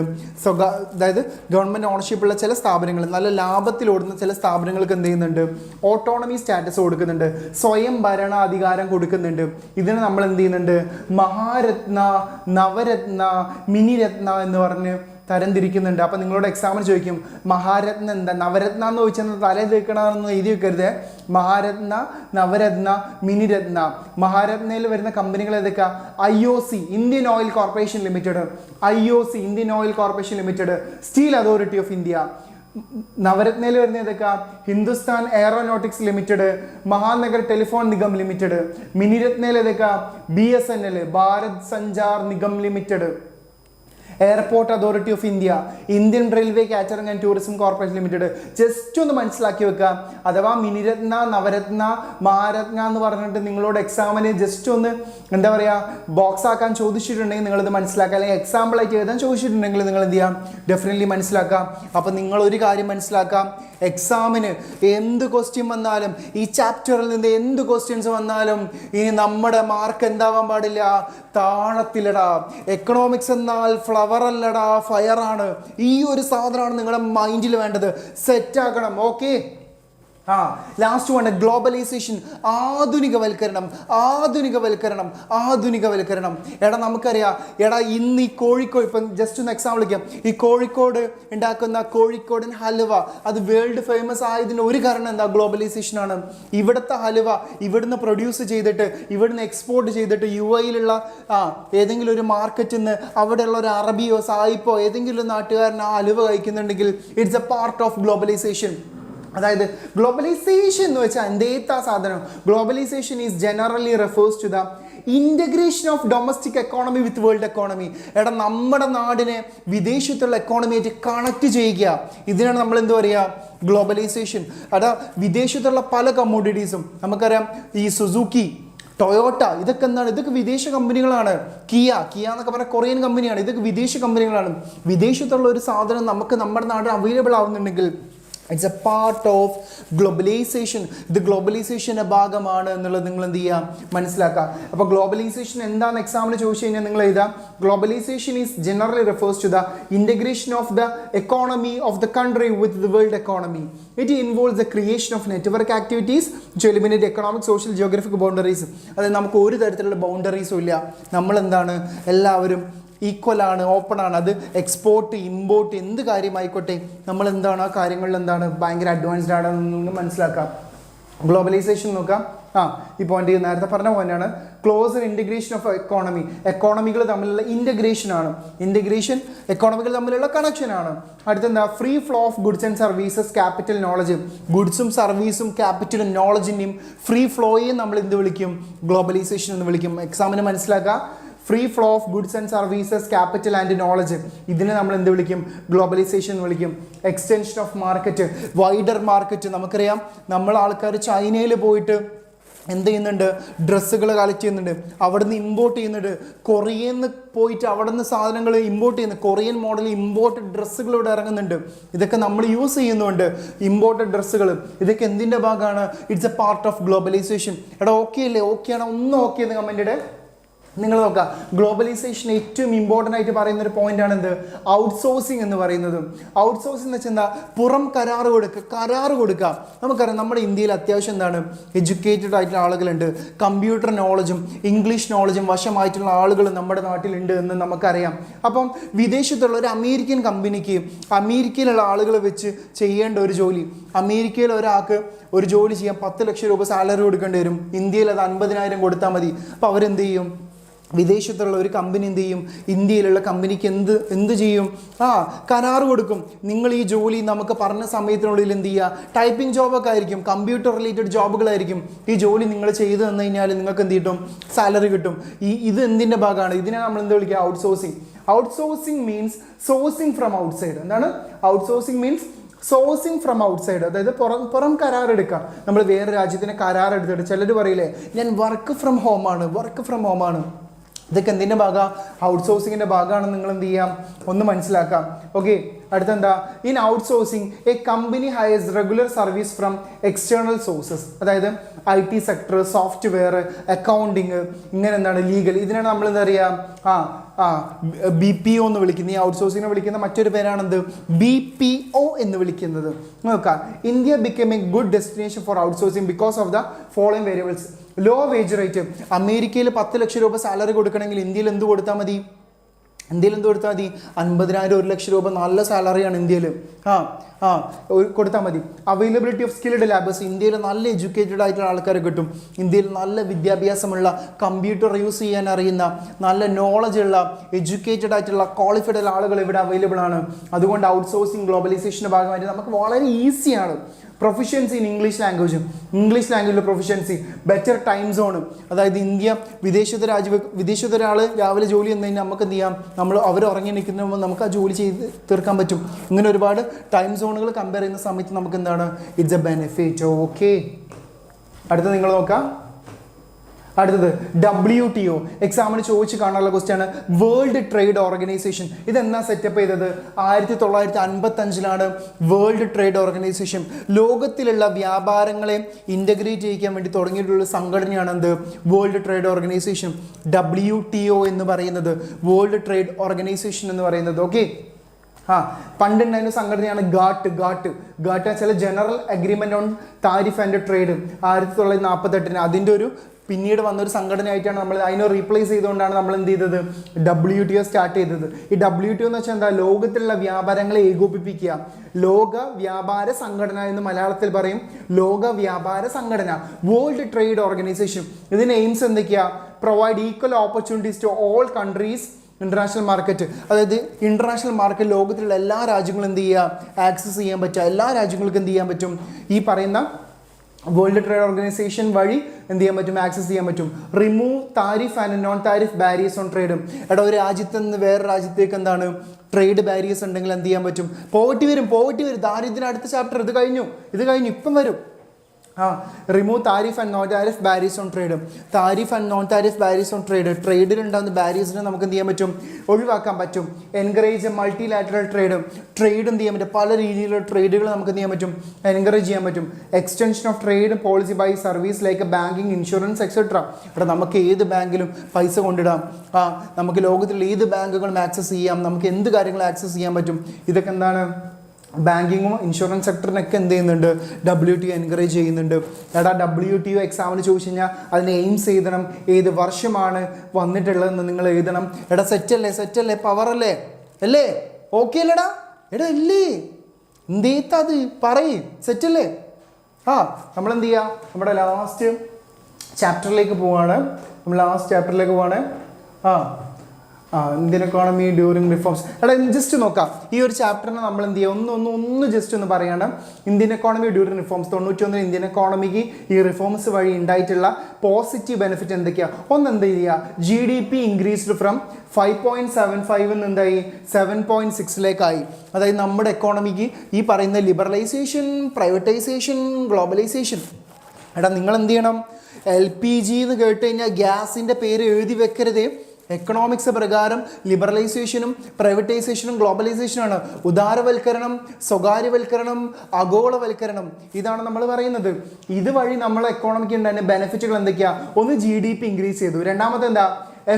അതായത് ഗവൺമെൻറ് ഓണർഷിപ്പുള്ള ചില സ്ഥാപനങ്ങൾ, നല്ല ലാഭത്തിലോടുന്ന ചില സ്ഥാപനങ്ങൾക്ക് എന്ത് ചെയ്യുന്നുണ്ട്, ഓട്ടോണമി സ്റ്റാറ്റസ് കൊടുക്കുന്നുണ്ട്, സ്വയം ഭരണാധികാരം കൊടുക്കുന്നുണ്ട്. ഇതിനെ നമ്മൾ എന്ത് ചെയ്യുന്നുണ്ട്, മഹാരത്ന, നവരത്ന, മിനിരത്ന എന്ന് പറഞ്ഞ് തരംതിരിക്കുന്നുണ്ട്. അപ്പം നിങ്ങളോട് എക്സാമിന് ചോദിക്കും മഹാരത്ന എന്താ, നവരത്ന എന്ന് ചോദിച്ചാൽ തലേ തീർക്കണമെന്ന് എഴുതി വെക്കരുത്. മഹാരത്ന, നവരത്ന, മിനിരത്ന. മഹാരത്നയിൽ വരുന്ന കമ്പനികൾ ഏതൊക്കെയാ, IOC Indian oil corporation limited, IOC Indian oil corporation limited, steel authority of India. നവരത്നയിൽ വരുന്ന ഏതൊക്കെയാ, Hindustan aeronautics limited, Mahanagar telephone Nigam limited. മിനിരത്നയിൽ ഏതൊക്കെയാ, BSNL Bharat Sanchar Nigam limited, airport authority of India, Indian railway catering and tourism corporation limited. Just ഒന്ന് മനസ്സിലാക്കി വെക്കുക. അഥവാ മിനിരത്ന, നവരത്ന, മഹാരത്ന എന്ന് പറഞ്ഞിട്ട് നിങ്ങളോട് എക്സാമിന് ജസ്റ്റ് ഒന്ന് എന്താ പറയുക ബോക്സ് ആക്കാൻ ചോദിച്ചിട്ടുണ്ടെങ്കിൽ നിങ്ങളിത് മനസ്സിലാക്കുക. അല്ലെങ്കിൽ എക്സാമ്പിളായിട്ട് എഴുതാൻ ചോദിച്ചിട്ടുണ്ടെങ്കിൽ നിങ്ങൾ എന്ത് ചെയ്യാം, ഡെഫിനറ്റ്ലി മനസ്സിലാക്കാം. അപ്പം നിങ്ങളൊരു കാര്യം മനസ്സിലാക്കാം, എക്സാമിന് എന്ത് ക്വസ്റ്റ്യൻ വന്നാലും, ഈ ചാപ്റ്ററിൽ നിന്ന് എന്ത് ക്വസ്റ്റ്യൻസ് വന്നാലും ഇനി നമ്മുടെ മാർക്ക് എന്താവാൻ പാടില്ല, താഴത്തിലടാ. എക്കണോമിക്സ് എന്നാൽ ഫ്ലവർ അല്ലടാ, ഫയറാണ്. ഈ ഒരു സാധനമാണ് നിങ്ങളുടെ മൈൻഡിൽ വേണ്ടത്. സെറ്റാക്കണം. ഓക്കെ. ലാസ്റ്റ് വൺ, ഗ്ലോബലൈസേഷൻ, ആധുനികവൽക്കരണം. എടാ നമുക്കറിയാം, എടാ ഇന്ന് ഈ കോഴിക്കോട്, ഇപ്പം ജസ്റ്റ് ഒന്ന് എക്സാമ്പിൾ വിളിക്കാം, ഈ കോഴിക്കോട് ഉണ്ടാക്കുന്ന കോഴിക്കോടൻ ഹലുവ, അത് വേൾഡ് ഫേമസ് ആയതിന് ഒരു കാരണം എന്താ, ഗ്ലോബലൈസേഷൻ ആണ്. ഇവിടുത്തെ ഹലുവ ഇവിടുന്ന് പ്രൊഡ്യൂസ് ചെയ്തിട്ട് ഇവിടുന്ന് എക്സ്പോർട്ട് ചെയ്തിട്ട് UAE-ലുള്ള ഏതെങ്കിലും ഒരു മാർക്കറ്റിൽ നിന്ന് അവിടെയുള്ള ഒരു അറബിയോ സായിപ്പോ ഏതെങ്കിലും ഒരു നാട്ടുകാരൻ ആ ഹലുവ കഴിക്കുന്നുണ്ടെങ്കിൽ it's a part of globalization. അതായത് ഗ്ലോബലൈസേഷൻ എന്ന് വെച്ചാൽ എന്തേത്താ സാധനം, globalization is generally refers to the integration of domestic economy with world economy. എടാ നമ്മുടെ നാടിനെ വിദേശത്തുള്ള എക്കോണമിയായിട്ട് കണക്ട് ചെയ്യുക, ഇതിനാണ് നമ്മൾ എന്താ പറയുക, ഗ്ലോബലൈസേഷൻ. എടാ വിദേശത്തുള്ള പല കമ്മോഡിറ്റീസും നമുക്കറിയാം, ഈ സുസുക്കി, ടൊയോട്ട, ഇതൊക്കെ എന്താണ്, ഇതൊക്കെ വിദേശ കമ്പനികളാണ്. കിയ എന്നൊക്കെ പറഞ്ഞാൽ കൊറിയൻ കമ്പനിയാണ്. ഇതൊക്കെ വിദേശ കമ്പനികളാണ്. വിദേശത്തുള്ള ഒരു സാധനം നമുക്ക് നമ്മുടെ നാട്ടിൽ അവൈലബിൾ ആവുന്നുണ്ടെങ്കിൽ it's a part of globalization. ഇത് ഗ്ലോബലൈസേഷൻ്റെ ഭാഗമാണ് എന്നുള്ളത് നിങ്ങൾ എന്ത് ചെയ്യുക, മനസ്സിലാക്കുക. അപ്പോൾ ഗ്ലോബലൈസേഷൻ എന്താണെന്ന് എക്സാമിന് ചോദിച്ചു കഴിഞ്ഞാൽ നിങ്ങൾ എഴുതാം, globalisation is generally refers to the integration of the economy of the country with the world economy. It involves the creation of network activities to eliminate economic, social, geographic boundaries. അതായത് നമുക്ക് ഒരു തരത്തിലുള്ള ബൗണ്ടറീസും ഇല്ല. നമ്മളെന്താണ്, എല്ലാവരും ഈക്വലാണ്, ഓപ്പൺ ആണ്. അത് export, import, എന്ത് കാര്യമായിക്കോട്ടെ നമ്മൾ എന്താണ് ആ കാര്യങ്ങളിൽ എന്താണ് ഭയങ്കര അഡ്വാൻസ്ഡ് ആണെന്ന് മനസ്സിലാക്കാം. ഗ്ലോബലൈസേഷൻ നോക്കാം. ഈ പോയിന്റ് നേരത്തെ പറഞ്ഞ പോയിന്റാണ്. ക്ലോസർ ഇൻറ്റഗ്രേഷൻ ഓഫ് എക്കോണമി, എക്കോണമികൾ തമ്മിലുള്ള ഇൻറ്റഗ്രേഷനാണ്. ഇൻറ്റഗ്രേഷൻ എക്കോണമികൾ തമ്മിലുള്ള കണക്ഷനാണ്. അടുത്തെന്താ, free flow of goods and services, capital, knowledge. ഗുഡ്സും സർവീസും ക്യാപിറ്റലും നോളജിൻ്റെയും ഫ്രീ ഫ്ലോയെയും നമ്മൾ എന്ത് വിളിക്കും, ഗ്ലോബലൈസേഷൻ എന്ന് വിളിക്കും. എക്സാമിന് മനസ്സിലാക്കുക, free flow of goods and services, capital and knowledge, ഇതിനെ നമ്മൾ എന്ത് വിളിക്കും, ഗ്ലോബലൈസേഷൻ എന്ന് വിളിക്കും. Extension of market, wider market. നമുക്കറിയാം, നമ്മൾ ആൾക്കാർ ചൈനയിൽ പോയിട്ട് എന്ത് ചെയ്യുന്നുണ്ട്, ഡ്രസ്സുകൾ കളക്ട് ചെയ്യുന്നുണ്ട്, അവിടുന്ന് ഇമ്പോർട്ട് ചെയ്യുന്നുണ്ട്. കൊറിയയിൽ നിന്ന് പോയിട്ട് അവിടെ നിന്ന് സാധനങ്ങൾ ഇമ്പോർട്ട് ചെയ്യുന്നു. കൊറിയൻ മോഡൽ ഇമ്പോർട്ടഡ് ഡ്രസ്സുകൾ ഇവിടെ ഇറങ്ങുന്നുണ്ട്. ഇതൊക്കെ നമ്മൾ യൂസ് ചെയ്യുന്നുണ്ട്, ഇമ്പോർട്ടഡ് ഡ്രസ്സുകൾ. ഇതൊക്കെ എന്തിൻ്റെ ഭാഗമാണ്, it's a part of globalisation. എടാ ഓക്കെ അല്ലേ, ഓക്കെ ആണോ, ഒന്ന് ഓക്കെ എന്ന് കമൻറ്റ് ഇടേ. നിങ്ങൾ നോക്കുക, ഗ്ലോബലൈസേഷൻ ഏറ്റവും ഇമ്പോർട്ടൻ്റ് ആയിട്ട് പറയുന്ന ഒരു പോയിന്റ് ആണ് എന്ത്? ഔട്ട്സോഴ്സിങ് എന്ന് പറയുന്നത്. ഔട്ട്സോഴ്സിംഗ് എന്ന് വെച്ചാൽ എന്താ? പുറം കരാറ് കൊടുക്കുക. നമുക്കറിയാം നമ്മുടെ ഇന്ത്യയിൽ അത്യാവശ്യം എന്താണ്, എഡ്യൂക്കേറ്റഡ് ആയിട്ടുള്ള ആളുകളുണ്ട്, കമ്പ്യൂട്ടർ നോളജും ഇംഗ്ലീഷ് നോളജും വശമായിട്ടുള്ള ആളുകൾ നമ്മുടെ നാട്ടിലുണ്ട് എന്ന് നമുക്കറിയാം. അപ്പം വിദേശത്തുള്ള ഒരു അമേരിക്കൻ കമ്പനിക്ക് അമേരിക്കയിലുള്ള ആളുകളെ വെച്ച് ചെയ്യേണ്ട ഒരു ജോലി, അമേരിക്കയിൽ ഒരാൾക്ക് ഒരു ജോലി ചെയ്യാൻ 10 ലക്ഷം രൂപ സാലറി കൊടുക്കേണ്ടി വരും. ഇന്ത്യയിൽ അത് 50,000 കൊടുത്താൽ മതി. അപ്പോൾ അവരെന്ത് ചെയ്യും? വിദേശത്തുള്ള ഒരു കമ്പനി എന്ത് ചെയ്യും? ഇന്ത്യയിലുള്ള കമ്പനിക്ക് എന്ത് ചെയ്യും? കരാറ് കൊടുക്കും. നിങ്ങൾ ഈ ജോലി നമുക്ക് പറഞ്ഞ സമയത്തിനുള്ളിൽ എന്ത് ചെയ്യുക? ടൈപ്പിംഗ് ജോബൊക്കെ ആയിരിക്കും, കമ്പ്യൂട്ടർ റിലേറ്റഡ് ജോബുകളായിരിക്കും. ഈ ജോലി നിങ്ങൾ ചെയ്തു തന്നു കഴിഞ്ഞാൽ നിങ്ങൾക്ക് എന്ത് കിട്ടും? സാലറി കിട്ടും. ഇത് എന്തിൻ്റെ ഭാഗമാണ്? ഇതിനെ നമ്മൾ എന്ത് വിളിക്കുക? Outsourcing. Outsourcing means sourcing from outside. എന്താണ് outsourcing means? Sourcing from outside. അതായത് പുറം കരാറെടുക്കാം. നമ്മൾ വേറെ രാജ്യത്തിന് കരാറെടുത്തിട്ട് ചിലർ പറയില്ലേ, ഞാൻ വർക്ക് ഫ്രം ഹോമാണ്. ഇതൊക്കെ എന്തിൻ്റെ ഭാഗം? ഔട്ട്സോഴ്സിങ്ങിൻ്റെ ഭാഗമാണെന്ന് നിങ്ങൾ എന്ത് ചെയ്യാം? ഒന്ന് മനസ്സിലാക്കാം. ഓക്കെ, അടുത്തെന്താ? In outsourcing a company hires regular service from external sources. അതായത് IT സെക്ടർ, സോഫ്റ്റ്വെയർ, അക്കൗണ്ടിങ്, ഇങ്ങനെ എന്താണ് ലീഗൽ, ഇതിനാണ് നമ്മൾ എന്താ പറയുക? BPO എന്ന് വിളിക്കുന്നത്. ഈ ഔട്ട്സോഴ്സിങ്ങിനെ വിളിക്കുന്ന മറ്റൊരു പേരാണെന്ത്? BPO എന്ന് വിളിക്കുന്നത്. നോക്കാം, India become a good destination for outsourcing because of the following variables. Low wage rate. അമേരിക്കയിൽ 10 ലക്ഷം രൂപ സാലറി കൊടുക്കണമെങ്കിൽ ഇന്ത്യയിൽ എന്ത് കൊടുത്താൽ മതി? 50,000, 1 ലക്ഷം രൂപ നല്ല സാലറിയാണ് ഇന്ത്യയിൽ. കൊടുത്താൽ മതി. Availability of skilled labours. ഇന്ത്യയിൽ നല്ല എഡ്യൂക്കേറ്റഡ് ആയിട്ടുള്ള ആൾക്കാരെ കിട്ടും. ഇന്ത്യയിൽ നല്ല വിദ്യാഭ്യാസമുള്ള, കമ്പ്യൂട്ടർ യൂസ് ചെയ്യാൻ അറിയുന്ന, നല്ല നോളജ് ഉള്ള, എഡ്യൂക്കേറ്റഡ് ആയിട്ടുള്ള, ക്വാളിഫൈഡ് ആളുകൾ ഇവിടെ അവൈലബിൾ ആണ്. അതുകൊണ്ട് ഔട്ട്സോഴ്സിങ് ഗ്ലോബലൈസേഷൻ്റെ ഭാഗമായിട്ട് നമുക്ക് വളരെ ഈസിയാണ്. പ്രൊഫിഷ്യൻസി ഇൻ ഇംഗ്ലീഷ് ലാംഗ്വേജിൽ പ്രൊഫിഷ്യൻസി, ബെറ്റർ ടൈം സോൺ. അതായത് ഇന്ത്യ വിദേശത്തൊരാൾ രാവിലെ ജോലി വന്നു കഴിഞ്ഞാൽ നമുക്ക് എന്ത് ചെയ്യാം? അവർ ഉറങ്ങി നിൽക്കുന്ന മുമ്പ് നമുക്ക് ആ ജോലി ചെയ്ത് തീർക്കാൻ പറ്റും. ഇങ്ങനെ ഒരുപാട് ടൈം സോണുകൾ കമ്പയർ ചെയ്യുന്ന സമയത്ത് നമുക്ക് എന്താണ്? It's A benefit. ഓക്കെ, അടുത്ത നിങ്ങൾ നോക്കാം. അടുത്തത് WTO. എക്സാമിന് ചോദിച്ച് കാണാനുള്ള ക്വസ്റ്റ്യൻ ആണ്. World Trade organisation. ഇതെന്നാ സെറ്റപ്പ് ചെയ്തത്? 1955 വേൾഡ് ട്രേഡ് ഓർഗനൈസേഷൻ. ലോകത്തിലുള്ള വ്യാപാരങ്ങളെ ഇൻ്റഗ്രേറ്റ് ചെയ്യിക്കാൻ വേണ്ടി തുടങ്ങിയിട്ടുള്ള സംഘടനയാണ് എന്ത്? World Trade organisation. WTO എന്ന് പറയുന്നത്, വേൾഡ് ട്രേഡ് ഓർഗനൈസേഷൻ എന്ന് പറയുന്നത്. ഓക്കെ, പണ്ടുണ്ടായിരുന്ന സംഘടനയാണ് ഗാട്ട് വെച്ചാൽ general agreement on tariff and trade. 1948 അതിൻ്റെ ഒരു പിന്നീട് വന്നൊരു സംഘടനയായിട്ടാണ് നമ്മൾ അതിനെ റീപ്ലേസ് ചെയ്തുകൊണ്ടാണ് നമ്മൾ എന്ത് ചെയ്തത്? WTO സ്റ്റാർട്ട് ചെയ്തത്. ഈ WTO എന്ന് വെച്ചാൽ എന്താ? ലോകത്തിലുള്ള വ്യാപാരങ്ങളെ ഏകോപിപ്പിക്കുക. ലോക വ്യാപാര സംഘടന എന്ന് മലയാളത്തിൽ പറയും. ലോക വ്യാപാര സംഘടന, വേൾഡ് ട്രേഡ് ഓർഗനൈസേഷൻ. ഇതിന് എയിംസ് എന്തൊക്കെയാ? Provide equal opportunities to all countries international market. അതായത് ഇന്റർനാഷണൽ മാർക്കറ്റ് ലോകത്തിലുള്ള എല്ലാ രാജ്യങ്ങളും എന്ത് ചെയ്യുക? ആക്സസ് ചെയ്യാൻ പറ്റുക. എല്ലാ രാജ്യങ്ങൾക്കും എന്ത് ചെയ്യാൻ പറ്റും? ഈ പറയുന്ന വേൾഡ് ട്രേഡ് ഓർഗനൈസേഷൻ വഴി എന്ത് ചെയ്യാൻ പറ്റും? ആക്സസ് ചെയ്യാൻ പറ്റും. Remove tariff and non tariff barriers on trade. ഒരു രാജ്യത്ത് നിന്ന് വേറെ രാജ്യത്തേക്ക് എന്താണ് ട്രേഡ് ബാരിയേഴ്സ് ഉണ്ടെങ്കിൽ എന്ത് ചെയ്യാൻ പറ്റും? പോവർട്ടി വരും. ദാരിദ്ര്യം അടുത്ത ചാപ്റ്റർ. ഇത് കഴിഞ്ഞു ഇപ്പം വരും. Remove tariff and non tariff barriers on trade. Tariff and non tariff barriers on trade. ട്രേഡിലുണ്ടാകുന്ന ബാരിയേഴ്സിനെ നമുക്ക് എന്ത് ചെയ്യാൻ പറ്റും? ഒഴിവാക്കാൻ പറ്റും. Encourage multilateral trade. ട്രേഡ് എന്ത് ചെയ്യാൻ പറ്റും? പല രീതിയിലുള്ള ട്രേഡുകൾ നമുക്ക് എന്ത് ചെയ്യാൻ പറ്റും? എൻകറേജ് ചെയ്യാൻ പറ്റും. Extension of trade policy by service like banking, insurance etcetera. ഇവിടെ നമുക്ക് ഏത് ബാങ്കിലും പൈസ കൊണ്ടിടാം. നമുക്ക് ലോകത്തിലുള്ള ഏത് ബാങ്കുകളും ആക്സസ് ചെയ്യാം. നമുക്ക് എന്ത് കാര്യങ്ങളും ആക്സസ് ചെയ്യാൻ പറ്റും. ഇതൊക്കെ എന്താണ്? ബാങ്കിങ്ങും ഇൻഷുറൻസ് സെക്ടറിനൊക്കെ എന്ത് ചെയ്യുന്നുണ്ട്? WTO എൻകറേജ് ചെയ്യുന്നുണ്ട്. WTO എക്സാമിന് ചോദിച്ചു കഴിഞ്ഞാൽ അതിന് എയിംസ് എഴുതണം. ഏത് വർഷമാണ് വന്നിട്ടുള്ളതെന്ന് നിങ്ങൾ എഴുതണം. സെറ്റല്ലേ പവറല്ലേ? അല്ലേ? ഓക്കെ അല്ലേടാ? അല്ലേ? എന്തേത്തത് പറയും? സെറ്റല്ലേ? നമ്മളെന്ത് ചെയ്യുക? നമ്മുടെ ലാസ്റ്റ് ചാപ്റ്ററിലേക്ക് പോവാണ്. Indian economy during reforms. Just നോക്കാം. ഈ ഒരു ചാപ്റ്ററിനെ നമ്മൾ എന്ത് ചെയ്യുക? ഒന്ന് ജസ്റ്റ് ഒന്ന് പറയണം. Indian economy during reforms. 91 Indian economic ഈ റിഫോംസ് വഴി ഉണ്ടായിട്ടുള്ള പോസിറ്റീവ് ബെനിഫിറ്റ് എന്തൊക്കെയാണ്? എന്ത് ചെയ്യുക? GDP ഇൻക്രീസ്ഡ് ഫ്രം 5.75 എന്തായി? 7.6 അതായത് നമ്മുടെ എക്കോണമിക്ക് ഈ പറയുന്ന ലിബറലൈസേഷൻ, പ്രൈവറ്റൈസേഷൻ, ഗ്ലോബലൈസേഷൻ. നിങ്ങൾ എന്ത് ചെയ്യണം? LPG എന്ന് കേട്ട് കഴിഞ്ഞാൽ ഗ്യാസിൻ്റെ പേര് എഴുതി വെക്കരുത്. എക്കണോമിക്സ് പ്രകാരം ലിബറലൈസേഷനും പ്രൈവറ്റൈസേഷനും ഗ്ലോബലൈസേഷനാണ്. ഉദാരവൽക്കരണം, സ്വകാര്യവൽക്കരണം, ആഗോളവൽക്കരണം, ഇതാണ് നമ്മൾ പറയുന്നത്. ഇതുവഴി നമ്മളെ എക്കോണമിക്ക് ഉണ്ടായിരുന്ന ബെനിഫിറ്റുകൾ എന്തൊക്കെയാണ്? ഒന്ന് GDP ഇൻക്രീസ് ചെയ്തു. രണ്ടാമത്തെ എന്താ?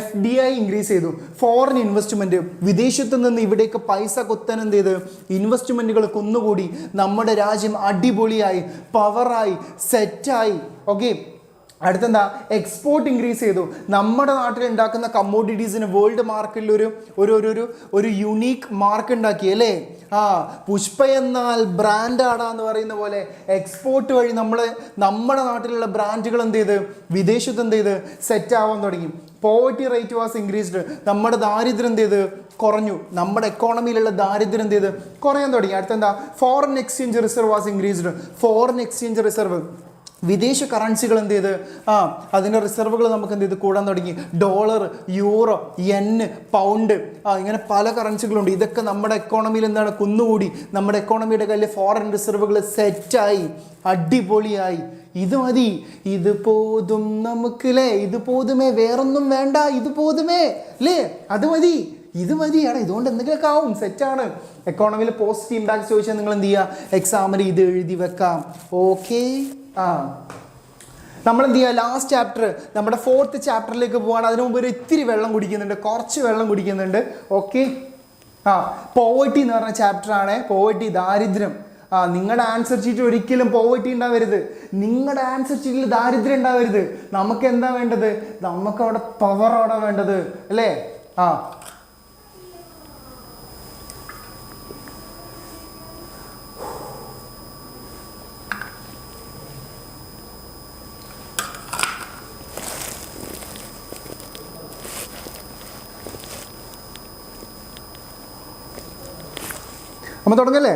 FDI ഇൻക്രീസ് ചെയ്തു, ഫോറിൻ ഇൻവെസ്റ്റ്മെന്റ്, വിദേശത്ത് നിന്ന് ഇവിടേക്ക് പൈസ കൊത്താൻ എന്ത് ചെയ്ത് ഇൻവെസ്റ്റ്മെന്റുകൾ കുന്നുകൂടി, നമ്മുടെ രാജ്യം അടിപൊളിയായി പവറായി സെറ്റായി. ഓക്കെ, അടുത്തെന്താ, എക്സ്പോർട്ട് ഇൻക്രീസ് ചെയ്തു. നമ്മുടെ നാട്ടിൽ ഉണ്ടാക്കുന്ന കമ്മോഡിറ്റീസിന് വേൾഡ് മാർക്കറ്റിൽ ഒരു യുണീക്ക് മാർക്ക് ഉണ്ടാക്കി അല്ലേ. പുഷ്പ എന്നാൽ ബ്രാൻഡാടാന്ന് പറയുന്ന പോലെ എക്സ്പോർട്ട് വഴി നമ്മുടെ നാട്ടിലുള്ള ബ്രാൻഡുകൾ എന്ത് ചെയ്ത് വിദേശത്ത് എന്ത് ചെയ്ത് സെറ്റ് ആവാൻ തുടങ്ങി. പോവർട്ടി റേറ്റ് വാസ് ഇൻക്രീസ്ഡ്, നമ്മുടെ ദാരിദ്ര്യം എന്ത് ചെയ്ത് കുറഞ്ഞു, നമ്മുടെ എക്കോണമിയിലുള്ള ദാരിദ്ര്യം എന്ത് ചെയ്ത് കുറയാൻ തുടങ്ങി. അടുത്തെന്താ, foreign exchange reserve was increased, foreign exchange reserve, വിദേശ കറൻസികൾ എന്ത് ചെയ്ത് അതിൻ്റെ റിസർവുകൾ നമുക്ക് എന്ത് ചെയ്ത് കൂടാൻ തുടങ്ങി. ഡോളർ, യൂറോ, യെൻ, പൗണ്ട്, ഇങ്ങനെ പല കറൻസികളുണ്ട്. ഇതൊക്കെ നമ്മുടെ എക്കോണമിയിൽ എന്താണ് കുന്നുകൂടി, നമ്മുടെ എക്കോണമിയുടെ കയ്യിൽ ഫോറിൻ റിസർവുകൾ സെറ്റായി അടിപൊളിയായി. ഇത് മതി, ഇത് പോതും നമുക്ക് അല്ലേ, ഇത് പോതുമേ, വേറൊന്നും വേണ്ട, ഇത് പോതുമേ അല്ലേ, അത് മതി, ഇത് മതിയാണ്. ഇതുകൊണ്ട് എന്തെങ്കിലുമൊക്കെ ആവും, സെറ്റാണ്. എക്കോണമിയിൽ പോസിറ്റീവ് ഇമ്പാക്ട് ചോദിച്ചാൽ നിങ്ങൾ എന്ത് ചെയ്യുക, എക്സാമിന് ഇത് എഴുതി വെക്കാം. ഓക്കെ, നമ്മൾ എന്ത് ചെയ്യുക, ലാസ്റ്റ് ചാപ്റ്റർ നമ്മുടെ 4th ചാപ്റ്ററിലേക്ക് പോവാണ്. അതിനു മുമ്പ് ഒരു ഇത്തിരി വെള്ളം കുടിക്കുന്നുണ്ട്, കുറച്ച് വെള്ളം കുടിക്കുന്നുണ്ട്. ഓക്കെ, പോവർട്ടി എന്ന് പറഞ്ഞ ചാപ്റ്ററാണ്. പോവർട്ടി, ദാരിദ്ര്യം. നിങ്ങളുടെ ആൻസർ ഷീറ്റ് ഒരിക്കലും പോവർട്ടി ഉണ്ടാവരുത്, നിങ്ങളുടെ ആൻസർ ഷീറ്റിൽ ദാരിദ്ര്യം ഉണ്ടാവരുത്. നമുക്ക് എന്താ വേണ്ടത്, നമുക്ക് അവിടെ പവറോടെ വേണ്ടത് അല്ലേ. നമ്മൾ തുടങ്ങല്ലേ?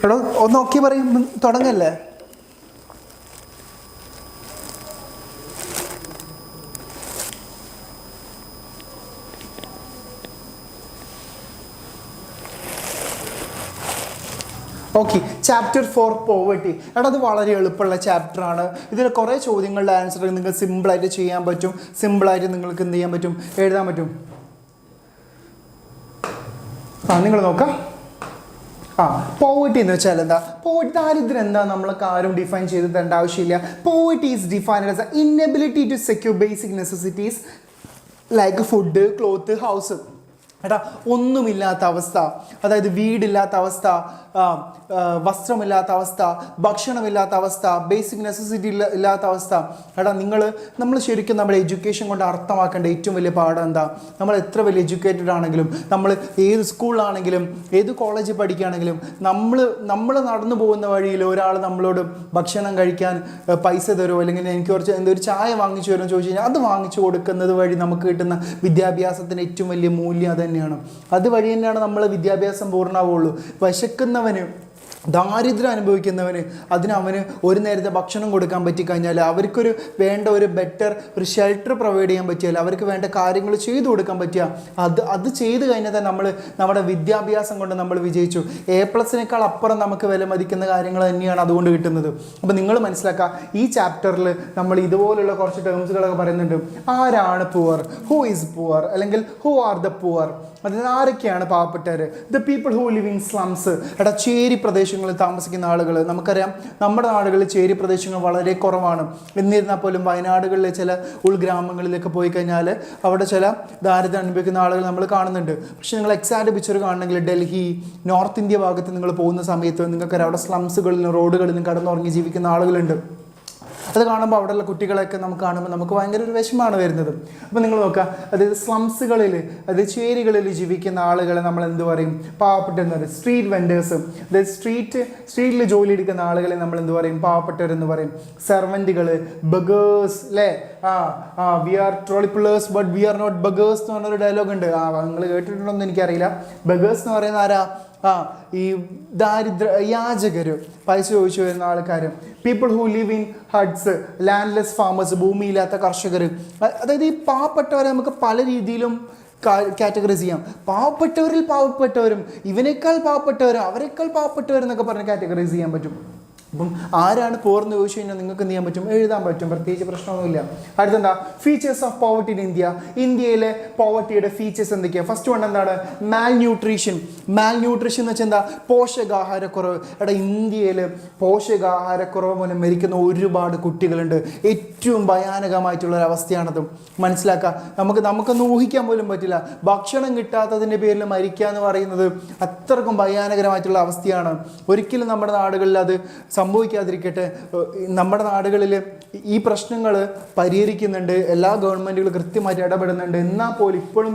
എടോ ഒന്ന് നോക്കി പറയും, തുടങ്ങല്ലേ? Okay, chapter 4 poverty. എടാ അത് വളരെ എളുപ്പമുള്ള ചാപ്റ്ററാണ്. ഇതിൽ കുറേ ചോദ്യങ്ങളുടെ ആൻസർ നിങ്ങൾക്ക് സിമ്പിളായിട്ട് ചെയ്യാൻ പറ്റും, സിമ്പിളായിട്ട് നിങ്ങൾക്ക് എന്ത് ചെയ്യാൻ പറ്റും, എഴുതാൻ പറ്റും. നിങ്ങൾ നോക്കാം. പോവർട്ടി എന്ന് വെച്ചാൽ എന്താ? പോവർട്ടി, ദാരിദ്ര്യം എന്താ നമ്മൾക്ക് ആരും ഡിഫൈൻ ചെയ്ത് തരേണ്ട ആവശ്യമില്ല. Poverty is defined as inability to secure basic necessities like food, cloth, house. എടാ ഒന്നുമില്ലാത്ത അവസ്ഥ, അതായത് വീടില്ലാത്ത അവസ്ഥ, വസ്ത്രമില്ലാത്ത അവസ്ഥ, ഭക്ഷണമില്ലാത്ത അവസ്ഥ, ബേസിക് നെസസിറ്റി ഇല്ലാത്ത അവസ്ഥ. എടാ നമ്മൾ ശരിക്കും നമ്മുടെ എഡ്യൂക്കേഷൻ കൊണ്ട് അർത്ഥമാക്കേണ്ട ഏറ്റവും വലിയ പാഠം എന്താ? നമ്മൾ എത്ര വലിയ എഡ്യൂക്കേറ്റഡ് ആണെങ്കിലും, നമ്മൾ ഏത് സ്കൂളിലാണെങ്കിലും ഏത് കോളേജിൽ പഠിക്കുകയാണെങ്കിലും, നമ്മൾ നടന്നു പോകുന്ന വഴിയിൽ ഒരാൾ നമ്മളോട് ഭക്ഷണം കഴിക്കാൻ പൈസ തരുമോ, അല്ലെങ്കിൽ എനിക്ക് കുറച്ച് എന്തൊരു ചായ വാങ്ങിച്ചു തരുമോ ചോദിച്ചു കഴിഞ്ഞാൽ അത് വാങ്ങിച്ചു കൊടുക്കുന്നത് വഴി നമുക്ക് കിട്ടുന്ന വിദ്യാഭ്യാസത്തിൻ്റെ ഏറ്റവും വലിയ മൂല്യം അത് തന്നെയാണ്. അതുവഴി തന്നെയാണ് നമ്മൾ വിദ്യാഭ്യാസം പൂർണ്ണമാവുള്ളൂ. വിശക്കുന്നവന്, ദാരിദ്ര്യം അനുഭവിക്കുന്നവന്, അവന് ഒരു നേരത്തെ ഭക്ഷണം കൊടുക്കാൻ പറ്റിക്കഴിഞ്ഞാൽ, അവർക്കൊരു വേണ്ട ഒരു ബെറ്റർ ഒരു ഷെൽട്ടർ പ്രൊവൈഡ് ചെയ്യാൻ പറ്റിയാൽ, അവർക്ക് വേണ്ട കാര്യങ്ങൾ ചെയ്തു കൊടുക്കാൻ പറ്റിയ അത് ചെയ്ത് കഴിഞ്ഞാൽ തന്നെ നമ്മുടെ വിദ്യാഭ്യാസം കൊണ്ട് നമ്മൾ വിജയിച്ചു. A+നേക്കാൾ അപ്പുറം നമുക്ക് വില മതിക്കുന്ന കാര്യങ്ങൾ തന്നെയാണ് അതുകൊണ്ട് കിട്ടുന്നത്. അപ്പോൾ നിങ്ങൾ മനസ്സിലാക്കുക, ഈ ചാപ്റ്ററിൽ നമ്മൾ ഇതുപോലുള്ള കുറച്ച് ടേംസുകളൊക്കെ പറയുന്നുണ്ട്. ആരാണ് പുവർ, ഹൂ ഈസ് പുവർ, അല്ലെങ്കിൽ ഹൂ ആർ ദ പുവർ, അതിന് ആരൊക്കെയാണ് പാവപ്പെട്ടവർ? The people who live in slums. ചേരി പ്രദേശങ്ങളിൽ താമസിക്കുന്ന ആളുകൾ. നമുക്കറിയാം നമ്മുടെ നാടുകളിൽ ചേരി പ്രദേശങ്ങൾ വളരെ കുറവാണ്. എന്നിരുന്നാൽ പോലും വയനാടുകളിലെ ചില ഉൾഗ്രാമങ്ങളിലേക്ക് പോയി കഴിഞ്ഞാൽ അവിടെ ചില ദാരിദ്ര്യം അനുഭവിക്കുന്ന ആളുകൾ നമ്മൾ കാണുന്നുണ്ട്. പക്ഷേ നിങ്ങൾ എക്സാക്ട് പിക്ചർ കാണണമെങ്കിൽ ഡൽഹി, നോർത്ത് ഇന്ത്യ ഭാഗത്ത് നിങ്ങൾ പോകുന്ന സമയത്ത് നിങ്ങൾക്കറിയാം അവിടെ സ്ലംസുകളിലും റോഡുകളിലും കടന്നുറങ്ങി ജീവിക്കുന്ന ആളുകളുണ്ട്. അത് കാണുമ്പോൾ അവിടെയുള്ള കുട്ടികളെയൊക്കെ നമുക്ക് കാണുമ്പോൾ നമുക്ക് ഭയങ്കര ഒരു വിഷമമാണ് വരുന്നത്. അപ്പോൾ നിങ്ങൾ നോക്കുക, അതായത് സ്ലംസുകളിൽ, അതായത് ചേരികളിൽ ജീവിക്കുന്ന ആളുകളെ നമ്മൾ എന്ത് പറയും? പാവപ്പെട്ടെന്ന് പറയും. സ്ട്രീറ്റ് വെൻഡേഴ്സ്, അതായത് സ്ട്രീറ്റിൽ ജോലി എടുക്കുന്ന ആളുകളെ നമ്മൾ എന്ത് പറയും? പാവപ്പെട്ടവരെന്ന് പറയും. സെർവൻറ്റുകൾ, ബഗേഴ്സ് അല്ലേ. We are trolley pullers but we are not beggars എന്ന് പറഞ്ഞൊരു ഡയലോഗ് ഉണ്ട്. നിങ്ങൾ കേട്ടിട്ടുണ്ടോയെന്ന് എനിക്കറിയില്ല. ബഗേഴ്സ് എന്ന് പറയുന്ന ആരാ? ഈ യാചകർ, പൈസ ചോദിച്ചു വരുന്ന ആൾക്കാർ. People who live in huts, landless farmers, ഭൂമിയില്ലാത്ത കർഷകർ. അതായത് ഈ പാവപ്പെട്ടവരെ നമുക്ക് പല രീതിയിലും കാറ്റഗറൈസ് ചെയ്യാം. പാവപ്പെട്ടവരിൽ പാവപ്പെട്ടവരും, ഇവനേക്കാൾ പാവപ്പെട്ടവരും, അവരെക്കാൾ പാവപ്പെട്ടവരും എന്നൊക്കെ പറഞ്ഞ് കാറ്റഗറൈസ് ചെയ്യാൻ പറ്റും. അപ്പം ആരാണ് പോർ എന്ന് ചോദിച്ചു കഴിഞ്ഞാൽ നിങ്ങൾക്ക് എന്ത് ചെയ്യാൻ പറ്റും, എഴുതാൻ പറ്റും, പ്രത്യേകിച്ച് പ്രശ്നമൊന്നുമില്ല. അടുത്തെന്താ, features of poverty in India. ഇന്ത്യയിലെ പോവർട്ടിയുടെ ഫീച്ചേഴ്സ് എന്തൊക്കെയാണ്? ഫസ്റ്റ് വൺ എന്താണ്, മാൽ ന്യൂട്രീഷൻ. മാൽ ന്യൂട്രീഷൻ എന്ന് വെച്ചാൽ എന്താ, പോഷകാഹാരക്കുറവ്. ഇന്ത്യയിൽ പോഷകാഹാരക്കുറവ് മൂലം മരിക്കുന്ന ഒരുപാട് കുട്ടികളുണ്ട്. ഏറ്റവും ഭയാനകമായിട്ടുള്ളൊരവസ്ഥയാണത്. മനസ്സിലാക്കുക, നമുക്കൊന്നും ഊഹിക്കാൻ പോലും പറ്റില്ല. ഭക്ഷണം കിട്ടാത്തതിൻ്റെ പേരിൽ മരിക്കുക എന്ന് പറയുന്നത് അത്രക്കും ഭയാനകരമായിട്ടുള്ള അവസ്ഥയാണ്. ഒരിക്കലും നമ്മുടെ നാടുകളിൽ അത് സംഭവിക്കാതിരിക്കട്ടെ. നമ്മുടെ നാടുകളിൽ ഈ പ്രശ്നങ്ങൾ പരിഹരിക്കുന്നുണ്ട്, എല്ലാ ഗവൺമെൻറ്റുകളും കൃത്യമായിട്ട് ഇടപെടുന്നുണ്ട്. എന്നാൽ പോലും ഇപ്പോഴും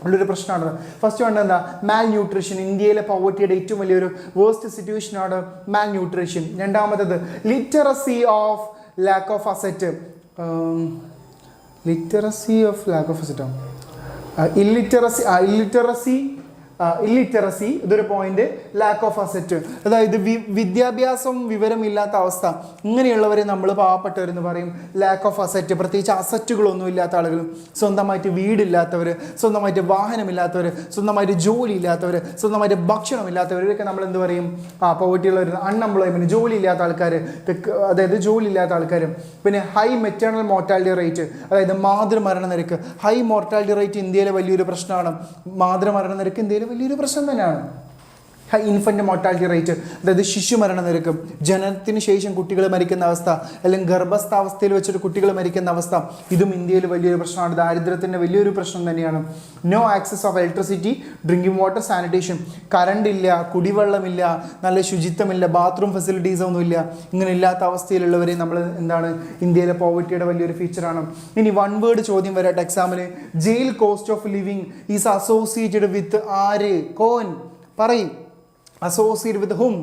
ഉള്ളൊരു പ്രശ്നമാണ്. ഫസ്റ്റ് വേണ്ട എന്താ, മാൽ ന്യൂട്രീഷൻ. ഇന്ത്യയിലെ പോവർട്ടിയുടെ ഏറ്റവും വലിയൊരു വേഴ്സ്റ്റ് സിറ്റുവേഷനാണ് മാൽ ന്യൂട്രീഷൻ. രണ്ടാമത്തത് literacy of lack of asset. Literacy of lack of asset, illiteracy ഇതൊരു പോയിന്റ്. ലാക്ക് ഓഫ് അസറ്റ്, അതായത് വിദ്യാഭ്യാസം വിവരമില്ലാത്ത അവസ്ഥ. ഇങ്ങനെയുള്ളവരെ നമ്മൾ പാവപ്പെട്ടവരെന്ന് പറയും. ലാക്ക് ഓഫ് അസറ്റ്, പ്രത്യേകിച്ച് അസറ്റുകളൊന്നും ഇല്ലാത്ത ആളുകൾ, സ്വന്തമായിട്ട് വീടില്ലാത്തവർ, സ്വന്തമായിട്ട് വാഹനമില്ലാത്തവർ, സ്വന്തമായിട്ട് ജോലി ഇല്ലാത്തവർ, സ്വന്തമായിട്ട് ഭക്ഷണമില്ലാത്തവർ, ഇതൊക്കെ നമ്മൾ എന്ത് പറയും, പോവർട്ടിയുള്ളവർ. അൺഎംപ്ലോയ്മെൻറ്റ്, ജോലി ഇല്ലാത്ത ആൾക്കാർ, അതായത് ജോലി ഇല്ലാത്ത ആൾക്കാർ. പിന്നെ ഹൈ മെറ്റേണൽ മോർട്ടാലിറ്റി റേറ്റ്, അതായത് മാതൃമരണ നിരക്ക്. ഹൈ മോർട്ടാലിറ്റി റേറ്റ് ഇന്ത്യയിലെ വലിയൊരു പ്രശ്നമാണ്. മാതൃമരണ നിരക്ക് ഇന്ത്യയിൽ വലിയൊരു പ്രശ്നം തന്നെയാണ്. ഹൈ ഇൻഫന്റ് മോർട്ടാലിറ്റി റേറ്റ്, അതായത് ശിശുമരണ നിരക്ക്. ജനനത്തിന് ശേഷം കുട്ടികൾ മരിക്കുന്ന അവസ്ഥ, അല്ലെങ്കിൽ ഗർഭസ്ഥാവസ്ഥയിൽ വെച്ചിട്ട് കുട്ടികൾ മരിക്കുന്ന അവസ്ഥ, ഇതും ഇന്ത്യയിൽ വലിയൊരു പ്രശ്നമാണ്. ദാരിദ്ര്യത്തിൻ്റെ വലിയൊരു പ്രശ്നം തന്നെയാണ്. No access of electricity, drinking water, sanitation. Current ഇല്ല, കുടിവെള്ളമില്ല, നല്ല ശുചിത്വമില്ല, ബാത്റൂം ഫെസിലിറ്റീസ് ഒന്നുമില്ല. ഇങ്ങനെ ഇല്ലാത്ത അവസ്ഥയിലുള്ളവരെ നമ്മൾ എന്താണ്, ഇന്ത്യയിലെ പോവർട്ടിയുടെ വലിയൊരു ഫീച്ചറാണ്. ഇനി വൺ വേർഡ് ചോദ്യം വരട്ടെ എക്സാമിന്. ജയിൽ cost of living is associated with ആര്? കോൻ പറയും. Associate with hmm?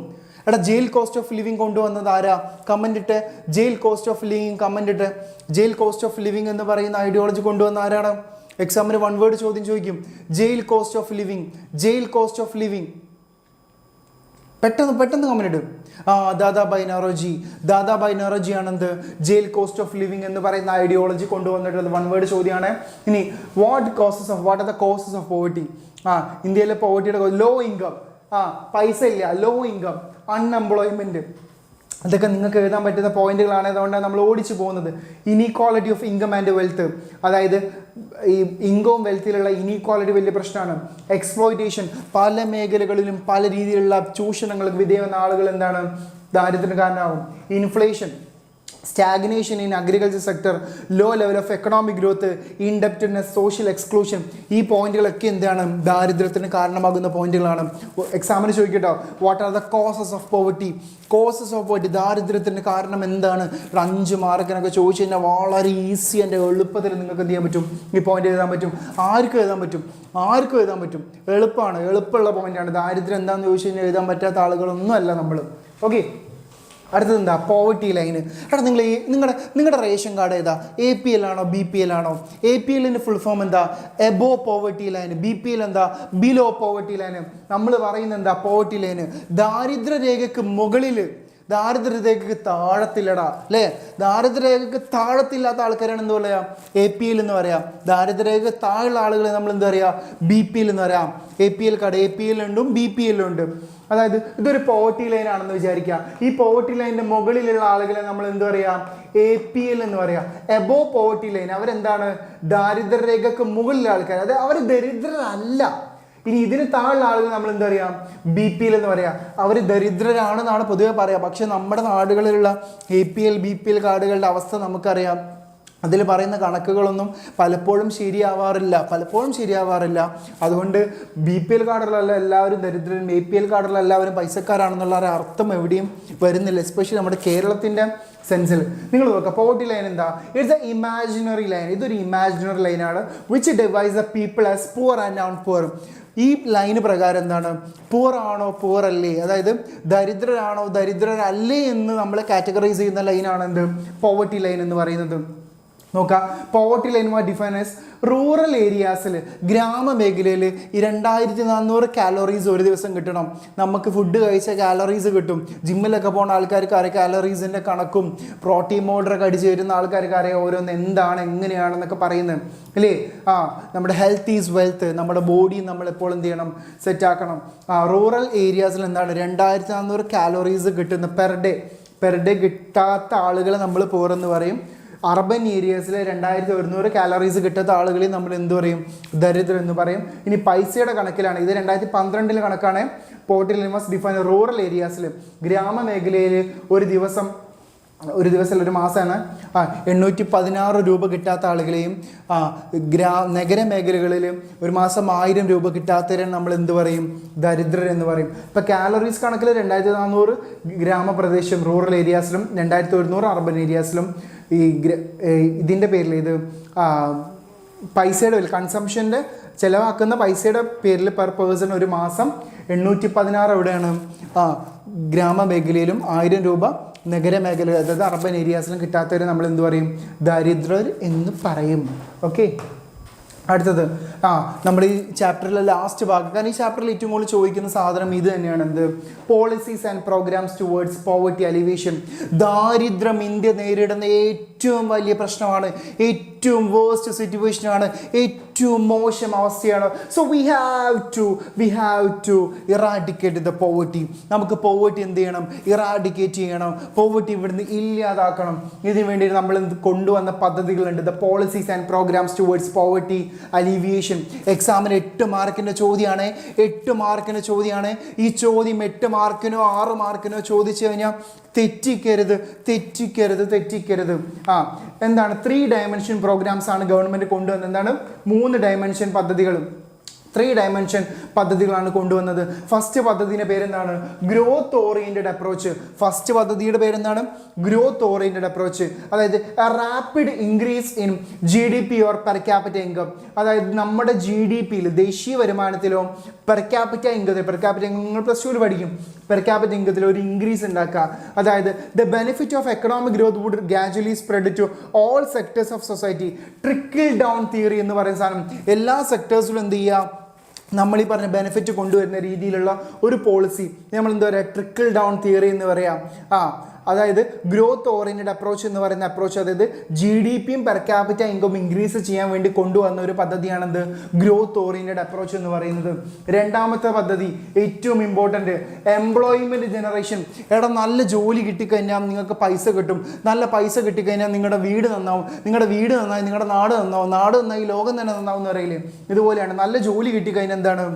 ജയിൽ കോസ്റ്റ് ഓഫ് ലിവിങ് കൊണ്ടുവന്നത് ആരാ? കമൻ്റ് ഇട്ട്. ജയിൽ കോസ്റ്റ് ഓഫ് ലിവിങ് കമൻ്റ് ഇട്ട്. ജയിൽ കോസ്റ്റ് ഓഫ് ലിവിങ് എന്ന് പറയുന്ന ഐഡിയോളജി കൊണ്ടുവന്ന ആരാണ്? എക്സാമിന് വൺ വേർഡ് ചോദ്യം ചോദിക്കും. Jail cost of living, jail cost of living. പെട്ടെന്ന് കമൻ്റ് ഇടും. ദാദാഭായ് നവറോജി. ദാദാഭായ് നവറോജി ആണെന്ത്, ജയിൽ കോസ്റ്റ് ഓഫ് ലിവിങ് എന്ന് പറയുന്ന ഐഡിയോളജി കൊണ്ടുവന്നിട്ടുള്ളത്. വൺ വേർഡ് ചോദ്യമാണ്. ഇനി what are the causes of poverty? ഇന്ത്യയിലെ പോവർട്ടിയുടെ ലോ ഇൻകം, പൈസ ഇല്ല, ലോ ഇൻകം, അൺഎംപ്ലോയ്മെൻറ്റ്. ഇതൊക്കെ നിങ്ങൾക്ക് എഴുതാൻ പറ്റുന്ന പോയിന്റുകളാണ്. അതുകൊണ്ടാണ് നമ്മൾ ഓടിച്ചു പോകുന്നത്. Inequality of income and wealth, അതായത് ഈ ഇൻകവും വെൽത്തിലുള്ള ഇനീക്വാളിറ്റി വലിയ പ്രശ്നമാണ്. എക്സ്പ്ലോയിറ്റേഷൻ, പല മേഖലകളിലും പല രീതിയിലുള്ള ചൂഷണങ്ങൾക്ക് വിധേയമാകുന്ന ആളുകൾ എന്താണ്, ദാരിദ്ര്യത്തിന് കാരണമാകും. Inflation, stagnation in agriculture sector, low level of economic growth, indebtedness, social exclusion. ഈ പോയിന്റുകളൊക്കെ എന്താണ്, ദാരിദ്ര്യത്തിന് കാരണമാകുന്ന പോയിന്റുകളാണ്. എക്സാമിന് ചോദിക്കട്ടോ, what are the causes of poverty? Causes of poverty, ദാരിദ്ര്യത്തിന് കാരണം എന്താണ്? ഒരു 5 മാർക്കിനൊക്കെ ചോദിച്ചു കഴിഞ്ഞാൽ വളരെ ഈസി ആൻഡ് എളുപ്പത്തിൽ നിങ്ങൾക്ക് എന്ത് ചെയ്യാൻ പറ്റും, ഈ പോയിന്റ് എഴുതാൻ പറ്റും. ആർക്കും എഴുതാൻ പറ്റും. എളുപ്പമുള്ള പോയിന്റാണ്. ദാരിദ്ര്യം എന്താണെന്ന് ചോദിച്ചു കഴിഞ്ഞാൽ എഴുതാൻ പറ്റാത്ത ആളുകളൊന്നും അല്ല നമ്മൾ. ഓക്കെ, അടുത്തത് എന്താ, പോവർട്ടി ലൈന്. നിങ്ങളുടെ റേഷൻ കാർഡ് ഏതാ? APL ആണോ BPL ആണോ? APLൻ്റെ ഫുൾ ഫോം എന്താ? Above poverty line. BPL എന്താ? Below poverty line. നമ്മൾ പറയുന്നത് എന്താ, പോവർട്ടി ലൈന് ദാരിദ്ര്യരേഖയ്ക്ക് മുകളിൽ, ദാരിദ്ര്യരേഖയ്ക്ക് താഴത്തില്ലടാ, അല്ലേ? ദാരിദ്ര്യരേഖയ്ക്ക് താഴത്തില്ലാത്ത ആൾക്കാരാണ് എന്ത് പറയാ, APL എന്ന് പറയാം. ദാരിദ്ര്യരേഖ താഴെയുള്ള ആളുകളെ നമ്മൾ എന്താ പറയുക, BPL എന്ന് പറയാം. APL കാർഡ് APL ഉണ്ടും BPL ഉണ്ട്. അതായത് ഇതൊരു പോവർട്ടി ലൈൻ ആണെന്ന് വിചാരിക്കുക. ഈ പോവർട്ടി ലൈനിൻ്റെ മുകളിലുള്ള ആളുകളെ നമ്മൾ എന്ത് പറയാം, APL എന്ന് പറയാം. എബോ പോവർട്ടി ലൈൻ, അവരെന്താണ്, ദാരിദ്ര്യരേഖയ്ക്ക് മുകളിലെ ആൾക്കാർ, അതായത് അവർ ദരിദ്രരല്ല. ഇനി ഇതിന് താഴെയുള്ള ആളുകൾ നമ്മൾ എന്താ പറയുക, BPL എന്ന് പറയാം. അവർ ദരിദ്രരാണെന്നാണ് പൊതുവെ പറയുക. പക്ഷെ നമ്മുടെ നാടുകളിലുള്ള APL BPL കാർഡുകളുടെ അവസ്ഥ നമുക്കറിയാം. അതിൽ പറയുന്ന കണക്കുകളൊന്നും പലപ്പോഴും ശരിയാവാറില്ല. അതുകൊണ്ട് BPL കാർഡിലുള്ള എല്ലാവരും ദരിദ്രരും APL കാർഡിലുള്ള എല്ലാവരും പൈസക്കാരാണെന്നുള്ള അർത്ഥം എവിടെയും വരുന്നില്ല. എസ്പെഷ്യലി നമ്മുടെ കേരളത്തിൻ്റെ സെൻസിൽ നിങ്ങൾ നോക്കുക. പോവർട്ടി ലൈൻ എന്താ? It's A imaginary line. ഇതൊരു ഇമാജിനറി ലൈനാണ്. Which divides the people as poor and non poor. ഈ ലൈന് പ്രകാരം എന്താണ്, പുവർ ആണോ പുവർ അല്ലേ, അതായത് ദരിദ്രരാണോ ദരിദ്രരല്ലേ എന്ന് നമ്മളെ കാറ്റഗറൈസ് ചെയ്യുന്ന ലൈനാണ് എന്ത്, പോവർട്ടി ലൈൻ എന്ന് പറയുന്നത്. നോക്കാം, poverty line define as rural ഏരിയാസിൽ, ഗ്രാമമേഖലയിൽ 2400 കാലറീസ് ഒരു ദിവസം കിട്ടണം. നമുക്ക് ഫുഡ് കഴിച്ച കാലറീസ് കിട്ടും. ജിമ്മിലൊക്കെ പോകുന്ന ആൾക്കാർക്ക് അറിയാം കാലറീസിൻ്റെ കണക്കും, പ്രോട്ടീൻ പൗഡറൊക്കെ അടിച്ച് വരുന്ന ആൾക്കാർക്ക് അറിയാം ഓരോന്ന് എന്താണ് എങ്ങനെയാണെന്നൊക്കെ പറയുന്നത് അല്ലേ. നമ്മുടെ ഹെൽത്ത് ഈസ് വെൽത്ത്, നമ്മുടെ ബോഡി നമ്മളെപ്പോൾ എന്ത് ചെയ്യണം, സെറ്റാക്കണം. റൂറൽ ഏരിയാസിൽ എന്താണ് 2400 കാലറീസ് കിട്ടുന്ന പെർ ഡേ. പെർ ഡേ കിട്ടാത്ത ആളുകളെ നമ്മൾ പൂർ എന്ന് പറയും. അർബൻ ഏരിയാസിൽ 2100 കാലറീസ് കിട്ടാത്ത ആളുകളെ നമ്മൾ എന്ത് പറയും? ദരിദ്രം എന്ന് പറയും. ഇനി പൈസയുടെ കണക്കിലാണ്, ഇത് 2012 കണക്കാണ്. പോർട്ടൽ മസ്റ്റ് ഡിഫൈൻ റൂറൽ ഏരിയാസിൽ, ഗ്രാമമേഖലയിൽ ഒരു ദിവസം ഒരു മാസമാണ് 816 രൂപ കിട്ടാത്ത ആളുകളെയും, നഗരമേഖലകളിൽ ഒരു മാസം 1000 രൂപ കിട്ടാത്തവരെ നമ്മൾ എന്ത് പറയും? ദരിദ്രർ എന്ന് പറയും. ഇപ്പോൾ കാലറീസ് കണക്കിൽ 2400 ഗ്രാമപ്രദേശം റൂറൽ ഏരിയാസിലും 2100 അർബൻ ഏരിയാസിലും. ഇതിൻ്റെ പേരിൽ ഇത് പൈസയുടെ കൺസംഷൻ്റെ ചിലവാക്കുന്ന പൈസയുടെ പേരിൽ പെർ പേഴ്സൺ ഒരു മാസം 816 എവിടെയാണ്? ഗ്രാമമേഖലയിലും 1000 രൂപ നഗരമേഖല, അതായത് അർബൻ ഏരിയാസിലും കിട്ടാത്തവരെ നമ്മൾ എന്ത് പറയും? ദരിദ്രർ എന്ന് പറയും. ഓക്കെ, അടുത്തത് നമ്മുടെ ഈ ചാപ്റ്ററിലെ ലാസ്റ്റ് ഭാഗം, കാരണം ഈ ചാപ്റ്ററിൽ ഏറ്റവും കൂടുതൽ ചോദിക്കുന്ന സാധനം ഇത് തന്നെയാണ്. എന്ത്? Policies and programmes towards poverty alleviation. ദാരിദ്ര്യം ഇന്ത്യ നേരിടുന്ന ഏറ്റവും വലിയ പ്രശ്നമാണ്, ഏറ്റവും വേഴ്സ്റ്റ് സിറ്റുവേഷനാണ്, ഏറ്റവും മോശം അവസ്ഥയാണ്. So we have to eradicate the poverty. നമുക്ക് പോവർട്ടി എന്ത് ചെയ്യണം? ഇറാഡിക്കേറ്റ് ചെയ്യണം. പോവർട്ടി ഇവിടുന്ന് ഇല്ലാതാക്കണം. ഇതിനു വേണ്ടി നമ്മൾ കൊണ്ടുവന്ന പദ്ധതികളുണ്ട്. The policies and programmes towards poverty alleviation. എക്സാമിന് 8 മാർക്കിൻ്റെ ചോദ്യമാണ്. 8 മാർക്കിൻ്റെ ചോദ്യമാണ്. ഈ ചോദ്യം 8 മാർക്കിനോ 6 മാർക്കിനോ ചോദിച്ചു കഴിഞ്ഞാൽ തെറ്റിക്കരുത്. എന്താണ്? 3 ഡയമെൻഷൻ പ്രോഗ്രാംസ് ആണ് ഗവൺമെൻറ് കൊണ്ടുവന്നത്. എന്താണ്? 3 ഡയമെൻഷൻ പദ്ധതികളും 3 ഡയമെൻഷൻ പദ്ധതികളാണ് കൊണ്ടുവന്നത്. ഫസ്റ്റ് പദ്ധതിയുടെ പേരെന്താണ്? Growth oriented approach. ഫസ്റ്റ് പദ്ധതിയുടെ പേരെന്താണ്? Growth oriented approach. അതായത് rapid increase in GDP or per capita income. അതായത് നമ്മുടെ GDPയിൽ, ദേശീയ വരുമാനത്തിലോ പെർ ക്യാപിറ്റ ഇൻകം നിങ്ങൾ +2 പഠിക്കും. പെർ ക്യാപിറ്റ ഇൻകത്തിൽ ഒരു ഇൻക്രീസ് ഉണ്ടാക്കുക. അതായത് the benefit of economic growth would gradually spread to all sectors of society. Trickle down theory എന്ന് പറയുന്ന സാധനം എല്ലാ സെക്ടേഴ്സിലും എന്ത് ചെയ്യുക? നമ്മൾ ഈ പറഞ്ഞ ബെനിഫിറ്റ് കൊണ്ടുവരുന്ന രീതിയിലുള്ള ഒരു പോളിസി നമ്മൾ എന്താ പറയുക? ട്രിക്കിൾ ഡൗൺ തിയറി എന്ന് പറയാം. അതായത് ഗ്രോത്ത് ഓറിയൻറ്റഡ് അപ്രോച്ച് എന്ന് പറയുന്ന അപ്രോച്ച്, അതായത് GDPയും പെർ ക്യാപിറ്റ ഇൻകം ഇൻക്രീസ് ചെയ്യാൻ വേണ്ടി കൊണ്ടുവന്ന ഒരു പദ്ധതിയാണെന്ത്? ഗ്രോത്ത് ഓറിയൻറ്റഡ് അപ്രോച്ച് എന്ന് പറയുന്നത്. രണ്ടാമത്തെ പദ്ധതി ഏറ്റവും ഇമ്പോർട്ടൻറ്റ്, എംപ്ലോയ്മെൻറ്റ് ജനറേഷൻ. നല്ല ജോലി കിട്ടിക്കഴിഞ്ഞാൽ നിങ്ങൾക്ക് പൈസ കിട്ടും. നല്ല പൈസ കിട്ടിക്കഴിഞ്ഞാൽ നിങ്ങളുടെ വീട് നന്നാവും. നിങ്ങളുടെ വീട് നന്നായി നിങ്ങളുടെ നാട് നന്നാവും. നാട് നന്നായി ലോകം തന്നെ നന്നാവും എന്ന് പറയില്ലേ? ഇതുപോലെയാണ്. നല്ല ജോലി കിട്ടിക്കഴിഞ്ഞാൽ എന്താണ്?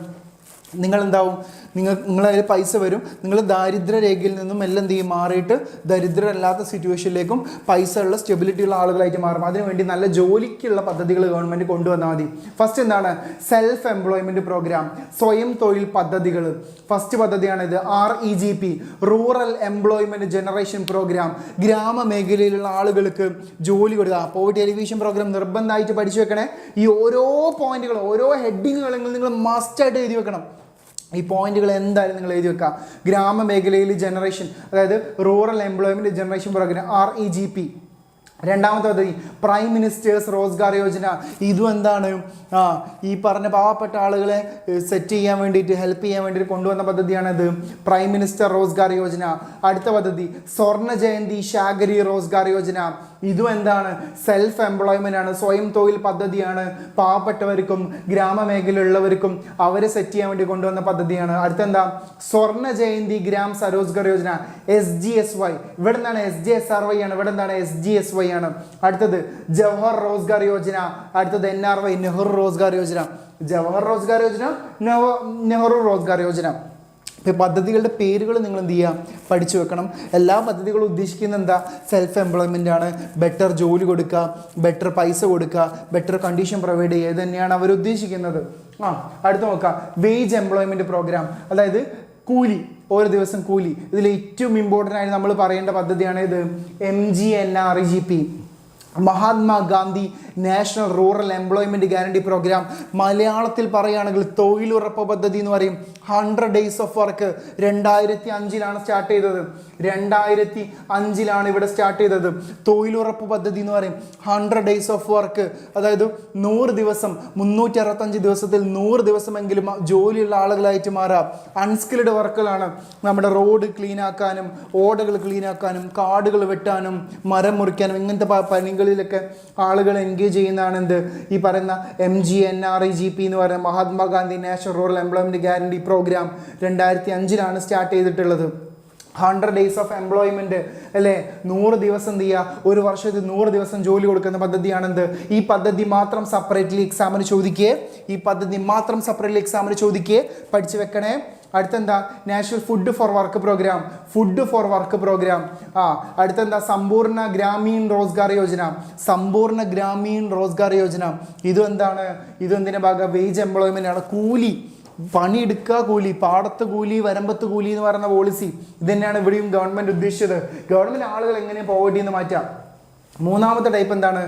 നിങ്ങളതിൽ പൈസ വരും. നിങ്ങൾ ദാരിദ്ര്യരേഖയിൽ നിന്നും എല്ലാം എന്ത് ചെയ്യും? മാറിയിട്ട് ദരിദ്രരല്ലാത്ത സിറ്റുവേഷനിലേക്കും പൈസ ഉള്ള സ്റ്റെബിലിറ്റി ഉള്ള ആളുകളായിട്ട് മാറും. അതിനുവേണ്ടി നല്ല ജോലിക്കുള്ള പദ്ധതികൾ ഗവൺമെൻറ് കൊണ്ടുവന്നാൽ മതി. ഫസ്റ്റ് എന്താണ്? സെൽഫ് എംപ്ലോയ്മെൻറ്റ് പ്രോഗ്രാം, സ്വയം തൊഴിൽ പദ്ധതികൾ. ഫസ്റ്റ് പദ്ധതിയാണിത്. REGP, rural employment generation programme. ഗ്രാമമേഖലയിലുള്ള ആളുകൾക്ക് ജോലി കൊടുക്കുക. പോവർട്ടി എലിവേഷൻ പ്രോഗ്രാം നിർബന്ധമായിട്ട് പഠിച്ചു വെക്കണേ. ഈ ഓരോ പോയിന്റുകളും ഓരോ ഹെഡിങ്ങുകളും നിങ്ങൾ മസ്റ്റായിട്ട് എഴുതി വെക്കണം. ഈ പോയിന്റുകൾ എന്തായാലും നിങ്ങൾ എഴുതി വെക്കുക. ഗ്രാമമേഖലയിൽ ജനറേഷൻ, അതായത് rural employment generation programme REGP. രണ്ടാമത്തെ പദ്ധതി പ്രൈം മിനിസ്റ്റേഴ്സ് റോസ്ഗാർ യോജന. ഇതും എന്താണ്? ഈ പറഞ്ഞ പാവപ്പെട്ട ആളുകളെ സെറ്റ് ചെയ്യാൻ വേണ്ടിയിട്ട്, ഹെൽപ്പ് ചെയ്യാൻ വേണ്ടിയിട്ട് കൊണ്ടുവന്ന പദ്ധതിയാണിത്, പ്രൈം മിനിസ്റ്റർ റോസ്ഗാർ യോജന. അടുത്ത പദ്ധതി സ്വർണ്ണ ജയന്തി ശാഗരി റോസ്ഗാർ യോജന. ഇതും എന്താണ്? സെൽഫ് എംപ്ലോയ്മെൻ്റ് ആണ്, സ്വയം തൊഴിൽ പദ്ധതിയാണ്. പാവപ്പെട്ടവർക്കും ഗ്രാമമേഖലയിലുള്ളവർക്കും അവരെ സെറ്റ് ചെയ്യാൻ വേണ്ടി കൊണ്ടുവന്ന പദ്ധതിയാണ്. അടുത്തെന്താ? സ്വർണ്ണ ജയന്തി ഗ്രാം സ്വരോസ്ഗാർ യോജന, SGSY. ഇവിടെ എന്താണ്? SJSRY ആണ്. ഇവിടെ എന്താണ്? SGSY ആണ്. അടുത്തത് ജവഹർ റോസ്ഗാർ യോജന. അടുത്തത് NRY, നെഹ്റു റോസ്ഗാർ യോജന. ജവഹർ റോസ്ഗാർ യോജന, നെഹ്റു റോസ്ഗാർ യോജന. പദ്ധതികളുടെ പേരുകൾ നിങ്ങൾ എന്ത് ചെയ്യുക? പഠിച്ചു വെക്കണം. എല്ലാ പദ്ധതികളും ഉദ്ദേശിക്കുന്നത് എന്താ? സെൽഫ് എംപ്ലോയ്മെൻ്റ് ആണ്. ബെറ്റർ ജോലി കൊടുക്കുക, ബെറ്റർ പൈസ കൊടുക്കുക, ബെറ്റർ കണ്ടീഷൻ പ്രൊവൈഡ് ചെയ്യുക. ഇത് തന്നെയാണ് അവർ ഉദ്ദേശിക്കുന്നത്. അടുത്ത് നോക്കാം, വേജ് എംപ്ലോയ്മെൻറ്റ് പ്രോഗ്രാം, അതായത് കൂലി, ഓരോ ദിവസം കൂലി. ഇതിൽ ഏറ്റവും ഇമ്പോർട്ടൻ്റ് ആയിട്ട് നമ്മൾ പറയേണ്ട പദ്ധതിയാണ് ഇത് MGNREGP, Mahatma Gandhi national rural employment guarantee programme. മലയാളത്തിൽ പറയുകയാണെങ്കിൽ തൊഴിലുറപ്പ് പദ്ധതി എന്ന് പറയും. 100 days of വർക്ക് 2005 സ്റ്റാർട്ട് ചെയ്തത്. 2005 ഇവിടെ സ്റ്റാർട്ട് ചെയ്തത്. തൊഴിലുറപ്പ് പദ്ധതി എന്ന് പറയും. 100 days of വർക്ക്, അതായത് 100 ദിവസം, 365 ദിവസത്തിൽ 100 ദിവസമെങ്കിലും ജോലിയുള്ള ആളുകളായിട്ട് മാറുക. അൺസ്കിൽഡ് വർക്കുകളാണ്. നമ്മുടെ റോഡ് ക്ലീൻ ആക്കാനും, ഓടകൾ ക്ലീൻ ആക്കാനും, കാടുകൾ വെട്ടാനും, മരം മുറിക്കാനും, ഇങ്ങനത്തെ പണികളിലൊക്കെ ആളുകൾ എൻഗേജ് ചെയ്യുന്നതാണ് എന്ത്? ഈ പറയുന്ന MGNREGP എന്ന് പറയുന്ന Mahatma Gandhi national rural employment guarantee programme. 2005 start ചെയ്തിട്ടുള്ളത്. 100 days of employment അല്ലേ, 100 ദിവസം എന്ത് ചെയ്യുക, ഒരു വർഷത്തിൽ 100 ദിവസം ജോലി കൊടുക്കുന്ന പദ്ധതിയാണെന്ത്. ഈ പദ്ധതി മാത്രം സെപ്പറേറ്റ്ലി എക്സാമിന് ചോദിക്കേ, ഈ പദ്ധതി മാത്രം സെപ്പറേറ്റ്ലി എക്സാമിന് ചോദിക്കേ, പഠിച്ചു വെക്കണേ. അടുത്തെന്താ, national food for work programme, food for work programme. അടുത്തെന്താ, സമ്പൂർണ്ണ ഗ്രാമീൺ റോസ്ഗാർ യോജന, സമ്പൂർണ്ണ ഗ്രാമീൺ റോസ്ഗാർ യോജന. ഇതും എന്താണ്, ഇതും എന്തിൻ്റെ ഭാഗം, വേജ് എംപ്ലോയ്മെൻ്റ് ആണ്. കൂലി, പണിയെടുക്കുക കൂലി, പാടത്ത് കൂലി, വരമ്പത്ത് കൂലി എന്ന് പറയുന്ന പോളിസി ഇത് തന്നെയാണ് ഇവിടെയും ഗവൺമെൻറ് ഉദ്ദേശിച്ചത്. ഗവൺമെൻറ് ആളുകൾ എങ്ങനെ പോവർട്ടിയിൽ നിന്ന് മാറ്റാം. മൂന്നാമത്തെ ടൈപ്പ് എന്താണ്,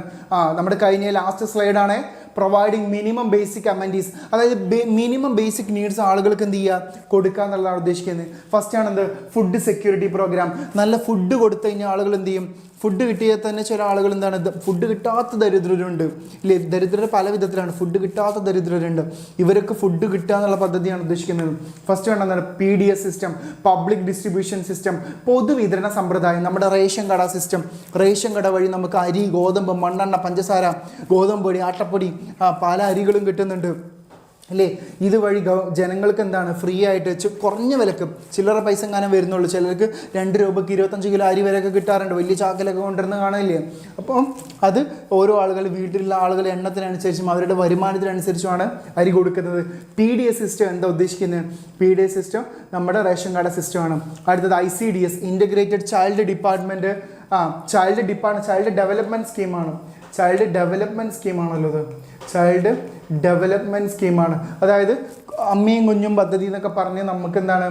നമ്മുടെ കഴിഞ്ഞ ലാസ്റ്റ് സ്ലൈഡാണ്, പ്രൊവൈഡിങ് മിനിമം ബേസിക് അമെൻറ്റീസ്, അതായത് മിനിമം ബേസിക് നീഡ്സ് ആളുകൾക്ക് എന്ത് ചെയ്യുക, കൊടുക്കുക എന്നുള്ളതാണ് ഉദ്ദേശിക്കുന്നത്. ഫസ്റ്റ് ആണ് എന്ത്, ഫുഡ് സെക്യൂരിറ്റി പ്രോഗ്രാം. നല്ല ഫുഡ് കൊടുത്തു കഴിഞ്ഞാൽ ആളുകൾ എന്ത് ചെയ്യും, ഫുഡ് കിട്ടിയാൽ തന്നെ ചില ആളുകൾ എന്താണ്, ഫുഡ് കിട്ടാത്ത ദരിദ്രരുണ്ട് ഇല്ലേ, ദരിദ്രർ പല വിധത്തിലാണ്, ഫുഡ് കിട്ടാത്ത ദരിദ്രരുണ്ട്. ഇവർക്ക് ഫുഡ് കിട്ടുക എന്നുള്ള പദ്ധതിയാണ് ഉദ്ദേശിക്കുന്നത്. ഫസ്റ്റ് വേണ്ടതാണ് PDS system, public distribution system, പൊതുവിതരണ സമ്പ്രദായം. നമ്മുടെ റേഷൻ കട സിസ്റ്റം, റേഷൻ കട വഴി നമുക്ക് അരി, ഗോതമ്പ്, മണ്ണെണ്ണ, പഞ്ചസാര, ഗോതമ്പ് പൊടി, ആട്ടപ്പൊടി, പല അരികളും കിട്ടുന്നുണ്ട് അല്ലേ. ഇതുവഴി ജനങ്ങൾക്ക് എന്താണ്, ഫ്രീ ആയിട്ട് കുറഞ്ഞ വിലക്ക്, ചില്ലറ പൈസ എങ്ങാനും വരുന്നുള്ളൂ. ചിലർക്ക് 2 രൂപയ്ക്ക് 25 കിലോ അരി വരെയൊക്കെ കിട്ടാറുണ്ട്, വലിയ ചാക്കിലൊക്കെ കൊണ്ടുവരുന്ന കാണില്ലേ. അപ്പം അത് ഓരോ ആളുകൾ, വീട്ടിലുള്ള ആളുകൾ എണ്ണത്തിനനുസരിച്ചും അവരുടെ വരുമാനത്തിനനുസരിച്ചുമാണ് അരി കൊടുക്കുന്നത്. PDS സിസ്റ്റം എന്താ ഉദ്ദേശിക്കുന്നത്, PDS സിസ്റ്റം നമ്മുടെ റേഷൻ കാർഡ് സിസ്റ്റമാണ്. അടുത്തത് ICDS, integrated child department, child development സ്കീമാണ്. ചൈൽഡ് ഡെവലപ്മെൻറ്റ് സ്കീമാണല്ലോ ഇത്, ചൈൽഡ് ഡെവലപ്മെൻറ്റ് സ്കീമാണ്. അതായത് അമ്മയും കുഞ്ഞും പദ്ധതി എന്നൊക്കെ പറഞ്ഞ് നമുക്ക് എന്താണ്,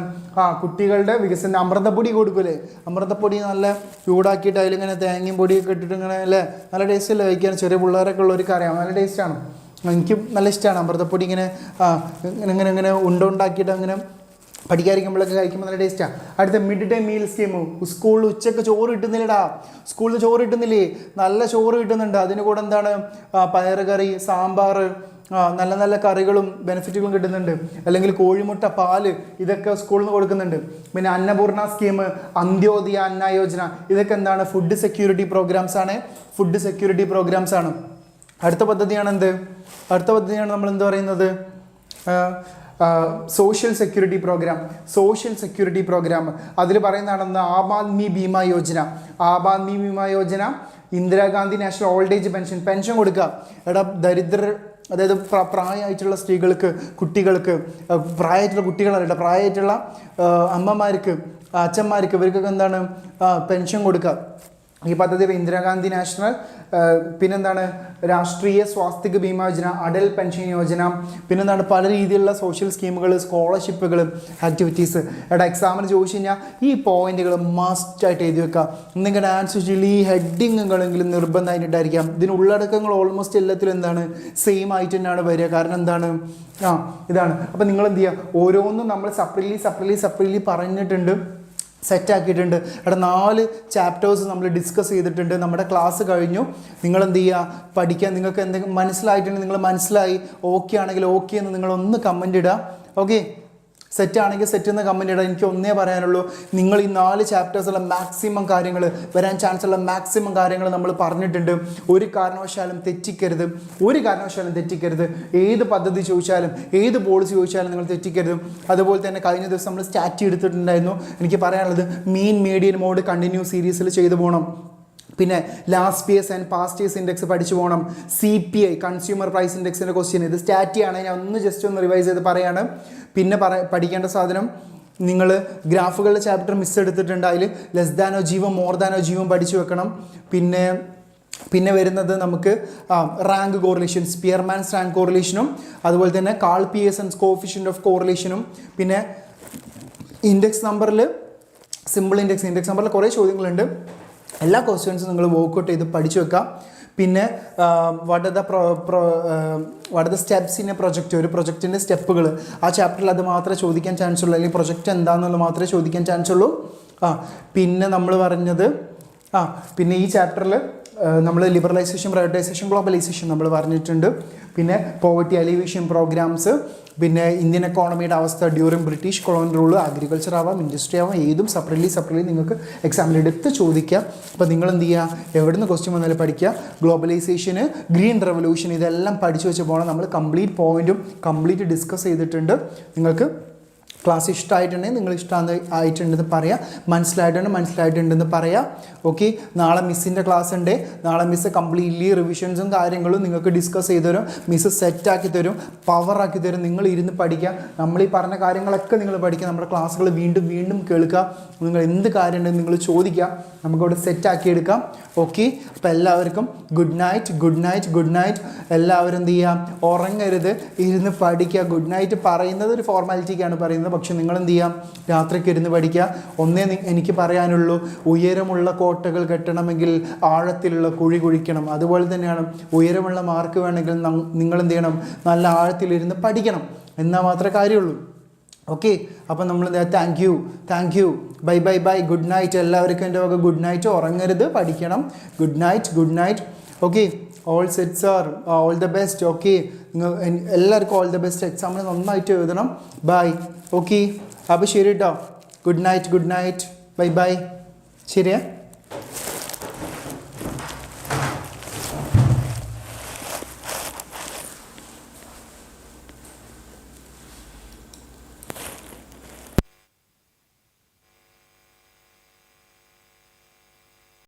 കുട്ടികളുടെ വികസനം. അമൃതപ്പൊടി കൊടുക്കൂലേ, അമൃതപ്പൊടി നല്ല ചൂടാക്കിയിട്ട് അതിലിങ്ങനെ തേങ്ങയും പൊടിയൊക്കെ ഇട്ടിട്ട് ഇങ്ങനെ അല്ലേ, നല്ല ടേസ്റ്റല്ലേ കഴിക്കാൻ. ചെറിയ പിള്ളേരൊക്കെ ഉള്ളവർക്ക് അറിയാം, നല്ല ടേസ്റ്റാണ്. എനിക്ക് നല്ല ഇഷ്ടമാണ് അമൃതപ്പൊടി. ഇങ്ങനെ ഇങ്ങനെ ഇങ്ങനെ ഉണ്ടാക്കിയിട്ട് അങ്ങനെ പഠിക്കാതിരിക്കുമ്പോഴൊക്കെ കഴിക്കുമ്പോൾ നല്ല ടേസ്റ്റാണ്. അടുത്ത മിഡ് ഡേ മീൽ സ്കീം. സ്കൂളിൽ ഉച്ചയ്ക്ക് ചോറ് കിട്ടുന്നില്ലടാ, സ്കൂളിൽ ചോറ് കിട്ടുന്നില്ലേ, നല്ല ചോറ് കിട്ടുന്നുണ്ട്. അതിന് കൂടെ എന്താണ്, പയറ് കറി, സാമ്പാർ, നല്ല നല്ല കറികളും ബെനിഫിറ്റുകളും കിട്ടുന്നുണ്ട്. അല്ലെങ്കിൽ കോഴിമുട്ട, പാല്, ഇതൊക്കെ സ്കൂളിൽ നിന്ന് കൊടുക്കുന്നുണ്ട്. പിന്നെ അന്നപൂർണ സ്കീം, അന്ത്യോദയ അന്ന യോജന, ഇതൊക്കെ എന്താണ്, ഫുഡ് സെക്യൂരിറ്റി പ്രോഗ്രാംസ് ആണ്, ഫുഡ് സെക്യൂരിറ്റി പ്രോഗ്രാംസ് ആണ്. അടുത്ത പദ്ധതിയാണ് എന്ത്, അടുത്ത പദ്ധതിയാണ് നമ്മൾ എന്ത് പറയുന്നത്, social security programme. Social security programme അതിൽ പറയുന്നതാണെന്ന് Aam Aadmi Bima Yojana. Aam Aadmi Bima Yojana, Indira Gandhi national old age pension, pension കൊടുക്കുക. എടാ ദരിദ്രർ, അതായത് പ്രായമായിട്ടുള്ള സ്ത്രീകൾക്ക്, കുട്ടികൾക്ക്, പ്രായമായിട്ടുള്ള കുട്ടികളല്ല, പ്രായമായിട്ടുള്ള അമ്മമാർക്ക്, അച്ഛന്മാർക്ക്, ഇവർക്കൊക്കെ എന്താണ്, പെൻഷൻ കൊടുക്കുക. ഈ പദ്ധതി ഇന്ദിരാഗാന്ധി നാഷണൽ, പിന്നെന്താണ്, രാഷ്ട്രീയ സ്വാസ്ഥ്യ ബീമ യോജന, അടൽ പെൻഷൻ യോജന, പിന്നെന്താണ് പല രീതിയിലുള്ള സോഷ്യൽ സ്കീമുകൾ, സ്കോളർഷിപ്പുകൾ, ആക്ടിവിറ്റീസ്. എടാ എക്സാമിന് ചോദിച്ചു കഴിഞ്ഞാൽ ഈ പോയിന്റുകൾ മസ്റ്റായിട്ട് എഴുതി വെക്കുക. നിങ്ങളുടെ ആൻസർ ഈ ഹെഡിങ്ങുകളെങ്കിലും നിർബന്ധമായിട്ടുണ്ടായിരിക്കാം. ഇതിന് ഉള്ളടക്കങ്ങൾ ഓൾമോസ്റ്റ് എല്ലാത്തിലും എന്താണ്, സെയിം ആയിട്ട് തന്നെയാണ് വരിക. കാരണം എന്താണ്, ഇതാണ്. അപ്പം നിങ്ങൾ എന്ത് ചെയ്യുക, ഓരോന്നും നമ്മൾ സെപ്പറേറ്റ്ലി പറഞ്ഞിട്ടുണ്ട്, സെറ്റാക്കിയിട്ടുണ്ട്. എടാ 4 ചാപ്റ്റേഴ്സ് നമ്മൾ ഡിസ്കസ് ചെയ്തിട്ടുണ്ട്. നമ്മുടെ ക്ലാസ് കഴിഞ്ഞു. നിങ്ങൾ എന്ത് ചെയ്യുക, പഠിക്കാൻ. നിങ്ങൾക്ക് എന്തെങ്കിലും മനസ്സിലായിട്ടുണ്ടെങ്കിൽ നിങ്ങൾ മനസ്സിലായി, ഓക്കെ ആണെങ്കിൽ ഓക്കെ എന്ന് നിങ്ങളൊന്ന് കമൻ്റ് ഇടുക. ഓക്കെ, സെറ്റാണെങ്കിൽ സെറ്റ് എന്ന് കമൻ്റ് ഇടാം. എനിക്ക് ഒന്നേ പറയാനുള്ളൂ, നിങ്ങൾ ഈ 4 ചാപ്റ്റേഴ്സുള്ള മാക്സിമം കാര്യങ്ങൾ, വരാൻ ചാൻസ് ഉള്ള മാക്സിമം കാര്യങ്ങൾ നമ്മൾ പറഞ്ഞിട്ടുണ്ട്. ഒരു കാരണവശാലും തെറ്റിക്കരുത്, ഒരു കാരണവശാലും തെറ്റിക്കരുത്. ഏത് പദ്ധതി ചോദിച്ചാലും, ഏത് പോളിസി ചോദിച്ചാലും നിങ്ങൾ തെറ്റിക്കരുത്. അതുപോലെ തന്നെ കഴിഞ്ഞ ദിവസം നമ്മൾ സ്റ്റാറ്റി എടുത്തിട്ടുണ്ടായിരുന്നു. എനിക്ക് പറയാനുള്ളത്, മീൻ മീഡിയൻ മോഡ് കണ്ടിന്യൂ സീരീസിൽ ചെയ്തു പോകണം. പിന്നെ last years and past years index പഠിച്ചു പോകണം. CPI, കൺസ്യൂമർ പ്രൈസ് ഇൻഡെക്സിൻ്റെ ക്വസ്റ്റ്യൻ, ഇത് സ്റ്റാറ്റിയാണ്. ഞാൻ ഒന്ന് ജസ്റ്റ് ഒന്ന് റിവൈസ് ചെയ്ത് പറയാണ്. പിന്നെ പഠിക്കേണ്ട സാധനം, നിങ്ങൾ ഗ്രാഫുകളുടെ ചാപ്റ്റർ മിസ് എടുത്തിട്ടുണ്ട്. അതിൽ ലെസ് ദാനോ ജീവം, മോർ ദാനോ ജീവം പഠിച്ചു വെക്കണം. പിന്നെ വരുന്നത് നമുക്ക് റാങ്ക് കോറിലേഷൻ, സ്പിയർമാൻസ് റാങ്ക് കോറിലേഷനും, അതുപോലെ തന്നെ കാൾ പിയേഴ്സൺസ് കോഫിഷ്യൻ്റ് ഓഫ് കോറിലേഷനും, പിന്നെ ഇൻഡെക്സ് നമ്പറിൽ സിമ്പിൾ ഇൻഡെക്സ് നമ്പറിൽ കുറേ ചോദ്യങ്ങളുണ്ട്. എല്ലാ ക്വസ്റ്റ്യൻസും നിങ്ങൾ വർക്ക്ഔട്ട് ചെയ്ത് പഠിച്ചു വെക്കാം. പിന്നെ what are the steps in A project, ഒരു പ്രൊജക്റ്റിൻ്റെ സ്റ്റെപ്പുകൾ ആ ചാപ്റ്ററിൽ അത് മാത്രമേ ചോദിക്കാൻ ചാൻസ് ഉള്ളൂ, അല്ലെങ്കിൽ പ്രൊജക്റ്റ് എന്താണെന്നുള്ളത് മാത്രമേ ചോദിക്കാൻ ചാൻസ് ഉള്ളൂ. പിന്നെ നമ്മൾ പറഞ്ഞത് പിന്നെ ഈ ചാപ്റ്ററിൽ നമ്മൾ ലിബറലൈസേഷൻ, പ്രൈവറ്റൈസേഷൻ, ഗ്ലോബലൈസേഷൻ നമ്മൾ പറഞ്ഞിട്ടുണ്ട്. പിന്നെ പോവർട്ടി അലിവേഷൻ പ്രോഗ്രാംസ്, പിന്നെ ഇന്ത്യൻ എക്കോണമിയുടെ അവസ്ഥ during British colonial rule, agriculture ആവാം, ഇൻഡസ്ട്രി ആവാം, ഏതും സെപ്പറേറ്റ്ലി നിങ്ങൾക്ക് എക്സാമിൽ എടുത്ത് ചോദിക്കാം. അപ്പോൾ നിങ്ങൾ എന്ത് ചെയ്യുക, എവിടുന്ന് ക്വസ്റ്റ്യൻ വന്നാലും പഠിക്കുക. ഗ്ലോബലൈസേഷന്, ഗ്രീൻ റെവല്യൂഷൻ, ഇതെല്ലാം പഠിച്ചു വെച്ച് പോകണം. നമ്മൾ കംപ്ലീറ്റ് പോയിൻറ്റും കംപ്ലീറ്റ് ഡിസ്കസ് ചെയ്തിട്ടുണ്ട്. നിങ്ങൾക്ക് ക്ലാസ് ഇഷ്ടമായിട്ടുണ്ടെങ്കിൽ നിങ്ങൾ ആയിട്ടുണ്ടെന്ന് പറയാം, മനസ്സിലായിട്ടുണ്ടെന്ന് പറയാം. ഓക്കെ, നാളെ മിസ്സിൻ്റെ ക്ലാസ് ഉണ്ട്. നാളെ മിസ്സ് കംപ്ലീറ്റ്ലി റിവിഷൻസും കാര്യങ്ങളും നിങ്ങൾക്ക് ഡിസ്കസ് ചെയ്ത് തരും. മിസ്സ് സെറ്റാക്കി തരും, പവറാക്കി തരും. നിങ്ങൾ ഇരുന്ന് പഠിക്കുക. നമ്മൾ ഈ പറഞ്ഞ കാര്യങ്ങളൊക്കെ നിങ്ങൾ പഠിക്കുക. നമ്മുടെ ക്ലാസ്സുകൾ വീണ്ടും കേൾക്കുക. നിങ്ങൾ എന്ത് കാര്യമുണ്ടെങ്കിൽ നിങ്ങൾ ചോദിക്കുക, നമുക്കവിടെ സെറ്റാക്കി എടുക്കാം. ഓക്കെ, അപ്പോൾ എല്ലാവർക്കും ഗുഡ് നൈറ്റ്. എല്ലാവരും എന്ത് ചെയ്യുക, ഉറങ്ങരുത്, ഇരുന്ന് പഠിക്കുക. ഗുഡ് നൈറ്റ് പറയുന്നത് ഒരു ഫോർമാലിറ്റിക്കാണ് പറയുന്നത്, പക്ഷെ നിങ്ങൾ എന്ത് ചെയ്യാം, രാത്രിക്ക് ഇരുന്ന് പഠിക്കുക. ഒന്നേ എനിക്ക് പറയാനുള്ളൂ, ഉയരമുള്ള കോട്ടകൾ കെട്ടണമെങ്കിൽ ആഴത്തിലുള്ള കുഴി കുഴിക്കണം. അതുപോലെ തന്നെയാണ് ഉയരമുള്ള മാർക്ക് വേണമെങ്കിൽ നിങ്ങൾ എന്ത് ചെയ്യണം, നല്ല ആഴത്തിലിരുന്ന് പഠിക്കണം. എന്നാൽ മാത്രമേ കാര്യമുള്ളൂ. ഓക്കെ, അപ്പം നമ്മൾ thank you bye good night. എല്ലാവർക്കും എൻ്റെ വക ഗുഡ് നൈറ്റ്. ഉറങ്ങരുത്, പഠിക്കണം. Good night. Okay, all sets are all the best. Okay, നിങ്ങൾ എല്ലാവർക്കും ഓൾ ദ ബെസ്റ്റ്. എക്സാമിന് നന്നായിട്ട് എഴുതണം. ബൈ. ഓക്കെ, അപ്പോൾ ശരി കേട്ടോ. Good night. ബൈ. ശരിയാ.